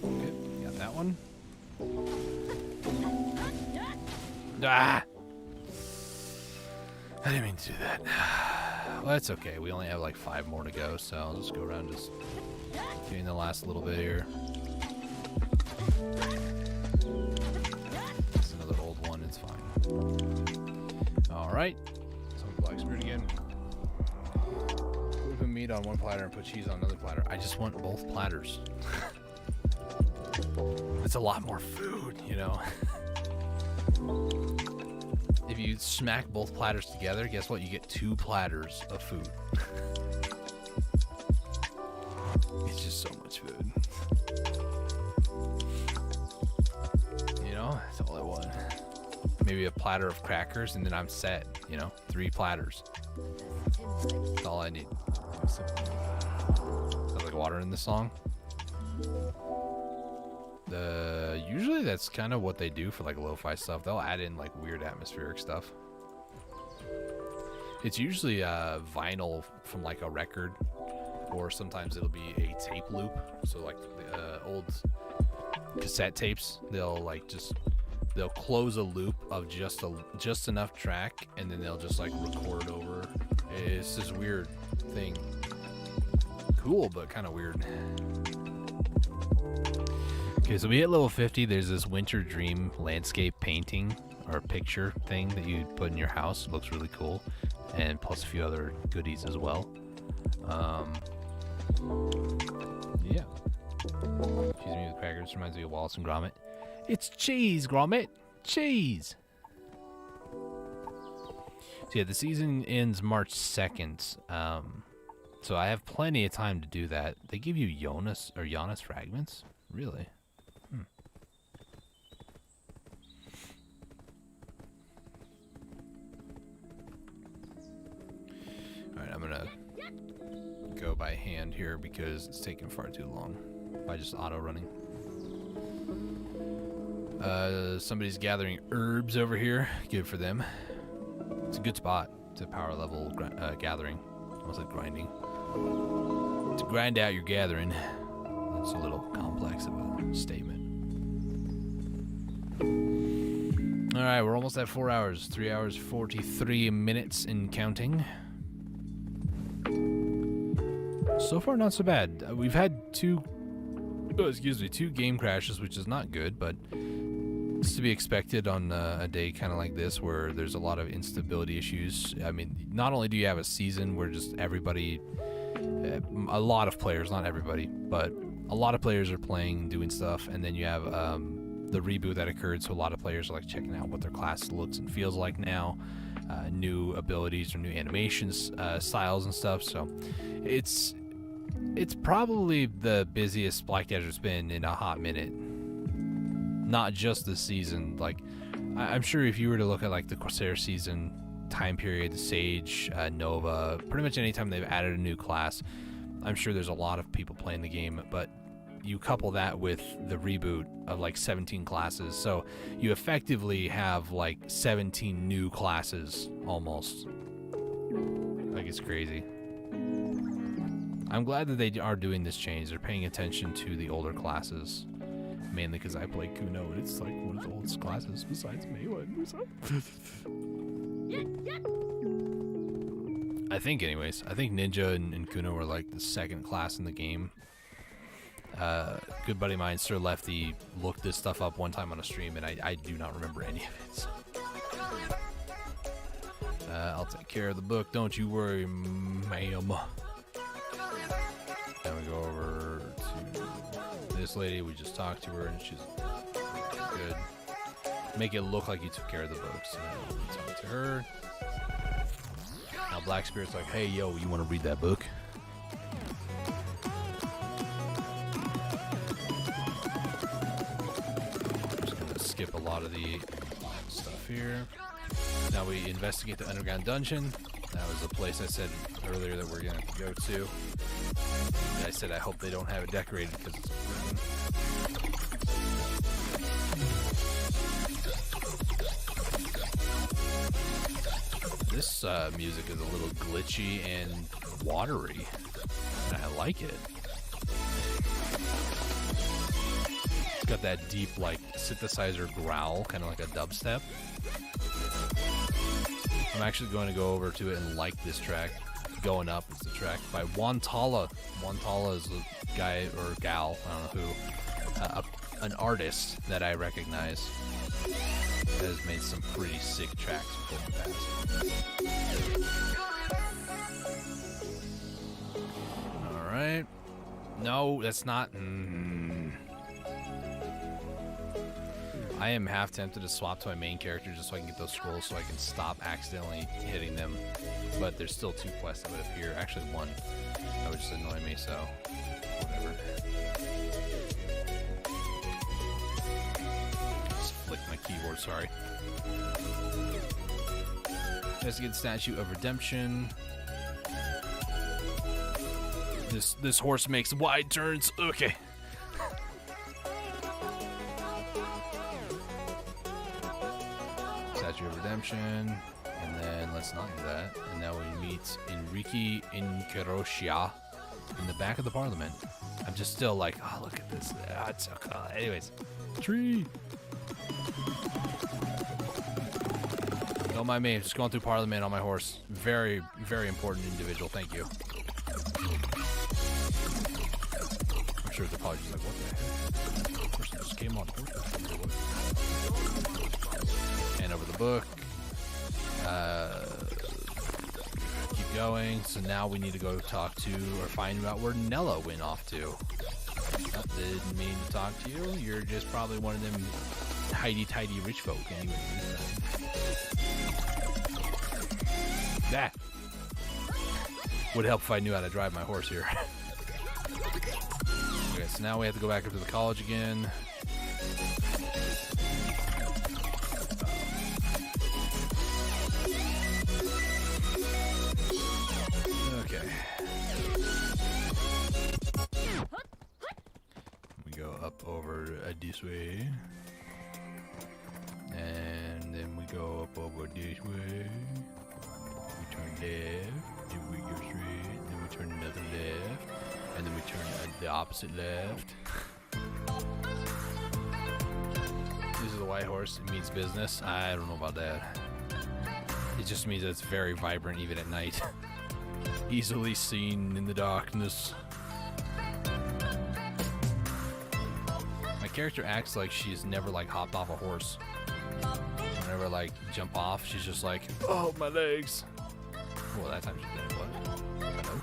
Okay, got that one. Ah! I didn't mean to do that. Well, that's okay. We only have like 5 more to go, so I'll just go around just getting the last little bit here. It's another old one. It's fine. All right. Some black spirit again. We put meat on one platter and put cheese on another platter. I just want both platters. It's a lot more food, you know. If you smack both platters together, guess what? You get 2 platters of food. It's just so much food. You know, that's all I want. Maybe a platter of crackers and then I'm set, you know, 3 platters. That's all I need. Sounds like water in the song. Usually that's kind of what they do for like lo-fi stuff. They'll add in like weird atmospheric stuff. It's usually vinyl from like a record, or sometimes it'll be a tape loop. So like the old cassette tapes, they'll close a loop of just enough track, and then they'll just like record over. It's this weird thing. Cool, but kind of weird. Okay, so we hit level 50. There's this Winter Dream landscape painting or picture thing that you put in your house. It looks really cool, and plus a few other goodies as well. Yeah. Excuse me, the crackers reminds me of Wallace and Gromit. It's cheese, Gromit. Cheese. So yeah, the season ends March 2nd. So I have plenty of time to do that. They give you Jonas fragments? Really? Alright, I'm gonna go by hand here because it's taking far too long by just auto running. Somebody's gathering herbs over here. Good for them. It's a good spot to power level gathering. I was like grinding. To grind out your gathering. It's a little complex of a statement. Alright, we're almost at 4 hours. 3 hours, 43 minutes and counting. So far, not so bad. We've had 2 game crashes, which is not good, but it's to be expected on a day kind of like this where there's a lot of instability issues. I mean, not only do you have a season where just everybody, a lot of players, not everybody, but a lot of players are playing, doing stuff, and then you have the reboot that occurred, so a lot of players are like checking out what their class looks and feels like now, new abilities or new animations, styles and stuff. So it's probably the busiest Black Desert's been in a hot minute. Not just this season. Like, I'm sure if you were to look at like the Corsair season time period, the Sage, Nova, pretty much anytime they've added a new class, I'm sure there's a lot of people playing the game. But you couple that with the reboot of like 17 classes, so you effectively have like 17 new classes almost. Like, it's crazy. I'm glad that they are doing this change. They're paying attention to the older classes. Mainly because I play Kuno, and it's like one of the oldest classes besides Maywood. I think, anyways. I think Ninja and Kuno were like the 2nd class in the game. Good buddy of mine, Sir Lefty, looked this stuff up one time on a stream, and I do not remember any of it. So. I'll take care of the book. Don't you worry, ma'am. Then we go over to this lady. We just talked to her, and she's good. Make it look like you took care of the book. So we talk to her. Now Black Spirit's like, hey, yo, you want to read that book? skip a lot of the stuff here. Now we investigate the underground dungeon. That was the place I said earlier that we're gonna go to. And I said I hope they don't have it decorated because it's a prison. This music is a little glitchy and watery, and I like it. It's got that deep, like, synthesizer growl, kind of like a dubstep. I'm actually going to go over to it and like this track. Going Up is the track by Wantala. Wantala is a guy or gal, I don't know who, an artist that I recognize that has made some pretty sick tracks in the past. Alright. No, that's not... I am half tempted to swap to my main character just so I can get those scrolls so I can stop accidentally hitting them. But there's still 2 quests that would appear. Actually, 1. That would just annoy me, so whatever. Just flick my keyboard, sorry. Investigate Statue of Redemption. This horse makes wide turns. Okay. Statue of Redemption, and then let's not do that. And now we meet Enrique Incarocia in the back of the Parliament. I'm just still like, oh, look at this. Ah, it's so cool. Anyways, tree. Don't mind me. Just going through Parliament on my horse. Very, very important individual. Thank you. I'm sure they're probably just like, what the heck? The person just came on horseback. Hand over the book. Keep going. So now we need to go talk to or find out where Nella went off to. Oh, didn't mean to talk to you. You're just probably one of them tidy rich folk. Anyway. That would help if I knew how to drive my horse here. Okay, so now we have to go back up to the college again. Okay. We go up over this way. And then we go up over this way. We turn left. Then we go straight. Then we turn another left. And then we turn the opposite left. This is a white horse. It means business. I don't know about that. It just means that it's very vibrant even at night. Easily seen in the darkness. My character acts like she's never like hopped off a horse. Whenever like jump off, she's just like, oh, my legs. Well, that time she did. What? Hello?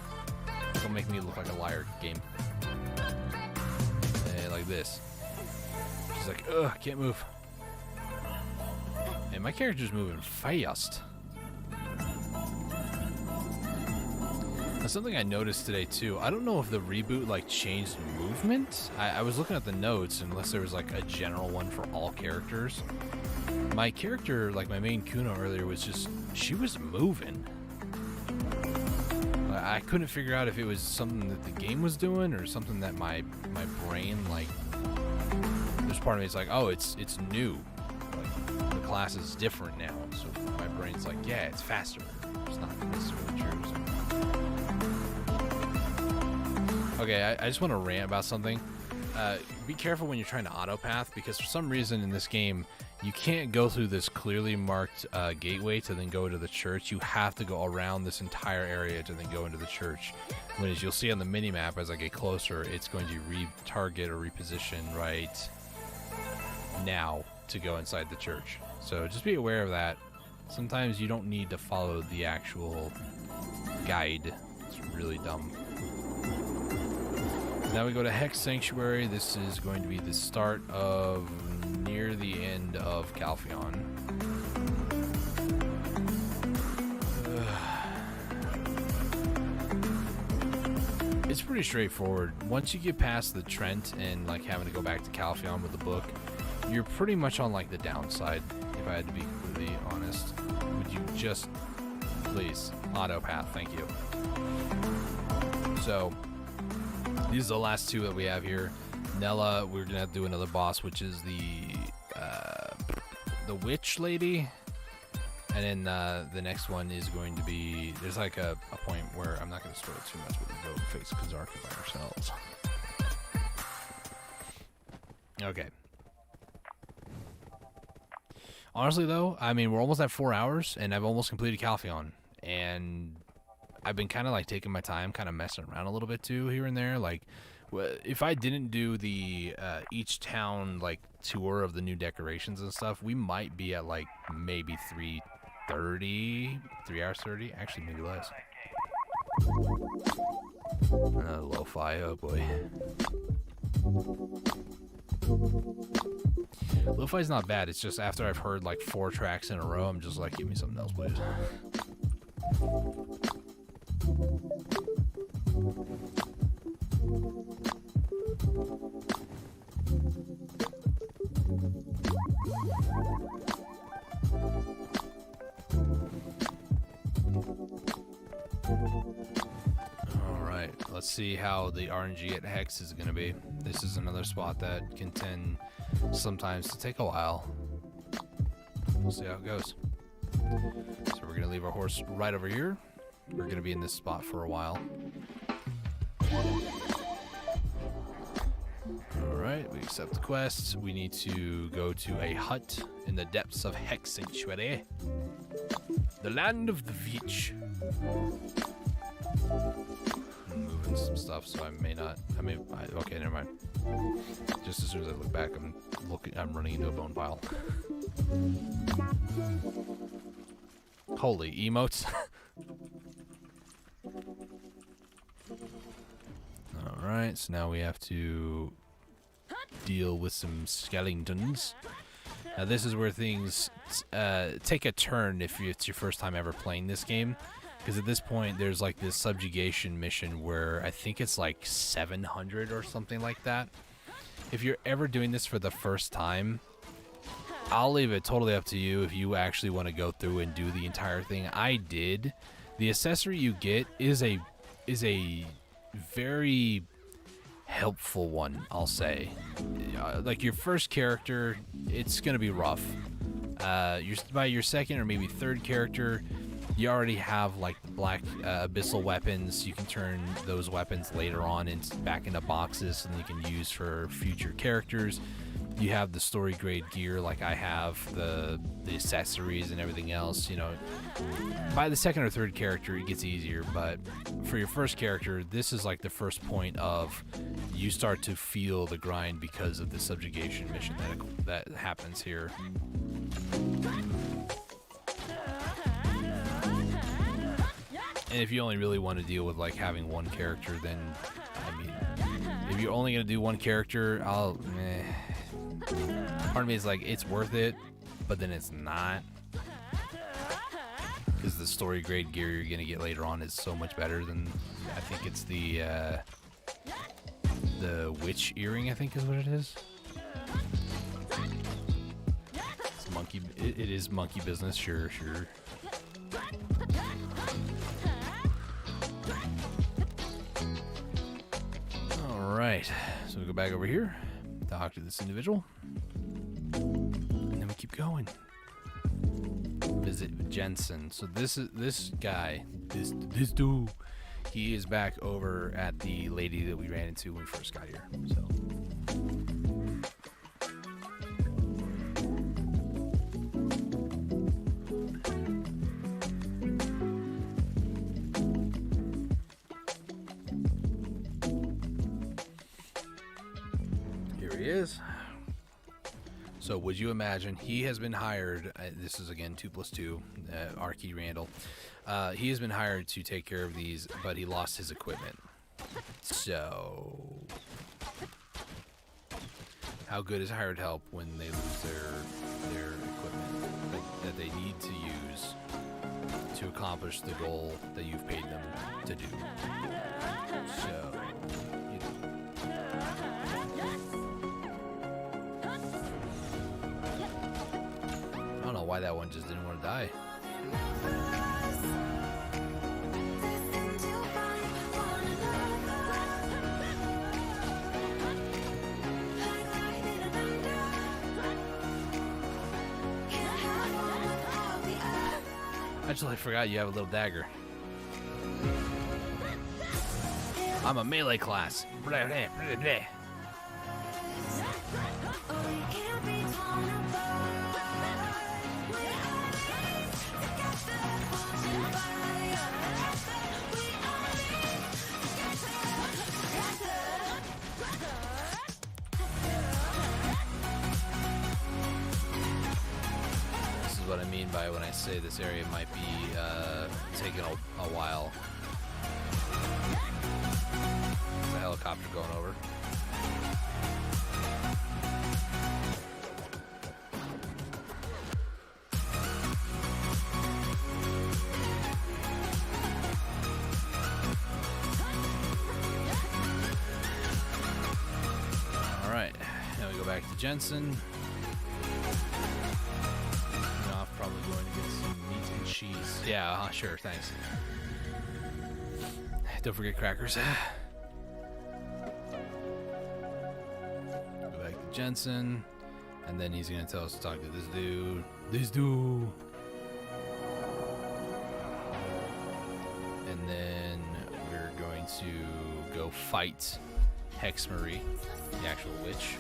Don't make me look like a liar, game. Like this. She's like, ugh, can't move. And my character's moving fast. Now, something I noticed today too, I don't know if the reboot like changed movement. I was looking at the notes, unless there was like a general one for all characters. My character, like my main Kuno earlier, was just, she was moving. I couldn't figure out if it was something that the game was doing or something that my brain, like, there's part of me it's like, oh, it's new. Like, the class is different now. So my brain's like, yeah, it's faster. It's not necessarily true. So. Okay, I just want to rant about something. Be careful when you're trying to autopath, because for some reason in this game, you can't go through this clearly marked gateway to then go to the church. You have to go around this entire area to then go into the church. When, as you'll see on the mini-map, as I get closer, it's going to re-target or reposition right now to go inside the church. So just be aware of that. Sometimes you don't need to follow the actual guide. It's really dumb. Now we go to Hex Sanctuary. This is going to be the start of near the end of Calpheon. It's pretty straightforward. Once you get past the Trent and like having to go back to Calpheon with the book, you're pretty much on like the downside, if I had to be completely honest. Would you just please auto path? Thank you. So these are the last two that we have here. Nella, we're gonna have to do another boss, which is the witch lady. And then the next one is going to be, there's like a point where I'm not going to spoil too much, but we go face Kazarka by ourselves. Okay. Honestly, though, I mean, we're almost at 4 hours, and I've almost completed Calpheon. And I've been kind of like taking my time, kind of messing around a little bit too, here and there. Like, if I didn't do the each town like tour of the new decorations and stuff, we might be at like maybe 3 hours 30, actually maybe less. Lo-fi, oh boy. Lo-fi's not bad, it's just after I've heard like 4 tracks in a row, I'm just like, give me something else, please. Alright, let's see how the RNG at Hex is going to be. This is another spot that can tend sometimes to take a while. We'll see how it goes. So we're going to leave our horse right over here. We're going to be in this spot for a while. Alright, we accept the quest. We need to go to a hut in the depths of Hex Sanctuary. The land of the Veach. I'm moving some stuff, so I may not. Okay, never mind. Just as soon as I look back, I'm running into a bone pile. Holy emotes. Alright, so now we have to deal with some skeletons. Now this is where things take a turn if it's your first time ever playing this game. Because at this point, there's like this subjugation mission where I think it's like 700 or something like that. If you're ever doing this for the first time, I'll leave it totally up to you if you actually want to go through and do the entire thing. I did. The accessory you get is a very helpful one, I'll say. Like your first character, it's gonna be rough. By your second or maybe third character, you already have like black abyssal weapons. You can turn those weapons later on back into boxes and you can use for future characters. You have the story grade gear like I have, the accessories and everything else. You know, by the second or third character it gets easier, but for your first character, this is like the first point of you start to feel the grind because of the subjugation mission that happens here. And if you only really want to deal with like having one character, then I mean, if you're only gonna do one character, part of me is like, it's worth it, but then it's not, because the story grade gear you're gonna get later on is so much better than, I think it's the witch earring, I think is what it is. It's monkey. It is monkey business. Sure. All right. So we go back over here, talk to this individual, and then we keep going. Visit Jensen. So this guy, this dude, he is back over at the lady that we ran into when we first got here. So. Here he is. So would you imagine he has been hired, this is again 2+2, Archie Randall. He has been hired to take care of these, but he lost his equipment. So how good is hired help when they lose their equipment that they need to use to accomplish the goal that you've paid them to do? So, you know. why that one just didn't want to die. I totally forgot you have a little dagger. I'm a melee class. Blah, blah, blah, blah. This is what I mean by when I say this area might be taking a while. There's a helicopter going over. Alright, now we go back to Jensen. Off, probably going to get some meat and cheese. Yeah, sure, thanks. Don't forget crackers. Go back to Jensen, and then he's gonna tell us to talk to this dude. And then we're going to go fight Hex Marie, the actual witch.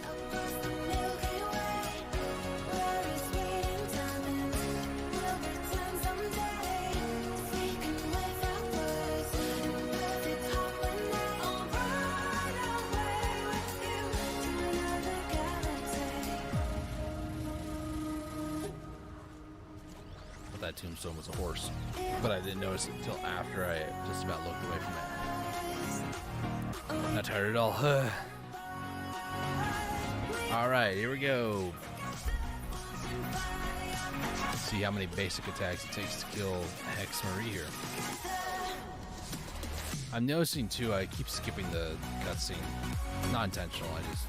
That tombstone was a horse, but I didn't notice it until after I just about looked away from it. Not tired at all. Alright, here we go. Let's see how many basic attacks it takes to kill Hex Marie here. I'm noticing too, I keep skipping the cutscene. Not intentional, I just...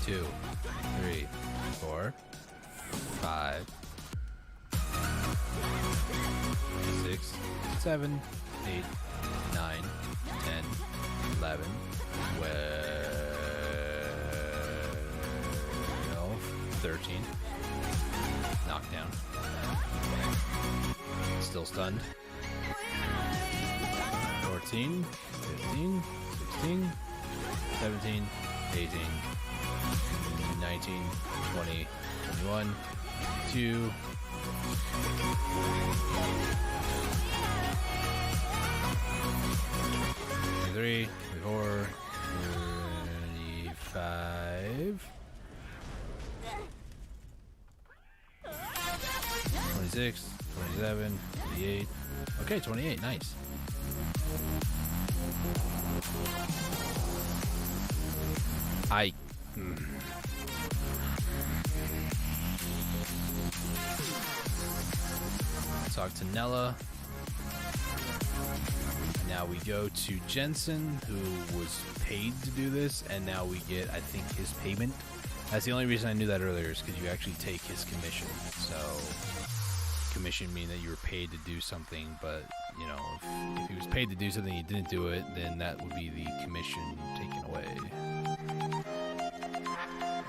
Two, 3, 4, 5, 6, 7, 8, 9, 10, 11, 12, 13. Knockdown. Still stunned. 14, 15, 16, 17, 18. 19, 20, 21, 22, 23, 24, 25, 26, 27, 28. Okay, 28, nice. Talk to Nella. Now we go to Jensen, who was paid to do this, and now we get, I think, his payment. That's the only reason I knew that earlier, is because you actually take his commission. So, commission meaning that you were paid to do something, but, you know, if he was paid to do something and he didn't do it, then that would be the commission taken away.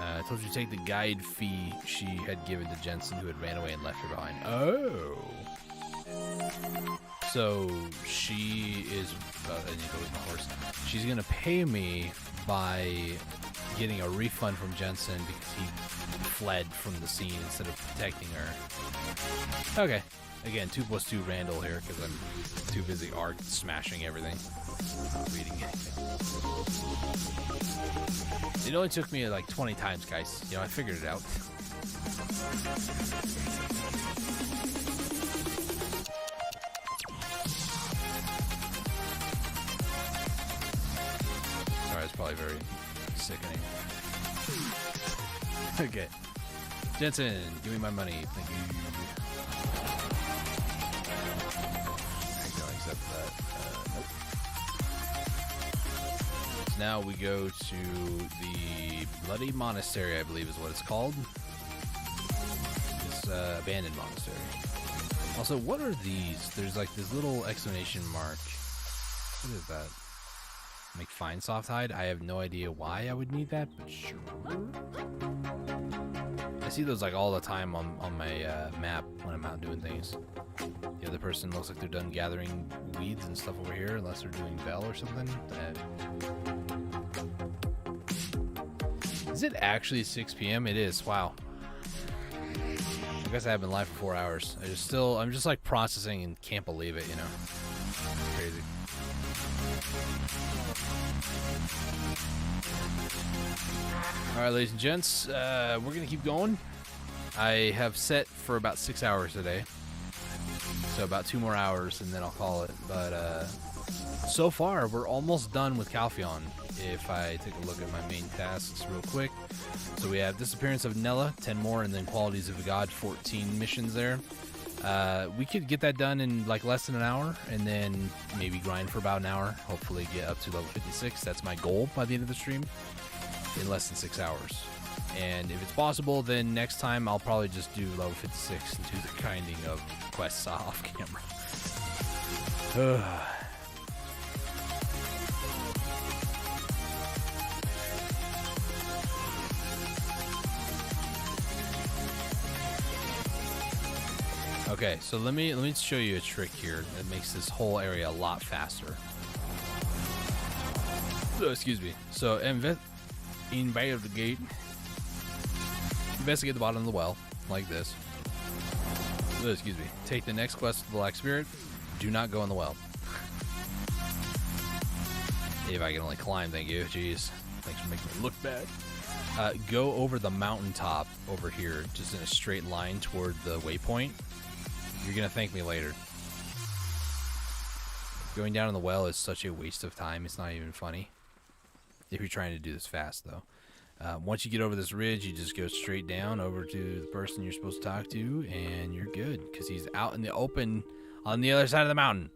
I told you to take the guide fee she had given to Jensen, who had ran away and left her behind. Oh. So she is, I need to go with my horse. She's going to pay me by getting a refund from Jensen because he fled from the scene instead of protecting her. Okay. Again, 2 + 2 Randall here because I'm too busy smashing everything. Not reading anything. It only took me like 20 times, guys. You know, I figured it out. Sorry, it's probably very sickening. Okay. Jensen, give me my money. Thank you. I don't accept that. now we go to the Bloody Monastery, I believe is what it's called. This abandoned monastery. Also, what are these? There's like this little exclamation mark. What is that? Make fine soft hide? I have no idea why I would need that, but sure. I see those like all the time on my map when I'm out doing things. The other person looks like they're done gathering weeds and stuff over here, unless they're doing bell or something. Is it actually 6 p.m.? It is. Wow. I guess I have been live for 4 hours. I'm just like processing and can't believe it, you know. Crazy. All right, ladies and gents, we're gonna keep going. I have set for about 6 hours today, so about 2 more hours, and then I'll call it. But so far, we're almost done with Calpheon. If I take a look at my main tasks real quick, so we have Disappearance of Nella, 10 more, and then Qualities of a God, 14 missions there. We could get that done in like less than an hour, and then maybe grind for about an hour. Hopefully get up to level 56. That's my goal by the end of the stream, in less than 6 hours. And if it's possible, then next time I'll probably just do level 56 and do the grinding of quests off camera. Okay, so let me show you a trick here that makes this whole area a lot faster. Excuse me. So investigate the bottom of the well like this. Excuse me. Take the next quest to the Black Spirit. Do not go in the well. If I can only climb, thank you. Jeez, thanks for making me look bad. Go over the mountaintop over here, just in a straight line toward the waypoint. You're gonna thank me later. Going down in the well is such a waste of time. It's not even funny. If you're trying to do this fast, though. Once you get over this ridge, you just go straight down over to the person you're supposed to talk to, and you're good, because he's out in the open on the other side of the mountain.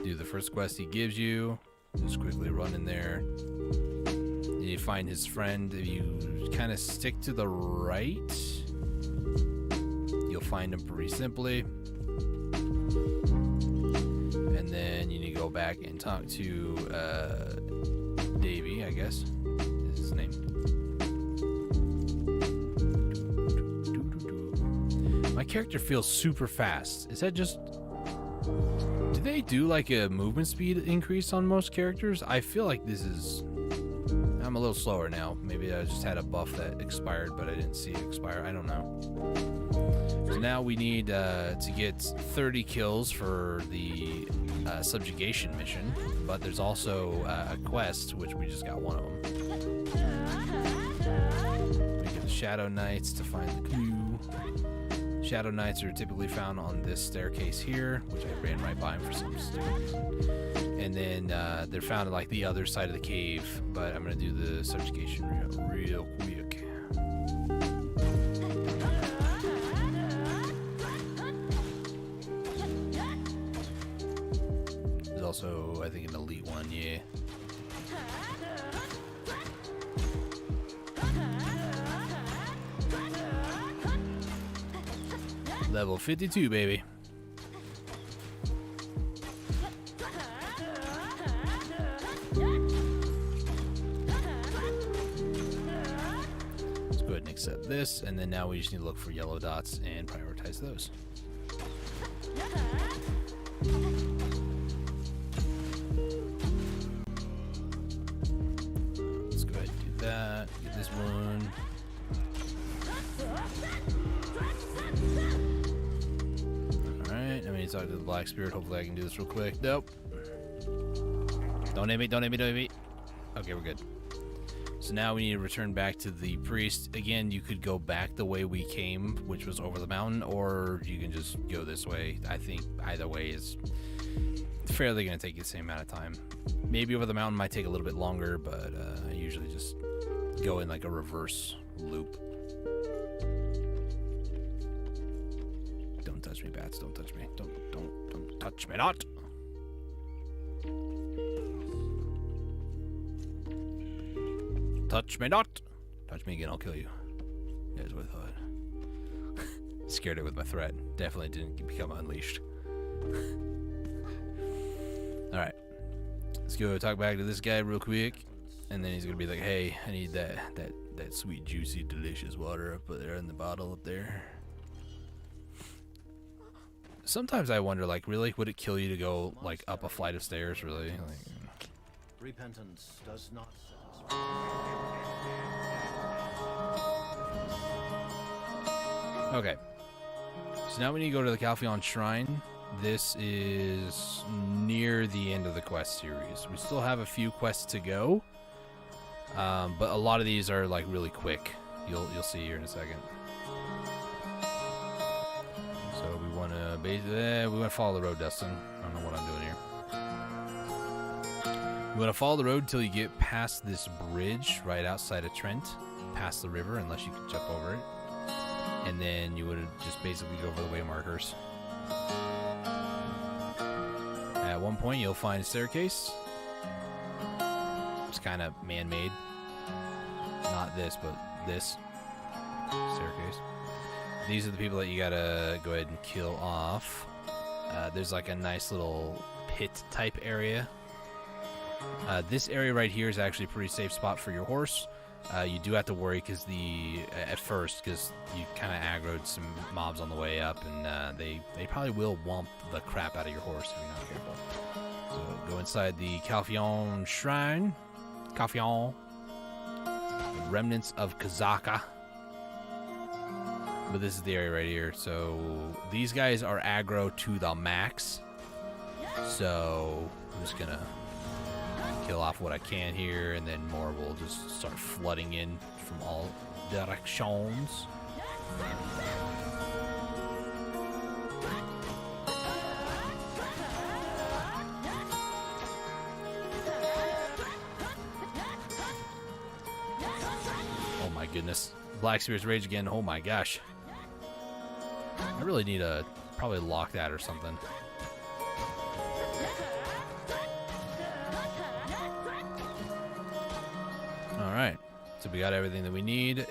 Do the first quest he gives you. Just quickly run in there. And you find his friend. If you kind of stick to the right, you'll find him pretty simply. And then you need to go back and talk to Davey, I guess is his name. My character feels super fast. Is that just... Do they do like a movement speed increase on most characters? I feel like this is... I'm a little slower now. Maybe I just had a buff that expired, but I didn't see it expire. I don't know. So now we need to get 30 kills for the subjugation mission, but there's also a quest, which we just got one of them. We get the Shadow Knights to find the clue. Shadow Knights are typically found on this staircase here, which I ran right by him for some stupid reason. And then they're found at like the other side of the cave, but I'm gonna do the subjugation real quick. There's also, I think, an elite one, yeah. Level 52, baby. Let's go ahead and accept this, and then now we just need to look for yellow dots and prioritize those. Let's go ahead and do that. Get this one. Alright, I'm going to talk to the Black Spirit. Hopefully I can do this real quick. Nope. Don't hit me, don't hit me, don't hit me. Okay, we're good. So now we need to return back to the priest. Again, you could go back the way we came, which was over the mountain, or you can just go this way. I think either way is fairly going to take you the same amount of time. Maybe over the mountain might take a little bit longer, but I usually just go in like a reverse loop. Don't touch me, bats. Don't touch me. Don't touch me not. touch me not. Touch me again, I'll kill you. That's what I thought. Scared it with my threat. Definitely didn't become unleashed. Alright. Let's go talk back to this guy real quick. And then he's gonna be like, hey, I need that sweet, juicy, delicious water up there in the bottle up there. Sometimes I wonder, like, really, would it kill you to go, like, up a flight of stairs, really? Like, Repentance does not satisfy. okay. So now we need to go to the Calpheon Shrine. This is near the end of the quest series. We still have a few quests to go. But a lot of these are, like, really quick. You'll see here in a second. So we want to follow the road, Dustin. I don't know what I'm doing here. We want to follow the road until you get past this bridge right outside of Trent, past the river, unless you can jump over it. And then you would just basically go over the way markers. At one point, you'll find a staircase. It's kind of man-made. Not this, but this staircase. These are the people that you gotta go ahead and kill off. There's like a nice little pit type area. This area right here is actually a pretty safe spot for your horse. You do have to worry because at first, because you kind of aggroed some mobs on the way up, and they probably will womp the crap out of your horse if you're not careful. So go inside the Calpheon Shrine. Calpheon. Remnants of Kazaka. But this is the area right here. So these guys are aggro to the max. So I'm just gonna kill off what I can here, and then more will just start flooding in from all directions. Oh my goodness. Black Spear's Rage again. Oh my gosh. I really need to probably lock that or something. Alright, so we got everything that we need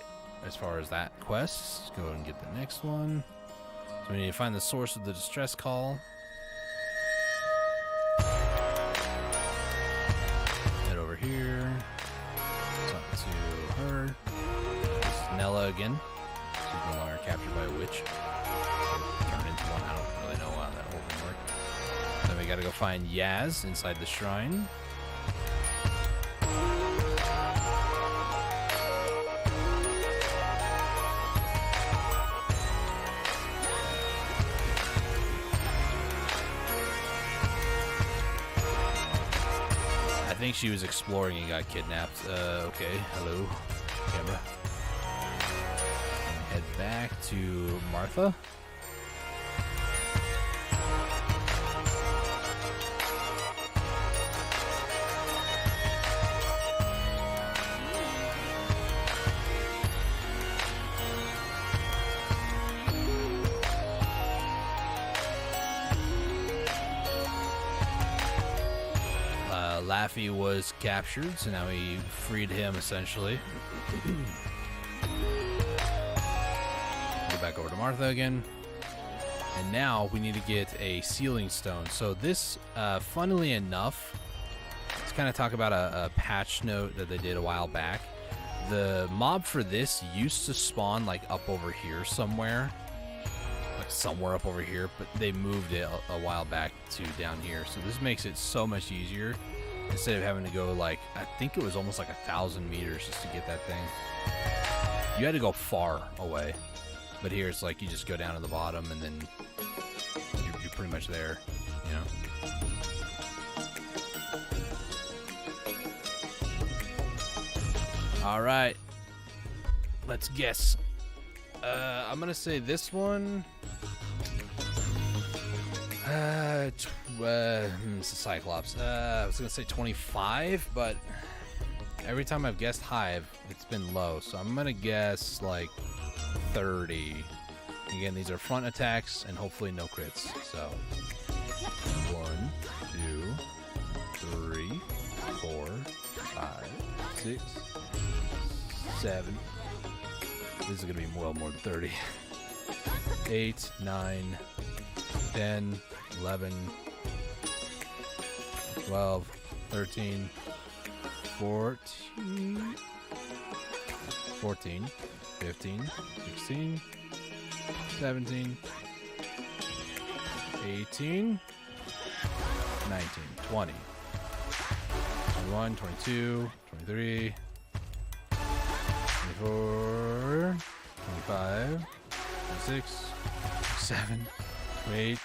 as far as that quest. Let's go ahead and get the next one. So we need to find the source of the distress call. Head over here. Talk to her. It's Nella again. She's no longer captured by a witch. Turned into one. I don't really know how that whole thing worked. Then we gotta go find Yaz inside the shrine. I think she was exploring and got kidnapped. Okay, hello, camera. And head back to Martha. Laffy was captured, so now we freed him essentially. Go back over to Martha again. And now we need to get a sealing stone. So this, funnily enough, let's kind of talk about a patch note that they did a while back. The mob for this used to spawn like up over here somewhere. Like somewhere up over here, but they moved it a while back to down here. So this makes it so much easier. Instead of having to go like, I think it was almost like 1,000 meters just to get that thing. You had to go far away. But here it's like you just go down to the bottom and then you're pretty much there, you know? All right. Let's guess. I'm going to say this one. It's a Cyclops. I was gonna say 25, but every time I've guessed high, it's been low. So I'm gonna guess like 30. Again, these are front attacks and hopefully no crits. So 1, 2, 3, 4, 5, 6, 7. This is going to be well more than 30. 8, 9, 10, 11, 12, 13, 14, 14, 15, 16, 17, 18, 19, 20, 21, 22, 23, 24, 25, 26, 27, 28,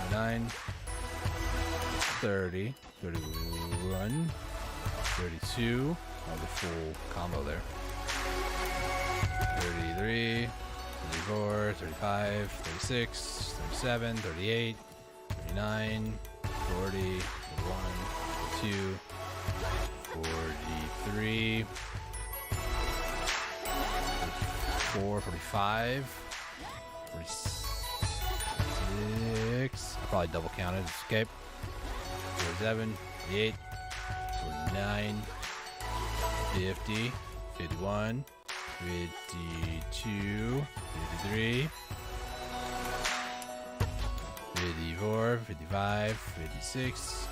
29, 30, 31, 32. Oh, the full combo there. 33, 34, 35, 36, 37, 38, 39, 40, 41, 42, 43, 44, 45, 46. I probably double counted. Escape. 47, 48, 49, 50, 51, 52, 53, 54, 55, 56,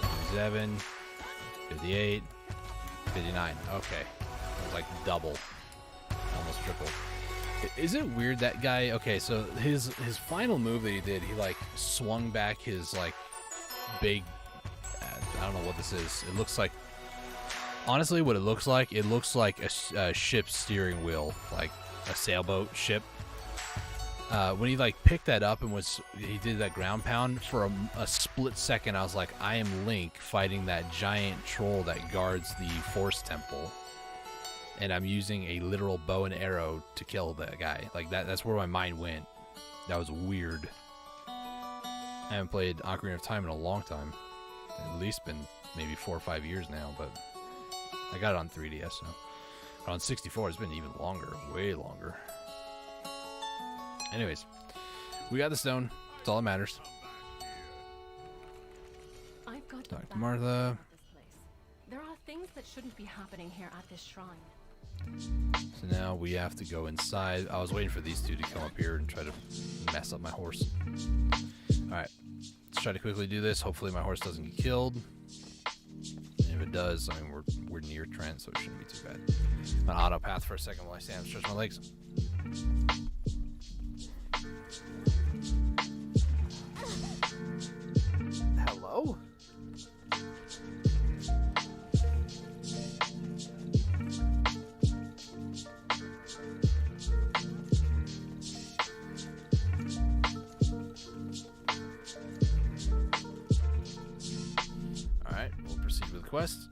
57, 58, 59. Okay. It was like double. Almost triple. Is it weird that guy? Okay, so his final move that he did, he like swung back his like big, I don't know what this is. It looks like, honestly, what it looks like a ship's steering wheel, like a sailboat ship. When he like picked that up and he did that ground pound for a split second, I was like, I am Link fighting that giant troll that guards the Force Temple. And I'm using a literal bow and arrow to kill that guy. Like that's where my mind went. That was weird. I haven't played Ocarina of Time in a long time. At least been maybe 4 or 5 years now, but I got it on 3DS, so. But on 64, it's been even longer, way longer. Anyways, we got the stone. That's all that matters. I've got Talk to back Martha. about this place. There are things that shouldn't be happening here at this shrine. So now we have to go inside. I was waiting for these two to come up here and try to mess up my horse. Alright, let's try to quickly do this. Hopefully my horse doesn't get killed. And if it does, I mean, we're near Trent, so it shouldn't be too bad. I'm gonna auto path for a second while I stand and stretch my legs. Hello? Alright, we'll proceed with the quest.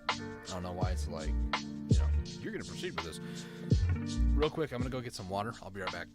I don't know why it's like, you're gonna proceed with this. Real quick, I'm gonna go get some water. I'll be right back.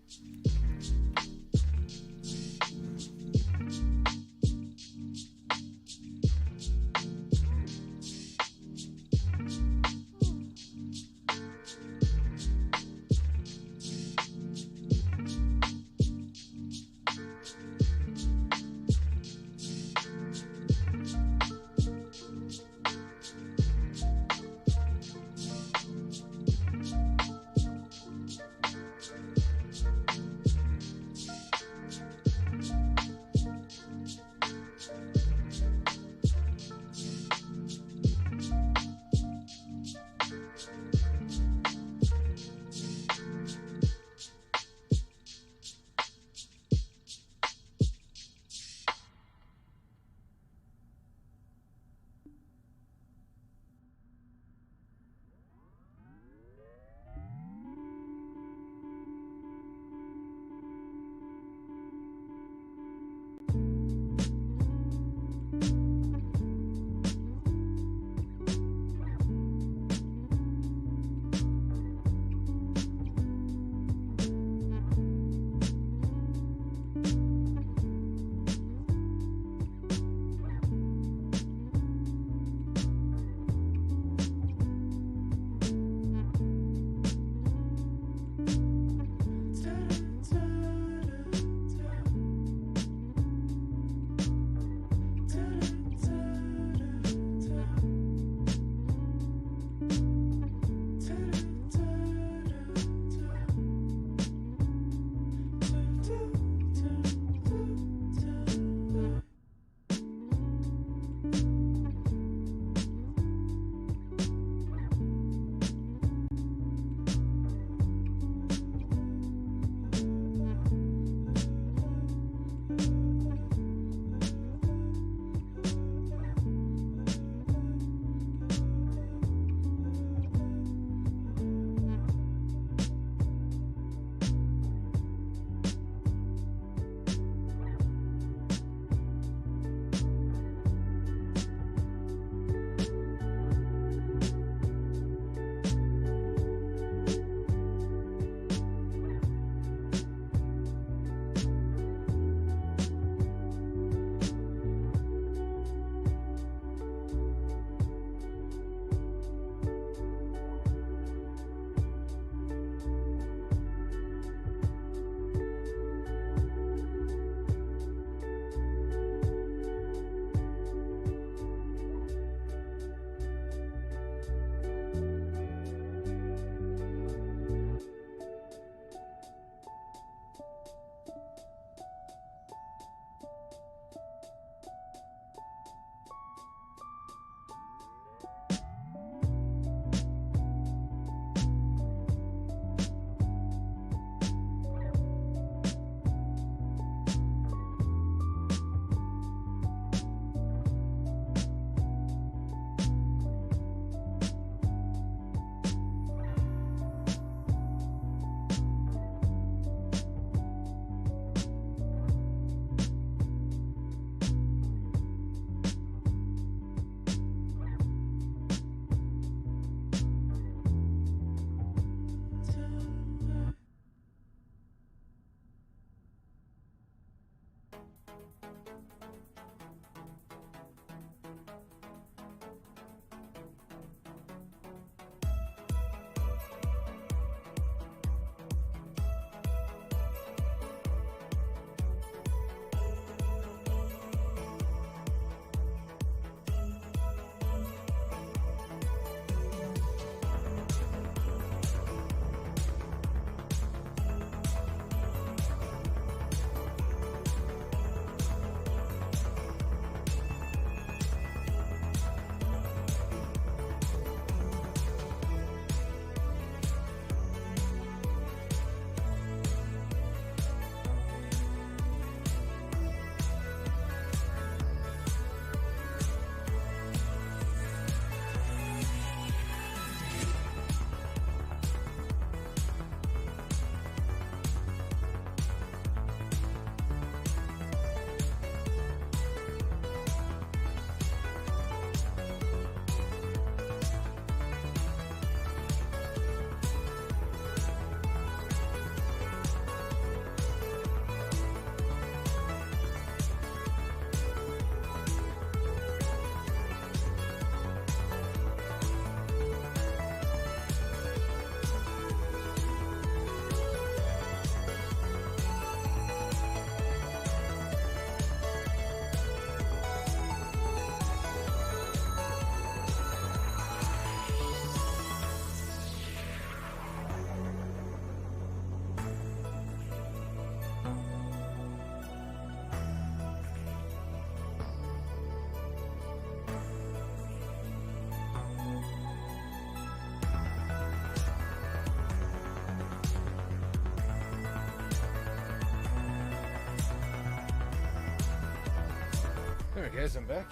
Alright guys, I'm back.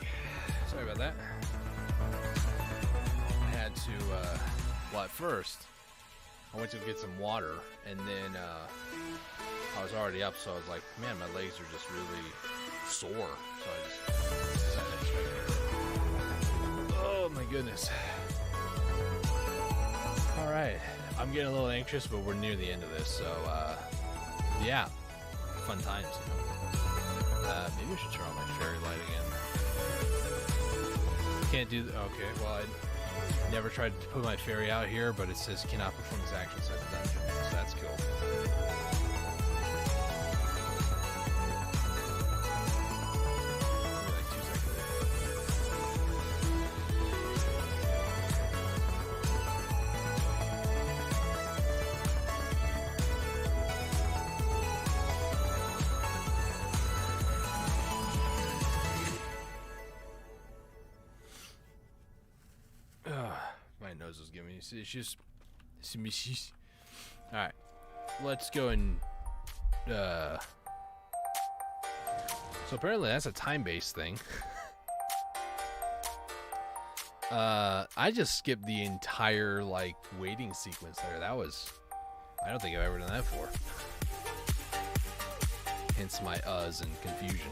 Sorry about that. I had to, well at first, I went to get some water, and then, I was already up, so I was like, man, my legs are just really sore. So I just decided to try to... Oh my goodness. Alright, I'm getting a little anxious, but we're near the end of this, so, yeah. Fun times, you know. Maybe I should turn on my fairy light again. Can't do okay, well, I never tried to put my fairy out here, but it says cannot perform this action inside the dungeon, so that's cool. Maybe like 2 seconds. My nose is giving me issues. Alright. Let's go and so apparently that's a time-based thing. I just skipped the entire like waiting sequence there. That was I don't think I've ever done that before. Hence my and confusion.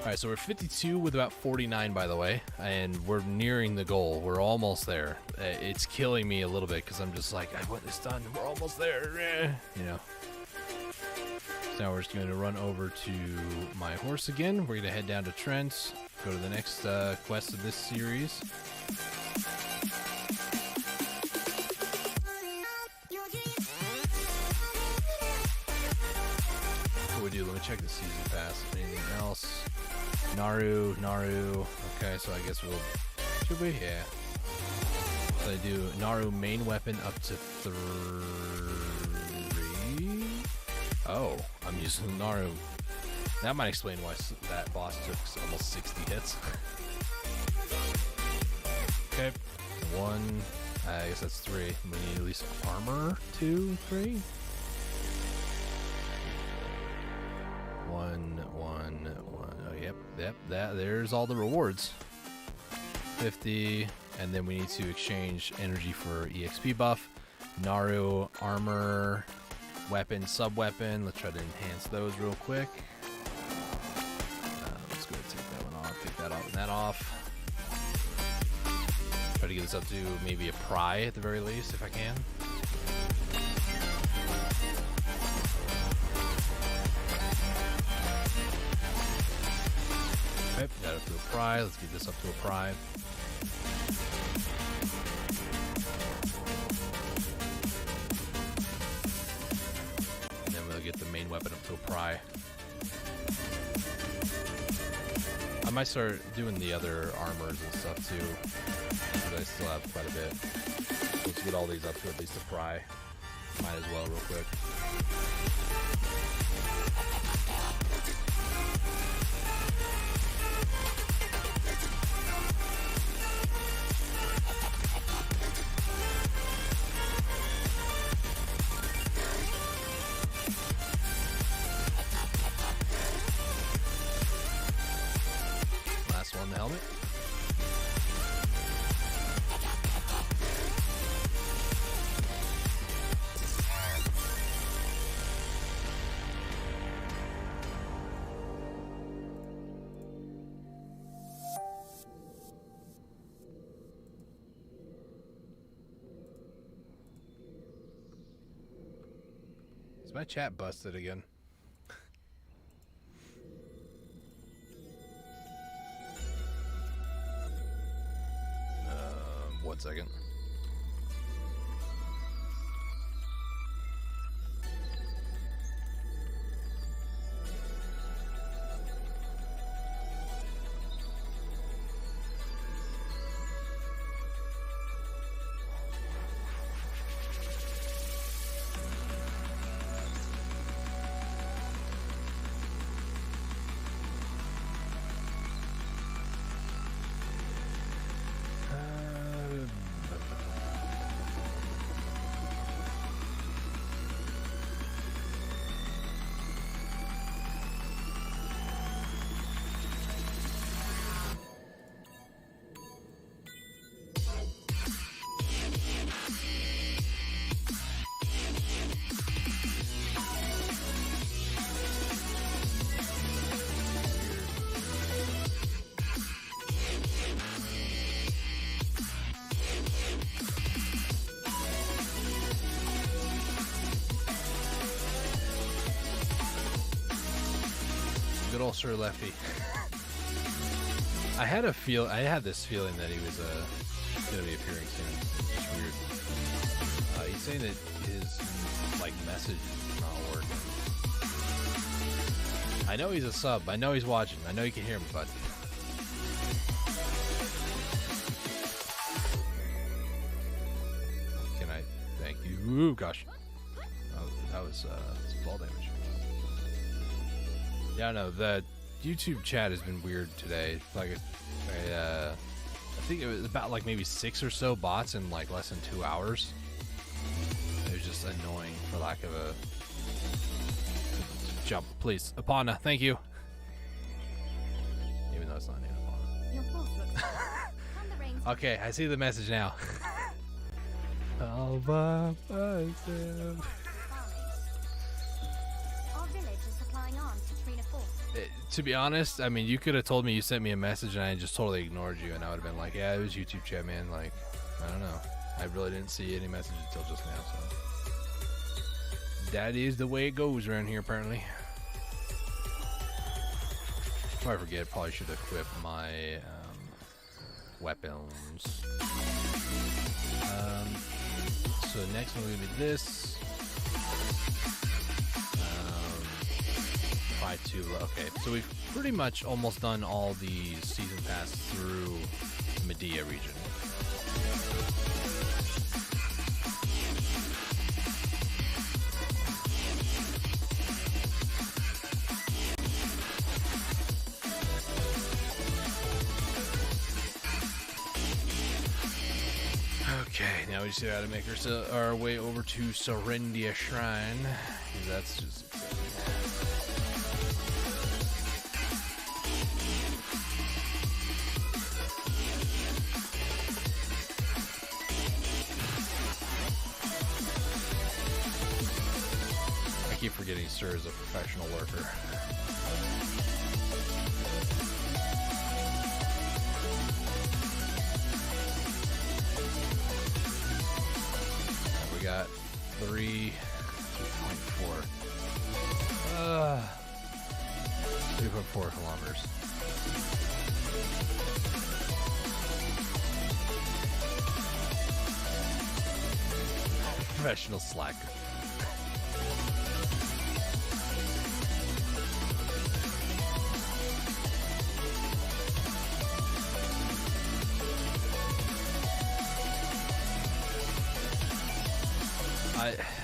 Alright, so we're 52 with about 49, by the way, and we're nearing the goal. We're almost there. It's killing me a little bit because I'm just like, I want this done. We're almost there. You know. So now we're just going to run over to my horse again. We're going to head down to Trent, go to the next quest of this series. What we do? Let me check the season pass. Anything else? Naru. Okay, so I guess we'll... Should we? Yeah. So I do Naru main weapon up to 3. Oh, I'm using Naru. That might explain why that boss took almost 60 hits. Okay. 1. I guess that's 3. We need at least armor. 2, 3. 1. Oh, yep. There's all the rewards. 50, and then we need to exchange energy for EXP buff. Naru, armor, weapon, sub-weapon. Let's try to enhance those real quick. Let's go ahead and take that one off. Take that off and that off. Try to get this up to maybe a pry at the very least, if I can. Okay, got it up to a pry. Let's get this up to a pry. And then we'll get the main weapon up to a pry. I might start doing the other armors and stuff too, but I still have quite a bit. Let's get all these up to at least a pry. Might as well real quick. Helmet. Is my chat busted again? 1 second. good old Sir Lefty. I had this feeling that he was going to be appearing soon. It's weird. He's saying that his message is not working. I know he's a sub. I know he's watching. I know you can hear me, bud. Can I? Thank you. Ooh, gosh. Oh, that was ball damage. Yeah, no, the YouTube chat has been weird today. Like, I think it was about maybe 6 or so bots in less than 2 hours. It was just annoying, for lack of a jump. Please, Apana, thank you. Even though it's not named Apana. Your horse looks From the reins. Okay, I see the message now. All by myself. Our village is supplying arms to Trina Fort. To be honest, I mean, you could have told me you sent me a message and I just totally ignored you, and I would have been like, yeah, it was YouTube chat, man. Like, I don't know. I really didn't see any message until just now, so. That is the way it goes around here, apparently. Before I forget, probably should equip my weapons. So next one will be this. Okay, so we've pretty much almost done all the season pass through the Medea region. Okay, now we just gotta make our way over to Serendia Shrine. That's just I keep forgetting Sir is a professional lurker. We got 3.4. 3.4 kilometers. Professional slacker.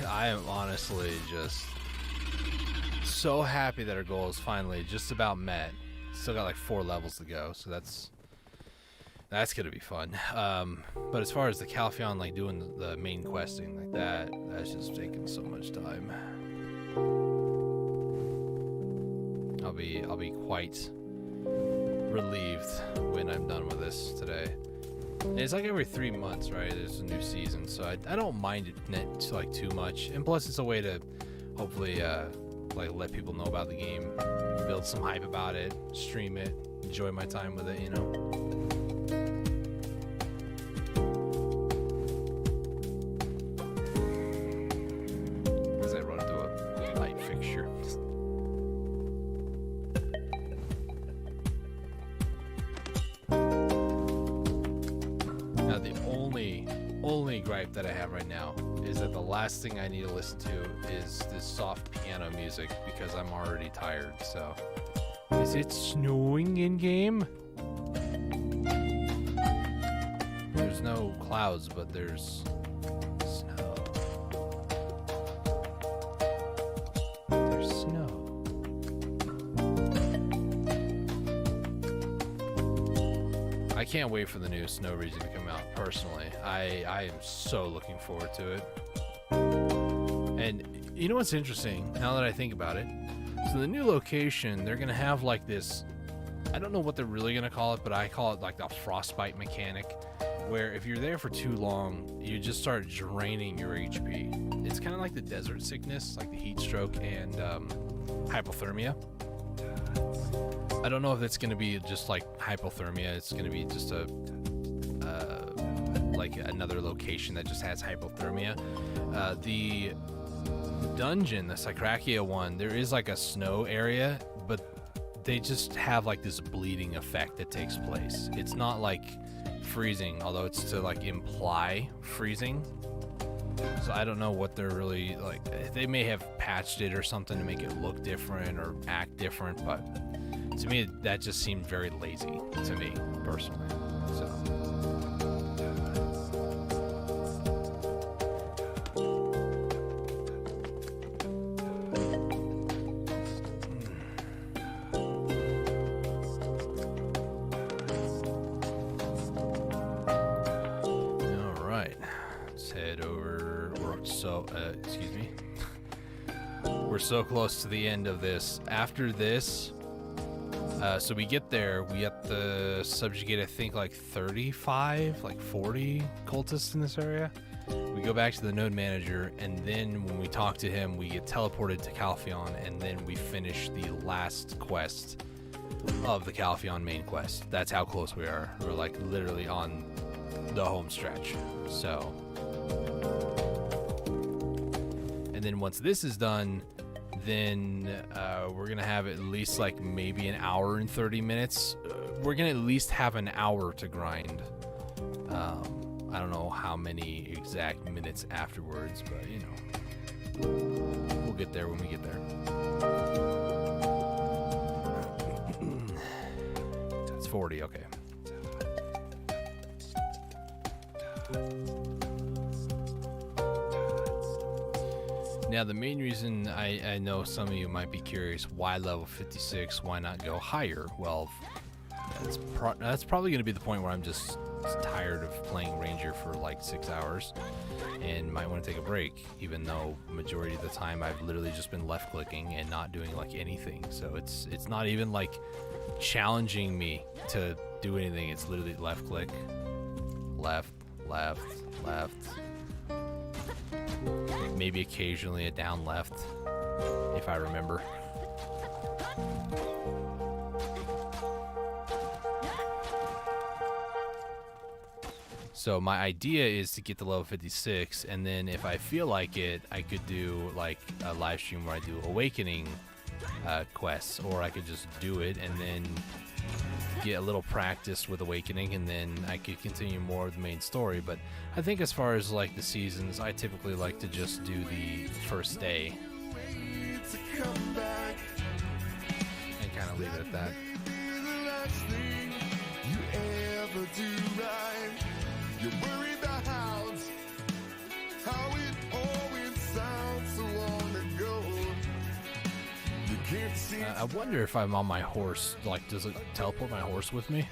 I am honestly just so happy that our goal is finally just about met. Still got 4 levels to go, so that's gonna be fun. But as far as the Calpheon, doing the main questing that's just taking so much time. I'll be quite relieved when I'm done with this today. And it's every 3 months, right? There's a new season, so I don't mind it too much. And plus, it's a way to hopefully let people know about the game, build some hype about it, stream it, enjoy my time with it, you know. As I run into a light fixture. Now, the only gripe that I have right now is that the last thing I need to listen to is this soft piano music because I'm already tired. So, is it snowing in game? There's no clouds, but there's snow. There's snow. I can't wait for the new snow region to come out, personally. I am so looking forward to it. And you know what's interesting, now that I think about it? So the new location, they're going to have this, I don't know what they're really going to call it, but I call it the frostbite mechanic, where if you're there for too long, you just start draining your HP. It's kind of like the desert sickness, like the heat stroke and hypothermia. I don't know if it's going to be just hypothermia. It's going to be just another location that just has hypothermia. The dungeon, the Sycrakia one, there is a snow area, but they just have like this bleeding effect that takes place. It's not like freezing, although it's to like imply freezing. So I don't know what they're really like. They may have patched it or something to make it look different or act different, but to me that just seemed very lazy to me personally. So excuse me. We're so close to the end of this. After this, so we get there, we have to subjugate, I think, like 35, like 40 cultists in this area. We go back to the node manager, and then when we talk to him, we get teleported to Calpheon, and then we finish the last quest of the Calpheon main quest. That's how close we are. We're like literally on the home stretch. So... And then once this is done, then we're gonna have at least like maybe an hour and 30 minutes. We're gonna at least have an hour to grind. I don't know how many exact minutes afterwards, but you know, we'll get there when we get there. That's 40, okay. Now, the main reason I know some of you might be curious, why level 56, why not go higher? Well, that's probably going to be the point where I'm just tired of playing Ranger for like 6 hours and might want to take a break, even though majority of the time I've literally just been left clicking and not doing like anything. So it's not even like challenging me to do anything. It's literally left click, left, left, left. Maybe occasionally a down left, if I remember. So my idea is to get to level 56, and then if I feel like it, I could do like a live stream where I do awakening quests, or I could just do it and then get a little practice with awakening, and then I could continue more of the main story. But I think as far as like the seasons, I typically like to just do the first day and kind of leave it at that. I wonder if I'm on my horse, like, does it teleport my horse with me?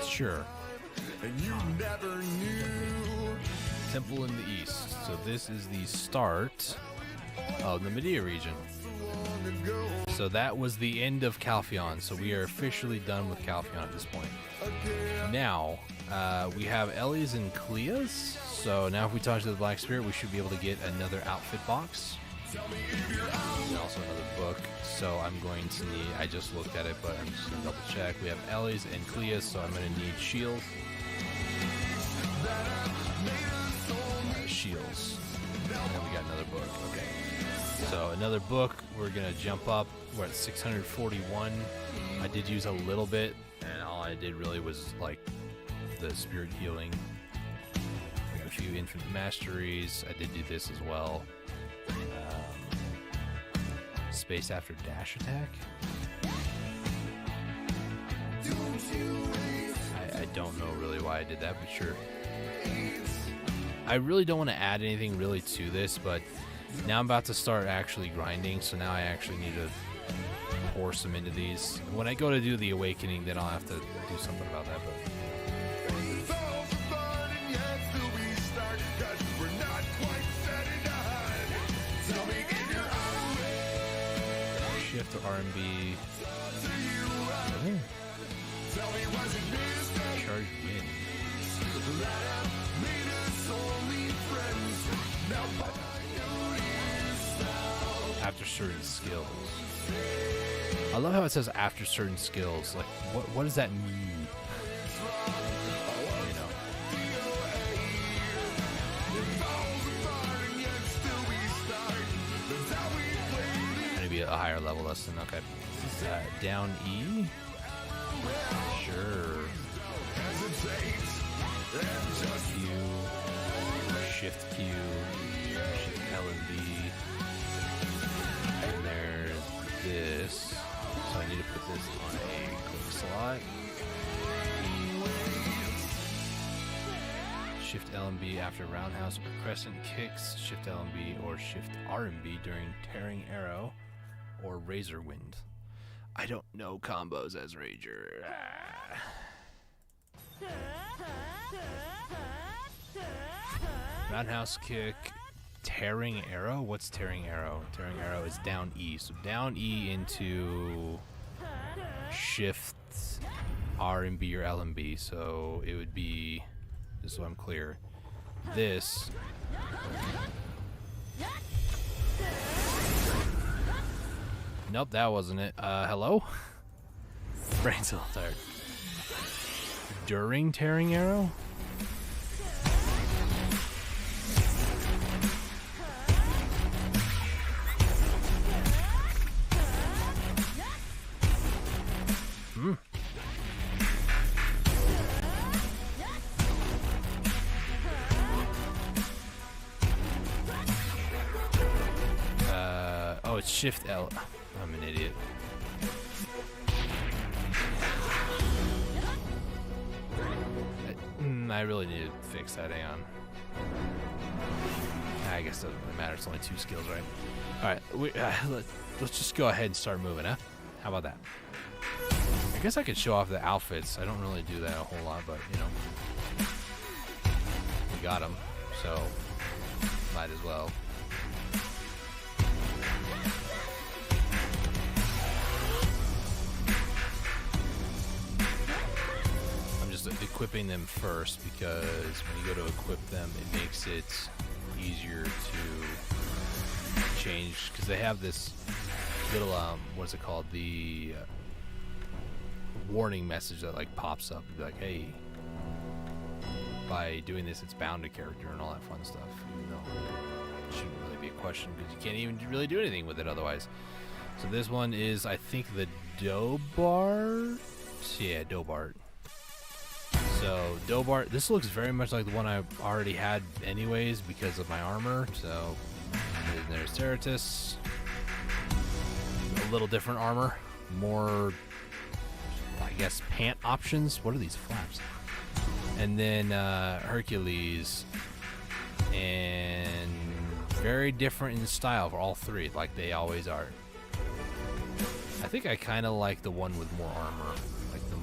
Sure. And you never knew. Temple in the east. So this is the start of the Medea region. So that was the end of Calpheon. So we are officially done with Calpheon at this point. Now we have Ellie's and Clea's. So now if we talk to the Black Spirit, we should be able to get another outfit box. And also another book. So I'm going to need, I just looked at it, but I'm just going to double check. We have Ellie's and Clea's, so I'm going to need shields. Shields. And then we got another book. Okay. So another book, we're going to jump up. We're at 641. I did use a little bit, and all I did really was like the spirit healing. I got a few infinite masteries. I did do this as well. Space after dash attack. I don't know really why I did that, but sure. I really don't want to add anything really to this, but now I'm about to start actually grinding, so now I actually need to pour some into these. When I go to do the awakening, then I'll have to do something about that. But shift to R&B. Really? Charge wind. After certain skills. I love how it says after certain skills. Like, what does that mean? You know. Maybe a higher level lesson. Okay. Down E. Sure. Q. Shift Q. Shift L and B. And there's this. So I need to put this on a quick slot. Shift L and B after roundhouse or crescent kicks. Shift L and B or Shift R and B during tearing arrow or razor wind. I don't know combos as Rager. Roundhouse kick. Tearing arrow? What's tearing arrow? Tearing arrow is down E. So down E into shift R and B or L and B. So it would be, just so I'm clear, this. Nope, that wasn't it. Hello? Brain's a little tired. During tearing arrow? Oh, it's Shift L. I'm an idiot. I really need to fix that. Hang on. I guess it doesn't really matter. It's only 2 skills, right? Alright, let's just go ahead and start moving, huh? How about that? I guess I could show off the outfits. I don't really do that a whole lot, but, you know. We got them, so might as well. Equipping them first because when you go to equip them, it makes it easier to change because they have this little what's it called, the warning message that like pops up and be like, hey, by doing this it's bound to character and all that fun stuff, even though it shouldn't really be a question because you can't even really do anything with it otherwise. So this one is, I think, the Dobart. Yeah, Dobart. So Dobart, this looks very much like the one I already had anyways because of my armor. So there's Ceratus, a little different armor, more, I guess, pant options. What are these flaps? And then Hercules, and very different in style for all 3, like they always are. I think I kind of like the one with more armor.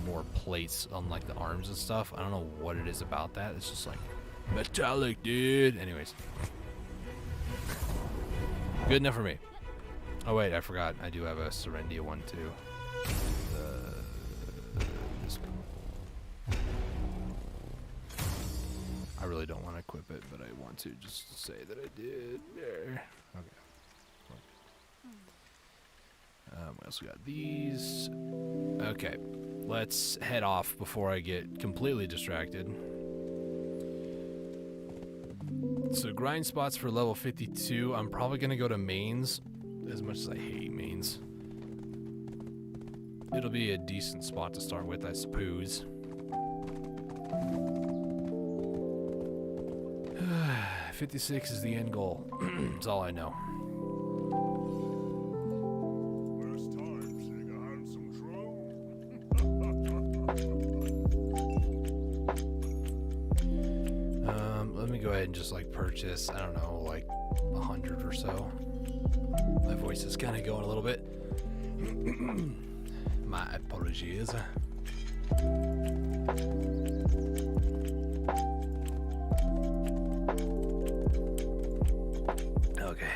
More plates on like the arms and stuff. I don't know what it is about that. It's just like metallic, dude. Anyways, good enough for me. Oh wait, I forgot. I do have a Serendia one too. This one. I really don't want to equip it, but I want to just say that I did. There. Okay. We also got these. Okay, let's head off before I get completely distracted. So grind spots for level 52. I'm probably going to go to mains, as much as I hate mains. It'll be a decent spot to start with, I suppose. 56 is the end goal. That's all I know. Let me go ahead and just like purchase, I don't know, like 100 or so. My voice is kind of going a little bit. My apologies. Okay.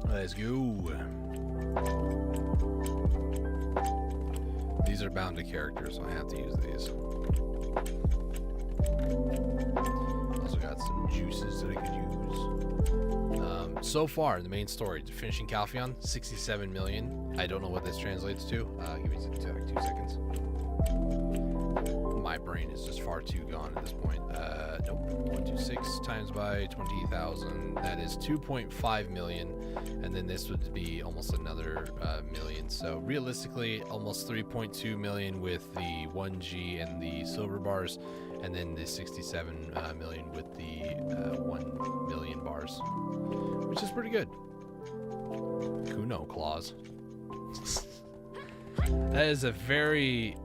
Let's go. These are bound to characters, so I have to use these. Also got some juices that I could use. So far, the main story, finishing Calpheon, 67 million. I don't know what this translates to. Give me like 2 seconds. My brain is just far too gone at this point. Nope. 126 times by 20,000. That is 2.5 million. And then this would be almost another million. So realistically, almost 3.2 million with the 1G and the silver bars. And then the 67 million with the 1 million bars. Which is pretty good. Kuno claws. That is a very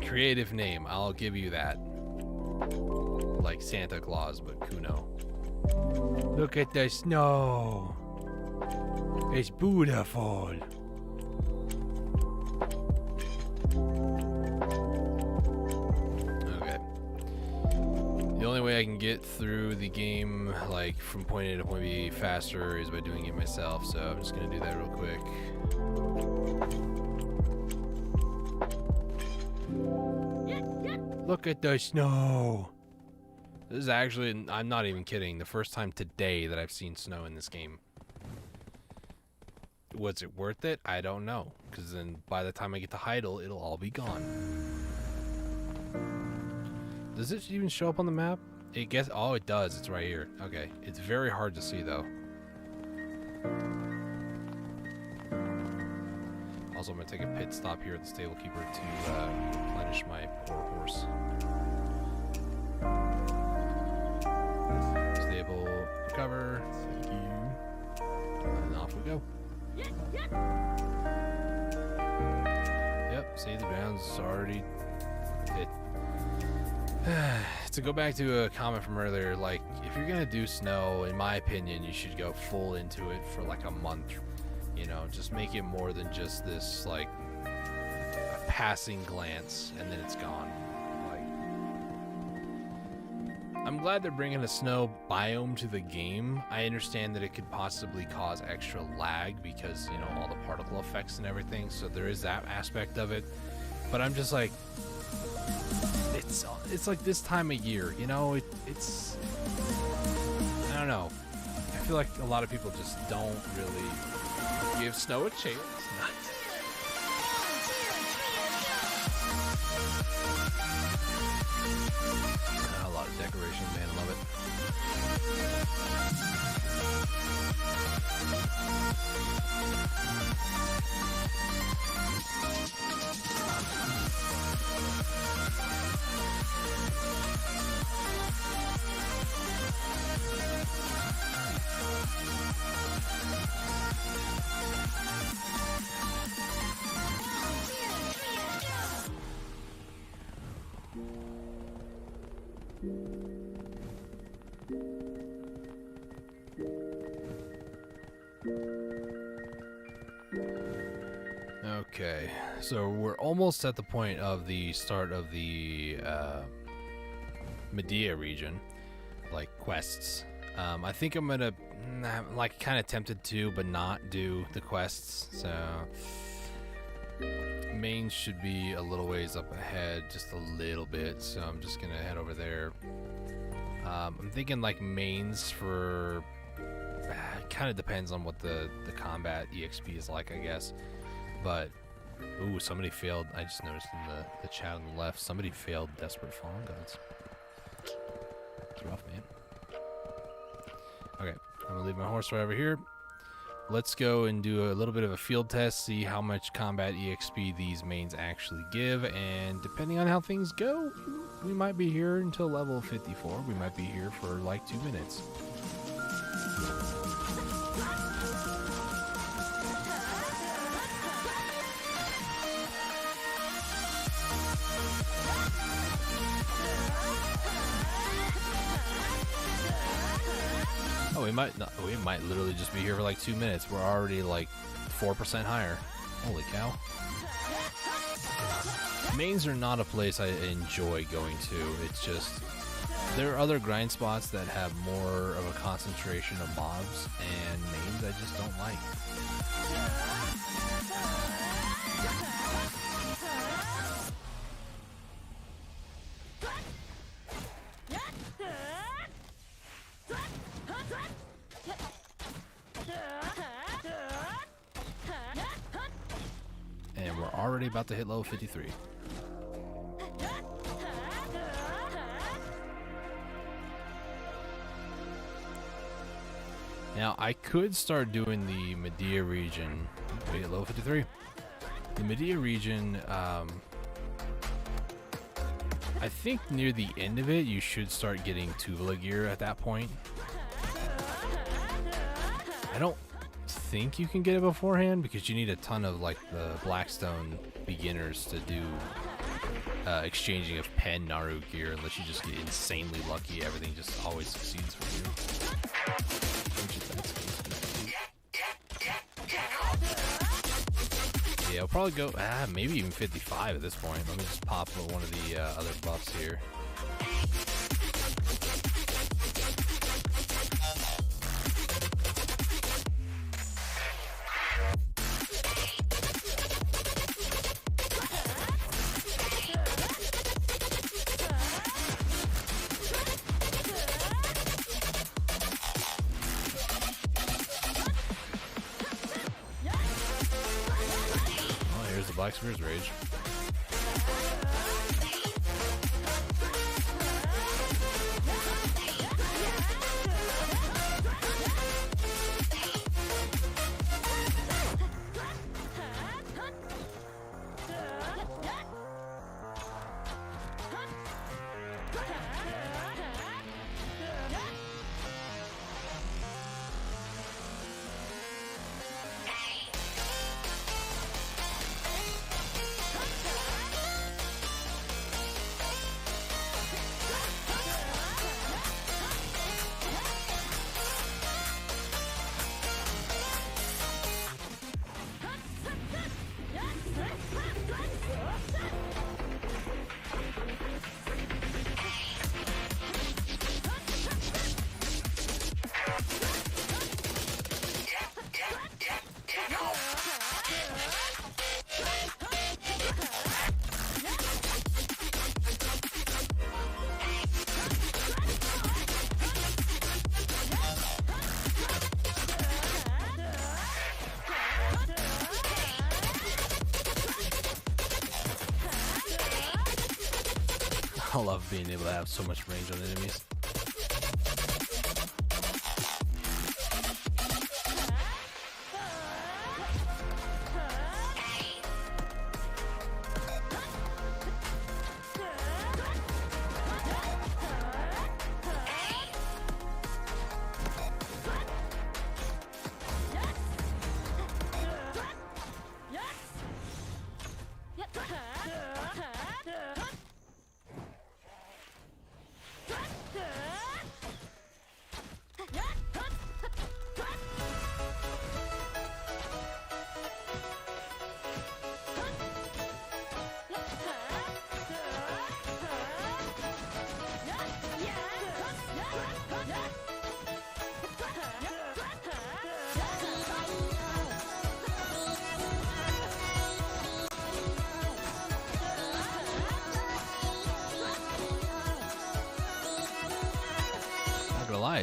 creative name, I'll give you that. Like Santa Claus, but Kuno. Look at the snow. It's beautiful. Okay. The only way I can get through the game, like from point A to point B faster, is by doing it myself. So I'm just gonna do that real quick. Look at the snow. This is actually, I'm not even kidding, the first time today that I've seen snow in this game. Was it worth it? I don't know. Because then by the time I get to Heidel, it'll all be gone. Does it even show up on the map? Oh, it does. It's right here. Okay. It's very hard to see, though. Also, I'm going to take a pit stop here at the stable keeper to replenish my poor horse. Stable, recover. Thank you. And off we go. Yep, see, the ground's already hit. To go back to a comment from earlier, like, if you're going to do snow, in my opinion, you should go full into it for like a month. You know, just make it more than just this, like, a passing glance, and then it's gone. Like, I'm glad they're bringing a snow biome to the game. I understand that it could possibly cause extra lag because, you know, all the particle effects and everything, so there is that aspect of it. But I'm just like, it's like this time of year, you know, it's, I don't know. I feel like a lot of people just don't really give snow a chance. A lot of decoration, man. I love it. Okay, so we're almost at the point of the start of the Medea region, like quests. I think I'm gonna, like, kind of tempted to, but not do the quests. So main should be a little ways up ahead, just a little bit. So I'm just gonna head over there. I'm thinking like mains for. It kind of depends on what the combat EXP is like, I guess. But, ooh, somebody failed. I just noticed in the chat on the left, somebody failed Desperate Fallen Gods. It's rough, man. Okay, I'm gonna leave my horse right over here. Let's go and do a little bit of a field test, see how much combat EXP these mains actually give, and depending on how things go, we might be here until level 54. We might be here for like 2 minutes. Oh, we might not. We might literally just be here for like 2 minutes. We're already like 4% higher. Holy cow! Mains are not a place I enjoy going to. It's just There are other grind spots that have more of a concentration of mobs and mains I just don't like. And we're already about to hit level 53. Now, I could start doing the Medea region. Wait, level 53. The Medea region, I think near the end of it, you should start getting Tuvala gear at that point. I don't think you can get it beforehand because you need a ton of like the Blackstone beginners to do exchanging of pen Naru gear unless you just get insanely lucky. Everything just always succeeds for you. Yeah, I'll probably go, maybe even 55 at this point. Let me just pop one of the other buffs here. Black Spear's Rage. I love being able to have so much range on enemies.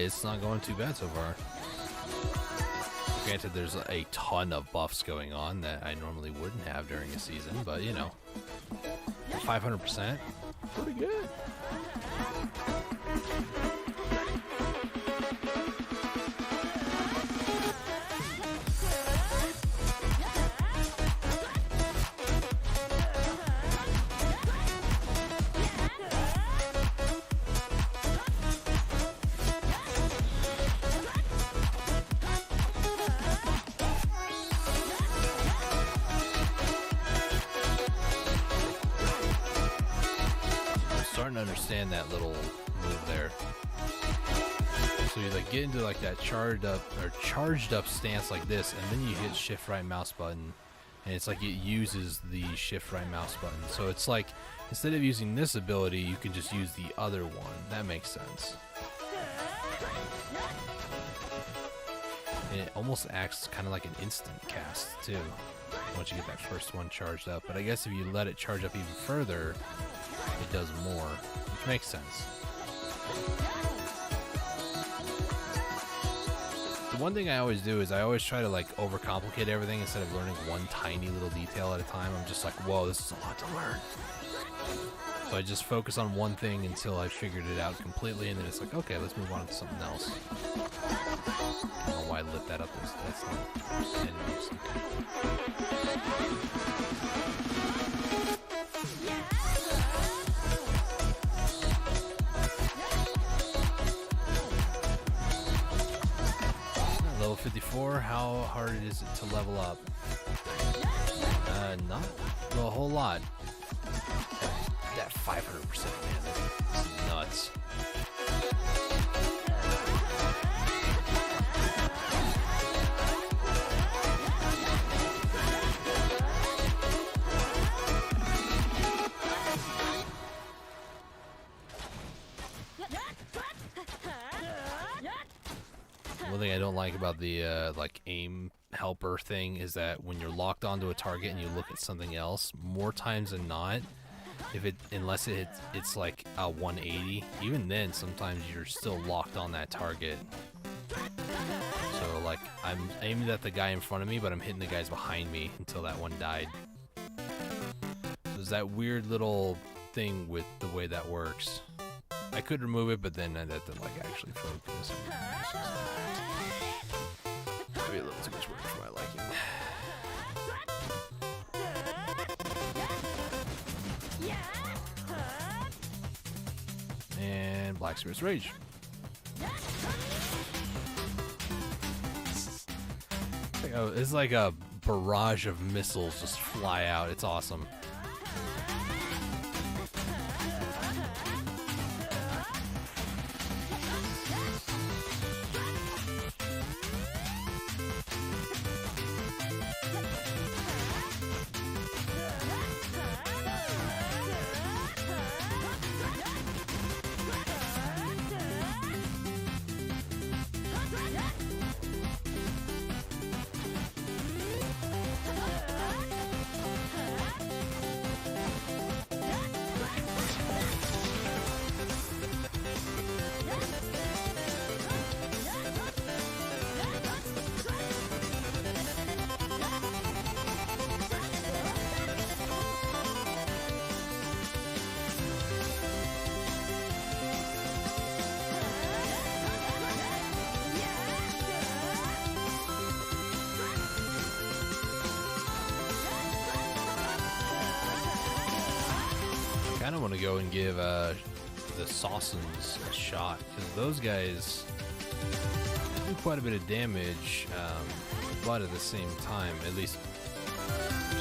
It's not going too bad so far. Granted, there's a ton of buffs going on that I normally wouldn't have during a season, but you know, 500%, pretty good. To understand that little move there. So you like get into like that charged up stance like this, and then you hit shift right mouse button and it's like it uses the shift right mouse button. So it's like instead of using this ability, you can just use the other one. That makes sense. And it almost acts kind of like an instant cast too, once you get that first one charged up. But I guess if you let it charge up even further, it does more, which makes sense. The one thing I always do is I always try to like overcomplicate everything instead of learning one tiny little detail at a time. I'm just like, whoa, this is a lot to learn. So I just focus on one thing until I figured it out completely, and then it's like, okay, let's move on to something else. I don't know why I lit that up. That's not enemies. Level 54, how hard is it to level up? Not a whole lot. That 500%, man, that's nuts. One thing I don't like about the like aim helper thing is that when you're locked onto a target and you look at something else, more times than not, unless it's like a 180, even then sometimes you're still locked on that target. So like I'm aiming at the guy in front of me, but I'm hitting the guys behind me until that one died. There's that weird little thing with the way that works. I could remove it, but then I'd have to like actually focus. Maybe a little too much work for my liking. And Black Spirit's Rage. It's like a barrage of missiles just fly out. It's awesome. I want to go and give the Sawsons a shot, because those guys do quite a bit of damage, but at the same time, at least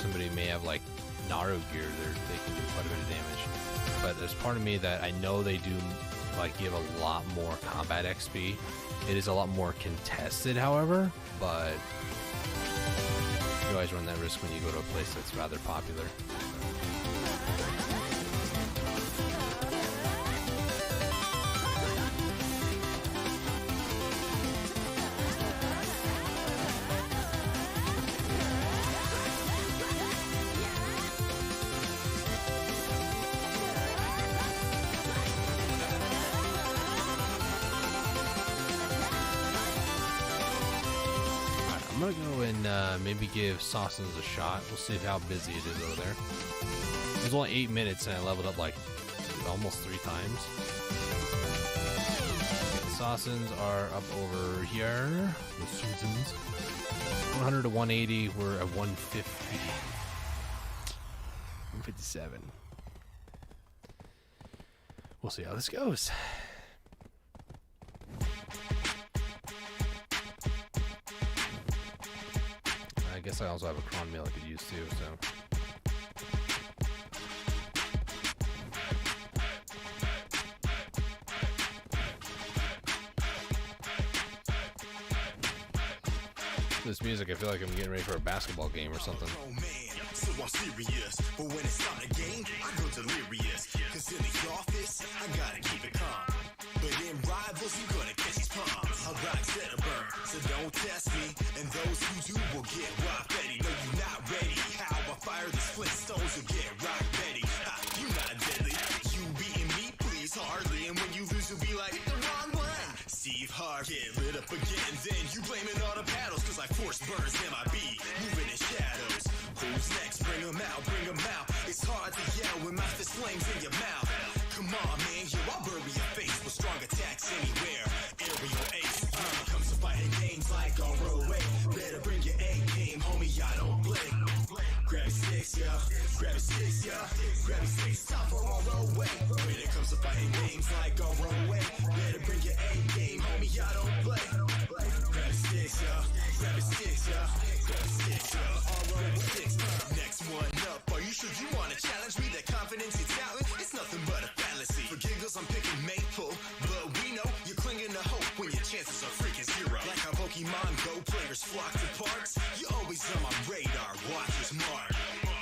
somebody may have like Naru gear, they can do quite a bit of damage. But there's part of me that I know they do like give a lot more combat XP. It is a lot more contested, however, but you always run that risk when you go to a place that's rather popular. I'm gonna go and maybe give Sawsons a shot. We'll see how busy it is over there. It was only 8 minutes and I leveled up like almost 3 times. Okay, Sawsons are up over here. The Sawsons. 100 to 180. We're at 150. 157. We'll see how this goes. I guess I also have a cron meal I could use too, so. this music, I feel like I'm getting ready for a basketball game or something. Oh man, so I'm serious. But when it's time to game, I go delirious. Cause in the office, I gotta keep it calm. But in rivals, you gonna catch these palms. I'll rock set a burn, so don't test me. And those who do will get rock ready. No, you're not ready. How I fire the Flintstones will get rock ready. Ha, you not deadly. You beating me, please, hardly. And when you lose, you'll be like, the wrong one. Steve Hart, get lit up again. Then you blaming all the paddles, cause like force burns MIB. Moving in shadows. Who's next? Bring 'em out, bring 'em out. It's hard to yell when my fist flames in your mouth. Come on, man, yo, I'll bury your face with strong attacks anywhere. Aerial ace, when it comes to fighting games like on roadway. Better bring your A game, homie, I don't blink. Grab your sticks, yeah. Grab your sticks, yeah. Grab your sticks, time for on roadway. When it comes to fighting games like on roadway. Better bring your A game, homie, I don't play. Grab your sticks, yeah. Grab your sticks, yeah. Grab your sticks, yeah. On roadway, sticks. Next one up, are you sure you wanna challenge me? That confidence you're talent, it's nothing but a fallacy. For giggles, I'm picking Maple, but we know you're clinging to hope when your chances are freaking zero. Like how Pokemon Go players flock to parks, you're always on my radar, watchers mark.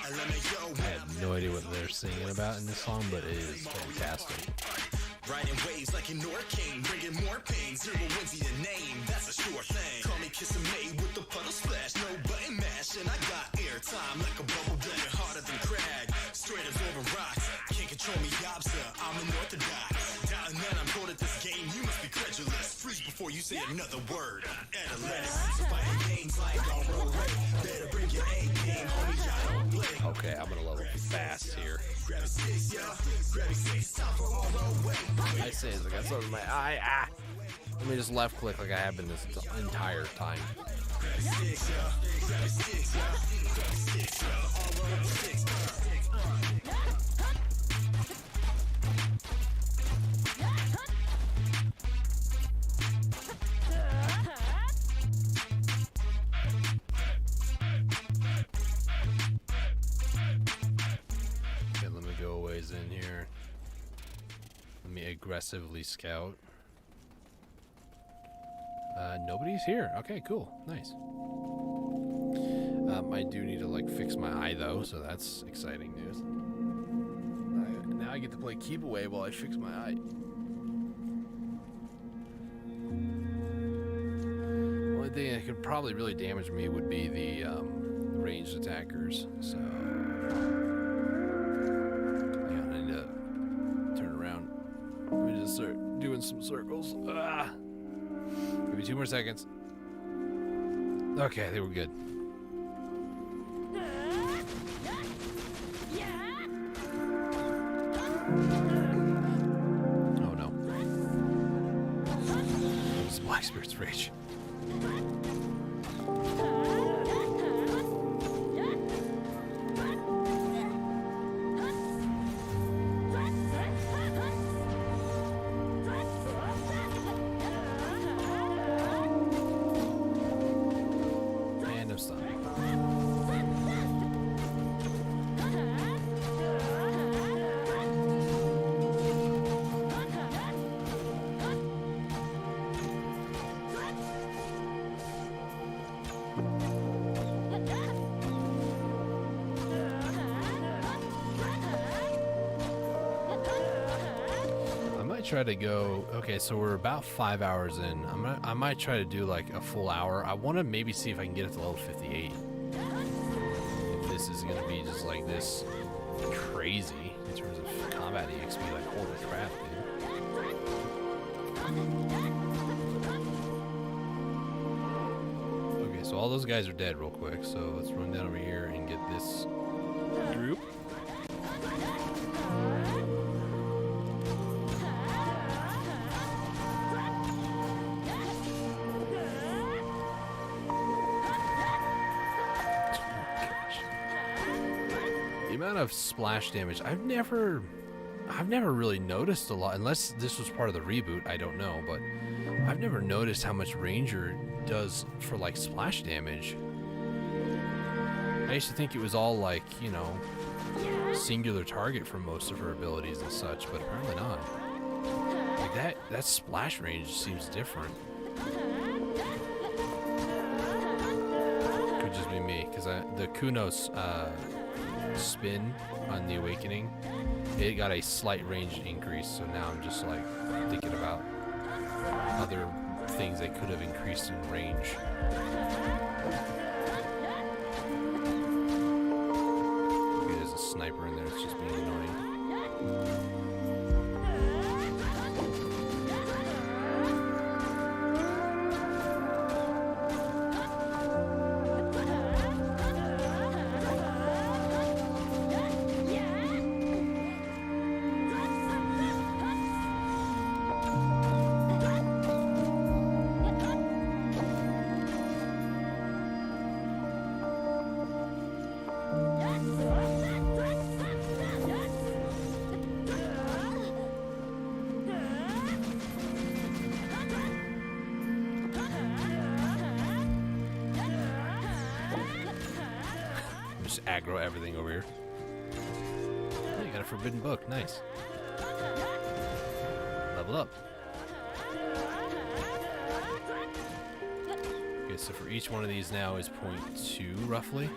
LMAO, I have no idea what they're singing about in this song, but it is fantastic. Riding waves like a North King, bringing more pain. Zero wins your name, that's a sure thing. Call me Kissing May with the puddle splash, no button mash, and I got airtime like a bubble blender, harder than crag. Straight as over rocks, can't control me, Yobsa. I'm an orthodox. Down and then I'm good at this game, you must be credulous. Freeze before you say another word. Adolescence, fighting games like on roadway. Better bring your A game, homie, I don't play. Okay, I'm gonna level fast here. Grab a six, yeah. Grab a six, time for on roadway. I say is I got something in my eye. Ah! Let me just left click like I have been this entire time. Okay, let me go a ways in here. Let me aggressively scout. Nobody's here. Okay, cool. Nice. I do need to like fix my eye though, so that's exciting news. Now I get to play keep away while I fix my eye. Only thing that could probably really damage me would be the ranged attackers. So yeah, I need to turn around. Let me just start doing some circles. Ah! Give me 2 more seconds. Okay, they were good. Oh no. It's Black Spirit's Rage. And I'm stunned. Try to go. Okay, so we're about 5 hours in. I might try to do like a full hour. I want to maybe see if I can get it to level 58. If this is gonna be just like this crazy in terms of combat EXP, like holy crap, dude. Okay, so all those guys are dead real quick. So let's run down over here and get this group. Amount of splash damage, I've never really noticed a lot, unless this was part of the reboot, I don't know, but I've never noticed how much Ranger does for like splash damage. I used to think it was all like, you know, singular target for most of her abilities and such, but apparently not. Like that splash range seems different. the Kunos spin on the Awakening, it got a slight range increase. So now I'm just like thinking about other things that could have increased in range. Maybe there's a sniper in there. It's just being annoying. Just aggro everything over here. Oh, you got a forbidden book. Nice. Level up. Okay, so for each one of these now is 0.2 roughly.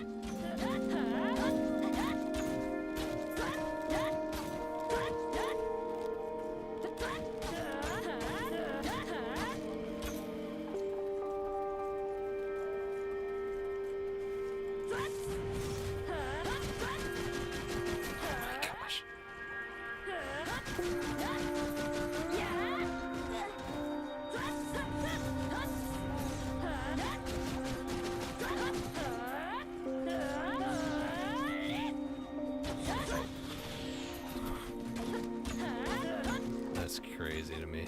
That's crazy to me.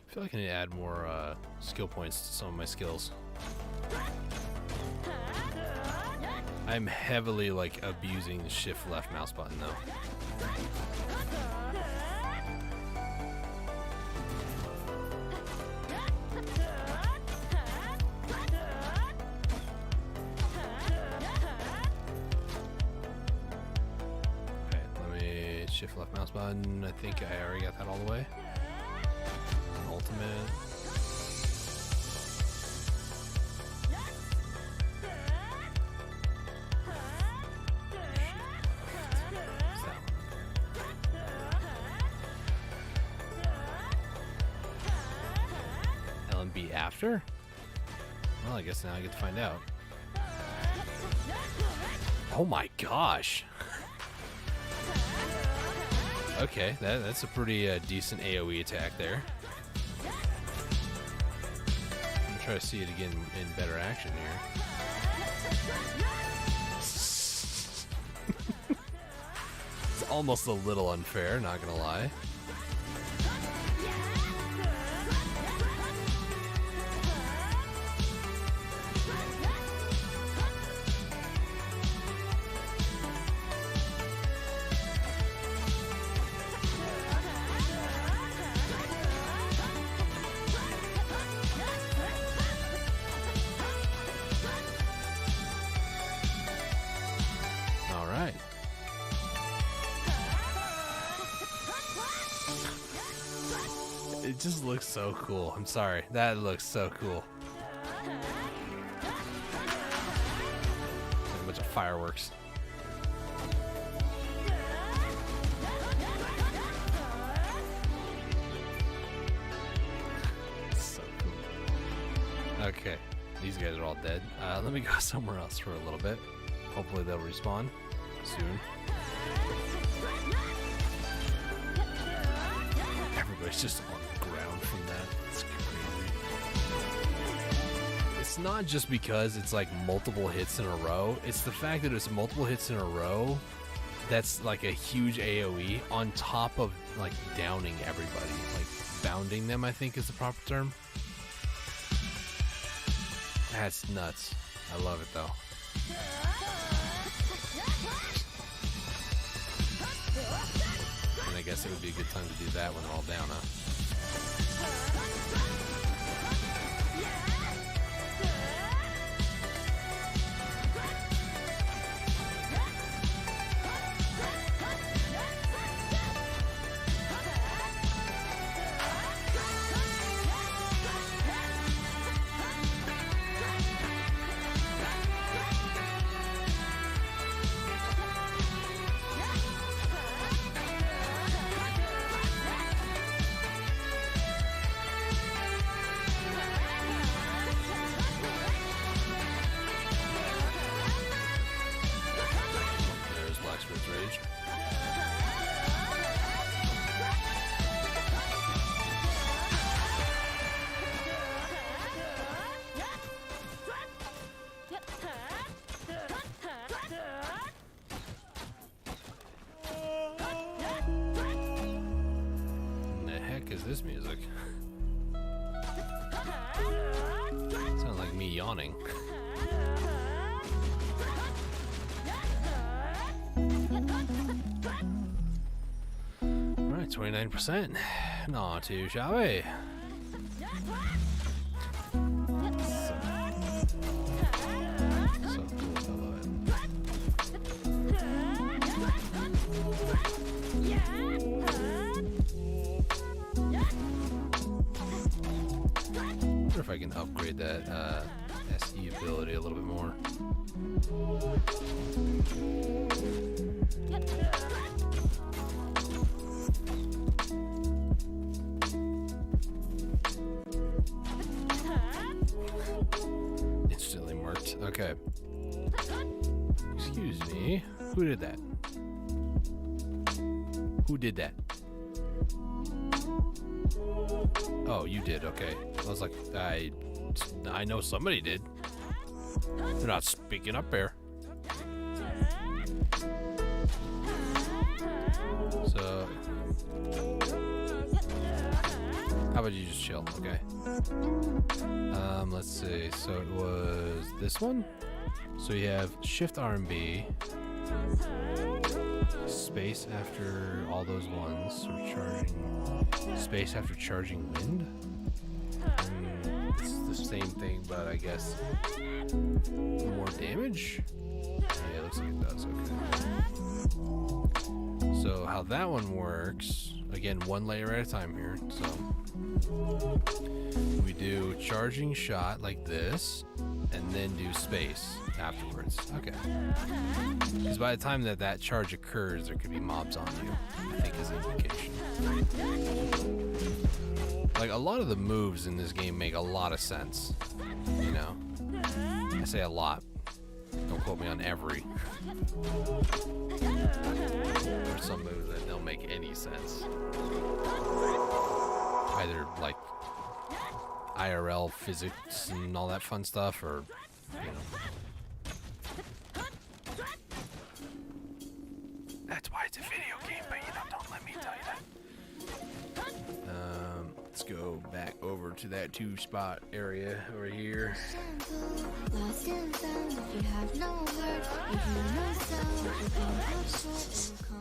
I feel like I need to add more skill points to some of my skills. I'm heavily like abusing the shift left mouse button though. Okay, let me shift left mouse button. I think I already got that all the way. Ultimate. LMB after? Well, I guess now I get to find out. Oh my gosh. Okay, that's a pretty decent AoE attack there. Try to see it again in better action here. It's almost a little unfair, not gonna lie. It just looks so cool. I'm sorry. That looks so cool. A bunch of fireworks. So cool. Okay. These guys are all dead. Let me go somewhere else for a little bit. Hopefully they'll respawn soon. Everybody's just on the ground from that. It's crazy. it's not just because it's like multiple hits in a row. It's the fact that it's multiple hits in a row that's like a huge AoE on top of like downing everybody. Like bounding them, I think is the proper term. That's nuts. I love it though. And I guess it would be a good time to do that when they're all down, huh? Rage. What the heck is this music? Sounds like me yawning. Alright, 29%. Not too shabby. So cool, I love it. I wonder if I can upgrade that SE ability a little bit more. Instantly marked. Okay. Excuse me. Who did that? Who did that? Oh, you did. Okay. I was like, I know somebody did. They're not speaking up there. So, how about you just chill? Okay. Let's see. So it was this one. So you have Shift R and B, space after all those ones, or charging, space after charging wind. It's the same thing, but I guess more damage. Yeah, it looks like it does. Okay. So how that one works? Again, one layer at a time here. So we do charging shot like this, and then do space afterwards. Okay. Because by the time that charge occurs, there could be mobs on you, I think is an indication. Like, a lot of the moves in this game make a lot of sense. You know? I say a lot. Don't quote me on every. There's some moves that don't make any sense. Either, like, IRL physics and all that fun stuff, or, you know. That's why it's a video game, but, you know, don't let me tell you that. Let's go back over to that 2-spot area over here.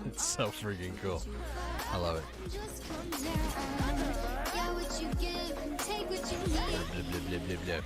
It's so freaking cool. I love it. Blah, blah, blah, blah, blah.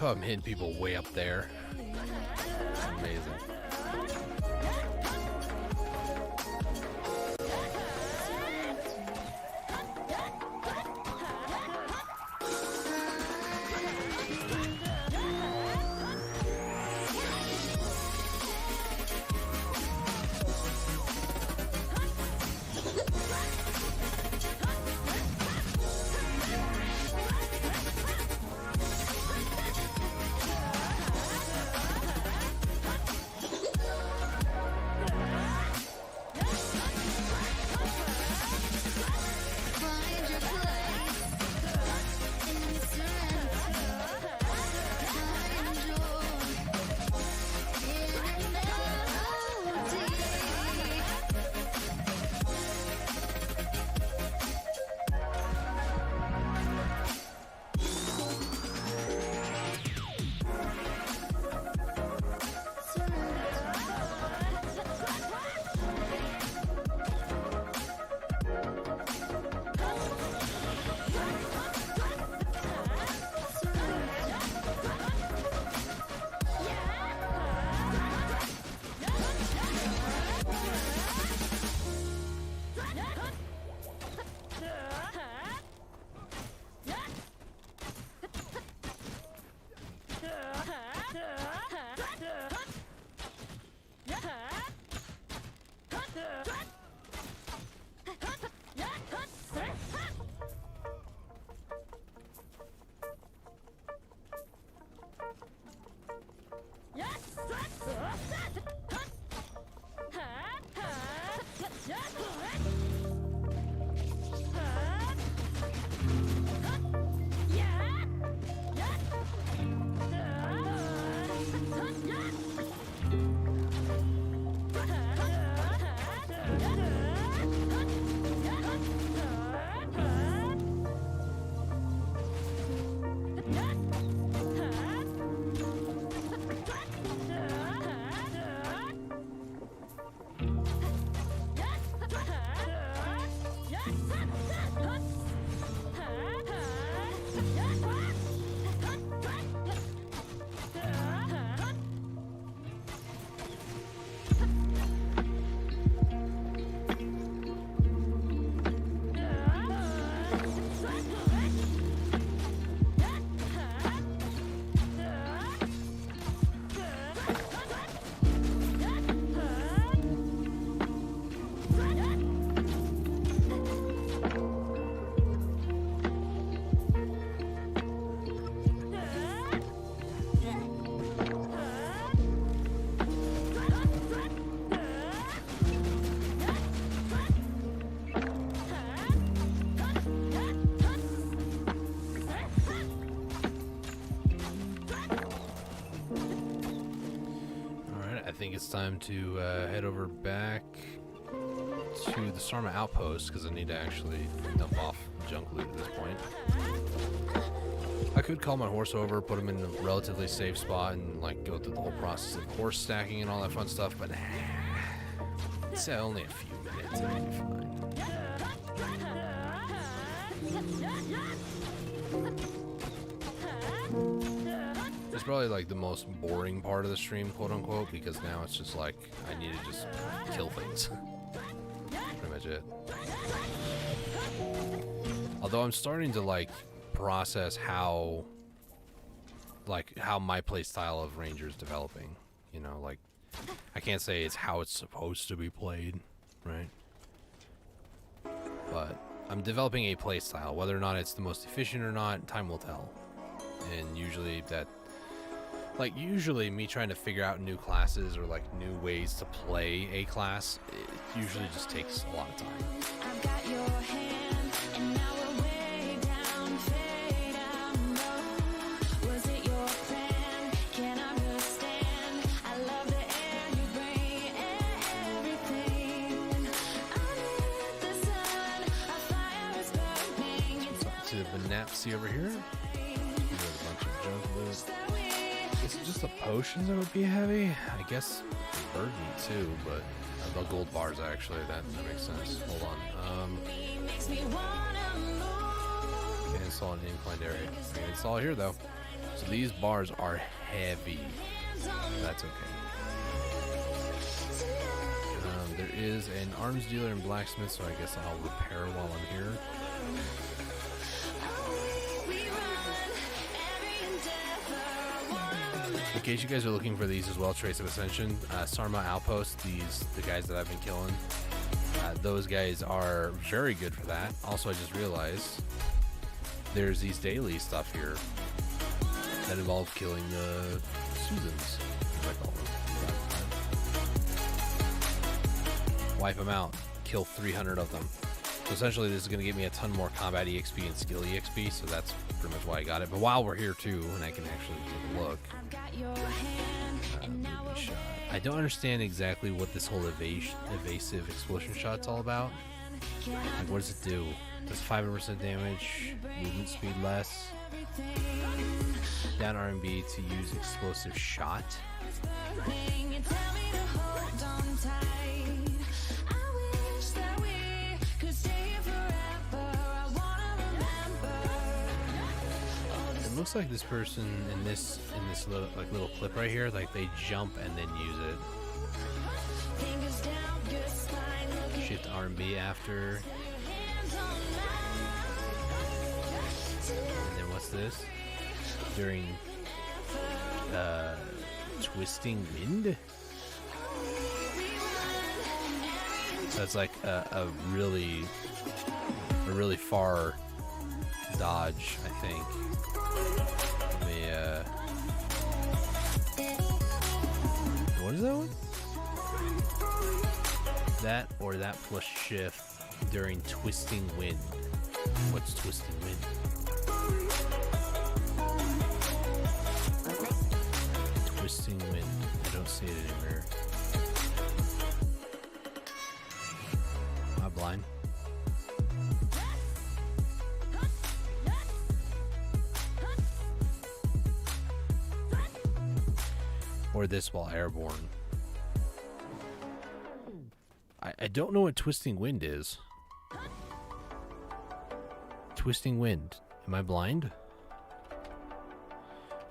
love how I'm hitting people way up there. It's amazing. I think it's time to head over back to the Sarma outpost because I need to actually dump off junk loot at this point. I could call my horse over, put him in a relatively safe spot, and like go through the whole process of horse stacking and all that fun stuff, but it's only a few minutes. It'll be fine. It's probably like the most boring part of the stream, quote unquote, because now it's just like I need to just kill things. Pretty much it. Although I'm starting to like process how my playstyle of Ranger is developing. You know, like I can't say it's how it's supposed to be played, right? But I'm developing a playstyle. Whether or not it's the most efficient or not, time will tell. And usually usually me trying to figure out new classes or like new ways to play a class, it usually just takes a lot of time. I've got your hand, and now we're way down, fade out low. Was it your plan? Can't understand. I love the air you bring, everything. Under the sun, a fire is burning. To the Benapsi over here. There's a bunch of junk loot. Is it just the potions that would be heavy? I guess bird meat too, but about gold bars actually. That makes sense. Hold on. Can install an inclined area. I can install here though. So these bars are heavy. That's okay. There is an arms dealer and blacksmith, so I guess I'll repair while I'm here. In case you guys are looking for these as well, Trace of Ascension, Sarma Outpost, the guys that I've been killing, those guys are very good for that. Also, I just realized there's these daily stuff here that involve killing Susans, as I call them. Wipe them out, kill 300 of them. So essentially this is going to give me a ton more combat EXP and skill EXP, so that's pretty much why I got it. But while we're here too, and I can actually take a look, shot. I don't understand exactly what this whole evasive explosion shot's all about. Like, what does it do? Does 500% damage, movement speed less, down R&B to use explosive shot. It looks like this person in this little clip right here, like they jump and then use it. Shift R&B after. And then what's this? During twisting wind. So it's like a really far dodge, I think. What is that one? That or that plus shift during twisting wind. What's twisting wind? Twisting wind. I don't see it anywhere. Am I blind? Or this while airborne. I don't know what twisting wind is. Twisting wind. Am I blind?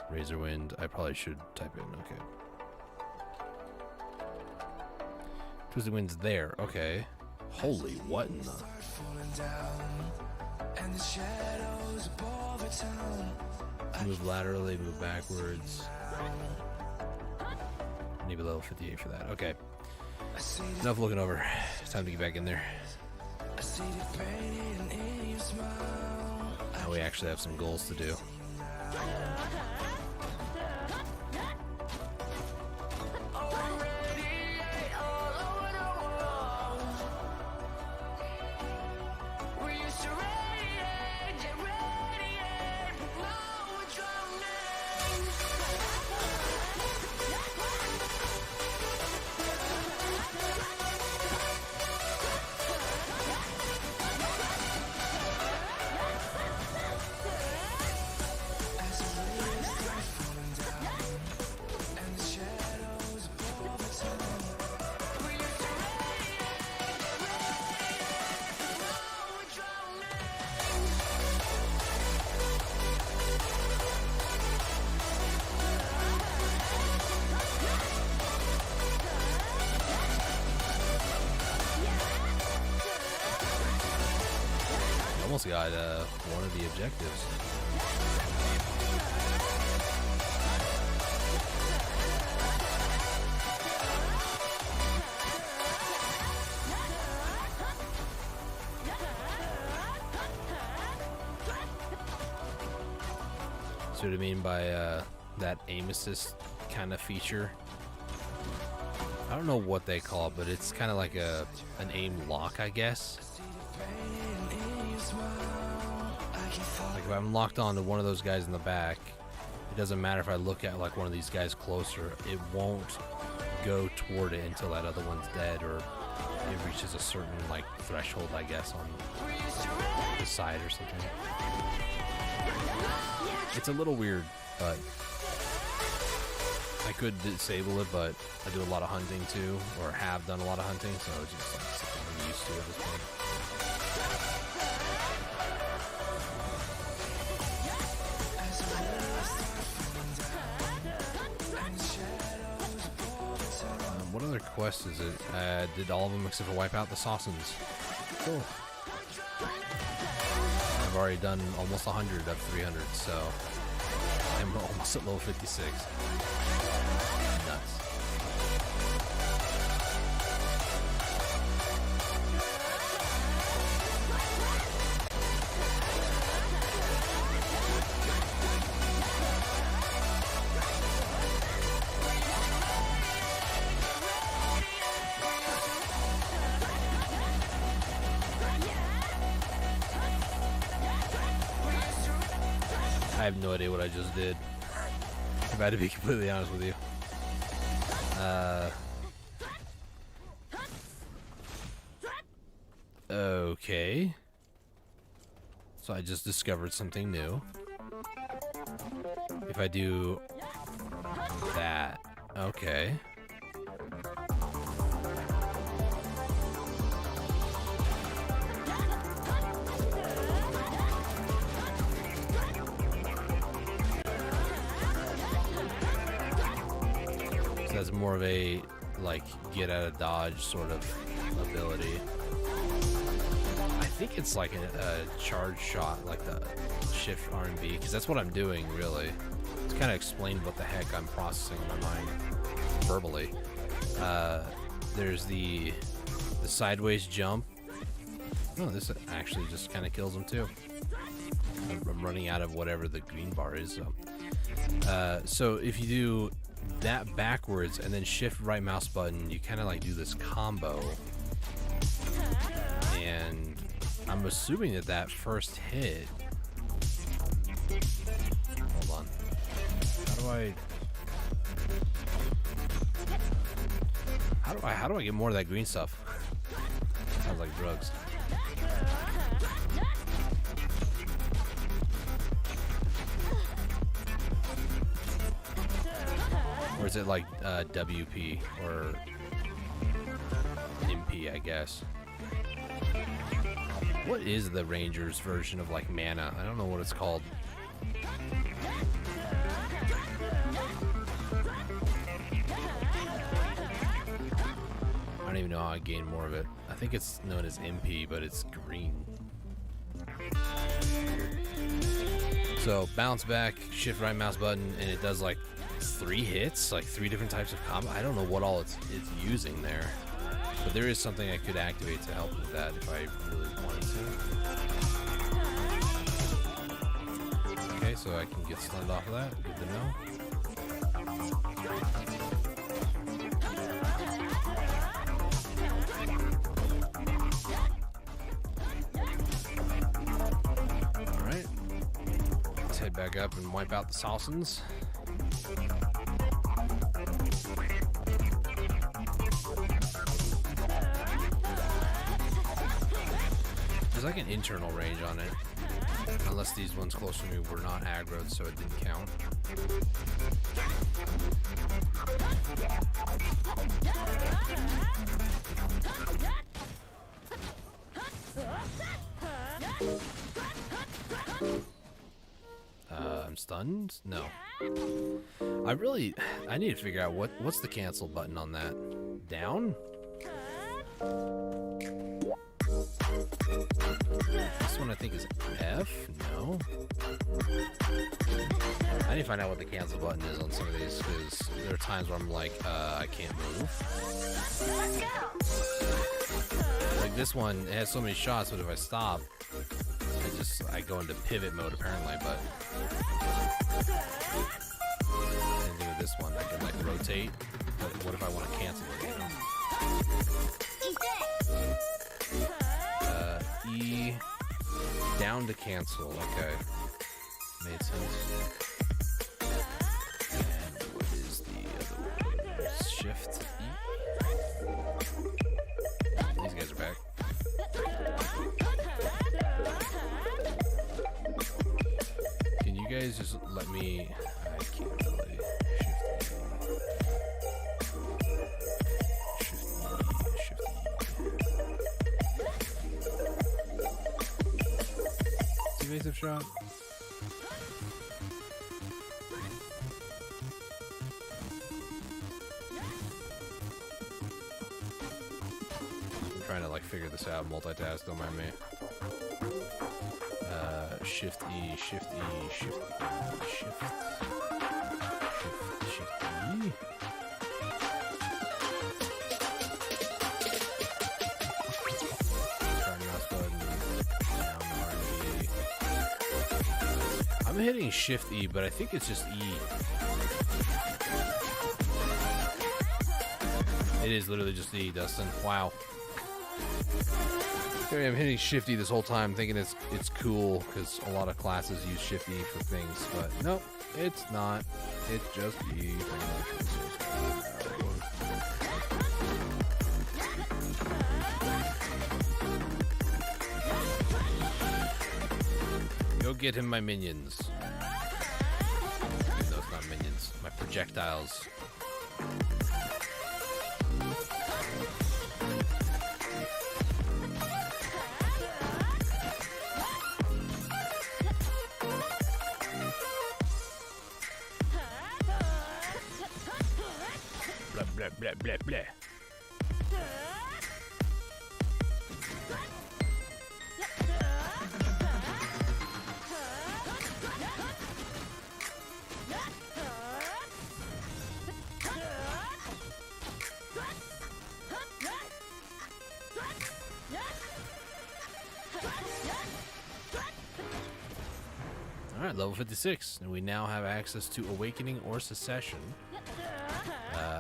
Razor wind. I probably should type in. Okay. Twisting wind's there. Okay. Holy, what in the... Move laterally, move backwards. Need a level 58 for that. Okay. Enough looking over. It's time to get back in there. Now we actually have some goals to do. Almost got one of the objectives. See what I mean by that aim assist kind of feature? I don't know what they call it, but it's kind of like an aim lock, I guess. Like if I'm locked on to one of those guys in the back, it doesn't matter if I look at like one of these guys closer, it won't go toward it until that other one's dead or it reaches a certain like threshold, I guess, on the side or something. It's a little weird, but I could disable it, but I do a lot of hunting too, or have done a lot of hunting, so it's just like something I'm used to at this point. quest is it? Did all of them except for wipe out the Sausons. Cool. I've already done almost 100 of 300, so I'm almost at level 56. Nuts. I have no idea what I just did. If I had to be completely honest with you. Okay. So I just discovered something new. If I do that, okay. That's more of a like get out of dodge sort of ability. I think it's like a charge shot, like the shift R&B, because that's what I'm doing really. To kind of explain what the heck I'm processing in my mind verbally. There's the sideways jump. Oh, this actually just kind of kills him too. I'm running out of whatever the green bar is. So if you do that backwards and then shift right mouse button, you kind of like do this combo, and I'm assuming that first hit, hold on, how do I get more of that green stuff? Sounds like drugs. Or is it like WP or MP, I guess? What is the Ranger's version of like mana? I don't know what it's called. I don't even know how I gain more of it. I think it's known as MP, but it's green. So bounce back, shift right mouse button, and it does like 3 hits, like 3 different types of combo. I don't know what all it's using there, but there is something I could activate to help with that if I really wanted to. Okay, so I can get stunned off of that. Good to know. All right, let's head back up and wipe out the Sausons. There's like an internal range on it. Unless these ones close to me were not aggroed, so it didn't count. I'm stunned? No. I need to figure out what's the cancel button on that. Down? This one I think is F? No. I need to find out what the cancel button is on some of these, because there are times where I'm like, I can't move. Like this one, it has so many shots, but if I stop, I go into pivot mode apparently, but same thing with this one. I can like rotate, but what if I want to cancel it, you know? E down to cancel. Okay, made sense. And what is the other one? Shift E. These guys are back. Can you guys just let me? I can't really. Shift E. Evasive shot. trying to like figure this out, multitask, don't mind me. Shift E, Shift E, Shift E, Shift E. Try mouse button, down R&B. I'm hitting Shift E, but I think it's just E. It is literally just E, Dustin. Wow. I'm hitting Shift E this whole time, thinking it's cool because a lot of classes use Shift E for things, but nope, it's not. It's just E. Go get him, my minions. No, it's not minions. My projectiles. Blah, blah, blah, blah. Alright, level 56, and we now have access to Awakening or Secession.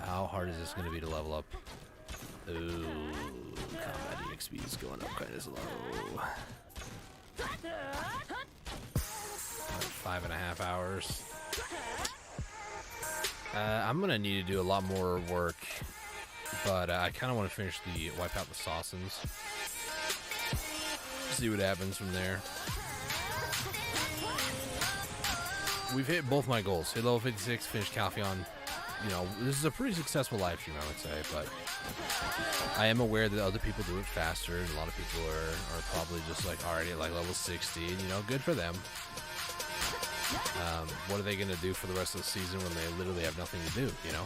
How hard is this going to be to level up? Ooh, combat EXP is going up kind of slow. 5.5 hours. I'm going to need to do a lot more work, but I kind of want to finish the wipe out the Sausons. See what happens from there. We've hit both my goals. Hit level 56, finish Calpheon. You know, this is a pretty successful live stream, I would say, but I am aware that other people do it faster, and a lot of people are probably just like already at like level 60, and you know, good for them. What are they going to do for the rest of the season when they literally have nothing to do, you know?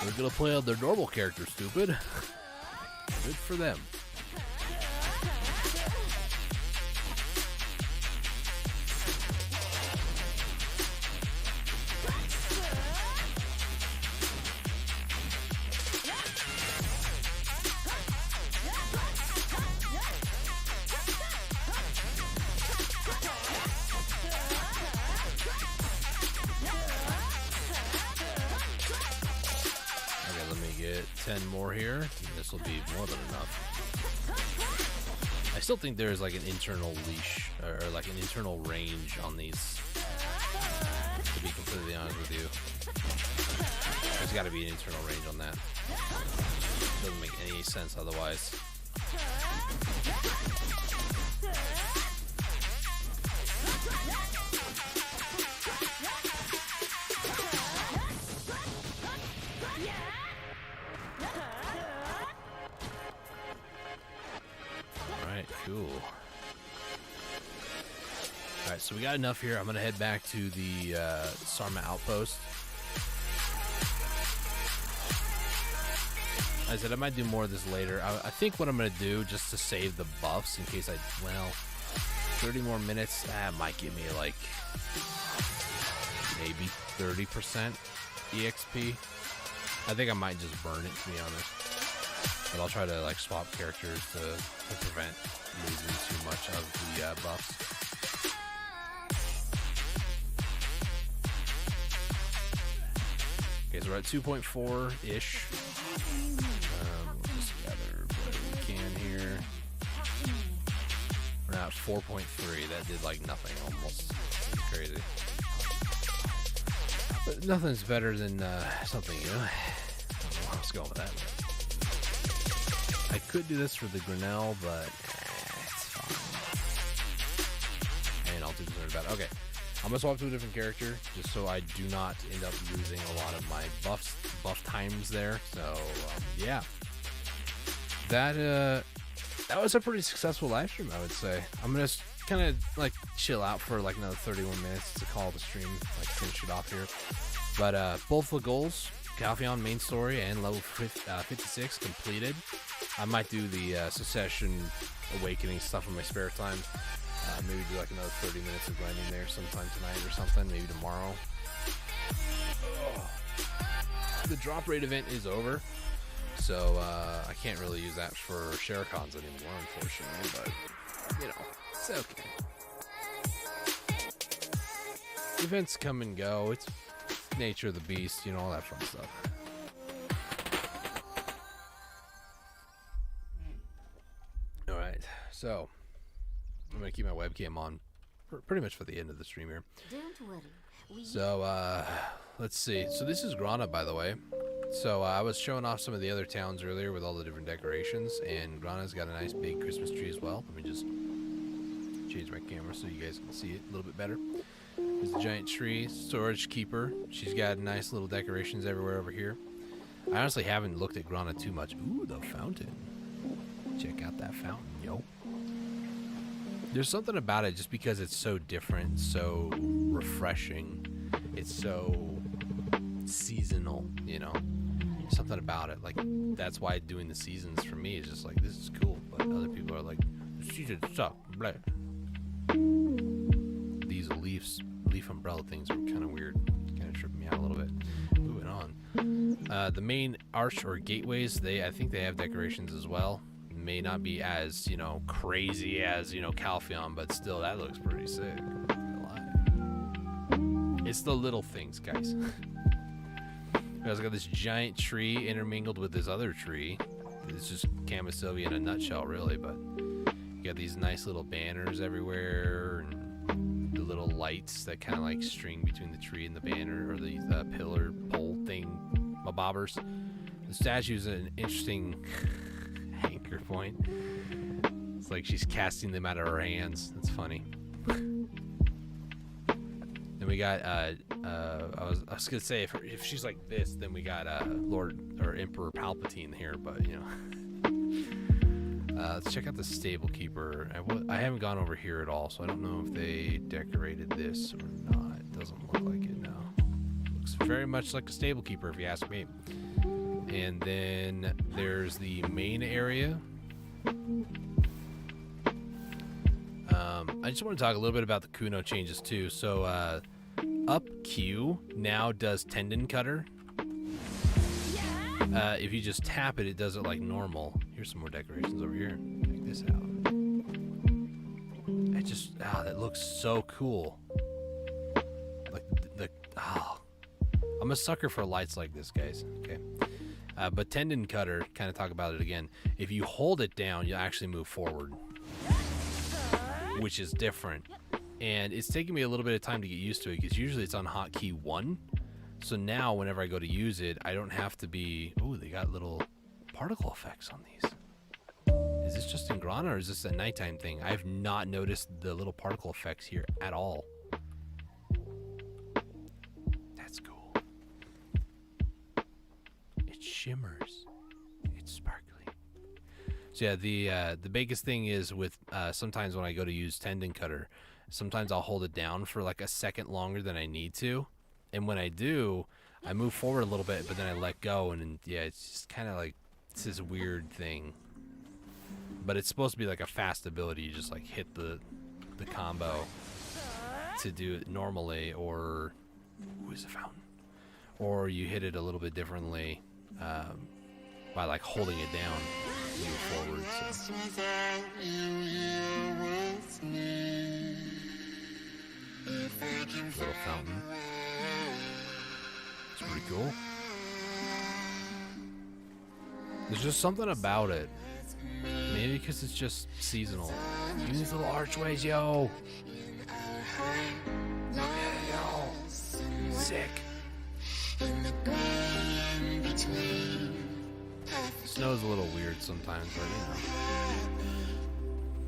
They're going to play out their normal character, stupid. Good for them. Okay, let me get 10 more here. This will be more than enough. I still think there's like an internal leash or like an internal range on these, to be completely honest with you. There's got to be an internal range on that. Doesn't make any sense otherwise. Alright, cool. Alright, so we got enough here. I'm going to head back to the Sarma outpost. Like I said, I might do more of this later. I think what I'm going to do, just to save the buffs, in case 30 more minutes, that might give me like maybe 30% EXP. I think I might just burn it, to be honest. But I'll try to like swap characters to prevent losing too much of the buffs. Okay, so we're at 2.4-ish. We'll just gather whatever we can here. We're now at 4.3. That did like nothing almost. It's crazy. But nothing's better than something, you know? I don't know where I was going with that. I could do this for the Grinnell, but it's fine. And I'll do something about it. Okay. I'm going to swap to a different character, just so I do not end up losing a lot of my buff times there. So, yeah. That was a pretty successful live stream, I would say. I'm going to kind of, like, chill out for, like, another 31 minutes to call the stream, like, finish it off here. But, both the goals, Calpheon main story and level 56 completed. I might do the Secession Awakening stuff in my spare time. Maybe do like another 30 minutes of grinding there sometime tonight or something. Maybe tomorrow. The drop rate event is over, so I can't really use that for Shericons anymore, unfortunately, but, you know, it's okay. Events come and go. It's nature of the beast, you know, all that fun stuff. Alright, so I'm going to keep my webcam on pretty much for the end of the stream here. Don't worry. So, let's see. So this is Grana, by the way. So I was showing off some of the other towns earlier with all the different decorations, and Grana's got a nice big Christmas tree as well. Let me just change my camera so you guys can see it a little bit better. There's a giant tree, storage keeper. She's got nice little decorations everywhere over here. I honestly haven't looked at Grana too much. Ooh, the fountain. Check out that fountain, yo. There's something about it just because it's so different, so refreshing. It's so seasonal, you know. Something about it. Like, that's why doing the seasons for me is just like, this is cool. But other people are like, the seasons suck. Blah. These leaf umbrella things are kind of weird. Kind of tripping me out a little bit. Moving on. The main arch or gateways, I think they have decorations as well. May not be as, you know, crazy as, you know, Calpheon, but still, that looks pretty sick. It's the little things, guys. It's got this giant tree intermingled with this other tree. It's just Camisylvia in a nutshell, really, but you got these nice little banners everywhere, and the little lights that kind of like string between the tree and the banner, or the pillar pole thing, bobbers. The statue's an interesting anchor point. It's like she's casting them out of her hands. That's funny. Then we got I was gonna say if she's like this, then we got Lord or Emperor Palpatine here, but you know. Let's check out the stable keeper. I haven't gone over here at all, so I don't know if they decorated this or not. It doesn't look like it now. Looks very much like a stable keeper, if you ask me. And then there's the main area. I just want to talk a little bit about the Kuno changes too. So up Q now does tendon cutter. If you just tap it, it does it like normal. Here's some more decorations over here. Check this out. That looks so cool. Like I'm a sucker for lights like this, guys. Okay. But tendon cutter, kind of talk about it again. If you hold it down, you'll actually move forward, which is different. And it's taking me a little bit of time to get used to it, because usually it's on hotkey 1. So now whenever I go to use it, I don't have to be... Ooh, they got little particle effects on these. Is this just in Grana, or is this a nighttime thing? I have not noticed the little particle effects here at all. That's cool. It shimmers. It's sparkly. So yeah, the biggest thing is with sometimes when I go to use tendon cutter, sometimes I'll hold it down for like a second longer than I need to. And when I do, I move forward a little bit, but then I let go, and yeah, it's just kind of like, it's this weird thing. But it's supposed to be like a fast ability. You just like hit the combo to do it normally, or where's the fountain? Or you hit it a little bit differently by like holding it down, move forward. So. Little fountain. It's pretty cool. There's just something about it. Maybe because it's just seasonal. Even these little archways, yo. Look at it, yo. Sick. Snow's a little weird sometimes, but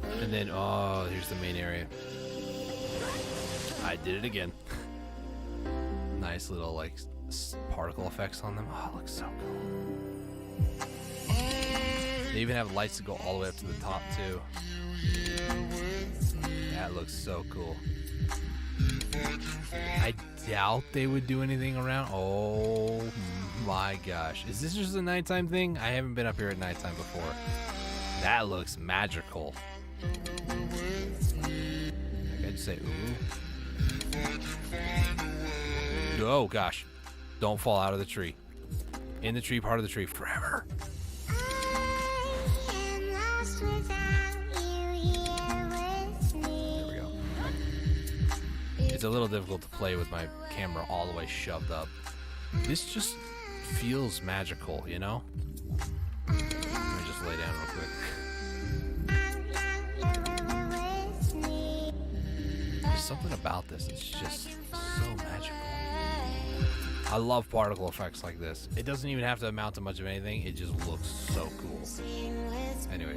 you know. And then, oh, here's the main area. I did it again. Nice little like particle effects on them. Oh, it looks so cool. They even have lights that go all the way up to the top too. That looks so cool. I doubt they would do anything around. Oh my gosh. Is this just a nighttime thing? I haven't been up here at nighttime before. That looks magical. I could say ooh. Oh gosh. Don't fall out of the tree. In the tree, part of the tree forever. There we go. It's a little difficult to play with my camera all the way shoved up. This just feels magical, you know? Let me just lay down real quick. There's something about this. It's just so magical. I love particle effects like this. It doesn't even have to amount to much of anything. It just looks so cool. Anyways.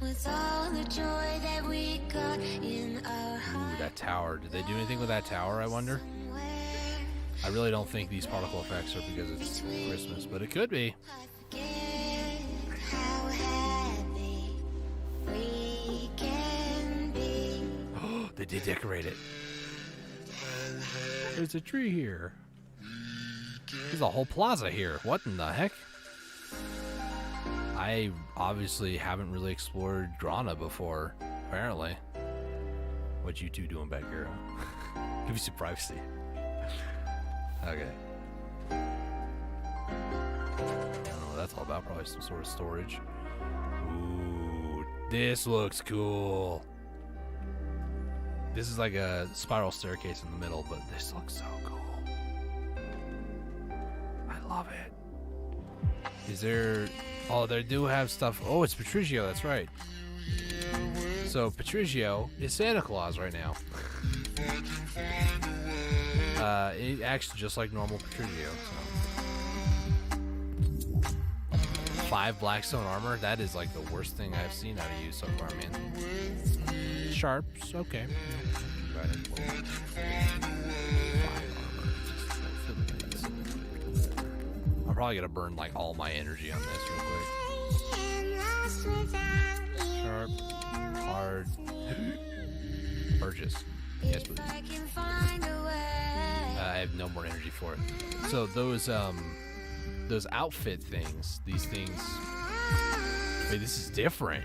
With all the joy that we got in our heart. Ooh, that tower. Did they do anything with that tower, I wonder? I really don't think these particle effects are because it's Christmas, but it could be. Oh, they did decorate it. There's a tree here. There's a whole plaza here. What in the heck? I obviously haven't really explored Grana before, apparently. What you two doing back here? Give me some privacy. Okay. I don't know what that's all about. Probably some sort of storage. Ooh, this looks cool. This is like a spiral staircase in the middle, but this looks so cool. I love it. Is there... Oh, they do have stuff. Oh, it's Patricio. That's right. So Patricio is Santa Claus right now. It acts just like normal Patricio. So. 5 Blackstone armor. That is like the worst thing I've seen out of you so far, man. Sharps. Okay. I'm probably gonna burn like all my energy on this real quick. Sharp, hard, purchase. Yes, please. I have no more energy for it. So those outfit things, these things. Wait, this is different.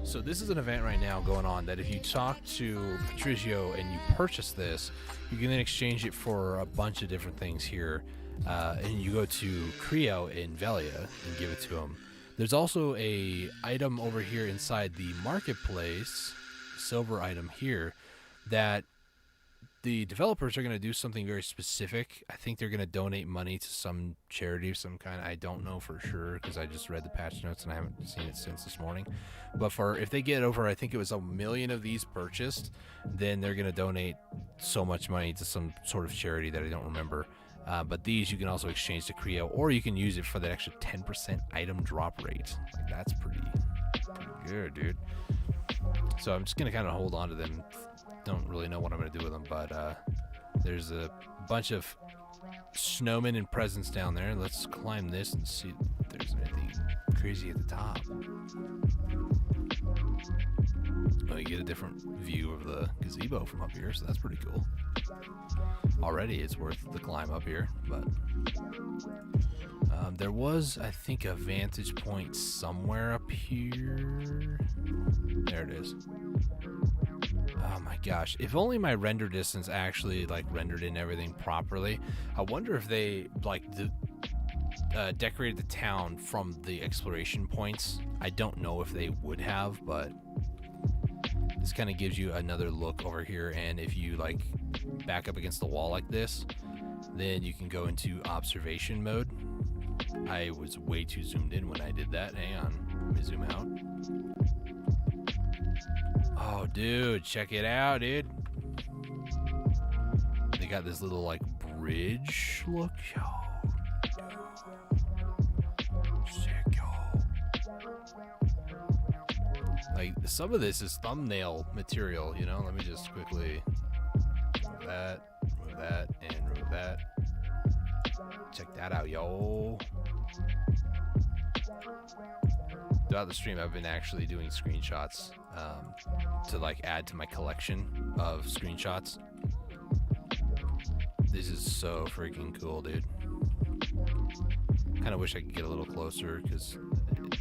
So this is an event right now going on that if you talk to Patricio and you purchase this, you can then exchange it for a bunch of different things here. And you go to Creo in Velia and give it to him. There's also a item over here inside the marketplace, silver item here, that the developers are going to do something very specific. I think they're going to donate money to some charity of some kind. I don't know for sure because I just read the patch notes and I haven't seen it since this morning. But if they get over, I think it was 1 million of these purchased, then they're going to donate so much money to some sort of charity that I don't remember. But these you can also exchange to Creo, or you can use it for that extra 10% item drop rate. Like, that's pretty good, dude. So I'm just going to kind of hold on to them. Don't really know what I'm going to do with them, but there's a bunch of snowmen and presents down there. Let's climb this and see if there's anything crazy at the top. Oh, you get a different view of the gazebo from up here, so that's pretty cool. Already it's worth the climb up here, but there was, I think, a vantage point somewhere up here. There it is. Oh my gosh, if only my render distance actually like rendered in everything properly. I wonder if they like decorated the town from the exploration points. I don't know if they would have, but this kind of gives you another look over here, and if you like back up against the wall like this, then you can go into observation mode. I was way too zoomed in when I did that. Hang on, let me zoom out. Oh, dude, check it out, dude. They got this little, like, bridge look. Yo. Sick, yo. Like, some of this is thumbnail material, you know? Let me just quickly remove that, and remove that. Check that out, yo. throughout the stream, I've been actually doing screenshots to like add to my collection of screenshots. This is so freaking cool, dude. Kind of wish I could get a little closer because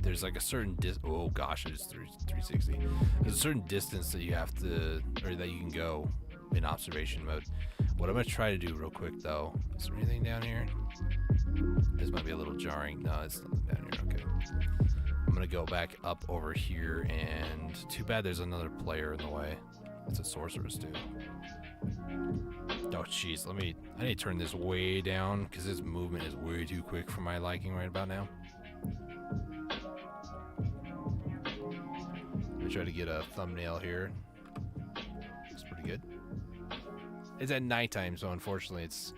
there's like a certain oh gosh, it's 360. There's a certain distance that you have to, or that you can go in observation mode. What I'm gonna try to do real quick though, is there anything down here? This might be a little jarring. No, it's nothing down here. Okay. I'm gonna go back up over here, and too bad there's another player in the way. It's a sorceress too. Oh jeez, I need to turn this way down because this movement is way too quick for my liking right about now. Let me try to get a thumbnail here. Looks pretty good. It's at nighttime, so unfortunately it's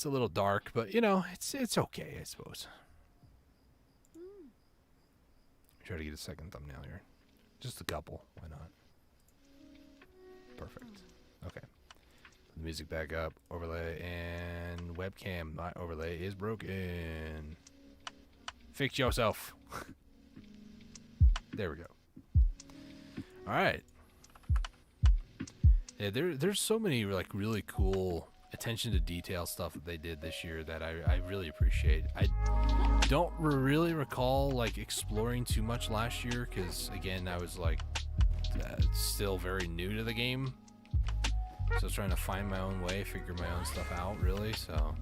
a little dark, but you know, it's okay, I suppose. Try to get a second thumbnail here. Just a couple, why not? Perfect. Okay. The music back up, overlay, and webcam. My overlay is broken. Fix yourself. There we go. All right. Yeah, there's so many like really cool attention to detail stuff that they did this year that I really appreciate. I don't really recall like exploring too much last year because again I was like still very new to the game, so I was trying to find my own way, figure my own stuff out really. So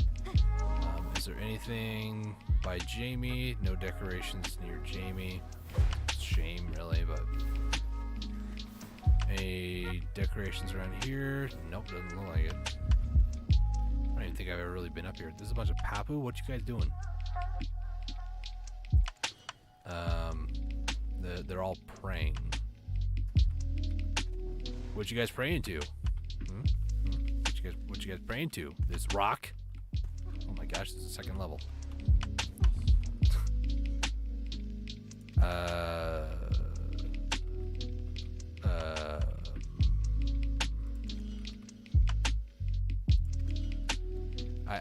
is there anything by Jamie? No decorations near Jamie. Shame really, but any decorations around here? Nope, doesn't look like it. I don't even think I've ever really been up here. There's a bunch of Papu. What you guys doing? They're all praying. What you guys praying to? What you guys praying to? This rock? Oh my gosh, this is the second level.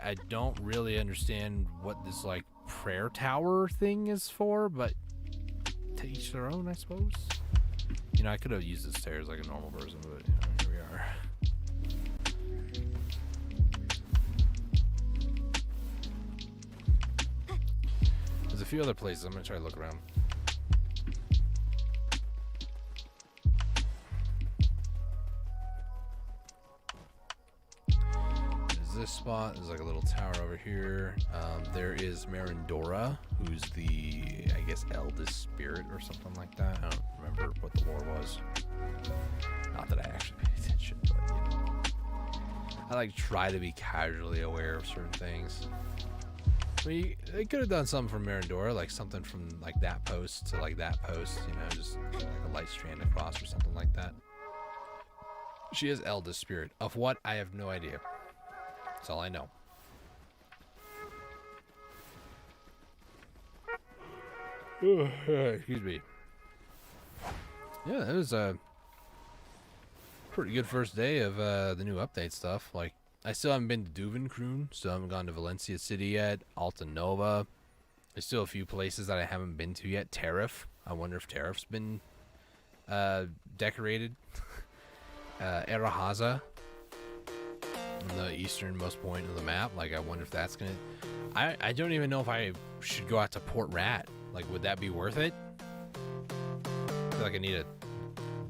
I don't really understand what this like prayer tower thing is for, but to each their own, I suppose. You know, I could have used the stairs like a normal person, but you know, here we are. There's a few other places. I'm gonna try to look around. This spot is like a little tower over here. There is Marindora, who's the, I guess, eldest spirit or something like that. I don't remember what the lore was. Not that I actually pay attention, but you know, I like try to be casually aware of certain things. I mean, they could have done something from Marindora, like something from like that post to like that post, you know, just like a light strand across or something like that. She is eldest spirit. Of what? I have no idea. That's all I know. Excuse me. Yeah, it was a pretty good first day of the new update stuff. Like, I still haven't been to Duvenkroon, still haven't gone to Valencia City yet, Alta Nova. There's still a few places that I haven't been to yet. Tariff. I wonder if Tariff's been decorated. Erahaza. On the easternmost point of the map, like I wonder if that's gonna. I don't even know if I should go out to Port Rat. Like, would that be worth it? I feel like I need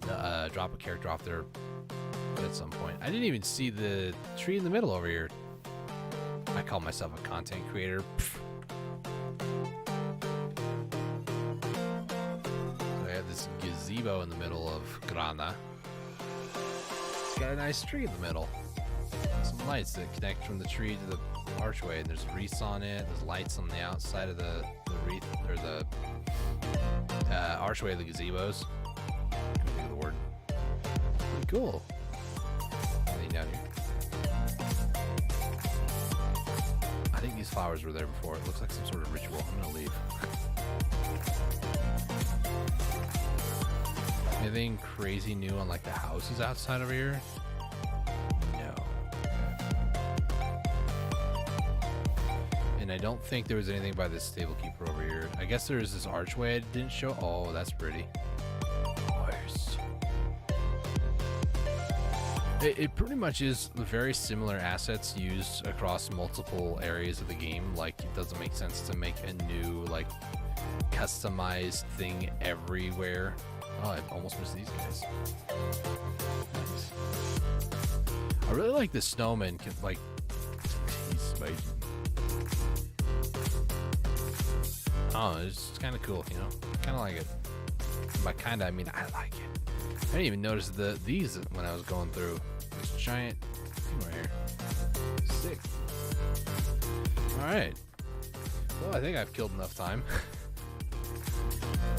to drop a character off there at some point. I didn't even see the tree in the middle over here. I call myself a content creator. So I have this gazebo in the middle of Grana. It's got a nice tree in the middle. Some lights that connect from the tree to the archway, and there's wreaths on it. There's lights on the outside of the wreath, or the archway of the gazebos. Can't think of the word. Pretty cool. Anything down here? I think these flowers were there before. It looks like some sort of ritual. I'm gonna leave. Anything crazy new on like the houses outside over here? I don't think there was anything by this stable keeper over here. I guess there is this archway I didn't show. Oh, that's pretty. Nice. It pretty much is very similar assets used across multiple areas of the game. Like, it doesn't make sense to make a new, like, customized thing everywhere. Oh, I almost missed these guys. Nice. I really like the snowman. Like, he's spicy. Oh, it's kind of cool, you know? Kind of like it. By kind of, I mean I like it. I didn't even notice these when I was going through. This giant thing right here. Sick. Alright. Well, I think I've killed enough time.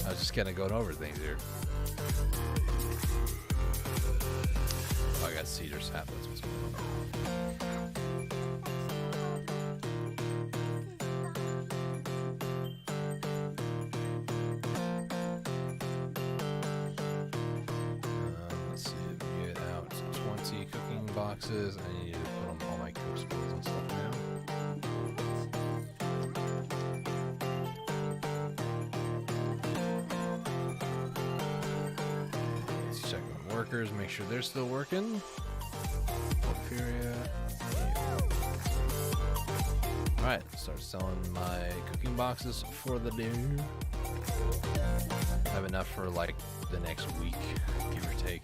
I was just kind of going over things here. Oh, I got cedar sap. That's what's going on. Let's see if we get out 20 cooking boxes. I need to put on all my cook skills and stuff now. Let's check on workers, make sure they're still working. Porphyria. Alright, start selling my cooking boxes for the day. I have enough for like the next week, give or take.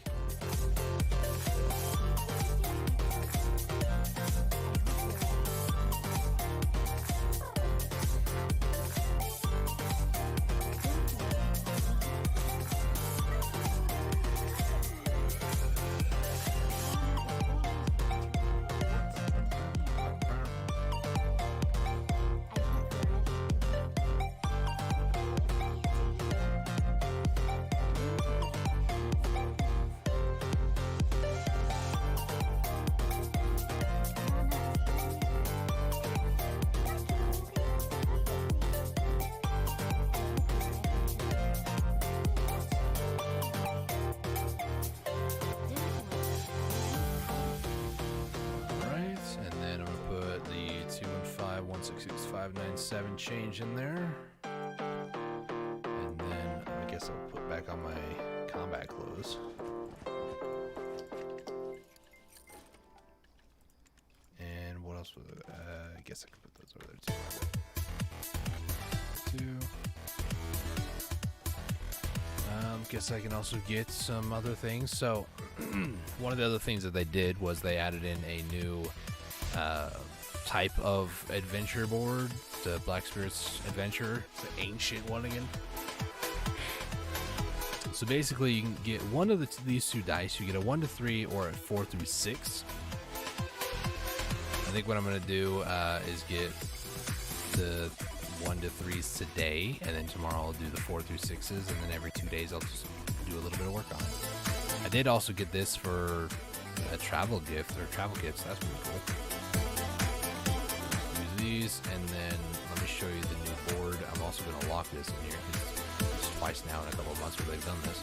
Change in there, and then I guess I'll put back on my combat clothes. And what else was it? I guess I can put those over there too. Guess I can also get some other things. So one of the other things that they did was they added in a new type of adventure board, the Black Spirits Adventure, the ancient one again. So basically, you can get one of these two dice. You get a 1 to 3 or a 4 through 6. I think what I'm gonna do is get the 1 to 3s today, and then tomorrow I'll do the 4 through 6s, and then every 2 days I'll just do a little bit of work on it. I did also get this for a travel gift or travel kits. That's pretty cool. These, and then let me show you the new board. I'm also going to lock this in here. It's twice now in a couple of months where they've done this.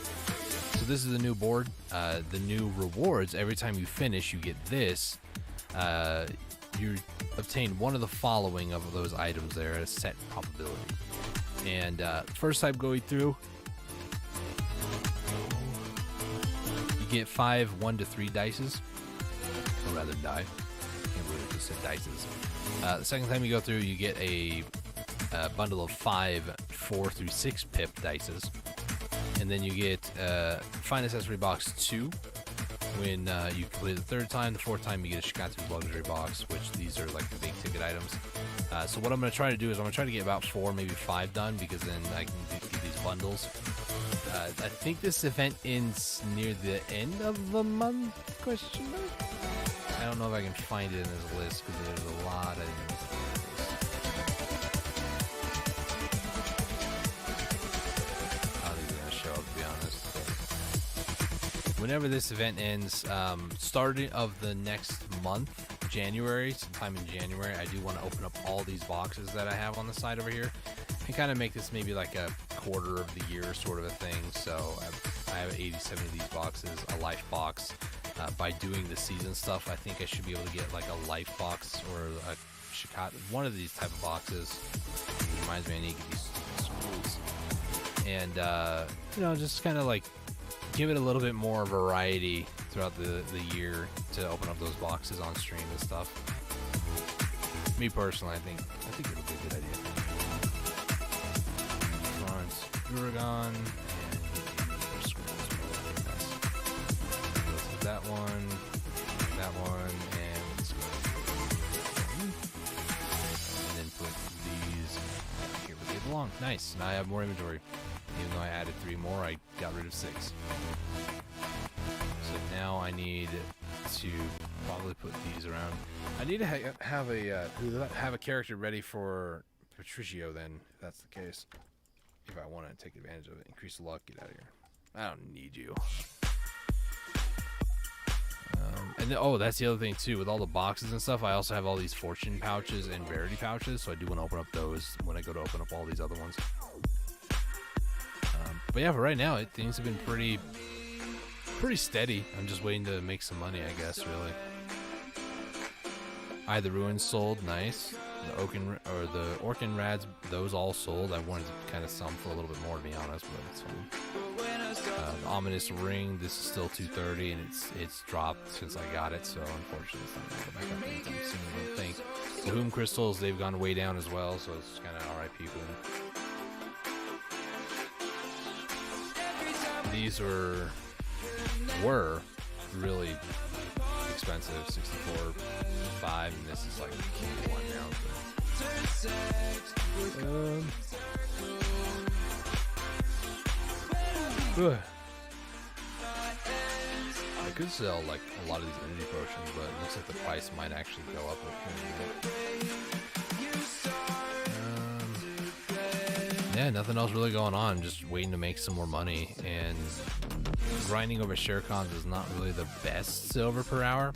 So this is the new board. The new rewards, every time you finish, you get this. You obtain one of the following of those items there at a set probability. And first time going through, you get 5 1 to 3 dices, or rather die. I can't believe it just said dices. The second time you go through, you get a bundle of 5 4 through 6 pip dices, and then you get Fine Accessory Box 2 when you complete the third time. The fourth time, you get a Shikatsu's Luxury Box, which these are like the big ticket items. So what I'm going to try to do is I'm going to try to get about 4, maybe 5 done, because then I can get these bundles. I think this event ends near the end of the month, question mark? I don't know if I can find it in this list because there's a lot of things. I don't think they're going to show up, to be honest. Whenever this event ends, starting of the next month, January, sometime in January, I do want to open up all these boxes that I have on the side over here and kind of make this maybe like a quarter of the year sort of a thing. So I have 87 of these boxes, a life box. By doing the season stuff, I think I should be able to get like a life box or a should cut one of these type of boxes. It reminds me I need to get these schools. And, you know, just kind of like give it a little bit more variety throughout the year to open up those boxes on stream and stuff. Me personally, I think it'll be a good idea. Florence Duragon and schools. Let's hit that one, and let's go. And then put these here where they belong. Nice. Now I have more inventory. Even though I added 3 more, I got rid of 6. So now I need to probably put these around. I need to have a character ready for Patricio then, if that's the case. If I want to take advantage of it. Increase the luck, get out of here. I don't need you. And then, oh, that's the other thing too. With all the boxes and stuff, I also have all these fortune pouches and rarity pouches, so I do want to open up those when I go to open up all these other ones. But yeah, for right now, things have been pretty steady. I'm just waiting to make some money, I guess, really. The ruins sold, nice. The Orkin Rads, those all sold. I wanted to kind of sell them for a little bit more, to be honest, but it's fine. The ominous ring, this is still 230, and it's dropped since I got it, so unfortunately it's not going to go back up anytime soon, I don't think. The Whom crystals, they've gone way down as well, so it's kind of RIP for them. These were really expensive, 64.5, and this is like 1 now. I could sell like a lot of these energy potions, but it looks like the price might actually go up. Yeah, nothing else really going on. Just waiting to make some more money, and grinding over Shercons is not really the best silver per hour.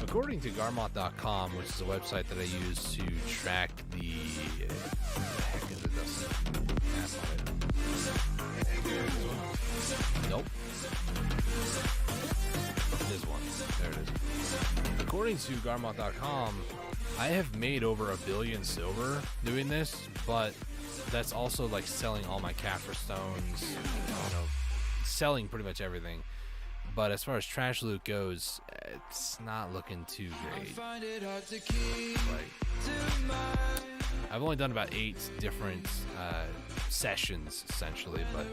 According to Garmoth.com, which is a website that I use to track the heck is it? That's not it. Nope. This one. There it is. According to Garmoth.com, I have made over 1 billion silver doing this, but that's also like selling all my Kaffir stones, you know, selling pretty much everything. But as far as trash loot goes, it's not looking too great. Like, I've only done about 8 different sessions, essentially, but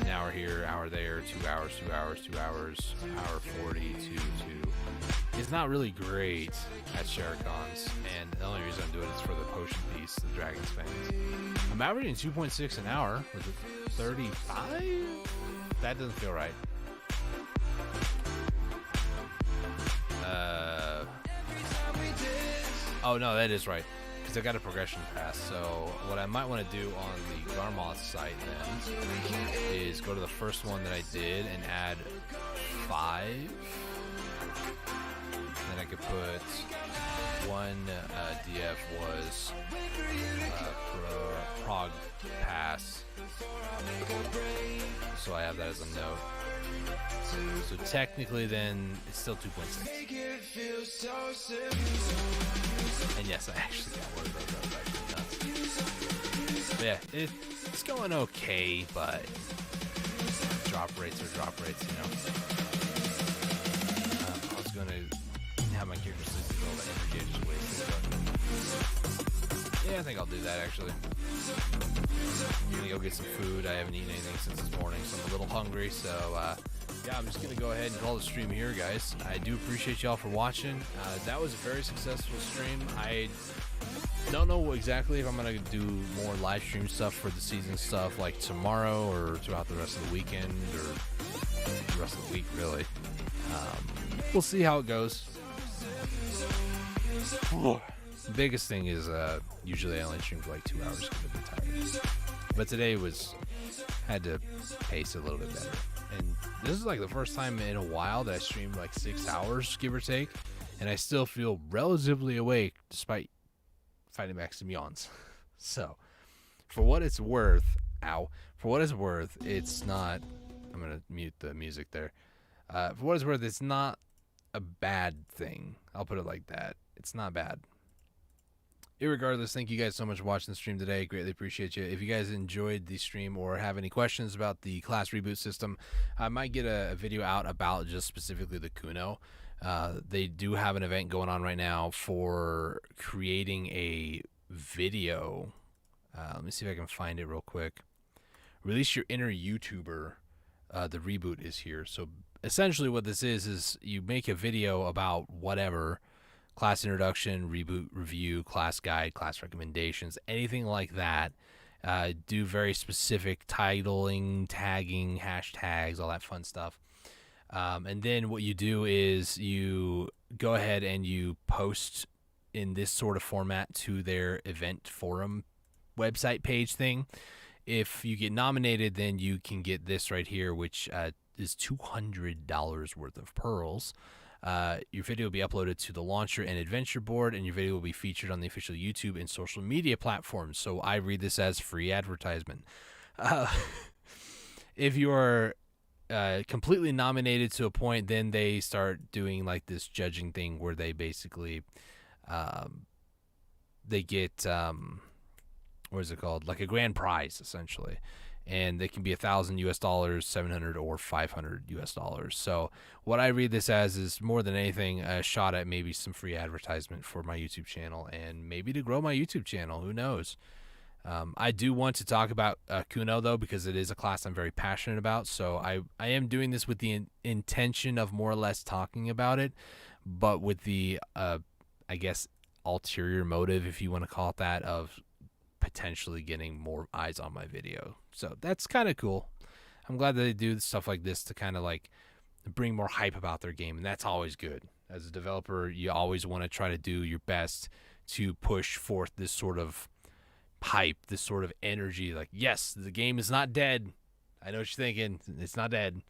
an hour here, hour there, 2 hours, 2 hours, 2 hours, hour 40, 2, 2. It's not really great at Shercons, and the only reason I'm doing it is for the potion piece, the Dragon's Fangs. I'm averaging 2.6 an hour with 35? That doesn't feel right. Oh no, that is right, because I got a progression pass. So what I might want to do on the Garmoth site then is go to the first one that I did and add 5. Then I could put one DF was prog pass, so I have that as a note. So technically then it's still 2.6. And yes, I actually got one of those. That was actually nuts. But yeah, it's going okay, but drop rates are drop rates, you know. I was going to have my character sleep with all the energy I just wasted, but yeah, I think I'll do that actually. I'm gonna go get some food. I haven't eaten anything since this morning, so I'm a little hungry, so yeah, I'm just gonna go ahead and call the stream here, guys. I do appreciate y'all for watching. That was a very successful stream. I don't know exactly if I'm gonna do more live stream stuff for the season stuff like tomorrow or throughout the rest of the weekend or the rest of the week, really. We'll see how it goes. The biggest thing is usually I only stream for like 2 hours because I've been tired. But today had to pace it a little bit better. And this is like the first time in a while that I streamed like 6 hours, give or take, and I still feel relatively awake despite fighting back some yawns. So, for what it's worth, it's not. I'm gonna mute the music there. For what it's worth, it's not a bad thing. I'll put it like that. It's not bad. Irregardless, thank you guys so much for watching the stream today. Greatly appreciate you. If you guys enjoyed the stream or have any questions about the class reboot system, I might get a video out about just specifically the Kuno. They do have an event going on right now for creating a video. Let me see if I can find it real quick. Release your inner YouTuber. The reboot is here. So essentially what this is you make a video about whatever, class introduction, reboot review, class guide, class recommendations, anything like that. Do very specific titling, tagging, hashtags, all that fun stuff. And then what you do is you go ahead and you post in this sort of format to their event forum website page thing. If you get nominated, then you can get this right here, which is $200 worth of pearls. Your video will be uploaded to the launcher and adventure board, and your video will be featured on the official YouTube and social media platforms. So I read this as free advertisement. If you are completely nominated to a point, then they start doing like this judging thing where they basically they get what is it called, like a grand prize essentially, and it can be $1,000 US, 700 or 500 US. So what I read this as is more than anything a shot at maybe some free advertisement for my YouTube channel and maybe to grow my YouTube channel. Who knows? I do want to talk about Kuno, though, because it is a class I'm very passionate about. So I am doing this with the intention of more or less talking about it, but with the, I guess, ulterior motive, if you want to call it that, of potentially getting more eyes on my video. So that's kind of cool. I'm glad that they do stuff like this to kind of like bring more hype about their game, and that's always good. As a developer, you always want to try to do your best to push forth this sort of hype, this sort of energy, like, yes, the game is not dead. I know what you're thinking. It's not dead.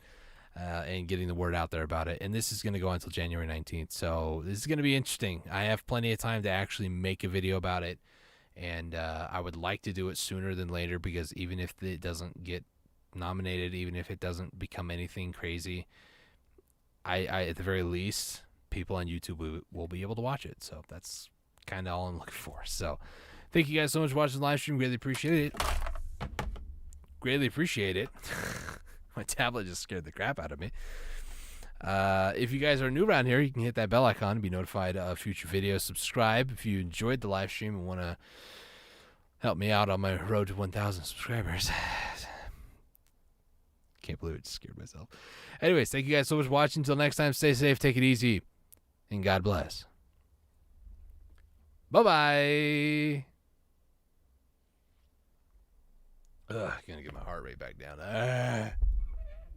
And getting the word out there about it. And this is going to go until January 19th. So this is going to be interesting. I have plenty of time to actually make a video about it. And I would like to do it sooner than later, because even if it doesn't get nominated, even if it doesn't become anything crazy, I at the very least, people on YouTube will be able to watch it. So that's kind of all I'm looking for. So thank you guys so much for watching the live stream. Greatly appreciate it. Greatly appreciate it. My tablet just scared the crap out of me. If you guys are new around here, you can hit that bell icon to be notified of future videos. Subscribe if you enjoyed the live stream and want to help me out on my road to 1,000 subscribers. Can't believe it, just scared myself. Anyways, thank you guys so much for watching. Until next time, stay safe, take it easy, and God bless. Bye-bye. Gonna get my heart rate back down.